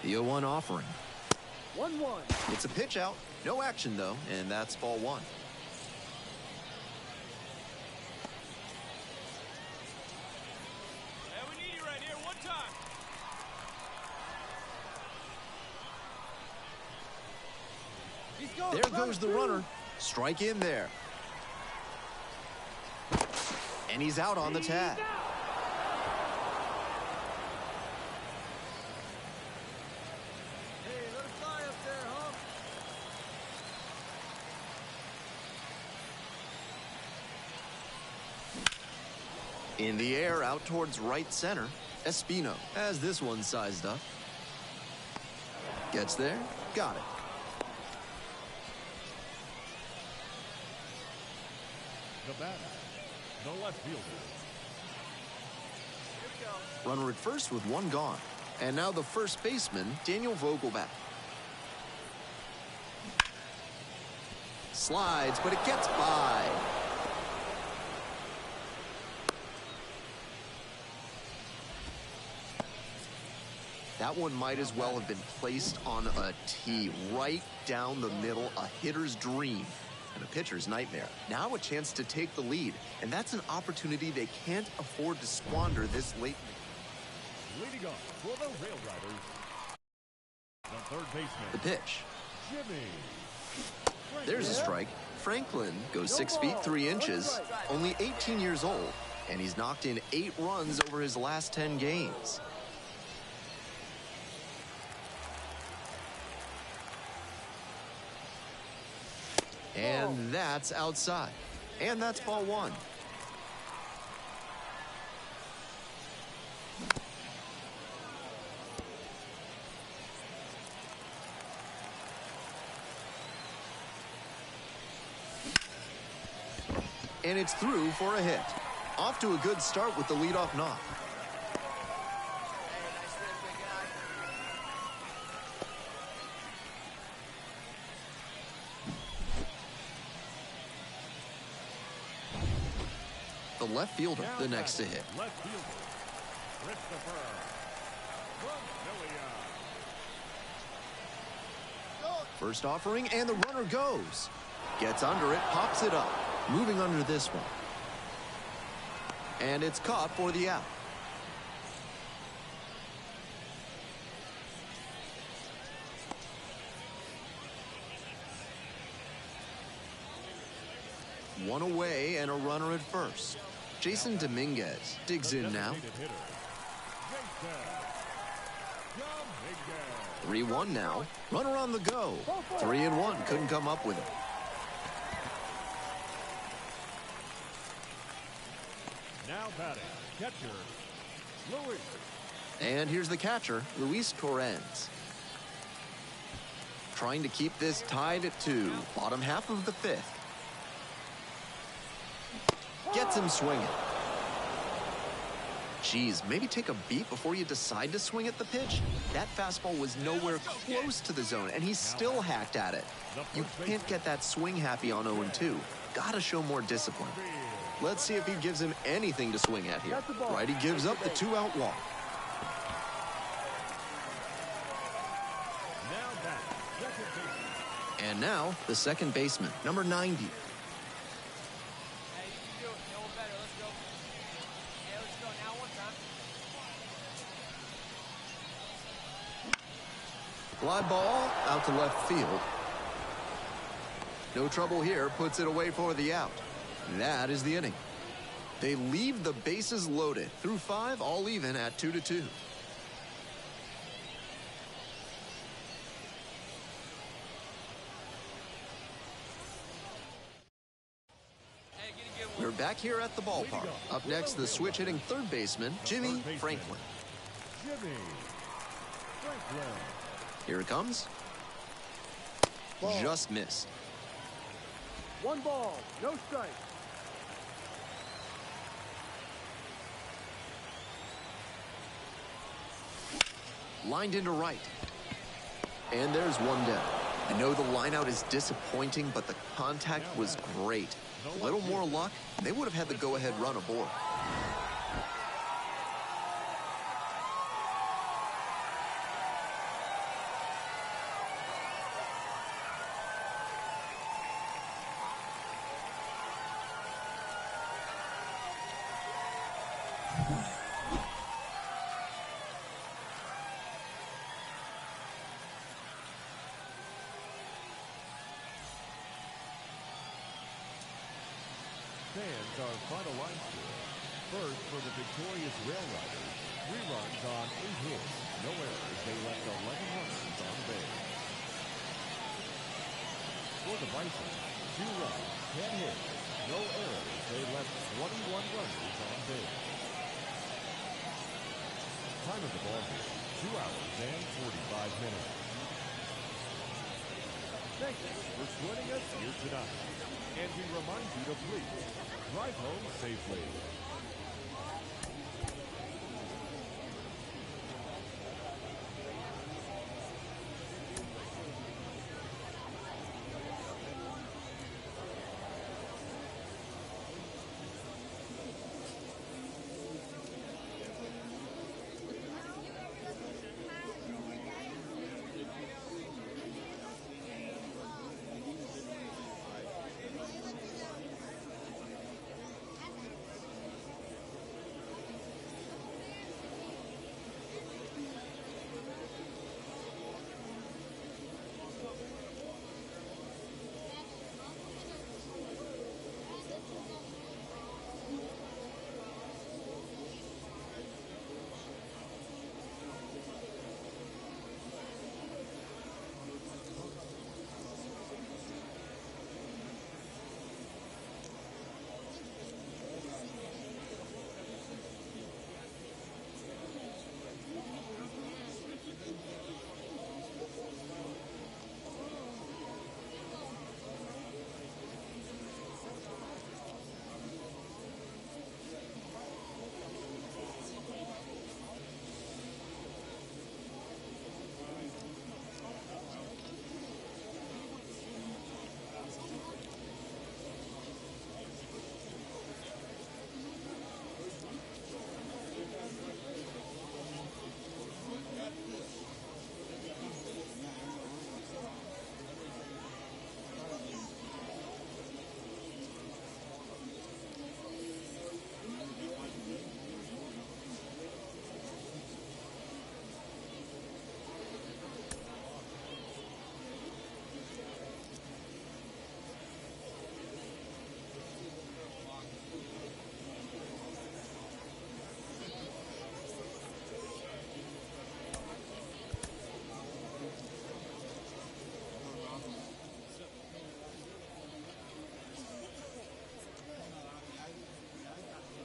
The 0-1 offering. 1-1. It's a pitch out. No action, though, and that's ball 1. Hey, we need you right here. One time. He's going. There goes the runner. Strike in there. And he's out on the tag. Hey, let it fly up there, huh? In the air, out towards right center. Espino has this one sized up. Gets there. Got it. The batter, the left fielder. Runner at first with 1 gone. And now the first baseman, Daniel Vogelbach. Slides, but it gets by. That one might as well have been placed on a tee right down the middle, a hitter's dream and a pitcher's nightmare. Now a chance to take the lead, and that's an opportunity they can't afford to squander this late. Leading up for the Rail Riders, the third baseman, The pitch. Jimmy. There's a strike. Franklin goes 6 feet 3 inches, only 18 years old, and he's knocked in 8 runs over his last 10 games. And that's outside. And that's ball 1. And it's through for a hit. Off to a good start with the leadoff knock. Hey, nice rip, big guy. The left fielder, Now the next to batting, hit. Left fielder, Christopher. First offering, and the runner goes. Gets under it, pops it up. Moving under this one. And it's caught for the out. One away and a runner at first. Jason Dominguez digs in now. 3-1 now. Runner on the go. 3-1. Couldn't come up with it. Now batting, catcher, Louis. And here's the catcher, Luis Torrens. Trying to keep this tied at 2. Bottom half of the 5th. Gets him swinging. Geez, maybe take a beat before you decide to swing at the pitch. That fastball was nowhere close to the zone, and he still hacked at it. You can't get that swing happy on 0-2. Gotta show more discipline. Let's see if he gives him anything to swing at here. Righty gives up the 2-out walk. And now, the second baseman, number 90. Hey, you can do it. No one better. Let's go. Hey, let's go now one time. Fly ball out to left field. No trouble here, puts it away for the out. That is the inning. They leave the bases loaded. Through 5, all even at 2-2. We're back here at the ballpark. Up next, the switch-hitting third baseman, Jimmy Franklin. Jimmy Franklin. Here it comes. Ball. Just missed. 1 ball, no strike. Lined into right. And there's one down. I know the lineout is disappointing, but the contact was great. A little more luck, they would have had the go-ahead run aboard. Fans, our final line score. First, for the victorious Rail Riders, 3 runs on 8 hits. No errors. They left 11 runners on base. For the Bison, 2 runs, 10 hits. No errors. They left 21 runners on base. Time of the ball game, 2 hours and 45 minutes. Thank you for joining us here tonight. And we remind you to please drive home safely.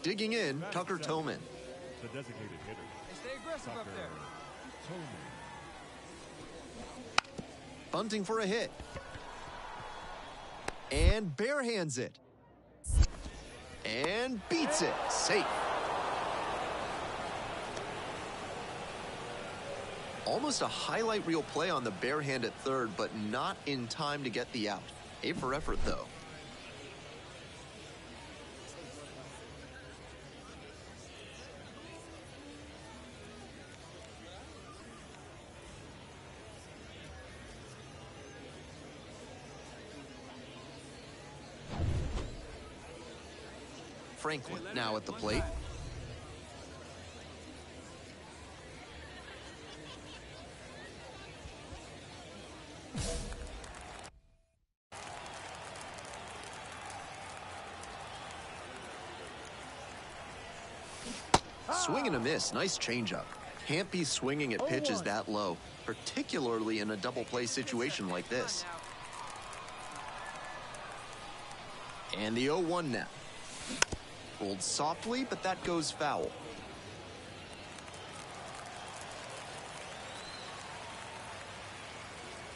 Digging in, Tucker Toman. The designated hitter. Hey, stay aggressive up there. Toman. Bunting for a hit. And barehands it. And beats it. Safe. Almost a highlight reel play on the barehand at third, but not in time to get the out. A for effort, though. Franklin now at the plate. Swing and a miss. Nice changeup. Can't be swinging at pitches that low, particularly in a double play situation like this. And the 0-1 now. Rolled softly, but that goes foul.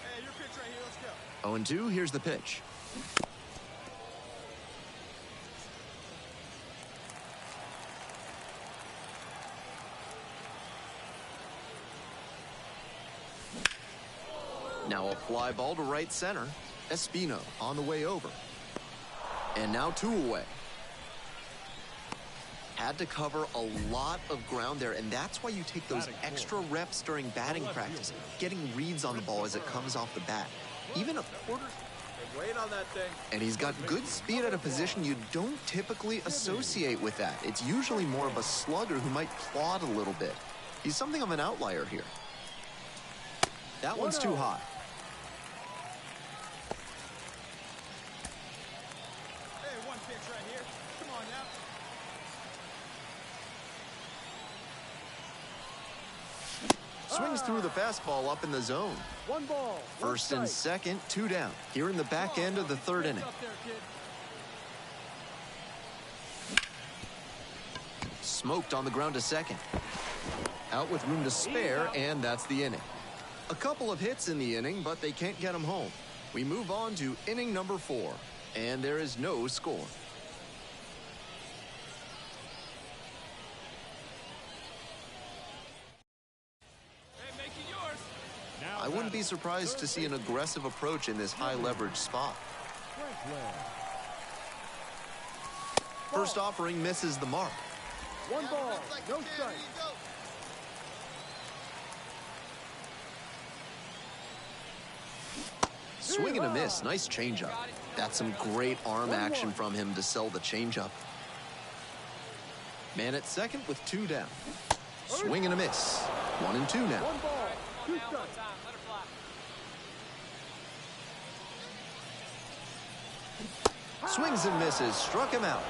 Hey, your pitch right here. Let's go. 0-2, here's the pitch. Now a fly ball to right center. Espino on the way over. And now 2 away. Had to cover a lot of ground there, and that's why you take those extra reps during batting practice, getting reads on the ball as it comes off the bat. Even a quarter. Hey, wait on that thing. And he's got good speed at a position you don't typically associate with that. It's usually more of a slugger who might plod a little bit. He's something of an outlier here. That one's too high. Hey, one pitch right here. Come on now. Swings through the fastball up in the zone. 1 ball. First and second, 2 down. Here in the back end of the third inning. Up there, kid. Smoked on the ground to second. Out with room to spare, and that's the inning. A couple of hits in the inning, but they can't get him home. We move on to inning number 4, and there is no score. Hey, make it yours. Now I wouldn't be surprised to see an aggressive approach in this high-leverage spot. Franklin. First offering misses the mark. 1 ball. No strike. Swing and a miss. Nice changeup. That's some great arm action from him to sell the changeup. Man at second with 2 down. Swing and a miss. 1-2 now. 1 ball. 2 One strikes. time. Let her fly. Swings and misses. Struck him out.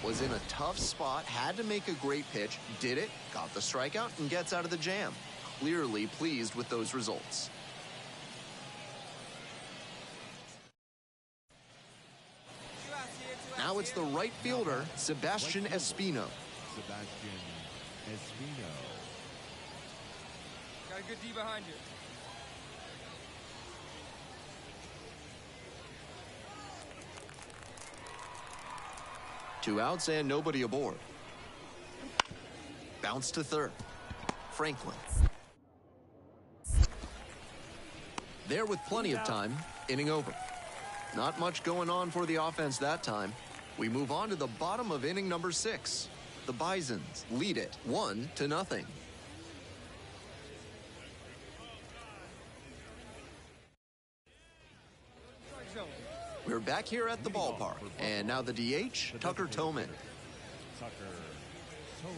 Was in a tough spot. Had to make a great pitch. Did it. Got the strikeout and gets out of the jam. Clearly pleased with those results. Now it's the right fielder, Sebastian Espino. Sebastian Espino. Got a good D behind you. Two outs and nobody aboard. Bounce to third. Franklin. There with plenty of time, inning over. Not much going on for the offense that time. We move on to the bottom of inning number 6. The Bisons lead it 1-0. We're back here at the ballpark, and now the DH, Tucker Toman. Tucker Toman.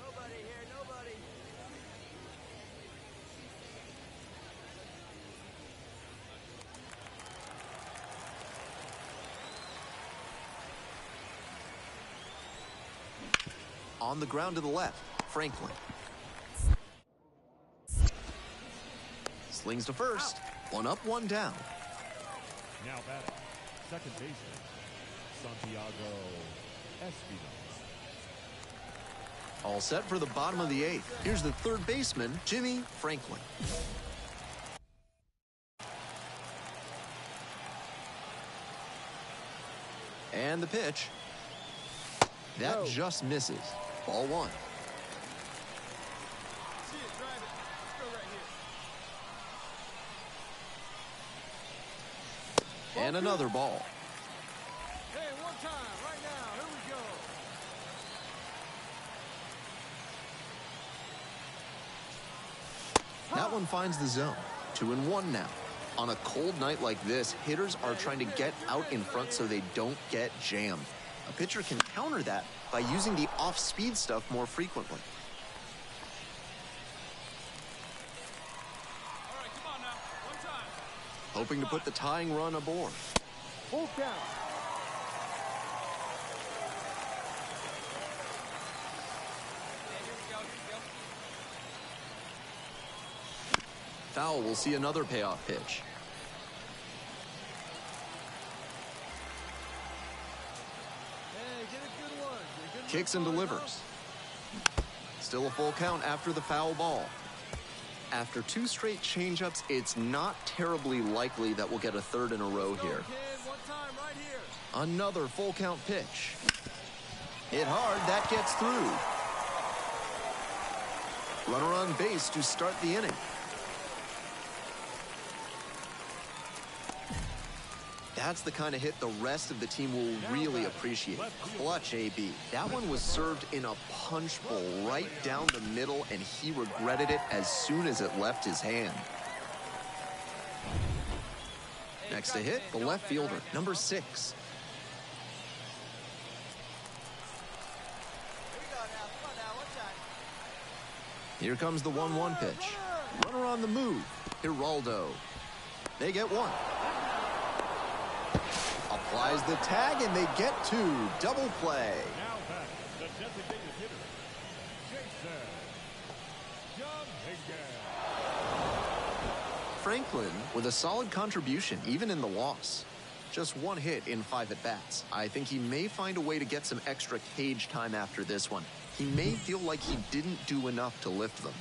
Nobody here, nobody. On the ground to the left, Franklin. Slings to first. One up, one down. Now batting, second baseman, Santiago Espinosa. All set for the bottom of the 8th. Here's the third baseman, Jimmy Franklin. And the pitch. That just misses. Ball 1. See it, drive it. Let's go right here. And another ball. Hey, one time, right now. Here we go. That one finds the zone. 2-1 now. On a cold night like this, hitters are trying to get out in front so they don't get jammed. A pitcher can counter that by using the off-speed stuff more frequently. All right, come on now. One time. Hoping to put the tying run aboard. Full count. Okay, here we go, here we go. Foul will see another payoff pitch. Hey, get a good one. Get a good Kicks and one. delivers. Still a full count after the foul ball. After 2 straight changeups, it's not terribly likely that we'll get a third in a row Let's go, here. kid. One time, right here. Another full count pitch. Hit hard, that gets through. Runner on base to start the inning. That's the kind of hit the rest of the team will really appreciate. Clutch, AB. That one was served in a punch bowl right down the middle, and he regretted it as soon as it left his hand. Next to hit, the left fielder, number 6. Here we go now. Come on now. One time. Here comes the 1-1 pitch. Runner on the move. Geraldo. They get 1. Applies the tag, and they get 2. Double play. Now back, the designated hitter, Jason Jumhigan. Franklin with a solid contribution, even in the loss. Just 1 hit in 5 at-bats. I think he may find a way to get some extra cage time after this one. He may feel like he didn't do enough to lift them.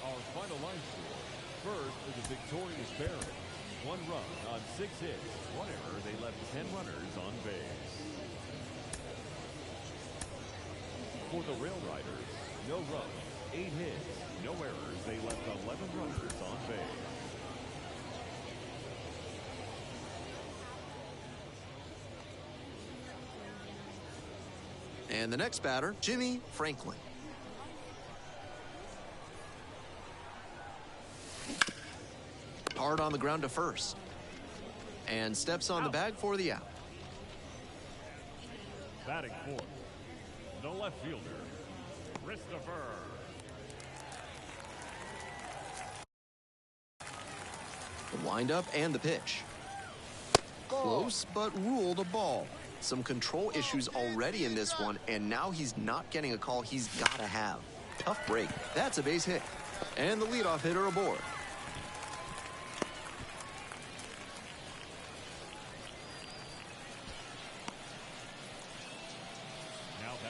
Our final line score. First is a victorious Barron. 1 run on 6 hits. 1 error. They left 10 runners on base. For the Rail Riders, no runs, 8 hits, no errors. They left 11 runners on base. And the next batter, Jimmy Franklin. Hard on the ground to first. And steps on the bag for the out. Batting fourth, the left fielder, Christopher. The windup and the pitch. Close, but ruled a ball. Some control issues already in this one, and now he's not getting a call he's got to have. Tough break. That's a base hit. And the leadoff hitter aboard.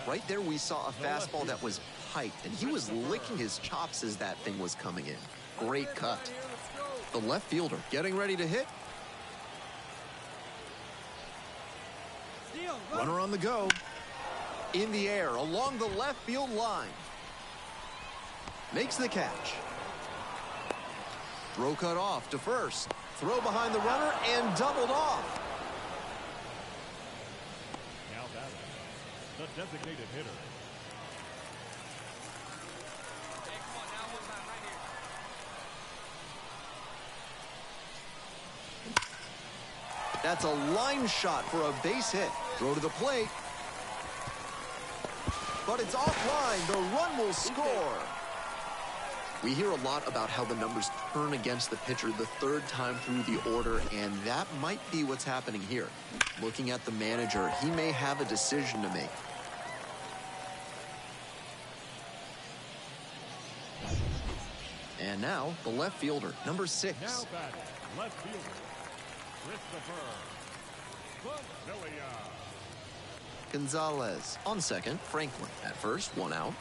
Right there, we saw a fastball that was piped, and he was licking his chops as that thing was coming in. Great cut. The left fielder getting ready to hit. Runner on the go. In the air along the left field line. Makes the catch. Throw cut off to first. Throw behind the runner and doubled off. Now batting, the designated hitter. Hey, come on now, one time, right here. That's a line shot for a base hit. Throw to the plate. But it's offline. The run will score. We hear a lot about how the numbers turn against the pitcher the third time through the order, and that might be what's happening here. Looking at the manager, he may have a decision to make. And now, the left fielder, number 6. Now batting, left fielder, Christopher Familia. Gonzalez on second, Franklin at first, 1 out.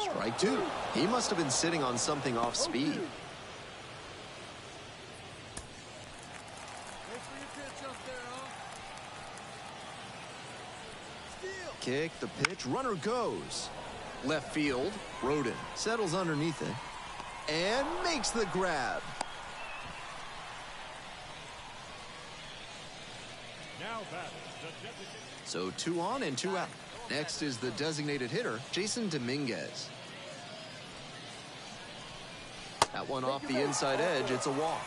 Strike 2. He must have been sitting on something off speed. Wait for your pitch up there, huh? Steal. Kick, the pitch, runner goes. Left field, Rodin settles underneath it and makes the grab. Now batting, the designated. So 2 on and 2 out. Next is the designated hitter, Jason Dominguez. That one off the inside edge, it's a walk.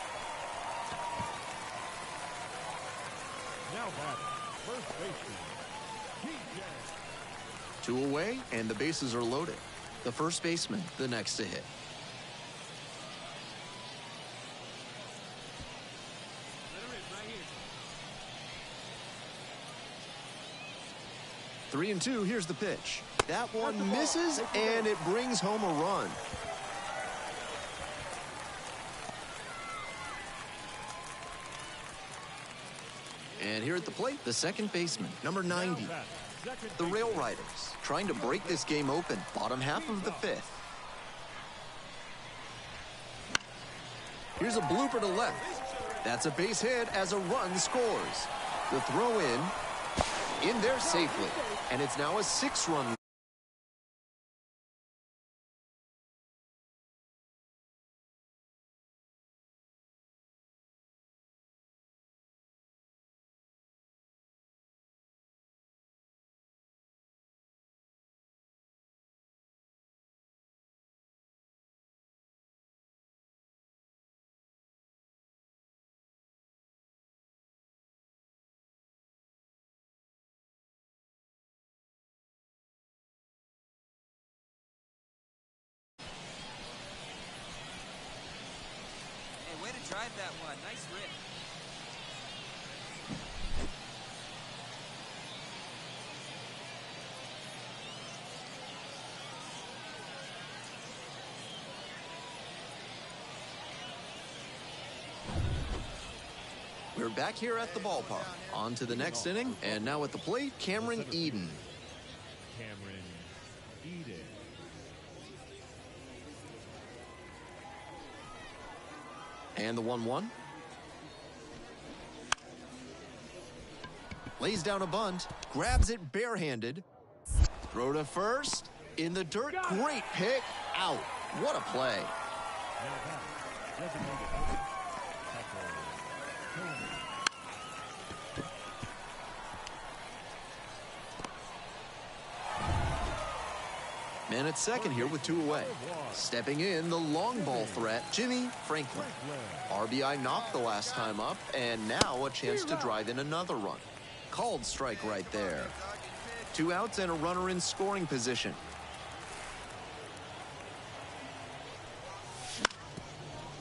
Now batting, first baseman, TJ. 2 away, and the bases are loaded. The first baseman, the next to hit. Let her in right here. 3-2, here's the pitch. That one misses, and it brings home a run. And here at the plate, the second baseman, number 90. The Rail Riders, trying to break this game open, bottom half of the 5th. Here's a blooper to left. That's a base hit as a run scores. The throw in there safely, and it's now a 6-run. Hey, way to drive that one. Nice rip. We're back here at the ballpark. On to the next inning, and now at the plate, Cameron Eden. Cameron Eden. And the 1-1. Lays down a bunt, grabs it barehanded. Throw to first, in the dirt, great pick, out. What a play. Now batting, designated hitter, Tucker Tony. Man at second here with 2 away. Stepping in, the long ball threat, Jimmy Franklin. RBI knocked the last time up, and now a chance to drive in another run. Called strike right there. 2 outs and a runner in scoring position.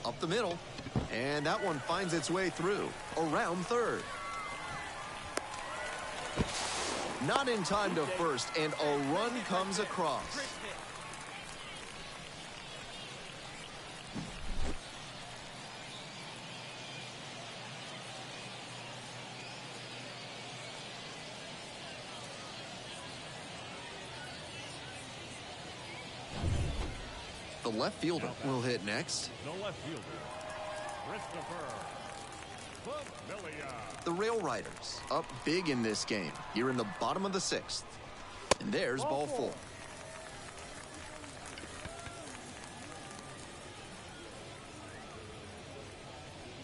Up the middle, and that one finds its way through. Around third. Not in time to first, and a run comes across. The left fielder will hit next. The left fielder, Christopher Familia. The Rail Riders up big in this game here in the bottom of the 6th. And there's ball 4.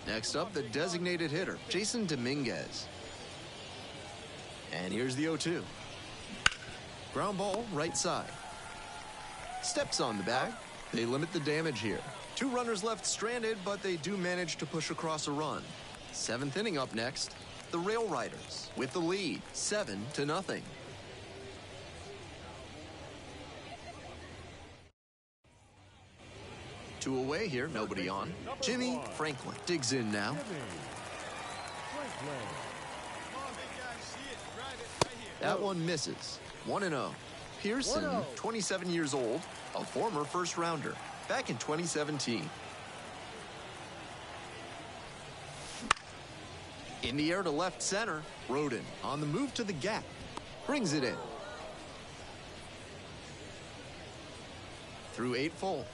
Next up, the designated hitter, Jason Dominguez. And here's the 0-2. Ground ball, right side. Steps on the bag. They limit the damage here. 2 runners left stranded, but they do manage to push across a run. 7th inning up next. The Rail Riders with the lead, 7-0. Two away here, nobody on. Jimmy Franklin digs in now. Jimmy Franklin. Come on, big guy. See it. Drive it right here. That one misses. 1-0. Pearson, 1-0. 27 years old, a former first-rounder, back in 2017. In the air to left center, Roden on the move to the gap. Brings it in. Through 8 full.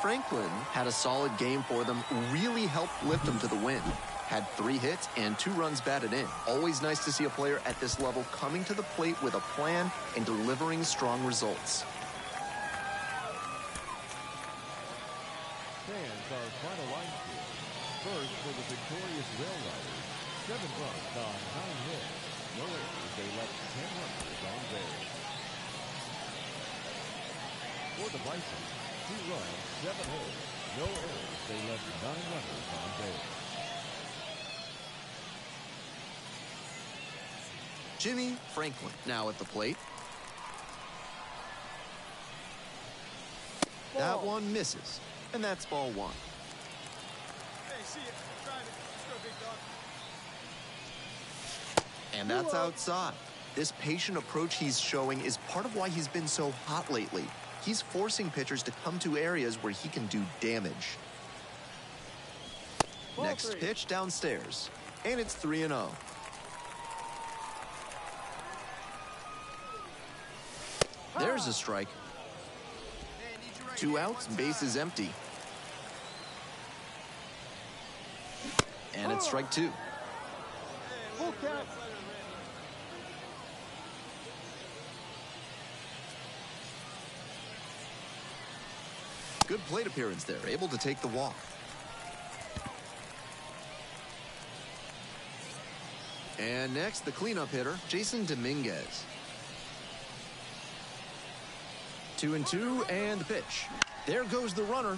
Franklin had a solid game for them, really helped lift them to the win. Had 3 hits and 2 runs batted in. Always nice to see a player at this level coming to the plate with a plan and delivering strong results. Fans, our final line score. First for the victorious Rail Riders, 7 runs on 9 hits. No errors, they left 10 runners on base. For the Bison, 2 runs, 7 hits. No errors, they left 9 runners on base. Jimmy Franklin now at the plate. That one misses, and that's ball 1. Hey, see it. Drive it. Let's go, big dog. And that's outside. This patient approach he's showing is part of why he's been so hot lately. He's forcing pitchers to come to areas where he can do damage. Ball Next 3. pitch downstairs, and it's 3-0. There's a strike. Hey, need you right 2 here. outs, One base time. is empty. And it's strike 2. Hey, Full let it count. rip, let it rip. Good plate appearance there, able to take the walk. And next, the cleanup hitter, Jason Dominguez. 2-2, and the pitch. There goes the runner.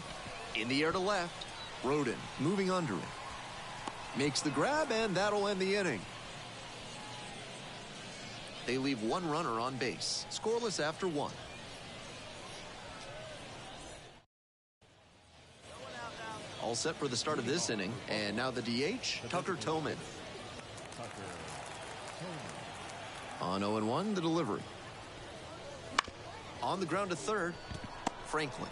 In the air to left. Roden moving under it. Makes the grab, and that'll end the inning. They leave 1 runner on base. Scoreless after 1. All set for the start of this inning. And now the DH, Tucker Tillman. Tucker On Tillman. 0-1, the delivery. On the ground to third, Franklin.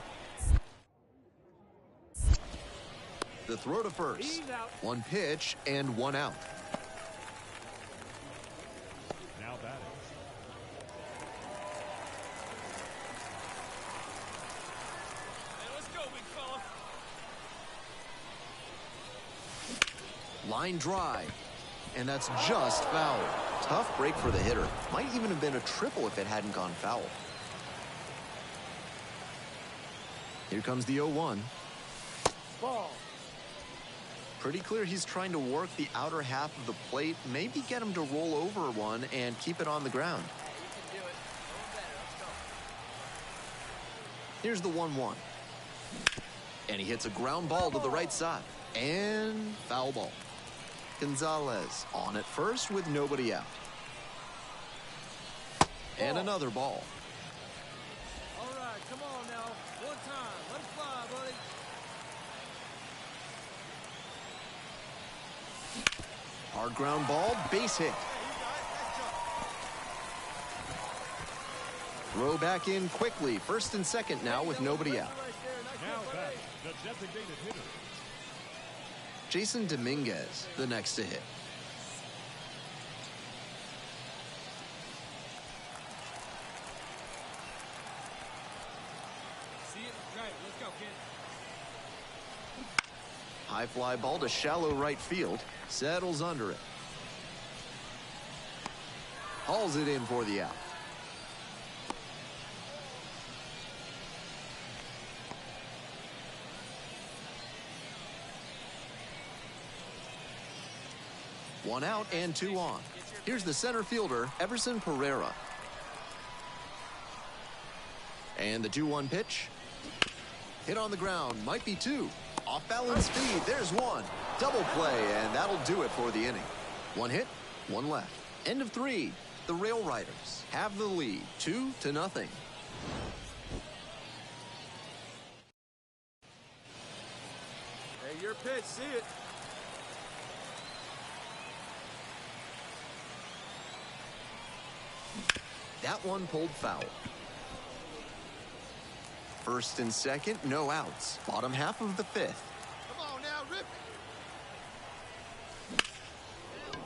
The throw to first. 1 pitch and 1 out. Now batting. Hey, let's go, big fella. Line drive. And that's just foul. Tough break for the hitter. Might even have been a triple if it hadn't gone foul. Here comes the 0-1. Ball. Pretty clear he's trying to work the outer half of the plate, maybe get him to roll over one and keep it on the ground. Hey, you can do it. A little better. Let's go. Here's the 1-1. And he hits a ground ball to the right side. And foul ball. Gonzalez on at first with nobody out. And another ball. All right, come on now. One time. Let it fly, buddy. Hard ground ball, base hit. Hey, you got it. Nice job. Throw back in quickly. First and second now with nobody out. Right there. Nice Now hit, buddy. batting. The designated hitter. Jason Dominguez, the next to hit. See it? Right. Let's go, kid. High fly ball to shallow right field. Settles under it. Hauls it in for the out. One out and 2 on. Here's the center fielder, Everson Pereira. And the 2-1 pitch. Hit on the ground, might be 2. Off-balance speed, there's one. Double play, and that'll do it for the inning. One hit, one left. End of 3. The Rail Riders have the lead, 2-0. Hey, your pitch, see it. That one pulled foul. First and second, no outs. Bottom half of the 5th. Come on now, rip it.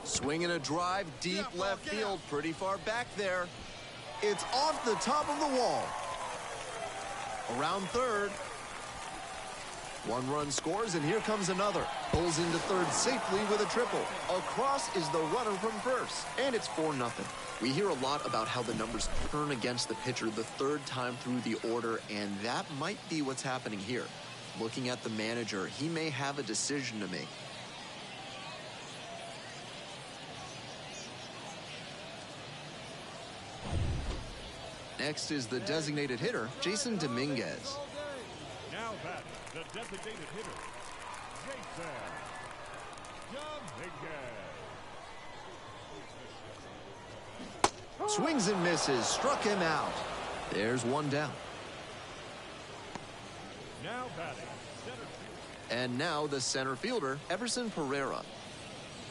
Swing and a drive, deep left field, pretty far back there. It's off the top of the wall. Around third. One run scores, and here comes another. Pulls into third safely with a triple. Across is the runner from first, and it's 4-0. We hear a lot about how the numbers turn against the pitcher the third time through the order, and that might be what's happening here. Looking at the manager, he may have a decision to make. Next is the designated hitter, Jason Dominguez. Now batting, the designated hitter, Jason Dominguez. Swings and misses, struck him out. There's one down. Now batting, center field. And now the center fielder, Everson Pereira.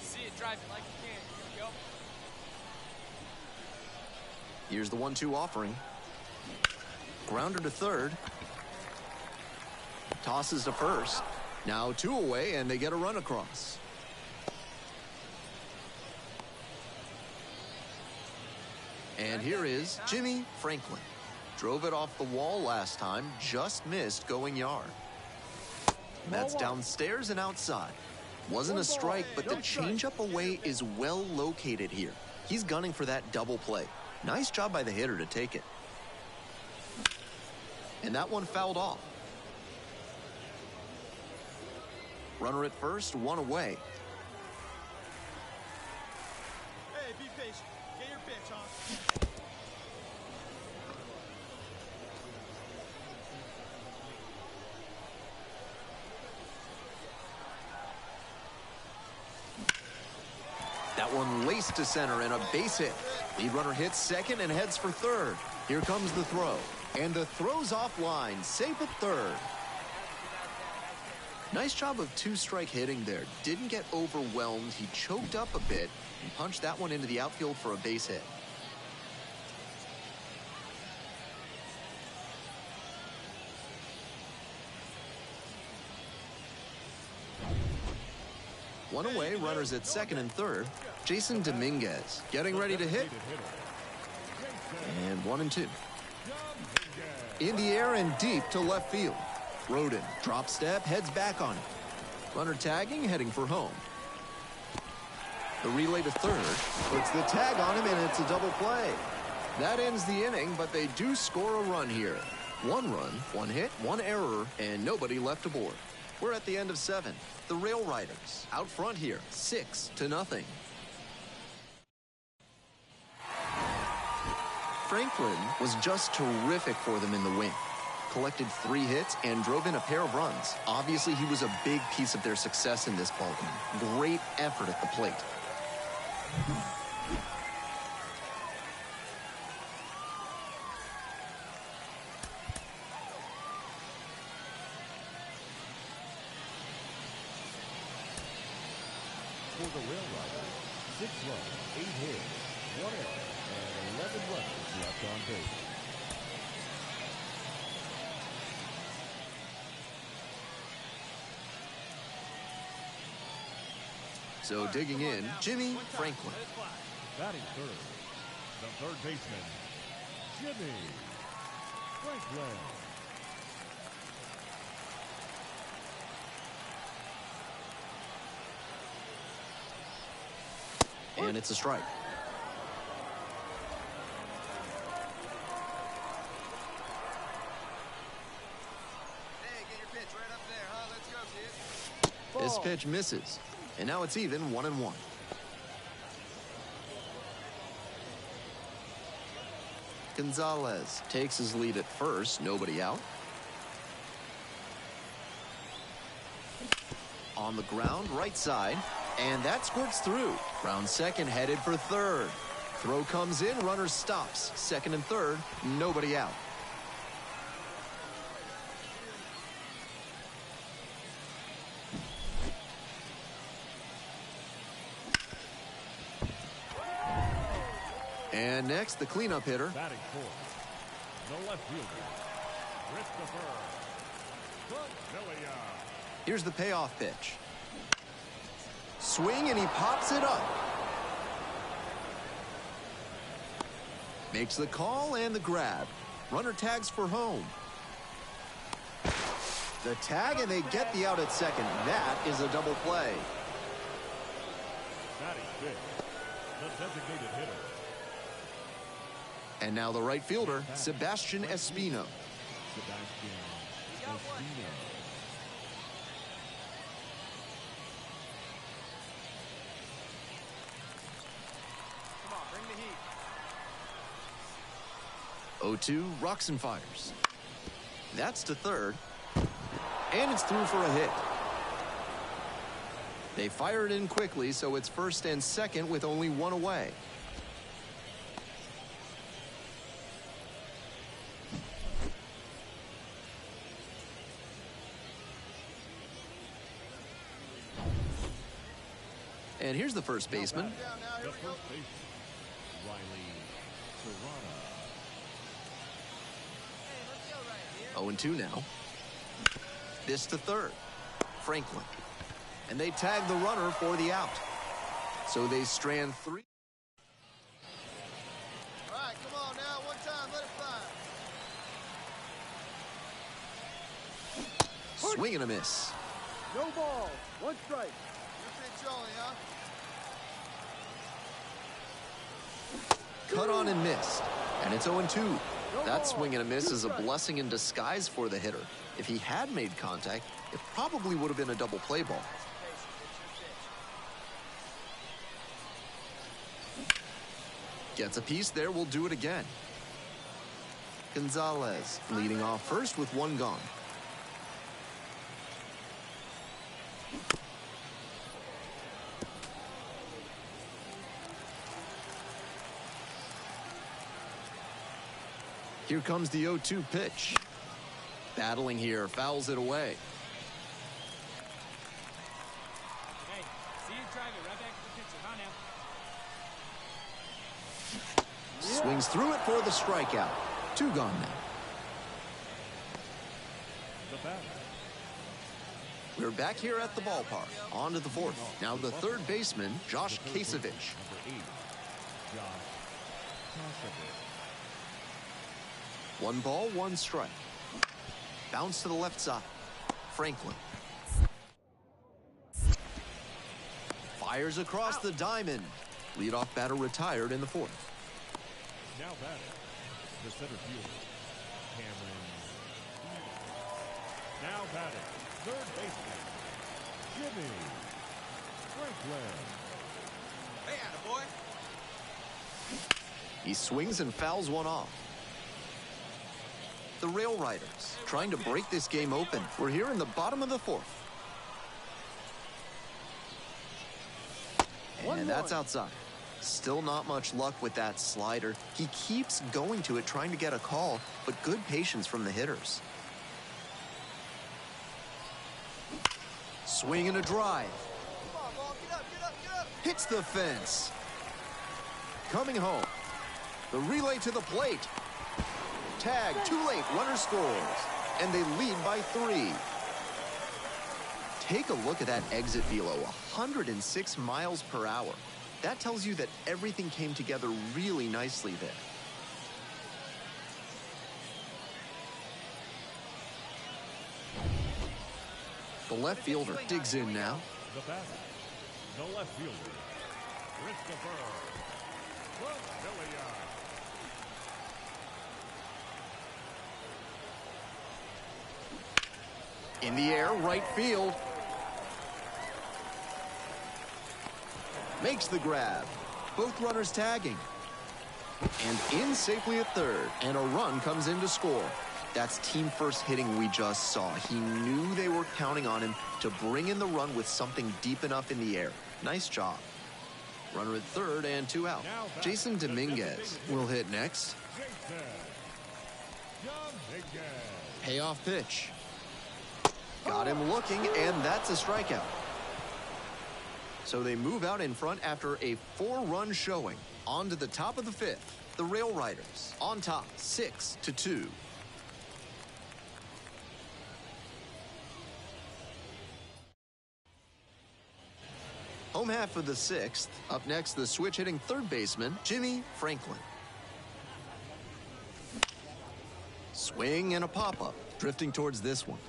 See it driving like you can. Here we go. Here's the 1-2 offering. Grounder to third. Tosses to first. Now 2 away, and they get a run across. And here is Jimmy Franklin. Drove it off the wall last time, just missed going yard. That's downstairs and outside. Wasn't a strike, but the changeup away is well located here. He's gunning for that double play. Nice job by the hitter to take it. And that one fouled off. Runner at first, 1 away. Hey, be patient. Get your pitch, huh? That one laced to center and a base hit. Lead runner hits second and heads for third. Here comes the throw. And the throw's offline, safe at third. Nice job of 2-strike hitting there. Didn't get overwhelmed. He choked up a bit and punched that one into the outfield for a base hit. One away, runners at second and third. Jason Dominguez getting ready to hit. And 1-2. In the air and deep to left field. Roden, drop step, heads back on it. Runner tagging, heading for home. The relay to third, puts the tag on him, and it's a double play. That ends the inning, but they do score a run here. 1 run, 1 hit, 1 error, and nobody left aboard. We're at the end of 7. The Rail Riders out front here, 6-0. Franklin was just terrific for them in the win. Collected 3 hits and drove in a pair of runs. Obviously, he was a big piece of their success in this ballgame. Great effort at the plate. For the Rail Riders, 6 runs, 8 hits, 1 error, and 11 runners left on base. So digging in, Jimmy Franklin. Batting third, the third baseman, Jimmy Franklin. And it's a strike. Hey, get your pitch right up there, huh? Let's go, kid. This pitch misses. And now it's even, 1-1. Gonzalez takes his lead at first, nobody out. On the ground, right side, and that squirts through. Round second, headed for third. Throw comes in, runner stops. Second and third, nobody out. And next, the cleanup hitter. Batting fourth, the left fielder, Christopher. Here's the payoff pitch. Swing, and he pops it up. Makes the call and the grab. Runner tags for home. The tag, and they get the out at second. That is a double play. Batting fifth, the designated hitter. And now the right fielder, Sebastian Espino. Sebastian Espino. Come on, bring the heat. 0-2, rocks and fires. That's to third. And it's through for a hit. They fire it in quickly, so it's first and second with only one away. And here's the first baseman. The first baseman, Riley Serrano. Hey, let's go right here. 0-2 now. This to third. Franklin. And they tag the runner for the out. So they strand three. All right, come on now. One time, let it fly. Swing and a miss. No ball. One strike. Your pitch only, huh? Cut on and missed. And it's 0-2. That swing and a miss is a blessing in disguise for the hitter. If he had made contact, it probably would have been a double play ball. Gets a piece there, we'll do it again. Gonzalez leading off first with one gone. Here comes the 0-2 pitch. Battling here, fouls it away. Hey, see you drive it right back to the pitcher. Huh, now? Swings through it for the strikeout. Two gone now. The batter, We're back here at the ballpark. On to the fourth. Now the third baseman, Josh Kasevich. number 8, Josh Kasevich. 1 ball, 1 strike. Bounce to the left side. Franklin. Fires across the diamond. Leadoff batter retired in the fourth. Now batting, the center fielder, Cameron. Now batting, third baseman, Jimmy Franklin. Hey, attaboy. He swings and fouls one off. The Rail Riders trying to break this game open. We're here in the bottom of the fourth. And that's outside. Still not much luck with that slider. He keeps going to it, trying to get a call, but good patience from the hitters. Swing and a drive. Come on, ball. Get up, get up, get up. Hits the fence. Coming home. The relay to the plate. Tag, too late, runner scores. And they lead by 3. Take a look at that exit velo, 106 miles per hour. That tells you that everything came together really nicely there. The left fielder digs in now. The batter, the left fielder, Christopher. In the air, right field. Makes the grab. Both runners tagging. And in safely at third. And a run comes in to score. That's team first hitting we just saw. He knew they were counting on him to bring in the run with something deep enough in the air. Nice job. Runner at third and 2 out. Jason Dominguez will hit next. Payoff pitch. Got him looking, and that's a strikeout. So they move out in front after a 4-run showing. On to the top of the 5th. The Rail Riders on top, 6-2. Home half of the 6th. Up next, the switch hitting third baseman, Jimmy Franklin. Swing and a pop-up, drifting towards this one.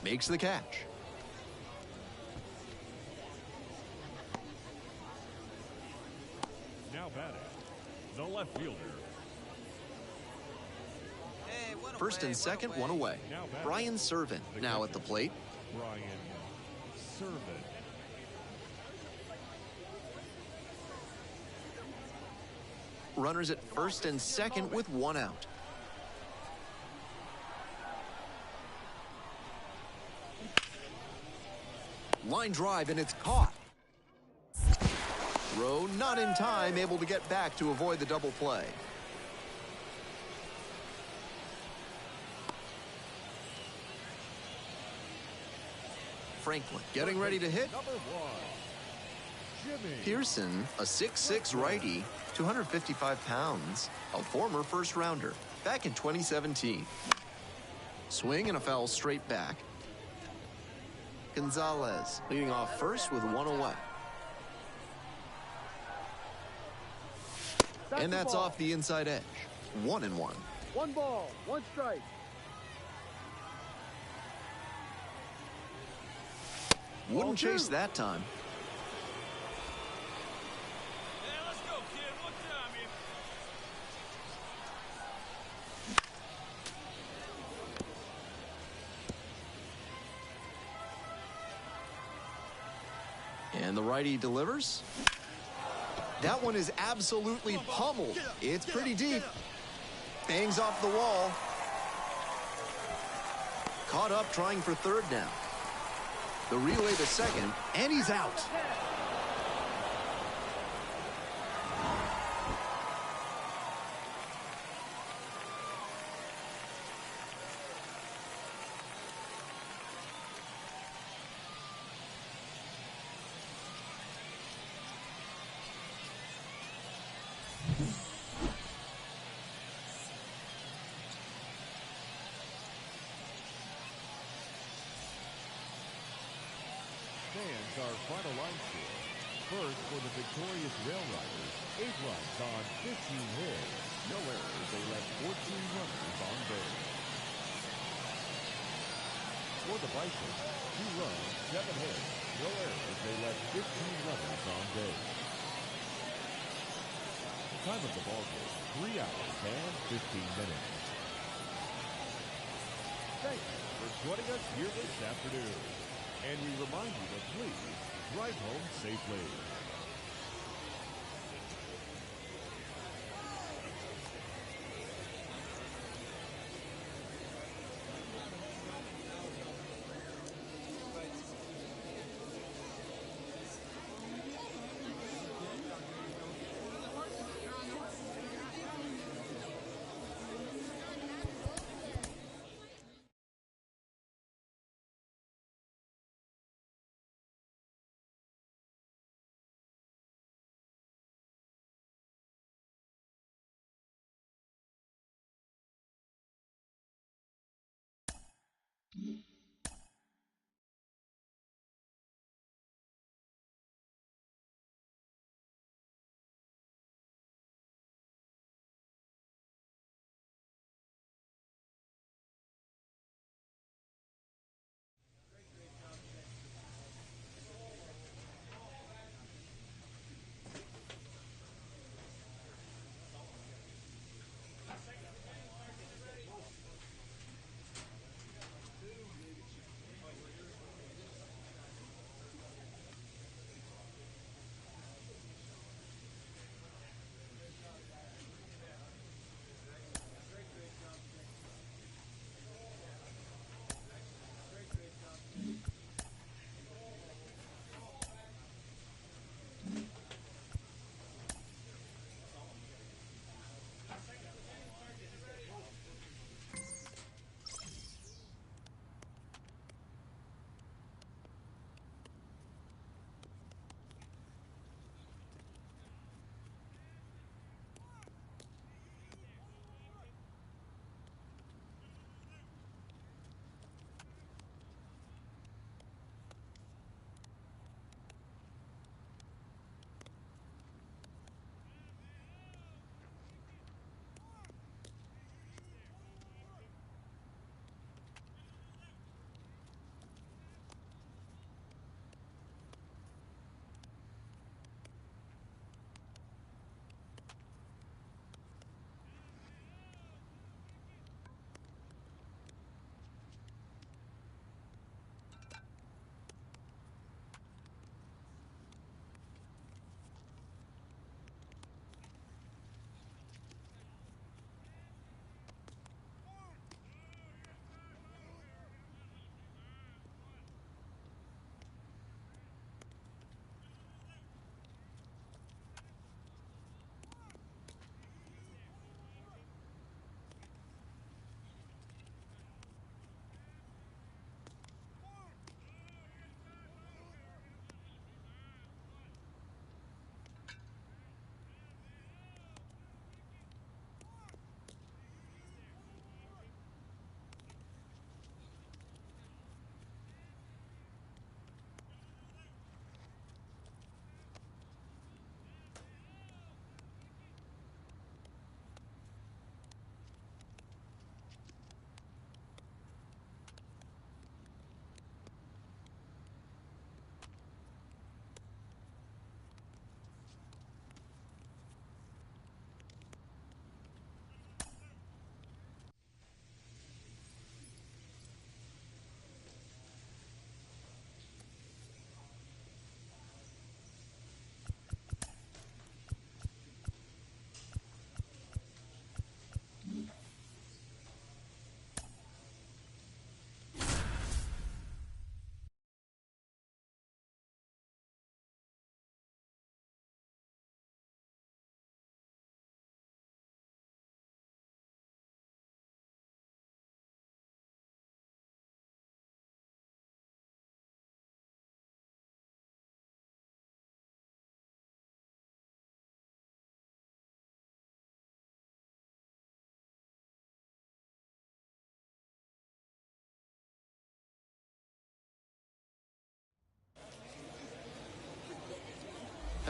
Makes the catch. Now batting, the left fielder. Hey, one First away, and second, one away. Brian Servin now at the plate. Brian Servin. Runners at first and second with 1 out. Line drive, and it's caught. Throw not in time, able to get back to avoid the double play. Franklin getting ready to hit. Number 1, Jimmy. Pearson, a 6'6" righty, 255 pounds, a former first rounder, back in 2017. Swing and a foul straight back. Gonzalez leading off first with 1 away. And that's off the inside edge. 1-1. 1 ball, 1 strike. Wouldn't chase that time. Yeah, let's go, kid. One time here. And the righty delivers. That one is absolutely pummeled. It's pretty deep. Bangs off the wall. Caught up trying for third now. The relay to second, and he's out. Stands our final line score. First, for the victorious Rail Riders, 8 runs on 15 hits. No errors, they left 14 runners on base. For the Vikings, 2 runs, 7 hits. No errors, they left 15 runners on base. The time of the ball game, 3 hours and 15 minutes. Thank you for joining us here this afternoon. And we remind you to please drive home safely.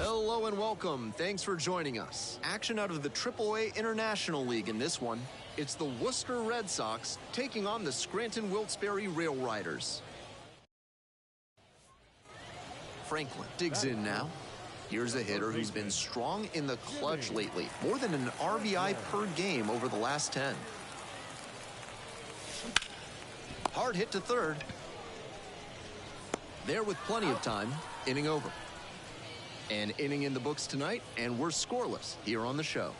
Hello and welcome. Thanks for joining us. Action out of the AAA International League in this one. It's the Worcester Red Sox taking on the Scranton Wilkes-Barre Rail Riders. Franklin digs in now. Here's a hitter who's been strong in the clutch lately. More than an RBI per game over the last 10. Hard hit to third. There with plenty of time. Inning over. An inning in the books tonight, and we're scoreless here on the show.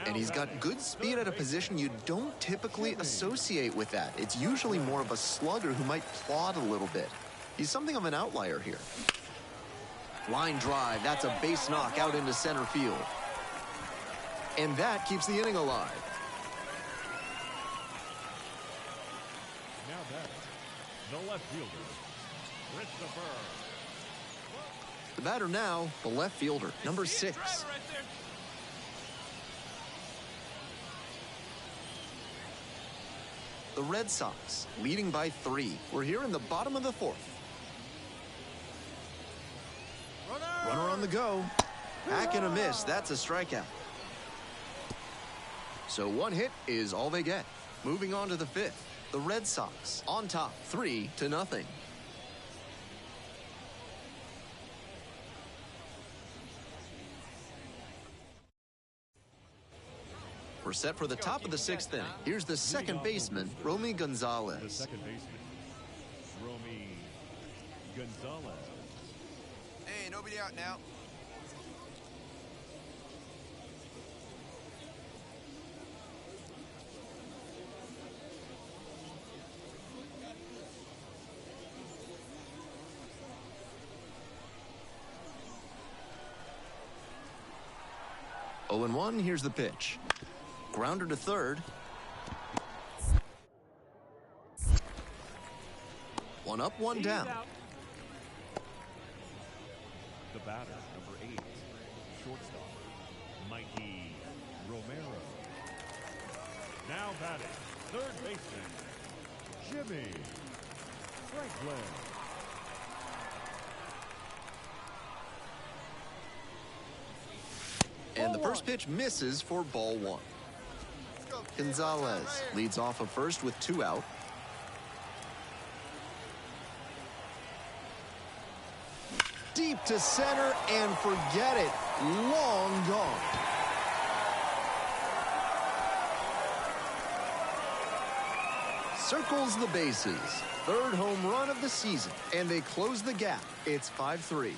And he's got good speed at a position you don't typically associate with that. It's usually more of a slugger who might plod a little bit. He's something of an outlier here. Line drive, that's a base knock out into center field. And that keeps the inning alive. Now back, the left fielder, Christopher. The batter now, the left fielder, number 6. The Red Sox leading by 3. We're here in the bottom of the 4th. Runner on the go. Back and a miss. That's a strikeout. So one hit is all they get. Moving on to the 5th. The Red Sox on top 3-0. We're set for the top of the 6th inning. Here's the second baseman, Romy The Gonzalez. second baseman, Romy Gonzalez. Hey, nobody out now. Oh and 1, here's the pitch. Grounder to third. One up, one down. The batter, number 8, shortstop, Mikey Romero. Now batting, third baseman, Jimmy Franklin. And the first pitch misses for ball 1. Gonzalez leads off of first with 2 out. Deep to center, and forget it. Long gone. Circles the bases. Third home run of the season, and they close the gap. It's 5-3.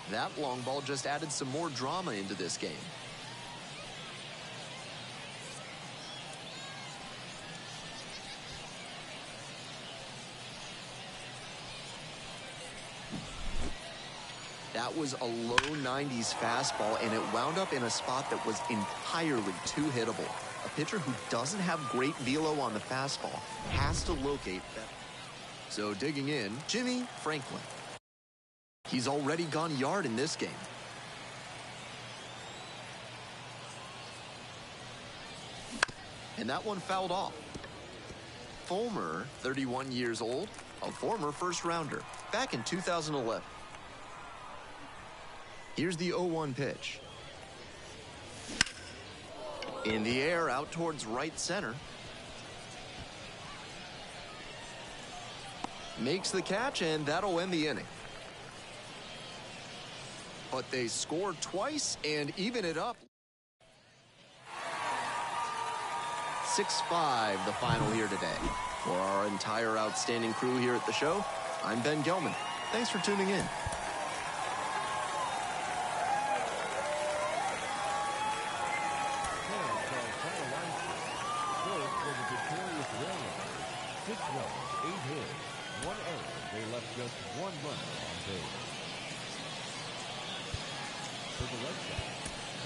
That long ball just added some more drama into this game. That was a low 90s fastball, and it wound up in a spot that was entirely too hittable. A pitcher who doesn't have great velo on the fastball has to locate that. So digging in, Jimmy Franklin. He's already gone yard in this game. And that one fouled off. Fulmer, 31 years old, a former first-rounder, back in 2011. Here's the 0-1 pitch. In the air, out towards right center. Makes the catch, and that'll end the inning. But they score twice and even it up. 6-5 the final here today. For our entire outstanding crew here at the show, I'm Ben Gelman. Thanks for tuning in. Just one runner on base. For the Red Sox,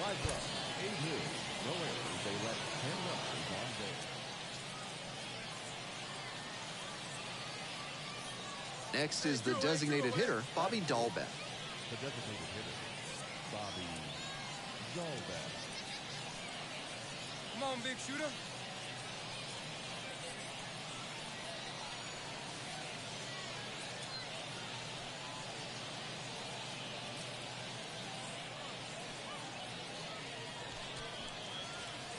5 runs, 8 hits, no errors. They left 10 runners on base. Next is the designated hitter, Bobby Dahlbeck. The designated hitter, Bobby Dahlbeck. Come on, big shooter.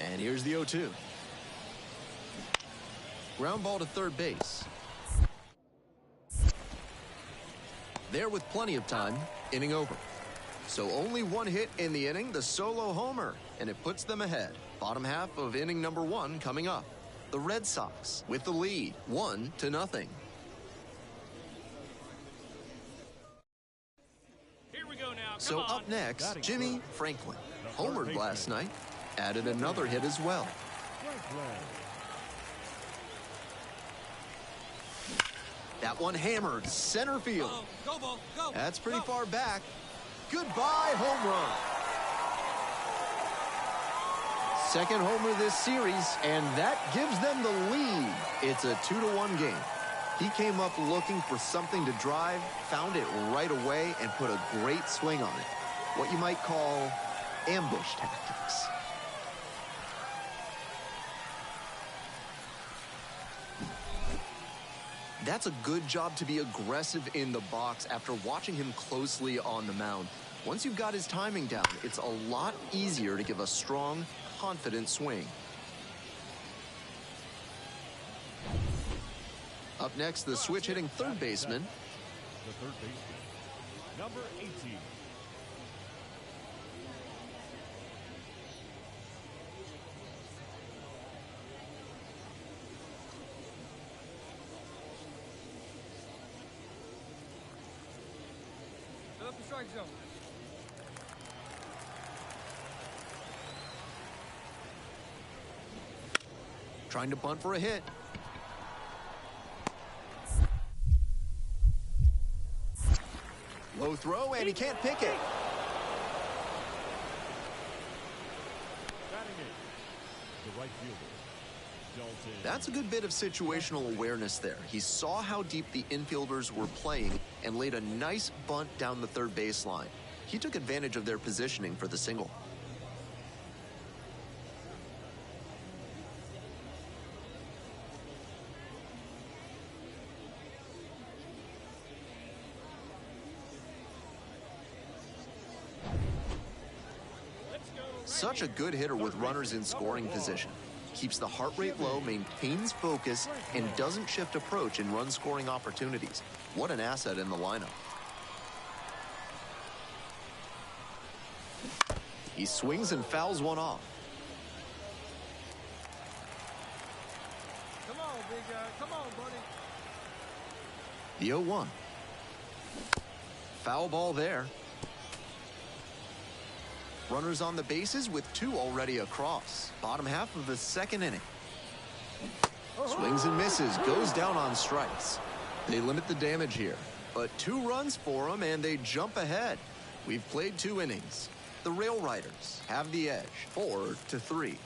And here's the 0-2. Ground ball to third base. There with plenty of time, inning over. So only one hit in the inning, the solo homer, and it puts them ahead. Bottom half of inning number 1 coming up. The Red Sox with the lead, 1-0. Here we go now. So up next, Jimmy Franklin. Homered last night, added another hit as well. That one hammered center field. Go, ball, go. That's pretty far back. Goodbye, home run. Second homer this series, and that gives them the lead. It's a 2-1 game. He came up looking for something to drive, found it right away, and put a great swing on it. What you might call ambush tactics. That's a good job to be aggressive in the box after watching him closely on the mound. Once you've got his timing down, it's a lot easier to give a strong, confident swing. Up next, the switch-hitting third baseman. The third baseman, number 18. Fill up the strike zone. Trying to bunt for a hit. Low throw, and he can't pick it. Batting in, the right fielder, Dalton. That's a good bit of situational awareness there. He saw how deep the infielders were playing and laid a nice bunt down the third baseline. He took advantage of their positioning for the single. Such a good hitter with runners in scoring position. Keeps the heart rate low, maintains focus, and doesn't shift approach in run scoring opportunities. What an asset in the lineup. He swings and fouls one off. Come on, big guy. Come on, buddy. The 0-1. Foul ball there. Runners on the bases with 2 already across. Bottom half of the second inning. Swings and misses, goes down on strikes. They limit the damage here, but 2 runs for them and they jump ahead. We've played 2 innings. The Rail Riders have the edge, 4-3.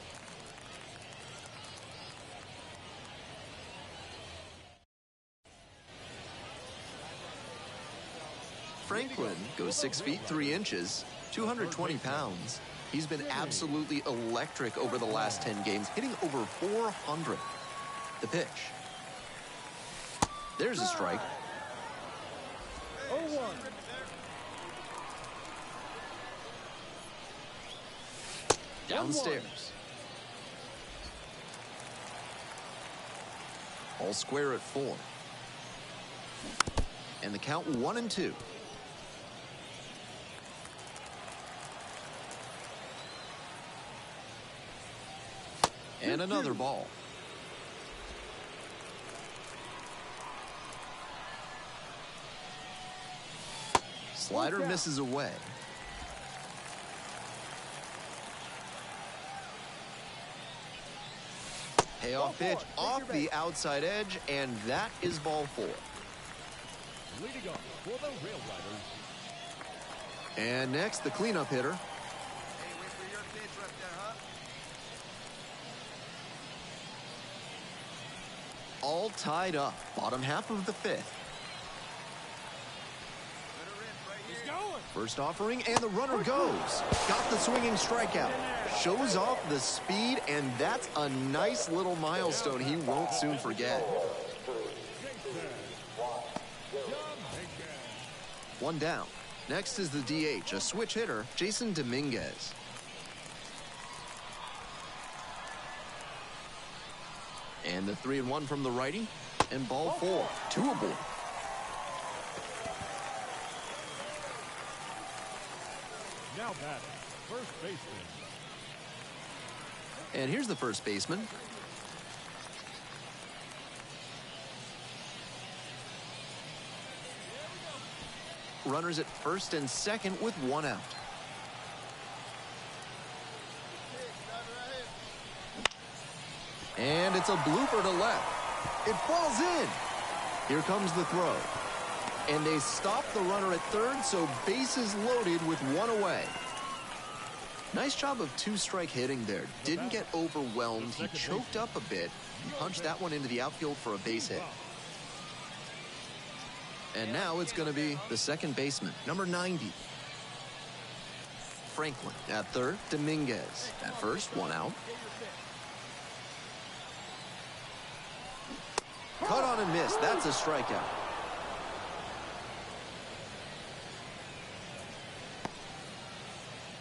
Franklin goes 6 feet 3 inches, 220 pounds. He's been absolutely electric over the last 10 games, hitting over 400. The pitch. There's a strike. 0-1. Downstairs. All square at 4. And the count 1-2. And another ball. Slider misses away. Payoff pitch off the outside edge, and that is ball 4. Leading up for the Rail Riders. And next, the cleanup hitter. Hey, wait for your pitch right there, huh? All tied up. Bottom half of the 5th. Better in right He's here. going. First offering, and the runner goes. Got the swinging strikeout. Shows off the speed, and that's a nice little milestone he won't soon forget. One down. Next is the DH, a switch hitter, Jason Dominguez. And the 3-1 from the righty, and ball 4, 2 aboard. Now batting, first baseman. And here's the first baseman. Runners at first and second with 1 out. And it's a blooper to left. It falls in. Here comes the throw. And they stop the runner at third, so bases loaded with 1 away. Nice job of 2-strike hitting there. Didn't get overwhelmed. He choked up a bit and punched that one into the outfield for a base hit. And now it's going to be the second baseman, number 90. Franklin at third, Dominguez at first, 1 out. Cut on and miss. That's a strikeout.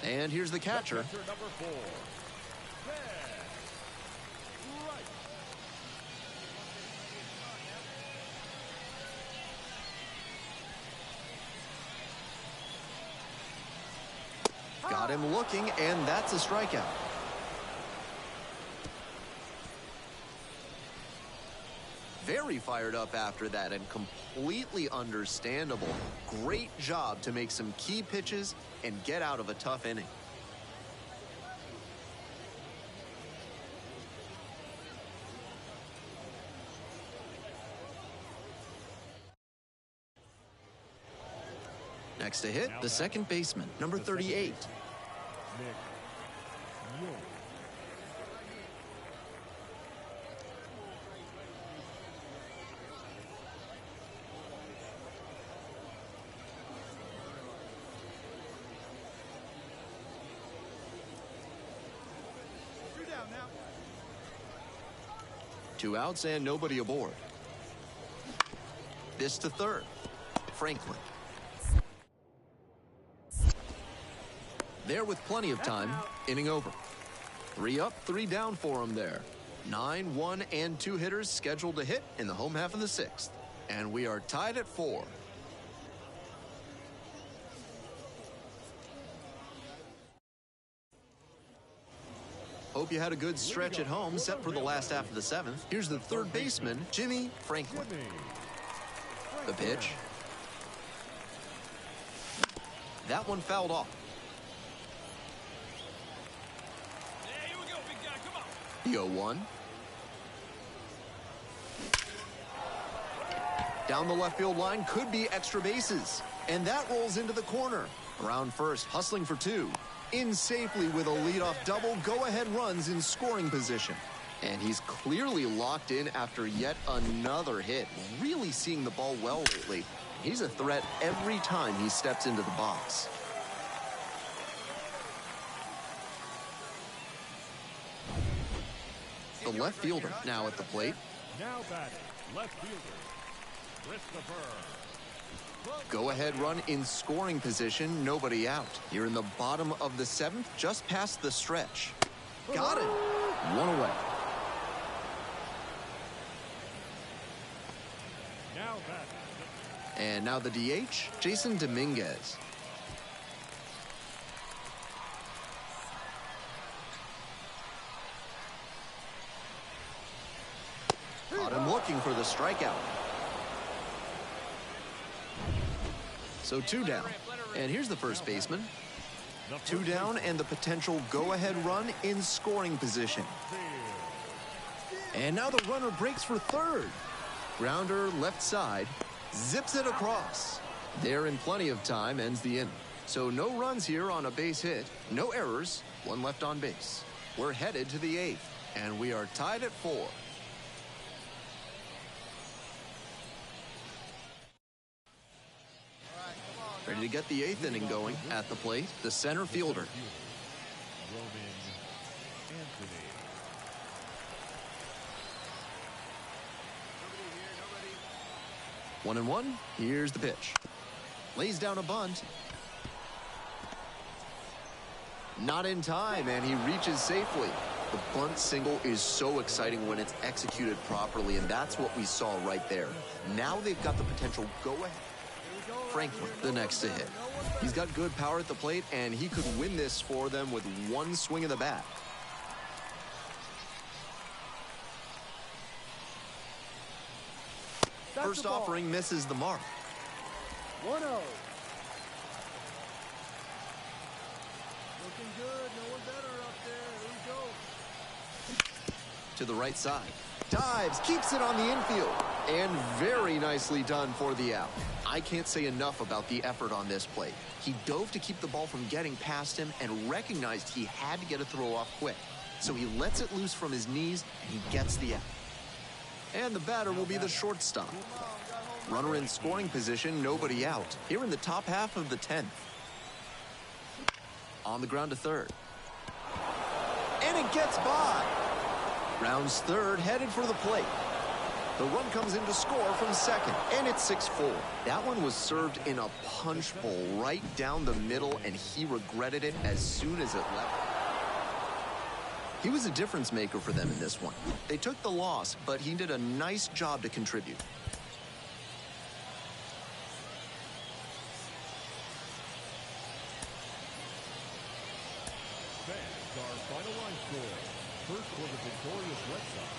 And here's the catcher. Number 4. Got him looking, and that's a strikeout. Very fired up after that, and completely understandable. Great job to make some key pitches and get out of a tough inning. Next to hit, the second baseman, number 38. Two outs and nobody aboard. This to third, Franklin. There with plenty of time, inning over. 3 up, 3 down for him there. 9, 1, and 2 hitters scheduled to hit in the home half of the 6th. And we are tied at 4. Hope you had a good stretch at home, set for the last half of the 7th. Here's the third baseman, Jimmy Franklin. The pitch. That one fouled off. Here we go, big guy, come on. The 0-1. Down the left field line, could be extra bases. And that rolls into the corner. Around first, hustling for 2. In safely with a leadoff double, go-ahead runs in scoring position. And he's clearly locked in after yet another hit. Really seeing the ball well lately. He's a threat every time he steps into the box. The left fielder now at the plate. Now batting, left fielder, Christopher. Go-ahead run in scoring position, nobody out. Here in the bottom of the 7th, just past the stretch. Got it. 1 away. Now batting. And now the DH, Jason Dominguez. Caught him looking for the strikeout. So 2 down. And here's the first baseman. 2 down and the potential go-ahead run in scoring position. And now the runner breaks for third. Grounder left side. Zips it across. There in plenty of time, ends the inning. So no runs here on a base hit. No errors. 1 left on base. We're headed to the 8th. And we are tied at 4. Ready to get the 8th inning going at the plate, the center fielder. Roman Anthony. Nobody here, nobody. 1-1. Here's the pitch. Lays down a bunt. Not in time, and he reaches safely. The bunt single is so exciting when it's executed properly, and that's what we saw right there. Now they've got the potential go-ahead. Franklin, the next to hit. He's got good power at the plate, and he could win this for them with one swing of the bat. First offering misses the mark. 1-0. Looking good. No one better up there. Here we go. To the right side. Dives, keeps it on the infield, and very nicely done for the out. I can't say enough about the effort on this play. He dove to keep the ball from getting past him and recognized he had to get a throw off quick. So he lets it loose from his knees, and he gets the out. And the batter will be the shortstop. Runner in scoring position, nobody out. Here in the top half of the 10th. On the ground to third. And it gets by. Rounds third, headed for the plate. The run comes in to score from second, and it's 6-4. That one was served in a punch bowl right down the middle, and he regretted it as soon as it left. He was a difference maker for them in this one. They took the loss, but he did a nice job to contribute. Fans, our final line score. First for the victorious Red Sox,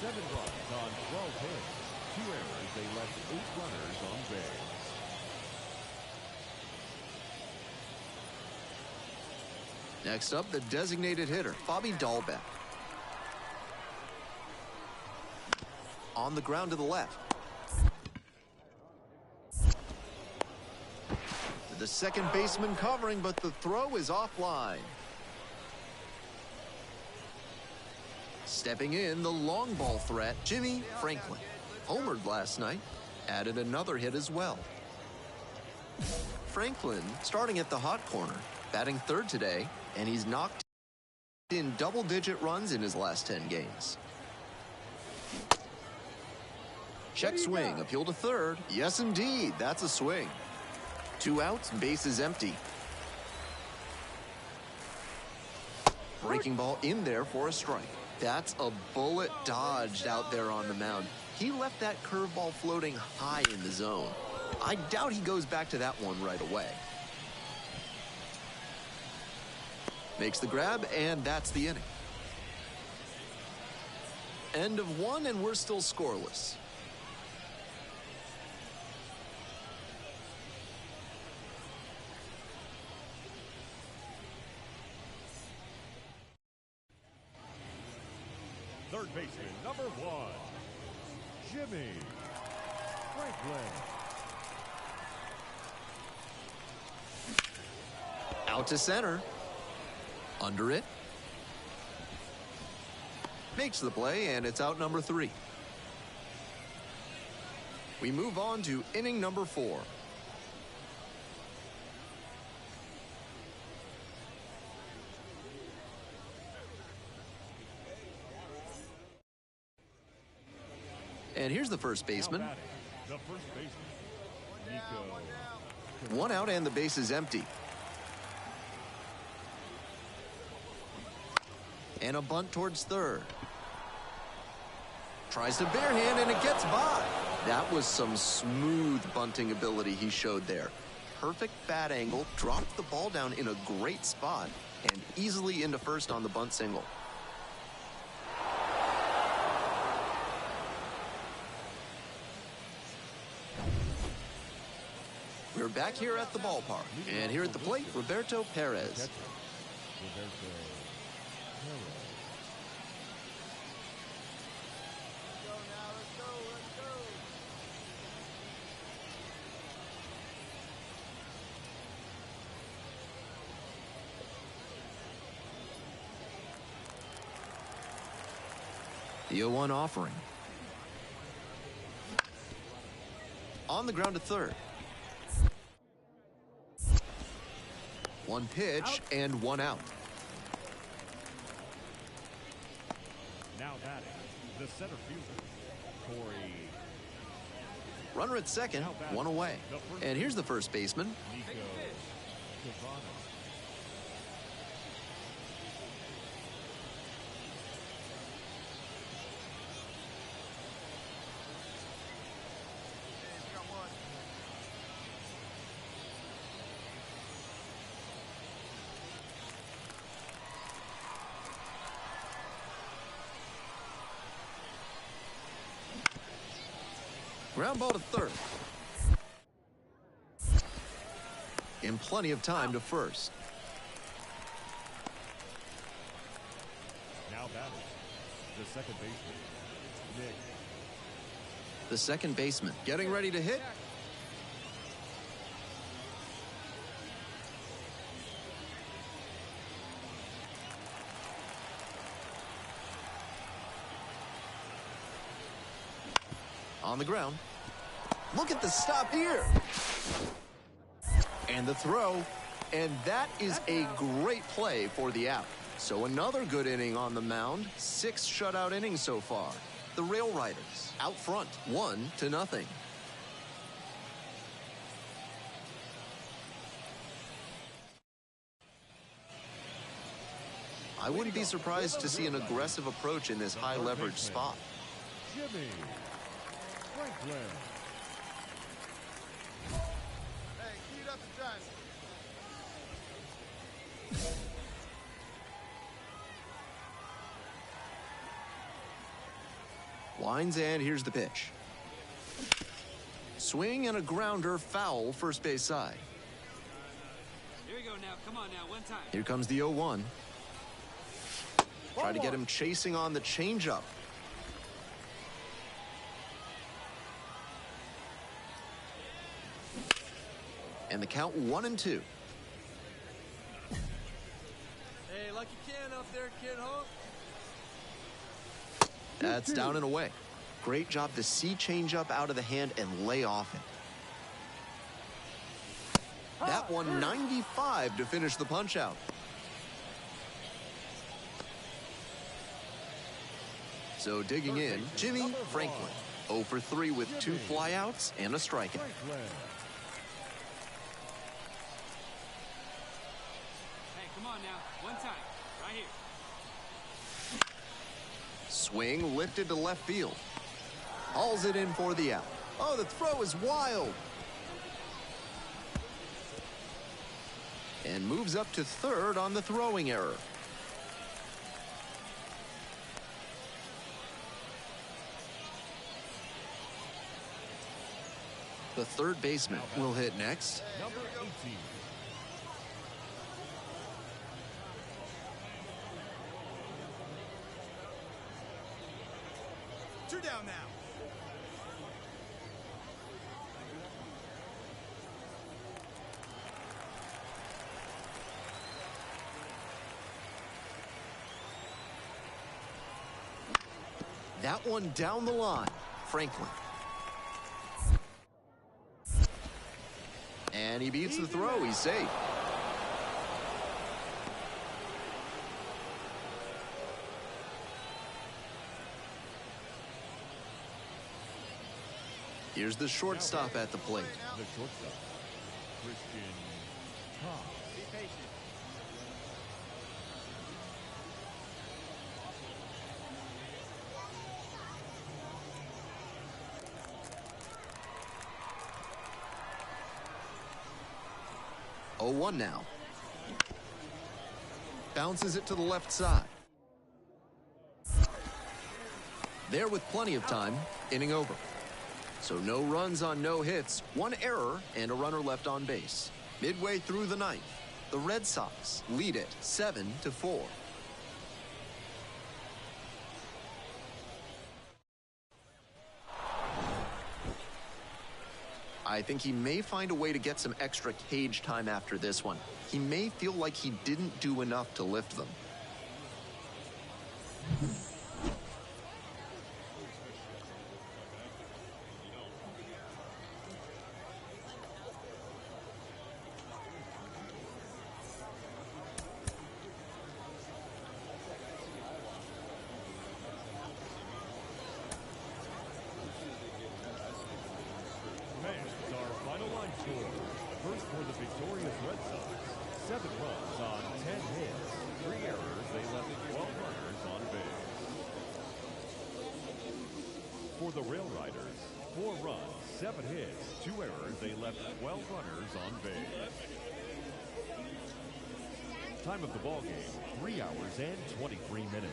7 runs on 12 hits. 2 errors, they left 8 runners on base. Next up, the designated hitter, Bobby Dahlbeck. On the ground to the left. The second baseman covering, but the throw is offline. Stepping in, the long ball threat, Jimmy Franklin. Homered last night, added another hit as well. Franklin starting at the hot corner, batting third today, and he's knocked in double-digit runs in his last 10 games. Check swing, appeal to third. Yes, indeed, that's a swing. 2 outs, bases empty. Breaking ball in there for a strike. That's a bullet dodged out there on the mound. He left that curveball floating high in the zone. I doubt he goes back to that one right away. Makes the grab, and that's the inning. End of 1, and we're still scoreless. Third baseman, number 1, Jimmy Franklin. Out to center. Under it. Makes the play, and it's out number 3. We move on to inning number 4. And here's the first baseman. The first baseman, Nico. 1 out, and the base is empty. And a bunt towards third. Tries to barehand, and it gets by. That was some smooth bunting ability he showed there. Perfect bat angle, dropped the ball down in a great spot, and easily into first on the bunt single. We're back here at the ballpark, and here at the plate, Roberto Perez. Roberto Perez. The 0-1 offering. On the ground to third. One pitch and one out. Now batting, the center fielder, Corey. Runner at second, one away. And here's the first baseman. Nico Cavano. Hey, we got one. Ground ball to third. And plenty of time to first. Now batting, the second baseman, Nick. The second baseman getting ready to hit. On the ground. Look at the stop here. And the throw. And that is a great play for the out. So another good inning on the mound. 6 shutout innings so far. The Rail Riders out front, 1-0. I wouldn't be surprised to see an aggressive approach in this high leverage spot. Jimmy Franklin. Hey, key it up and drive. Winds, and here's the pitch. Swing and a grounder, foul, first base side. Here we go now. Come on now. One time. Here comes the 0-1. Try to get him chasing on the changeup. And the count 1-2. Hey, like you can up there, kid, huh? That's down and away. Great job to see changeup out of the hand and lay off it. That one 95 to finish the punch out. So digging in, Jimmy Franklin. 0 for 3 with 2 flyouts and a strikeout. Franklin. Hey, come on now. One time. Right here. Swing lifted to left field. Hauls it in for the out. Oh, the throw is wild. And moves up to third on the throwing error. The third baseman will hit next. Number 18. Two down now. That one down the line. Franklin. And he beats the throw. He's safe. Here's the shortstop at the plate. The shortstop, Christian Tom. Be patient. Oh, 1 now. Bounces it to the left side. There with plenty of time, inning over. So no runs on no hits, 1 error, and a runner left on base. Midway through the ninth, the Red Sox lead it 7-4. I think he may find a way to get some extra cage time after this one. He may feel like he didn't do enough to lift them. score. First for the victorious Red Sox, 7 runs on 10 hits. 3 errors, they left 12 runners on base. For the Rail Riders, 4 runs, 7 hits, 2 errors, they left 12 runners on base. Time of the ball game, 3 hours and 23 minutes.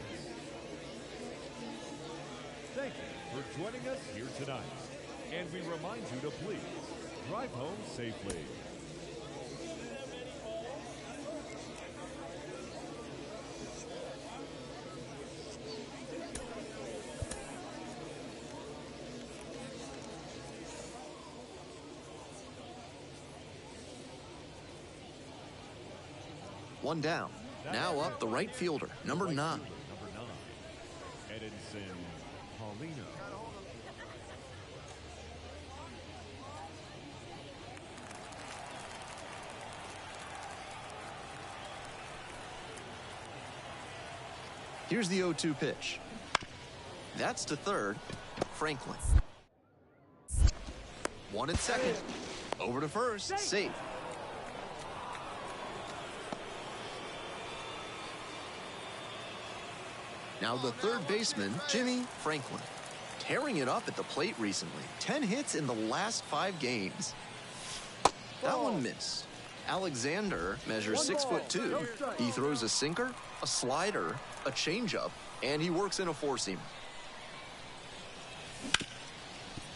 Thank you for joining us here tonight. And we remind you to please drive home safely. One down. Now up the right fielder, number 9. Number 9, Edinson Paulino. Here's the 0-2 pitch. That's to third, Franklin. 1 at second. Over to first, safe. Now the third baseman, Jimmy Franklin. Tearing it up at the plate recently. 10 hits in the last 5 games. That one missed. Alexander measures 6'2". He throws a sinker, a slider, a changeup, and he works in a 4-seamer.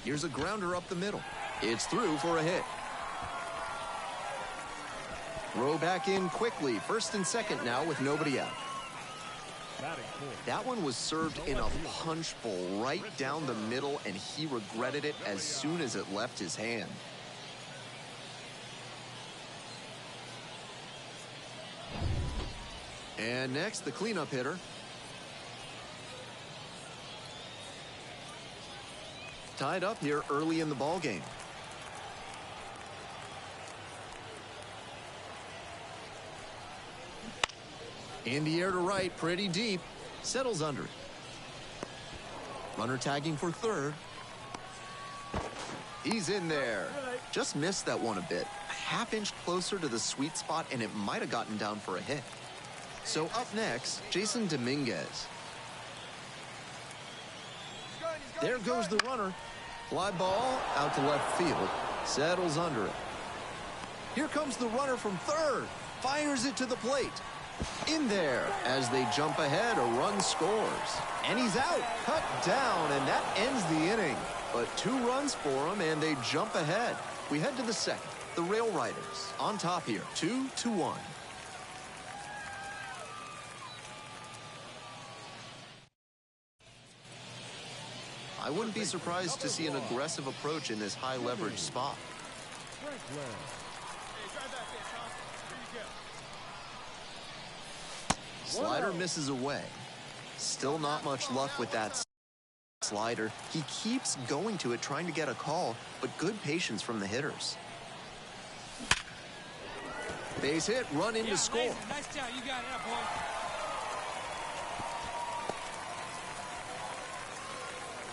Here's a grounder up the middle. It's through for a hit. Throw back in quickly. First and second now with nobody out. That one was served in a punch bowl right down the middle, and he regretted it as soon as it left his hand. And next, the cleanup hitter. Tied up here early in the ball game. In the air to right, pretty deep. Settles under it. Runner tagging for third. He's in there. Just missed that one a bit. A half-inch closer to the sweet spot, and it might have gotten down for a hit. So up next, Jason Dominguez. There goes the runner. Fly ball out to left field. Settles under it. Here comes the runner from third. Fires it to the plate. In there as they jump ahead, a run scores. And he's out, cut down, and that ends the inning. But 2 runs for him, and they jump ahead. We head to the second. The Rail Riders on top here, 2-1. I wouldn't be surprised to see an aggressive approach in this high-leverage spot. Slider misses away. Still not much luck with that slider. He keeps going to it, trying to get a call, but good patience from the hitters. Base hit, run in to score. Nice job, you got it up, boy.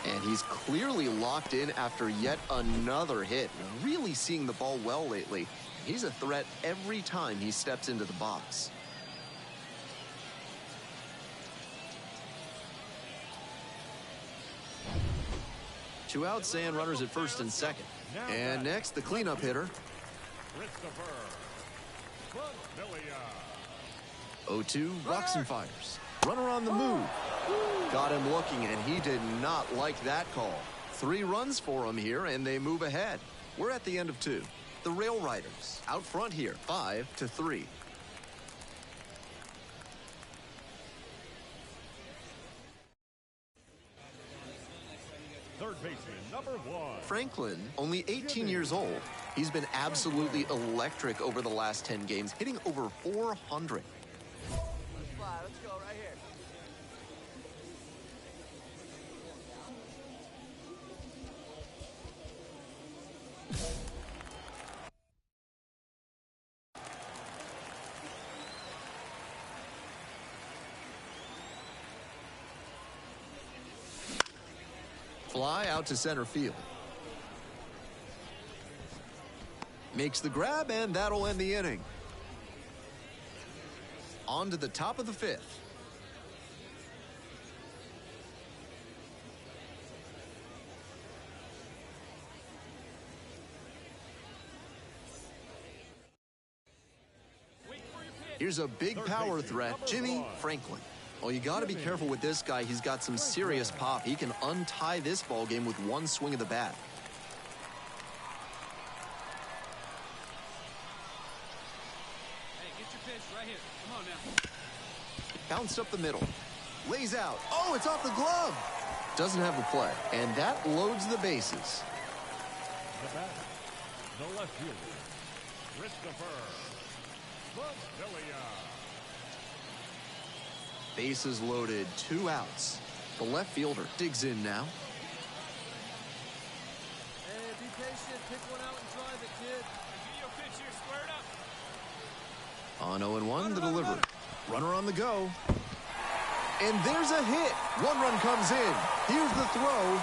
And he's clearly locked in after yet another hit. Really seeing the ball well lately. He's a threat every time he steps into the box. Two outs and runners at first and second. And next, the cleanup hitter. 0-2, rocks and fires. Runner on the move. Got him looking, and he did not like that call. 3 runs for him here, and they move ahead. We're at the end of 2. The Rail Riders out front here, 5-3. Third baseman, number 1. Franklin, only 18 years old. He's been absolutely electric over the last 10 games, hitting over 400. Let's fly. Let's go right here. Fly out to center field. Makes the grab, and that'll end the inning. On to the top of the fifth. Here's a big power threat, Jimmy Franklin. Well, you got to be careful with this guy. He's got some serious pop. He can untie this ball game with one swing of the bat. Hey, get your pitch right here. Come on now. Bounced up the middle. Lays out. Oh, it's off the glove. Doesn't have the play. And that loads the bases. The batter, the left fielder, Christopher Bonilla. Bases loaded, 2 outs. The left fielder digs in now. Hey, be patient. Pick one out and drive it, kid. Give your pitch here. Square it up. On 0-1, the delivery. Runner on the go. And there's a hit. 1 run comes in. Here's the throw.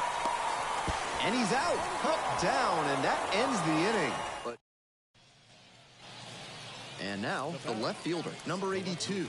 And he's out. Up, down, and that ends the inning. And now, the left fielder, number 82.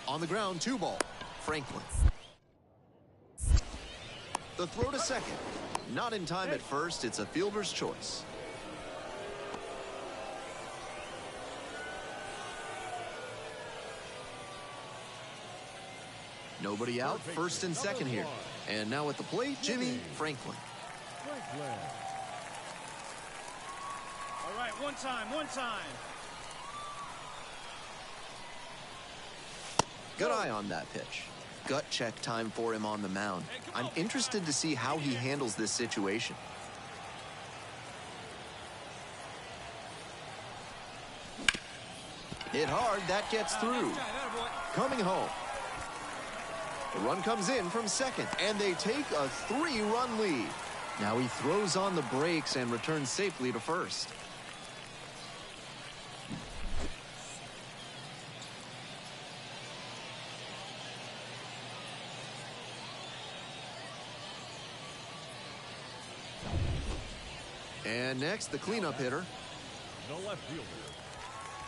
On the ground, 2 ball. Franklin. The throw to second. Not in time at first. It's a fielder's choice. Nobody out. First and second here. And now at the plate, Jimmy Franklin. All right, one time. Good eye on that pitch. Gut check time for him on the mound. I'm interested to see how he handles this situation. Hit hard, that gets through. Coming home. The run comes in from second, and they take a 3-run lead. Now he throws on the brakes and returns safely to first. And next, the cleanup hitter. The left fielder,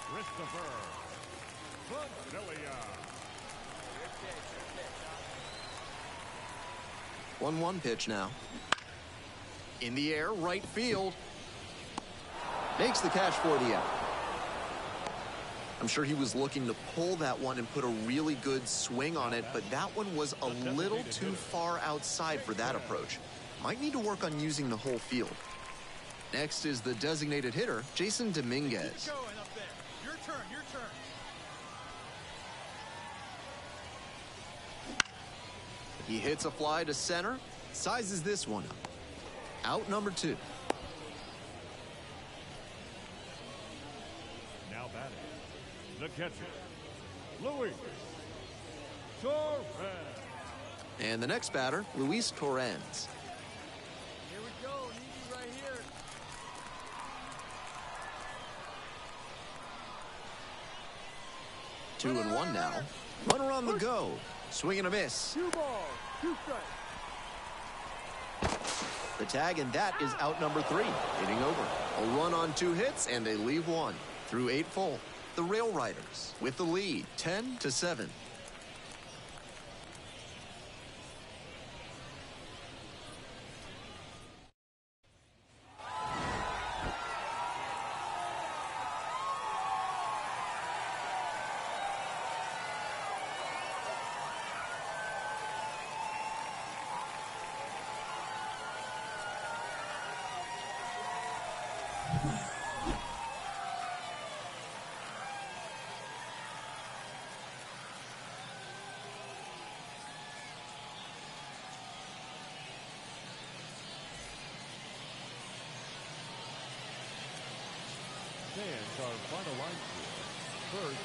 Christopher Bonilla. 1-1 pitch now. In the air, right field. Makes the catch for the out. I'm sure he was looking to pull that one and put a really good swing on it, but that one was a little too far outside for that approach. Might need to work on using the whole field. Next is the designated hitter, Jason Dominguez. Keep going up there. Your turn. He hits a fly to center, sizes this one up. Out number 2. Now batting, the catcher, Luis Torres. And the next batter, Luis Torres. Here we go. An easy right here. 2-1 now. Runner on the go. Swing and a miss. 2 balls, 2 strikes. The tag, and that is out number 3. Hitting over. A run on 2 hits, and they leave 1. Through 8 full. The Rail Riders with the lead, 10-7.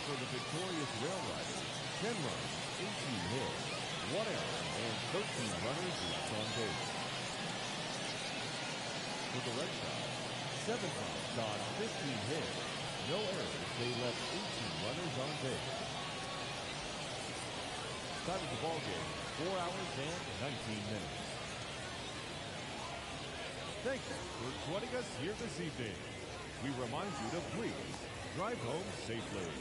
for the victorious Rail Riders, 10 runs, 18 hits, 1 error, and 13 runners left on base. For the Red Sox, 7 runs on 15 hits, no errors, they left 18 runners on base. Time of the ball game, 4 hours and 19 minutes. Thank you for joining us here this evening. We remind you to please drive home safely.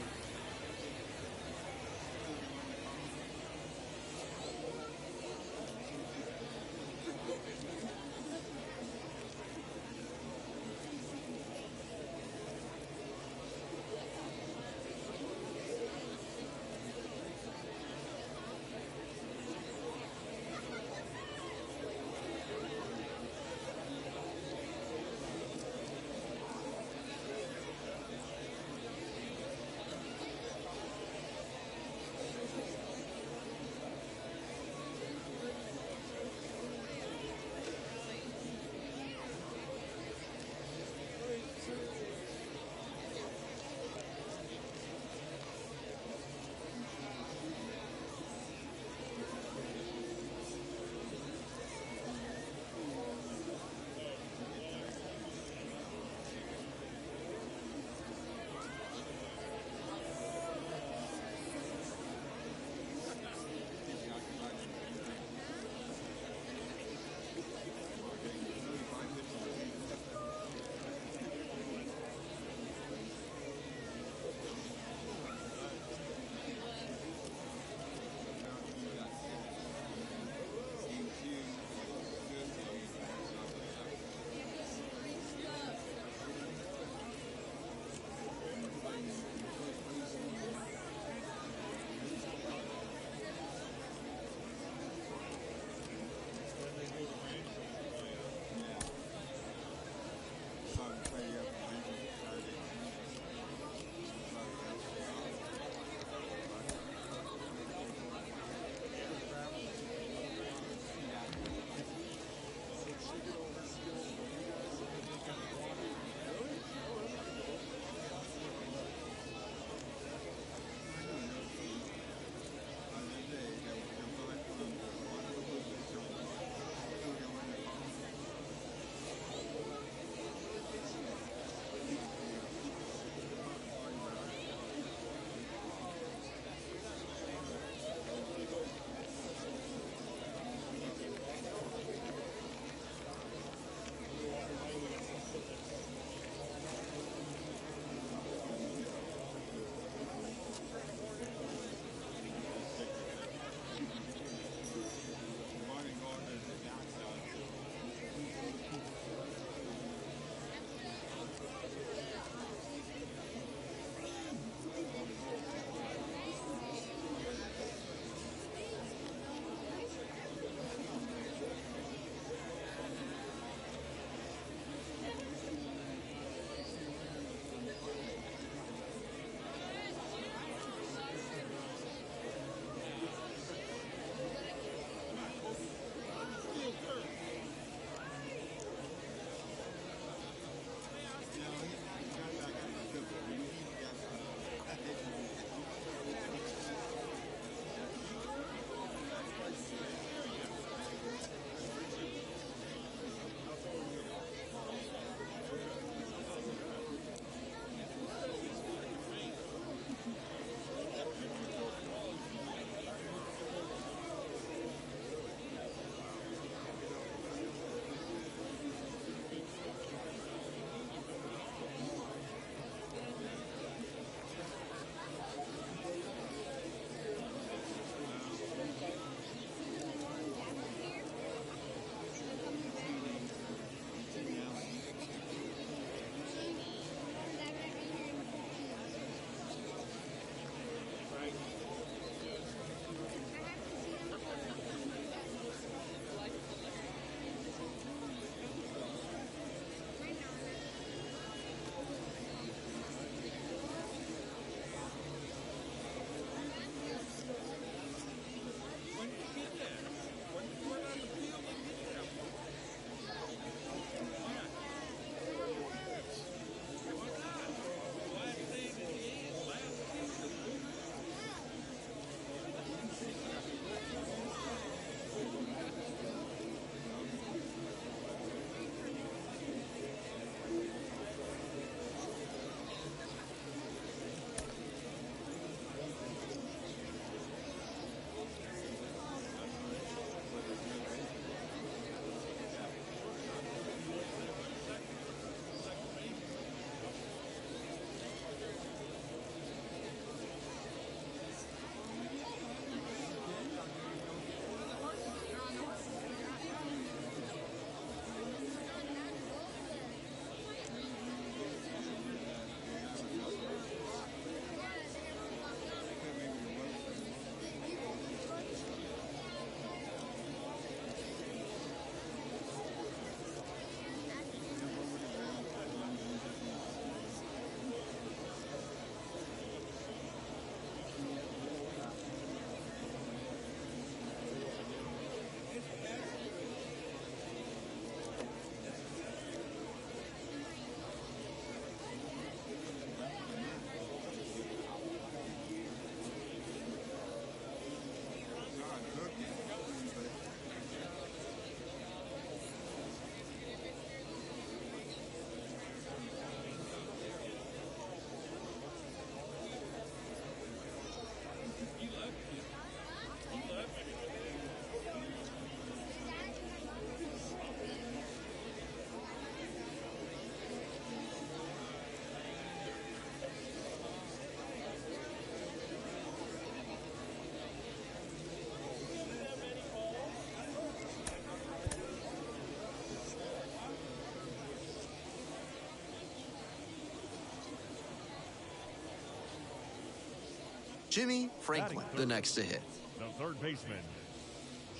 Jimmy Franklin, the next to hit. The third baseman,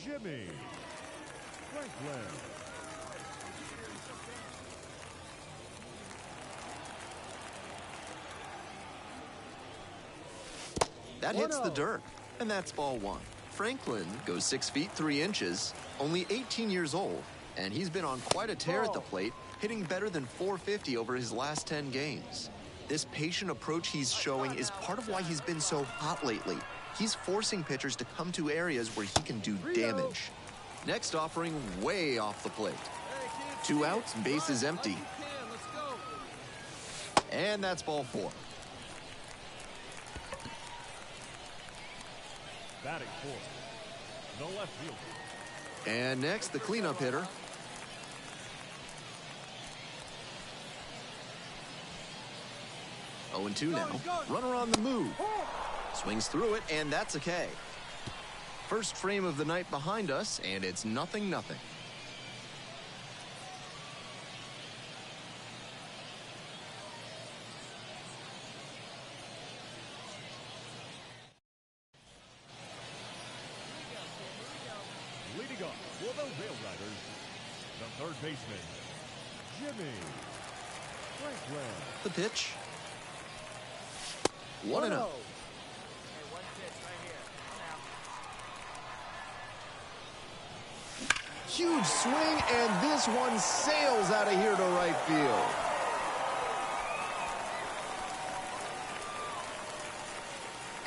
Jimmy Franklin. That hits the dirt, and that's ball one. Franklin goes 6 feet 3 inches, only 18 years old, and he's been on quite a tear at the plate, hitting better than .450 over his last 10 games. This patient approach he's showing is part of why he's been so hot lately. He's forcing pitchers to come to areas where he can do damage. Next offering way off the plate. 2 outs, bases empty. And that's ball 4. Batting fourth, the left fielder. And next, the cleanup hitter. Oh, and 2 now. Runner on the move. Swings through it, and that's a K. First frame of the night behind us, and it's 0-0. Leading off for the Rail Riders, the third baseman, Jimmy Franklin. The pitch. 1-0. Hey, one pitch right here. Now. Huge swing, and this one sails out of here to right field.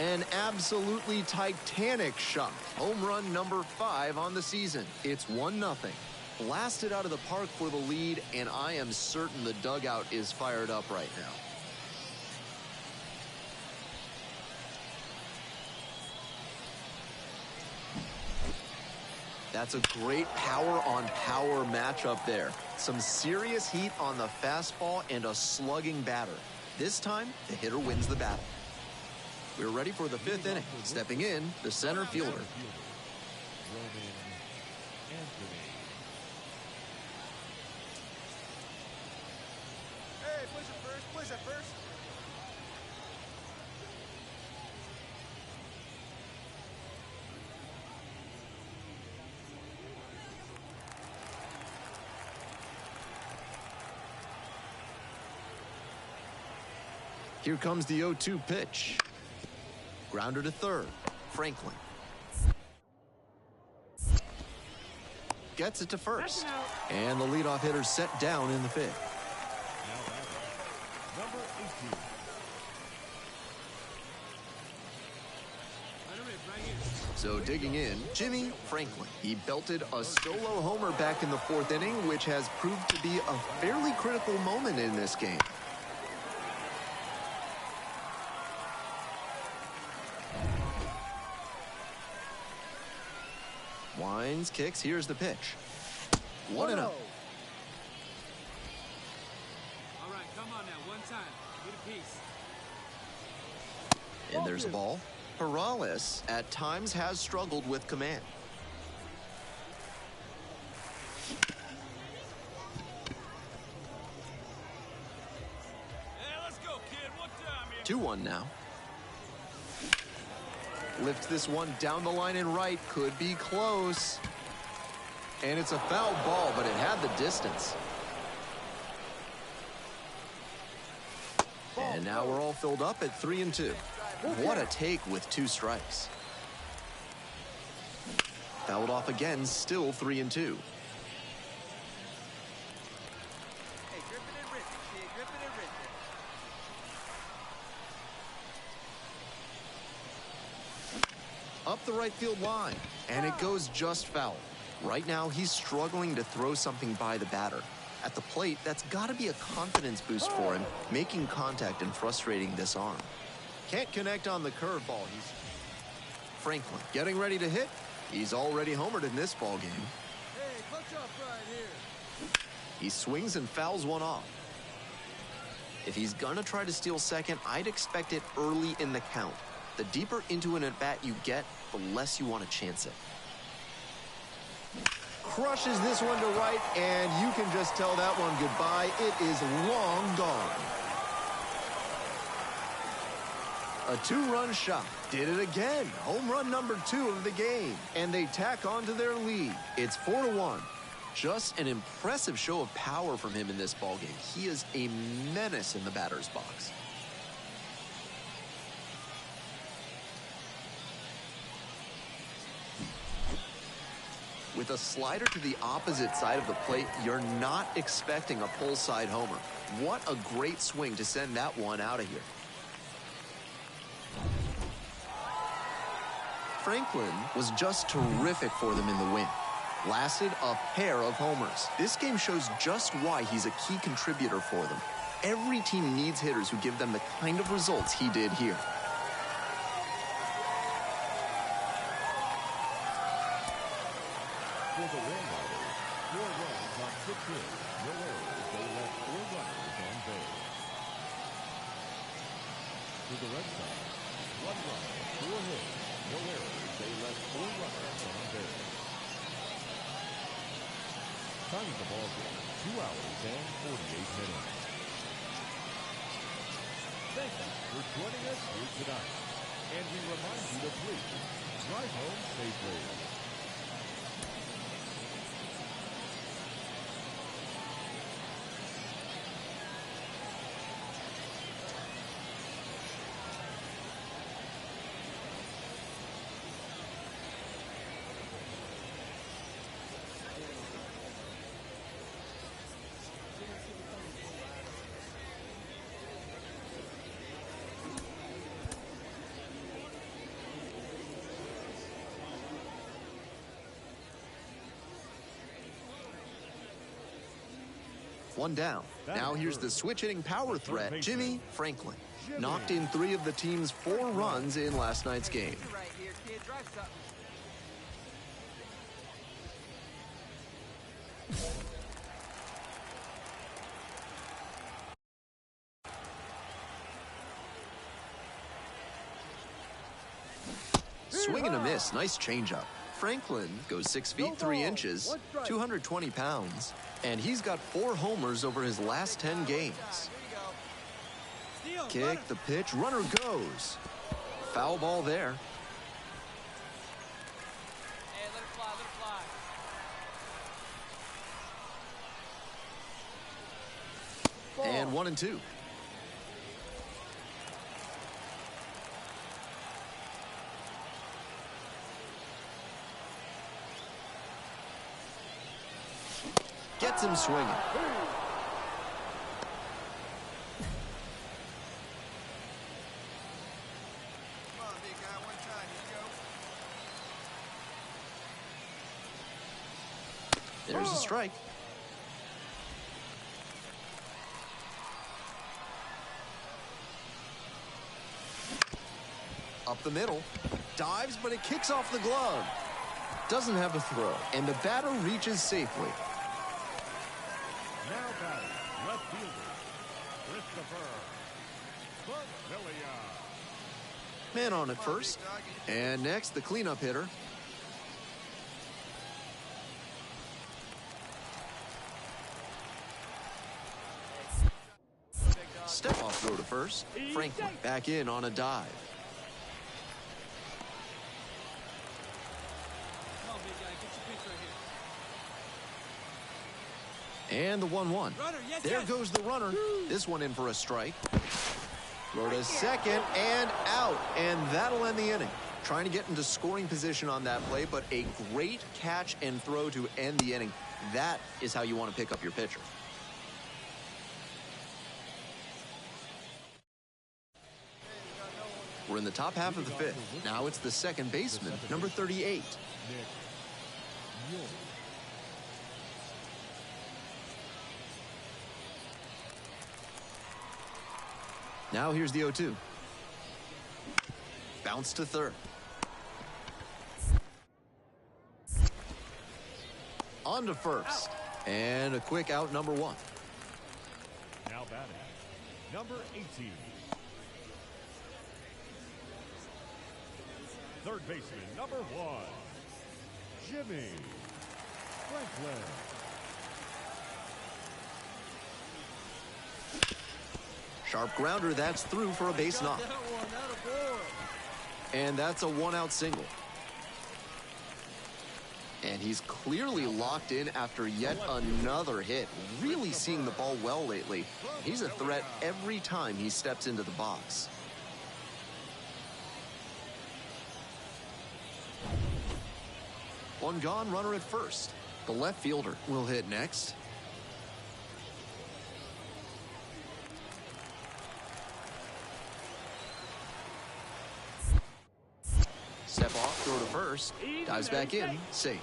An absolutely titanic shot. Home run number 5 on the season. It's 1-0. Blasted out of the park for the lead, and I am certain the dugout is fired up right now. That's a great power-on-power matchup there. Some serious heat on the fastball and a slugging batter. This time, the hitter wins the battle. We're ready for the 5th inning. Stepping in, the center fielder. Hey, push it first, push it first. Here comes the 0-2 pitch. Grounder to third. Franklin. Gets it to first. And the leadoff hitter set down in the 5th. Now batting, number 18. So digging in, Jimmy Franklin. He belted a solo homer back in the 4th inning, which has proved to be a fairly critical moment in this game. Winds, kicks, here's the pitch. 1-0. All right, come on now, one time. Get a piece. And there's a ball. Perales at times has struggled with command. Hey, let's go, kid. One time here. 2-1 now. Lifts this one down the line and right. Could be close. And it's a foul ball, but it had the distance. And now we're all filled up at 3-2. What a take with 2 strikes. Fouled off again, still 3-2. Hey, grip it and rip it, kid. Grip it and rip it. Up the right field line, and it goes just foul. Right now, he's struggling to throw something by the batter. At the plate, that's got to be a confidence boost for him, making contact and frustrating this arm. Can't connect on the curveball. He's Franklin getting ready to hit. He's already homered in this ball game. Hey, clutch up right here. He swings and fouls one off. If he's gonna try to steal second, I'd expect it early in the count. The deeper into an at-bat you get, the less you want to chance it. Crushes this one to right, and you can just tell that one goodbye. It is long gone. A two-run shot. Did it again. Home run number 2 of the game. And they tack on to their lead. It's 4-1. Just an impressive show of power from him in this ballgame. He is a menace in the batter's box. With a slider to the opposite side of the plate, you're not expecting a pull side homer. What a great swing to send that one out of here. Franklin was just terrific for them in the win. Lasted a pair of homers. This game shows just why he's a key contributor for them. Every team needs hitters who give them the kind of results he did here. For the Warriders, 4 runs on 6 hits, no errors. They left 4 runners on base. For the Red Sox, 1 run, 4 hits, no errors. They left 4 runners on base. Time of the ball game, 2 hours and 48 minutes. Thank you for joining us here tonight. And we remind you to please drive home safely. One down. Now here's the switch-hitting power threat, Jimmy Franklin. Knocked in 3 of the team's 4 runs in last night's game. Right here, kid. Drive something. Swing and a miss. Nice changeup. Franklin goes 6 feet 3 inches, 220 pounds, and he's got 4 homers over his last 10 games. Kick, the pitch, runner goes. Foul ball there. Hey, let it fly, let it fly. And 1-2. Gets him swinging. Come on, big guy. One time. Here you go. There's a strike. Up the middle. Dives, but it kicks off the glove. Doesn't have a throw, and the batter reaches safely. Now batting, left fielder, Christopher Bonfilia. Man on at first. And next, the cleanup hitter. Step off throw to first. Franklin back in on a dive. Come on, big guy. Get your pitch right here. And the 1-1. Runner, yes, There yes. goes the runner. This one in for a strike. Throw to second and out. And that'll end the inning. Trying to get into scoring position on that play, but a great catch and throw to end the inning. That is how you want to pick up your pitcher. We're in the top half of the 5th. Now it's the second baseman, number 38. Nick York. Now here's the 0-2. Bounce to third. On to first. And a quick out, number 1. Now batting, number 18. Third baseman, number 1, Jimmy Franklin. Sharp grounder, that's through for a base knock. That one, that a boy. And that's a one-out single. And he's clearly locked in after yet another hit. Really seeing the ball well lately. He's a threat every time he steps into the box. One gone, runner at first. The left fielder will hit next. Step off, throw to first. Dives back in, safe.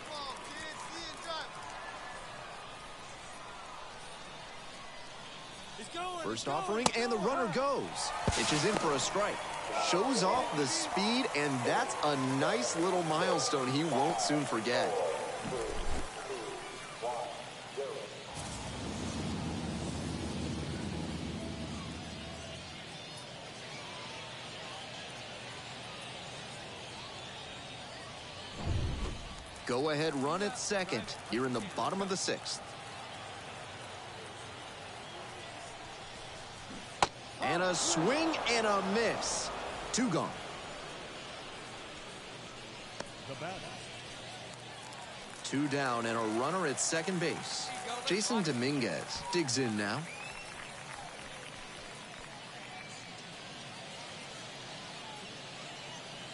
Come on, kid. See and drive. He's going. First offering, and the runner goes. Pitches in for a strike. Shows off the speed, and that's a nice little milestone he won't soon forget. Go-ahead run at second here in the bottom of the sixth. And a swing and a miss. Two gone. The batter. Two down and a runner at second base. Jason Dominguez digs in now.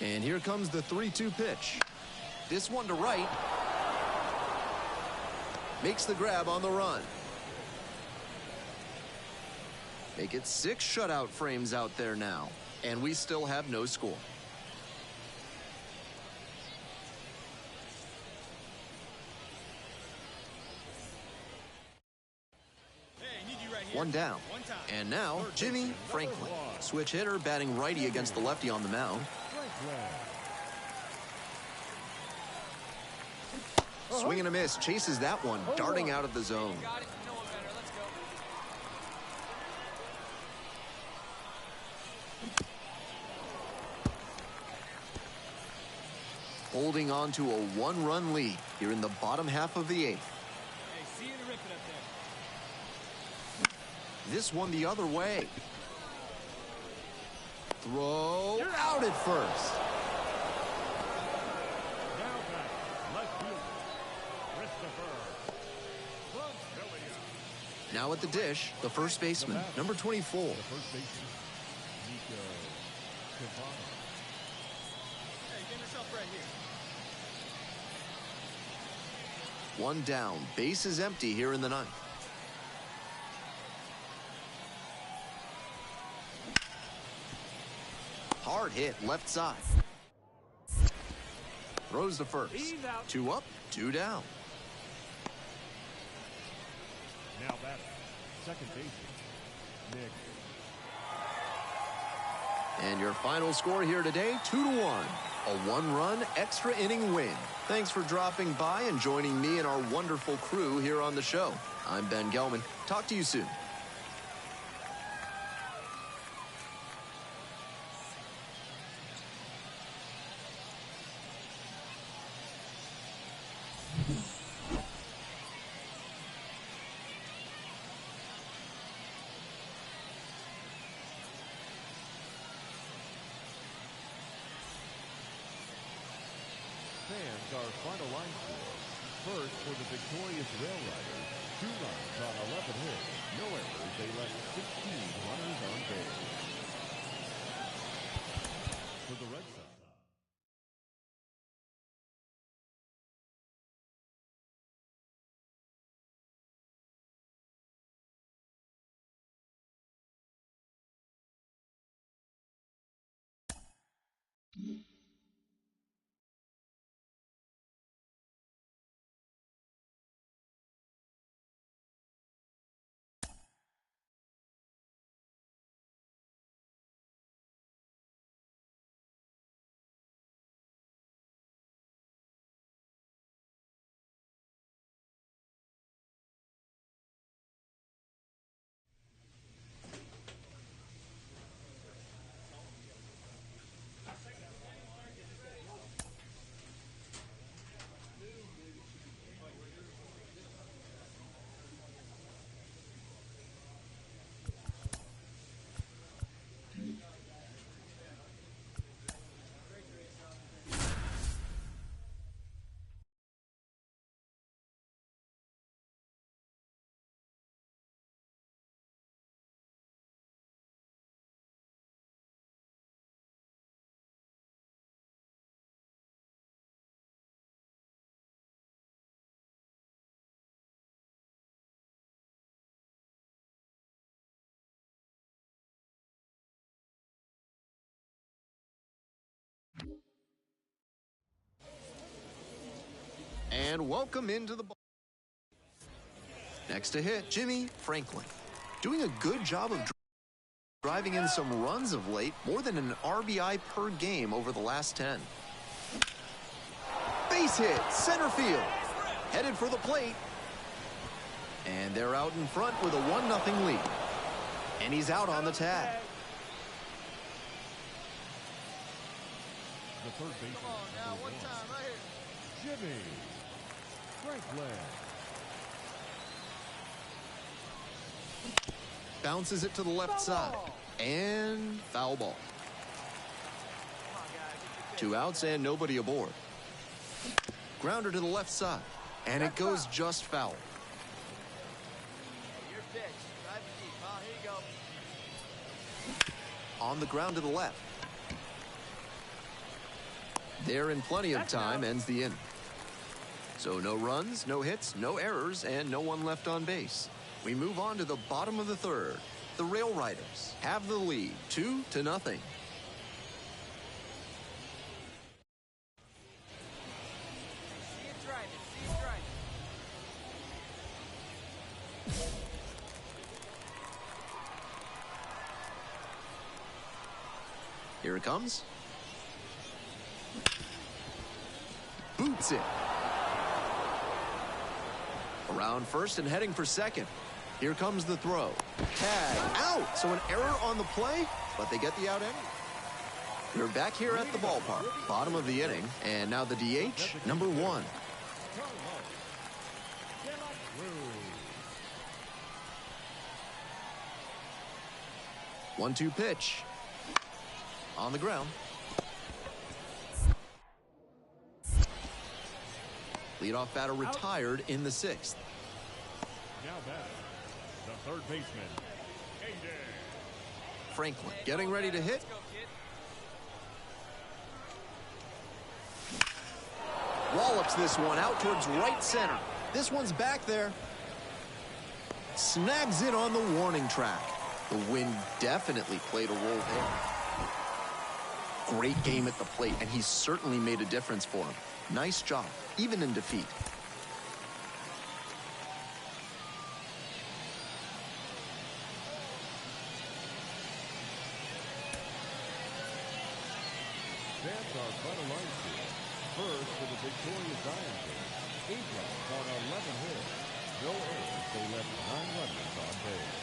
And here comes the 3-2 pitch. This one to right. Makes the grab on the run. Make it 6 shutout frames out there now. And we still have no score. Hey, need you right here. One down. One time. And now, Jimmy Franklin. Switch hitter batting righty against the lefty on the mound. Swing and a miss. Chases that one. Darting out of the zone. Got it. No one better. Let's go. Holding on to a 1-run lead here in the bottom half of the 8th. Hey, see you to rip it up there. This one the other way. Throw out at first. Now back, left fielder, Christopher. Now at the dish, the first baseman, number 24. The first baseman, Nico Cavano. Hey, get yourself right here. One down. Base is empty here in the 9th. Hard hit left side. Throws to first. 2 up, 2 down. Now batter, second baseman, Nick. And your final score here today, 2-1. A 1-run extra inning win. Thanks for dropping by and joining me and our wonderful crew here on the show. I'm Ben Gelman. Talk to you soon. Fans, our final line score. First, for the victorious Rail Riders, 2 runs on 11 hits. No errors. They left 16 runners on base. For the Red Sox. And welcome into the ball. Next to hit, Jimmy Franklin. Doing a good job of driving in some runs of late, more than an RBI per game over the last 10. Base hit, center field. Headed for the plate. And they're out in front with a 1-0 lead. And he's out on the tag. The third baseman. Come on now, one time, right here. Jimmy Franklin. Bounces it to the left side. And foul ball. 2 outs and nobody aboard. Grounder to the left side. And it goes just foul. Your pitch. Drive it deep, huh? Here you go. On the ground to the left. There in plenty of time ends the inning. So no runs, no hits, no errors, and no one left on base. We move on to the bottom of the third. The Rail Riders have the lead, 2-0. See it driving. See it driving. Here it comes. Boots it. Around first and heading for second. Here comes the throw. Tag out. So an error on the play, but they get the out anyway. We're back here at the ballpark, bottom of the inning, and now the DH, number 1. 1-2 pitch. On the ground. Leadoff batter retired in the 6th. Now back, the third baseman, Aiden Franklin getting ready to hit. Let's go, kid. Wallops this one out towards right center. This one's back there. Snags it on the warning track. The wind definitely played a role there. Great game at the plate, and he's certainly made a difference for him. Nice job, even in defeat. That's our final line score. First for the victorious Iron team, 8 runs on 11 hits. No errors, they left 9 runners on base.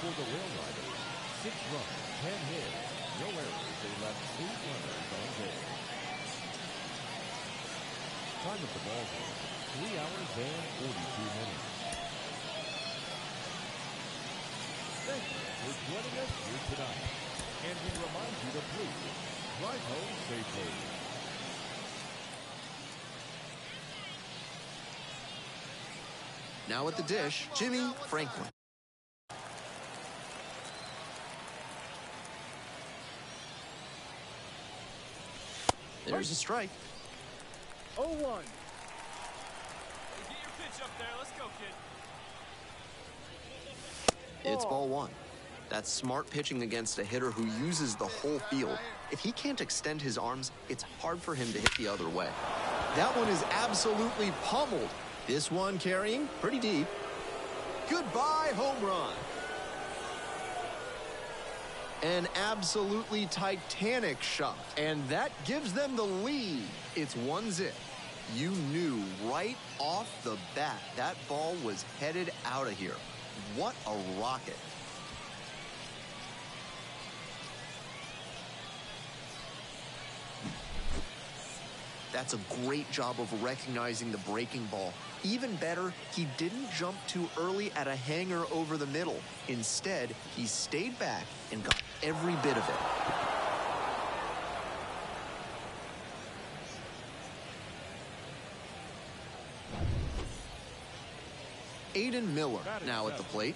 For the Rail Riders, 6 runs, 10 hits. No errors, they left 8 runners on base. Time of the ball game, 3 hours and 42 minutes. Thank you for joining us here tonight. And we remind you to please drive home safely. Now at the dish, Jimmy Franklin. There's a strike. 0-1. Hey, get your pitch up there. Let's go, kid. It's ball 1. That's smart pitching against a hitter who uses the whole field. If he can't extend his arms, it's hard for him to hit the other way. That one is absolutely pummeled. This one carrying pretty deep. Goodbye, home run. An absolutely titanic shot, and that gives them the lead. It's 1-0. You knew right off the bat that ball was headed out of here. What a rocket. That's a great job of recognizing the breaking ball. Even better, he didn't jump too early at a hanger over the middle. Instead, he stayed back and got every bit of it. Aiden Miller now at the plate.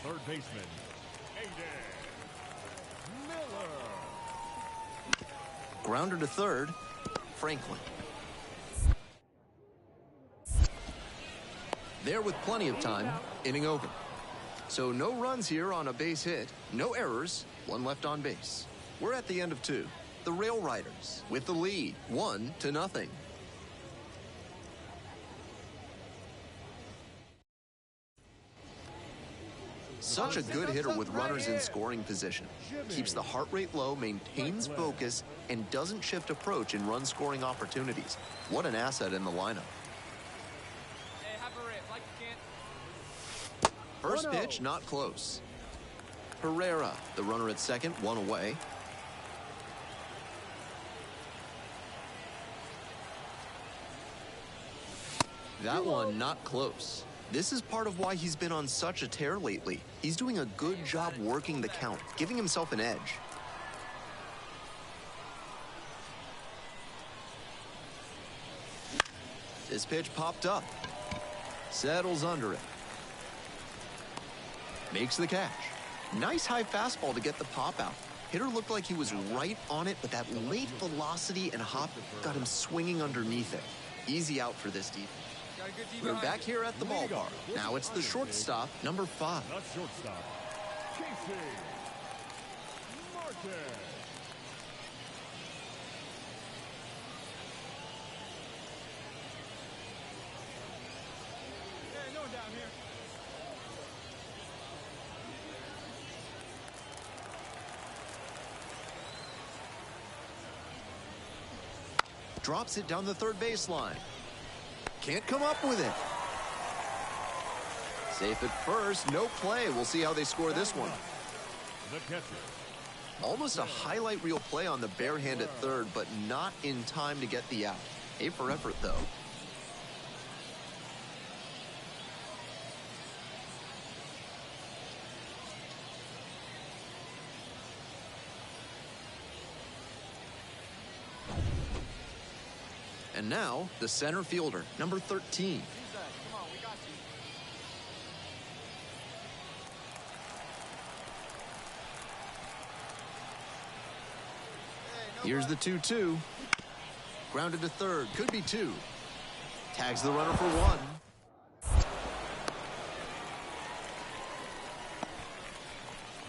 third baseman, Aiden Miller. Grounder to third, Franklin. There with plenty of time, inning over. So no runs here on a base hit, no errors, one left on base. We're at the end of 2. The Rail Riders with the lead, 1-0. Such a good hitter with runners in scoring position. Keeps the heart rate low, maintains focus, and doesn't shift approach in run-scoring opportunities. What an asset in the lineup. Hey, have a rip, like you can. First pitch, not close. Herrera, the runner at second, 1 away. That one not close. This is part of why he's been on such a tear lately. He's doing a good job working the count, giving himself an edge. This pitch popped up. Settles under it. Makes the catch. Nice high fastball to get the pop out. Hitter looked like he was right on it, but that late velocity and hop got him swinging underneath it. Easy out for this defense. We're back here at the ballpark. Now it's the shortstop, number 5. Not shortstop, Casey Marquez. Hey, no one down here. Drops it down the third baseline. Can't come up with it. Safe at first, no play. We'll see how they score this one. The catcher. Almost a highlight reel play on the bare hand at third, but not in time to get the out. A for effort, though. And now, the center fielder, number 13. Come on, we got you. Here's the 2-2. Grounded to third, could be 2. Tags the runner for 1.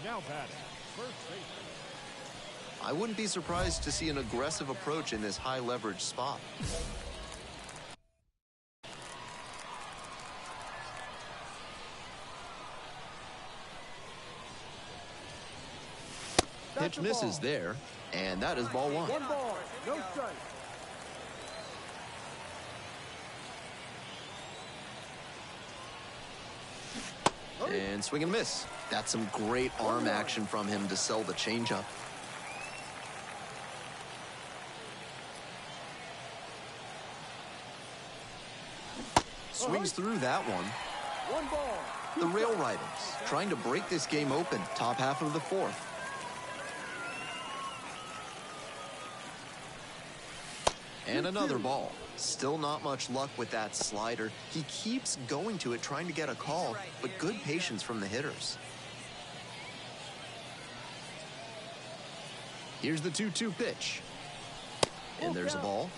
Now batting, first baseman. I wouldn't be surprised to see an aggressive approach in this high leverage spot. Pitch misses there, and that is ball 1. 1 ball, no strike. And swing and miss. That's some great arm action from him to sell the changeup. Swings through that one. 1 ball. The Rail Riders trying to break this game open. Top half of the 4th. And another ball. Still not much luck with that slider. He keeps going to it, trying to get a call, but good patience from the hitters. Here's the 2-2 pitch. And there's a ball.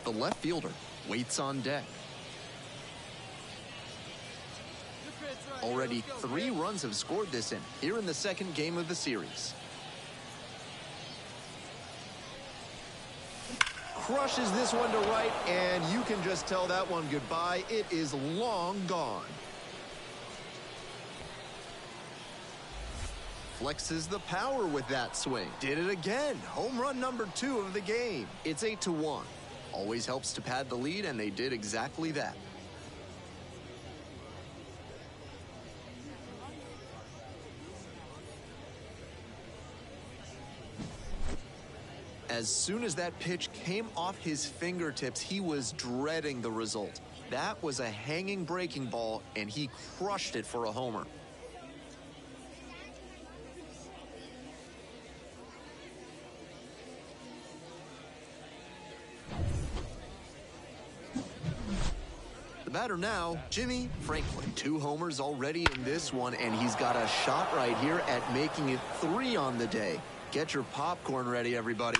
The left fielder waits on deck. Already 3 runs have scored this inning here in the second game of the series. Crushes this one to right, and you can just tell that one goodbye. It is long gone. Flexes the power with that swing. Did it again. Home run number 2 of the game. It's 8-1. Always helps to pad the lead, and they did exactly that. As soon as that pitch came off his fingertips, he was dreading the result. That was a hanging breaking ball, and he crushed it for a homer. The The batter now, Jimmy Franklin. 2 homers already in this one, and he's got a shot right here at making it 3 on the day. Get your popcorn ready, everybody.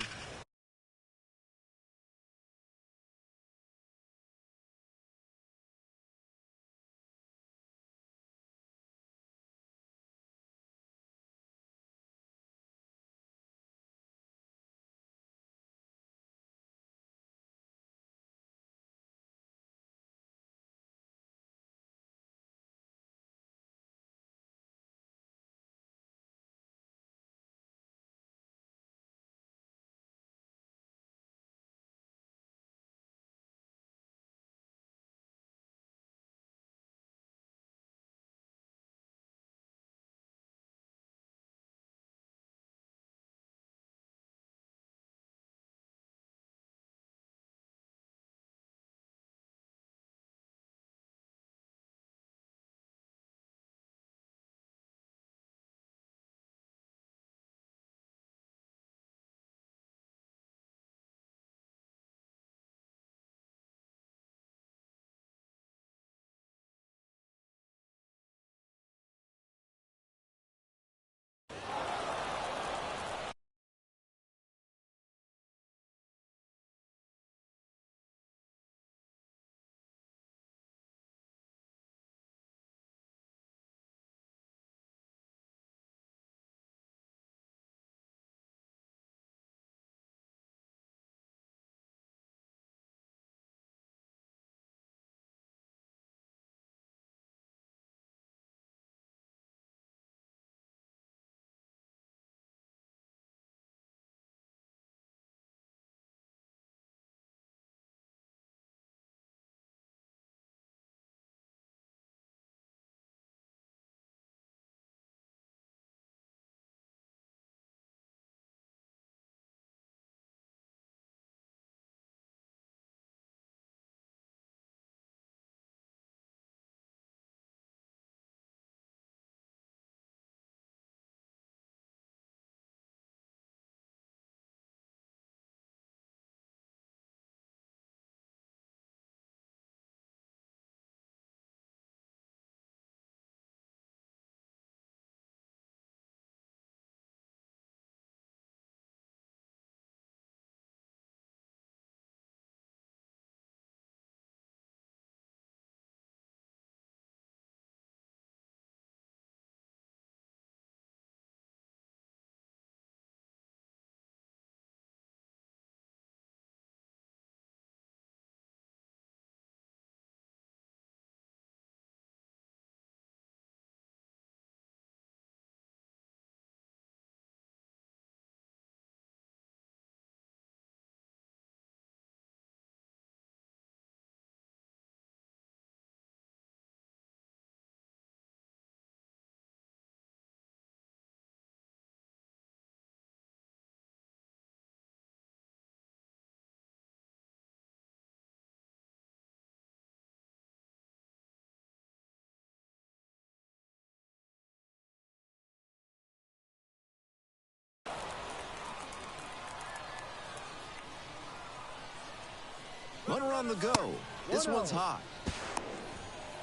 Runner on the go. This one's hot.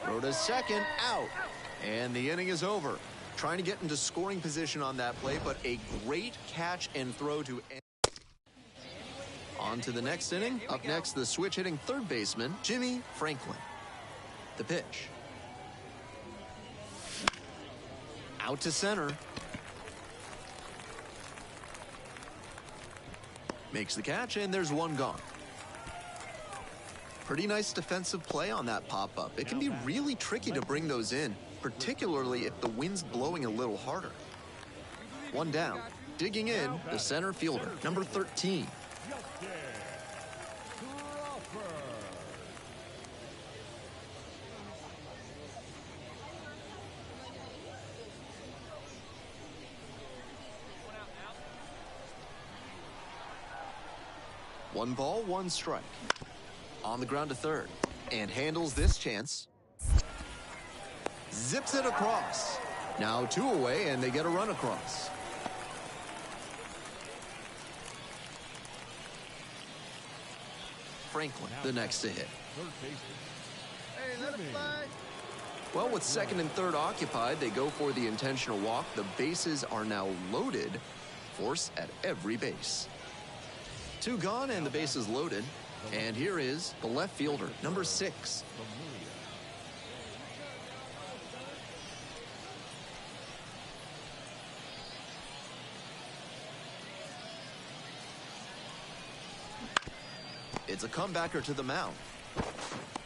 Throw to second, out. And the inning is over. Trying to get into scoring position on that play, but a great catch and throw to end. On to the next inning. Up next, the switch hitting third baseman, Jimmy Franklin. The pitch. Out to center. Makes the catch, and there's one gone. Pretty nice defensive play on that pop-up. It can be really tricky to bring those in, particularly if the wind's blowing a little harder. One down. Digging in, the center fielder, number 13. One ball, one strike. On the ground to third, and handles this chance. Zips it across. Now 2 away, and they get a run across. Franklin, the next to hit. Third baseman. Hey, let it fly. Well, with second and third occupied, they go for the intentional walk. The bases are now loaded. Force at every base. 2 gone and the base is loaded. And here is the left fielder, number 6. It's a comebacker to the mound.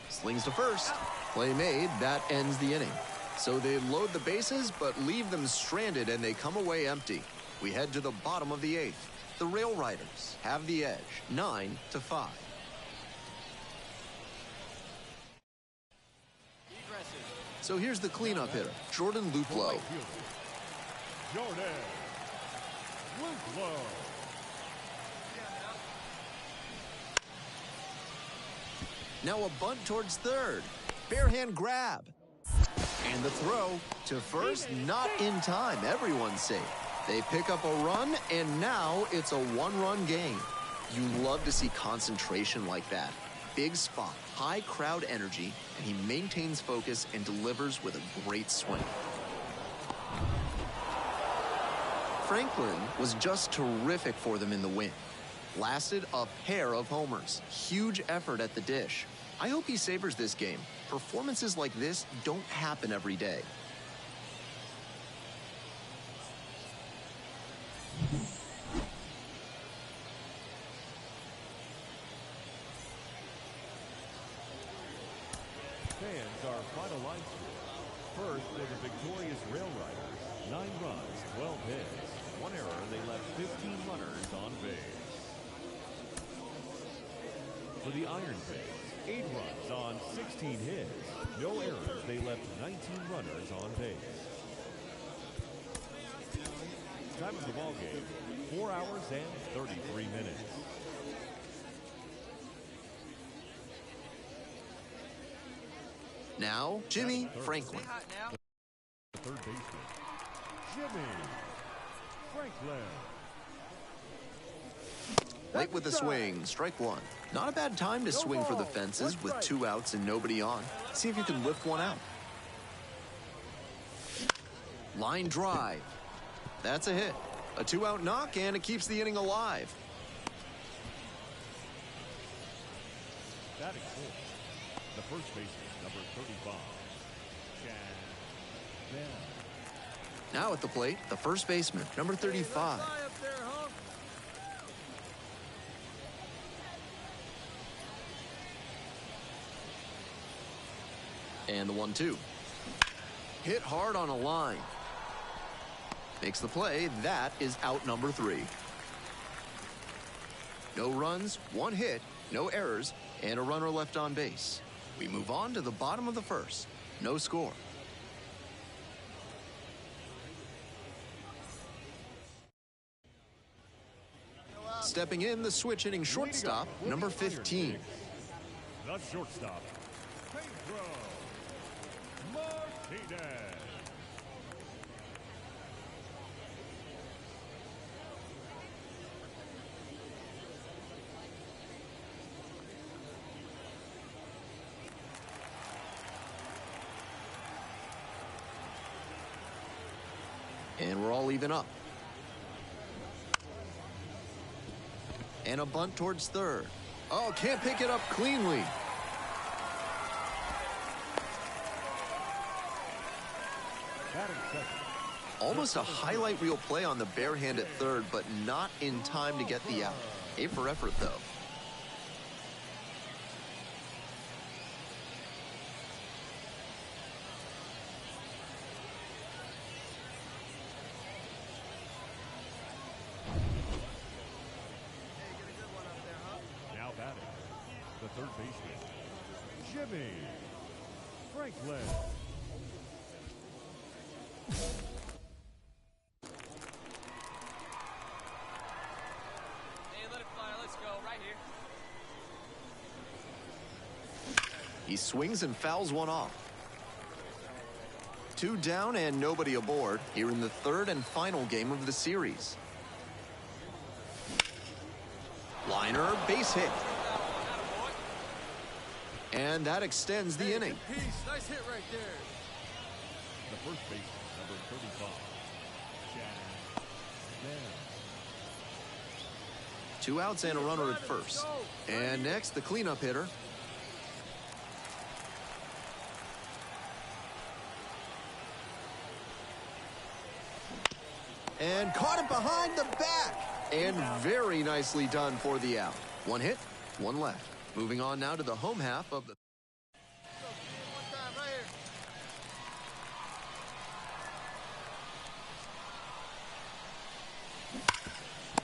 Slings to first. Play made. That ends the inning. So they load the bases, but leave them stranded, and they come away empty. We head to the bottom of the 8th. The Rail Riders have the edge, 9-5. So here's the cleanup hitter, Jordan Luplow. Jordan Luplow. Now a bunt towards third. Bare hand grab. And the throw to first, not in time. Everyone's safe. They pick up a run, and now it's a 1-run game. You love to see concentration like that. Big spot, high crowd energy, and he maintains focus and delivers with a great swing. Franklin was just terrific for them in the win. Lasted a pair of homers. Huge effort at the dish. I hope he savors this game. Performances like this don't happen every day. Fans, our final line score. First, for the victorious Rail Riders, 9 runs, 12 hits. 1 error, they left 15 runners on base. For the Iron Pigs, 8 runs on 16 hits. No errors, they left 19 runners on base. Time of the ball game, 4 hours and 33 minutes. Now, Jimmy Franklin. Third baseman, Jimmy Franklin. Late with the swing, strike 1. Not a bad time to swing for the fences with 2 outs and nobody on. See if you can lift one out. Line drive. That's a hit. A 2-out knock, and it keeps the inning alive. Batting fourth, the first baseman, number 35, Chad Bell. Now at the plate, the first baseman, number 35. And the 1-2. Hit hard on a line. Makes the play. That is out number 3. No runs, 1 hit, no errors, and a runner left on base. We move on to the bottom of the first. No score. Stepping in, the switch hitting shortstop, number 15. The shortstop, Pedro Martinez. And we're all even up. And a bunt towards third. Oh, can't pick it up cleanly. Almost a highlight reel play on the bare hand at third, but not in time to get the out. A for effort, though. Now batting, the third baseman, Jimmy Franklin. He swings and fouls one off. 2 down and nobody aboard here in the third and final game of the series. Liner, base hit. And that extends the inning. Good piece. Nice hit right there. The first baseman, number 35, Chad Mann. 2 outs and a runner at first. And next, the cleanup hitter. And caught it behind the back. And very nicely done for the out. 1 hit, 1 left. Moving on now to the home half of the... One time, right here.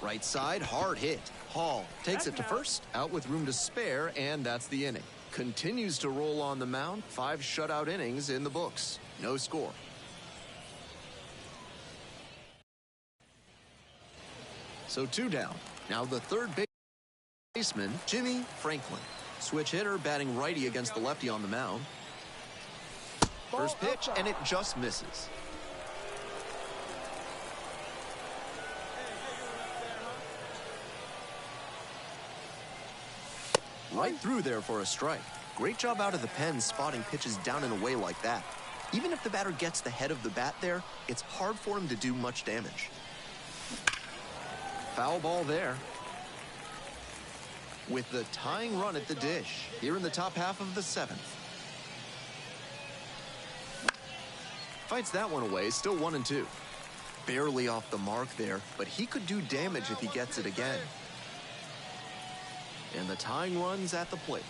Right side, hard hit. Hall takes it to first, out with room to spare, and that's the inning. Continues to roll on the mound. 5 shutout innings in the books. No score. So 2 down. Now the third baseman, Jimmy Franklin. Switch hitter, batting righty against the lefty on the mound. First pitch, and it just misses. Right through there for a strike. Great job out of the pen spotting pitches down and away like that. Even if the batter gets the head of the bat there, it's hard for him to do much damage. Foul ball there. With the tying run at the dish here in the top half of the 7th. Fights that one away, still 1-2. Barely off the mark there, but he could do damage if he gets it again. And the tying run's at the plate.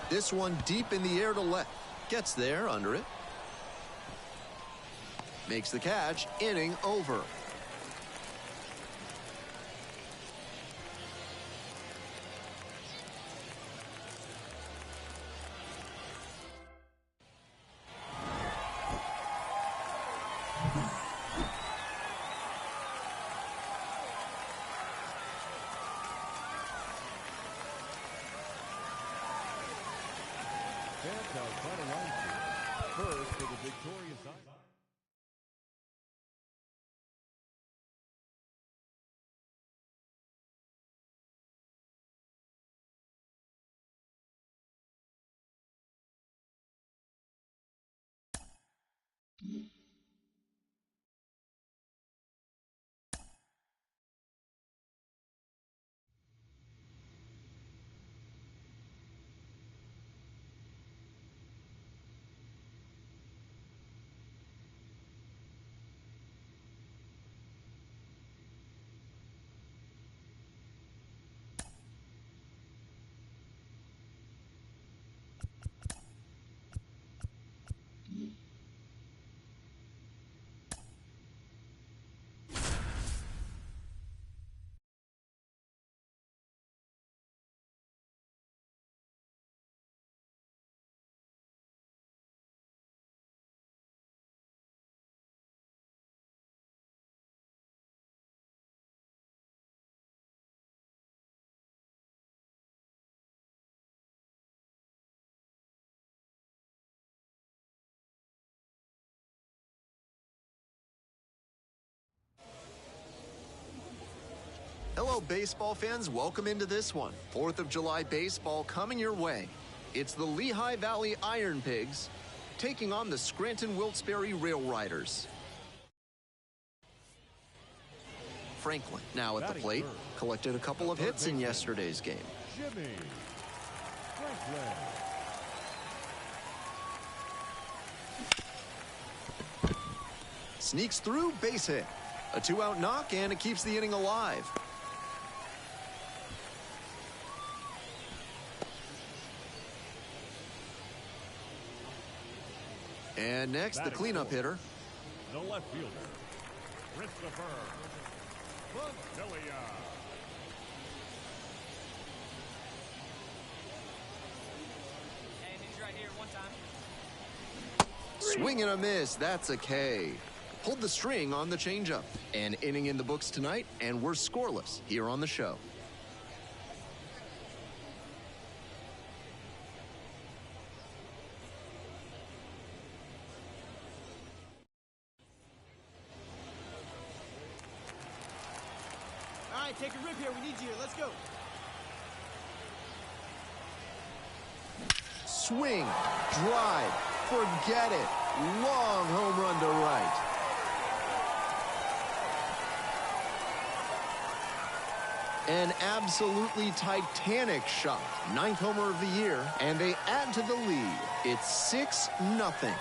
This one deep in the air to left. Gets there under it. Makes the catch, inning over. Fans are quite around here. First for the victorious side. Hello, baseball fans. Welcome into this one. 4th of July baseball coming your way. It's the Lehigh Valley Iron Pigs taking on the Scranton Wilkes-Barre Rail Riders. Franklin now at the plate. Collected a couple of hits in yesterday's game. Jimmy Franklin. Sneaks through, base hit. A 2-out knock, and it keeps the inning alive. And next, the cleanup hitter. The left fielder, Christopher Montilla. And he's right here one time. Swing and a miss. That's a K. Pulled the string on the changeup. An inning in the books tonight, and we're scoreless here on the show. All right, take a rip here. We need you here. Let's go. Swing, drive, forget it. Long home run to right. An absolutely titanic shot. 9th homer of the year, and they add to the lead. It's 6-0.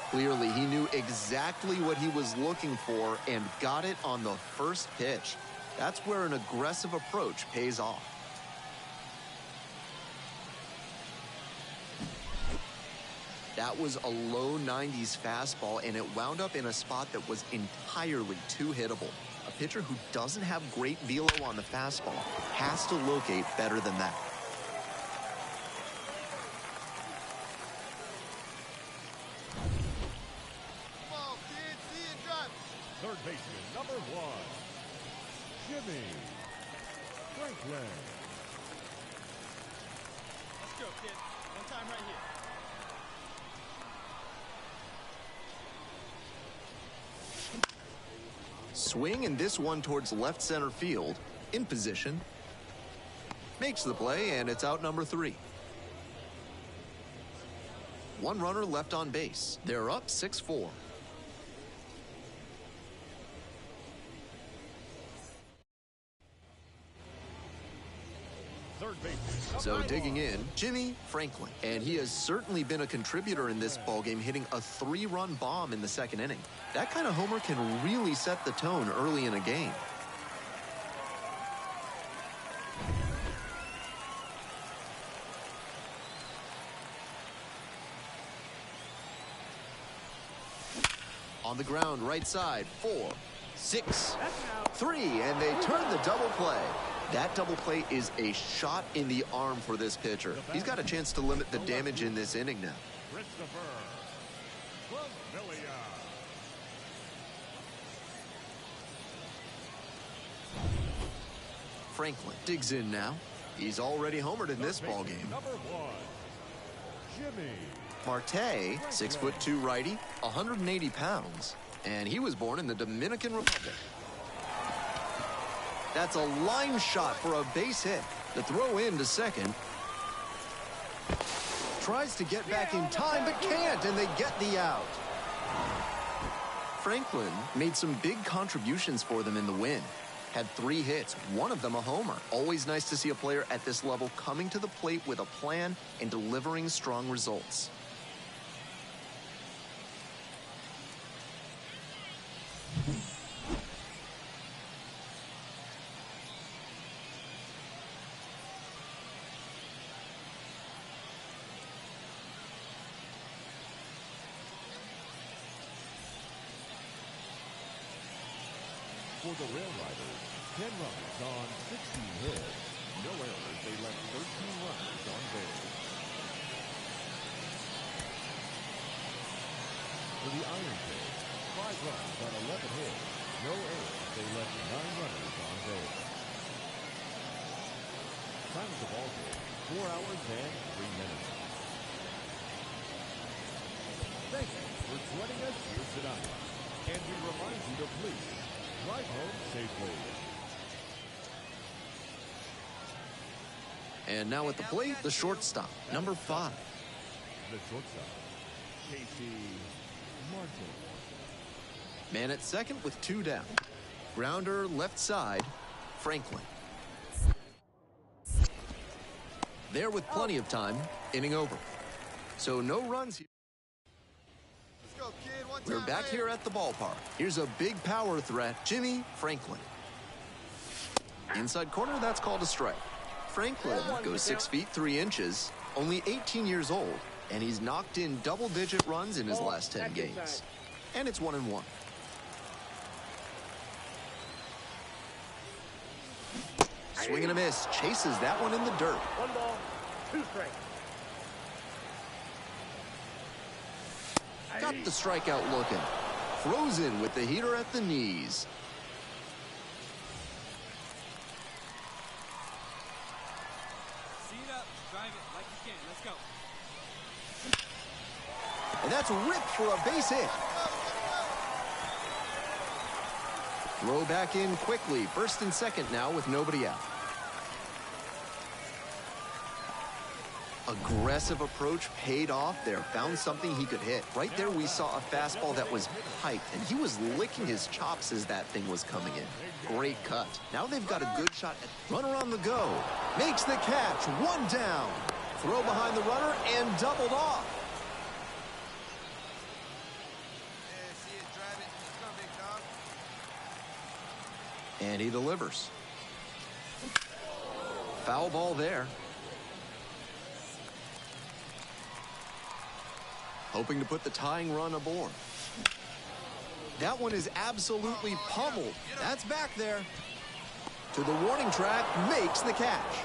Clearly, he knew exactly what he was looking for and got it on the first pitch. That's where an aggressive approach pays off. That was a low 90s fastball, and it wound up in a spot that was entirely too hittable. A pitcher who doesn't have great velo on the fastball has to locate better than that. Come on, kid. See it drop. Third baseman, number 1, Jimmy Franklin. Let's go, kid. One time right here. Swing, and this one towards left center field. In position. Makes the play, and it's out number 3. One runner left on base. They're up 6-4. Third baseman. So digging in, Jimmy Franklin. And he has certainly been a contributor in this ballgame, hitting a 3-run bomb in the 2nd inning. That kind of homer can really set the tone early in a game. On the ground, right side, 4, 6, 3, and they turn the double play. That double play is a shot in the arm for this pitcher. He's got a chance to limit the damage in this inning now. Christopher Villa. Franklin digs in now. He's already homered in this ballgame. Number 1, Jimmy. Marte, 6'2" righty, 180 pounds, and he was born in the Dominican Republic. That's a line shot for a base hit. The throw in to second. Tries to get back in time, but can't, and they get the out. Franklin made some big contributions for them in the win. Had 3 hits, one of them a homer. Always nice to see a player at this level coming to the plate with a plan and delivering strong results. For the Rail Riders, 10 runs on 16 hits. No errors. They left 13 runners on base. For the Iron Pigs, 5 runs on 11 hits. No errors. They left 9 runners on base. Time of the ball game, 4 hours and 3 minutes. Thank you for joining us here tonight. And we remind you to please drive home safely. And now at the plate, the shortstop, number 5. The shortstop, Casey Martin. Man at second with 2 down. Grounder left side, Franklin. There with plenty of time, inning over. So no runs here. Let's go, kid. One We're time back right here at the ballpark. Here's a big power threat, Jimmy Franklin. Inside corner, that's called a strike. Franklin goes 6 feet 3 inches, only 18 years old, and he's knocked in double-digit runs in his last 10 games. And it's 1-1. Swing and a miss, chases that one in the dirt. 1 ball, 2 strikes. Got the strikeout looking. Throws in with the heater at the knees. See it up. Drive it like you can. Let's go. And that's ripped for a base hit. Throw back in quickly. First and second now with nobody out. Aggressive approach paid off there. Found something he could hit. Right there we saw a fastball that was piped, and he was licking his chops as that thing was coming in. Great cut. Now they've got a good shot at runner on the go. Makes the catch. One down. Throw behind the runner and doubled off. Yeah, see it, drive it. Let's go, big dog. And he delivers. Foul ball there. Hoping to put the tying run aboard. That one is absolutely pummeled. That's back there. To the warning track, makes the catch.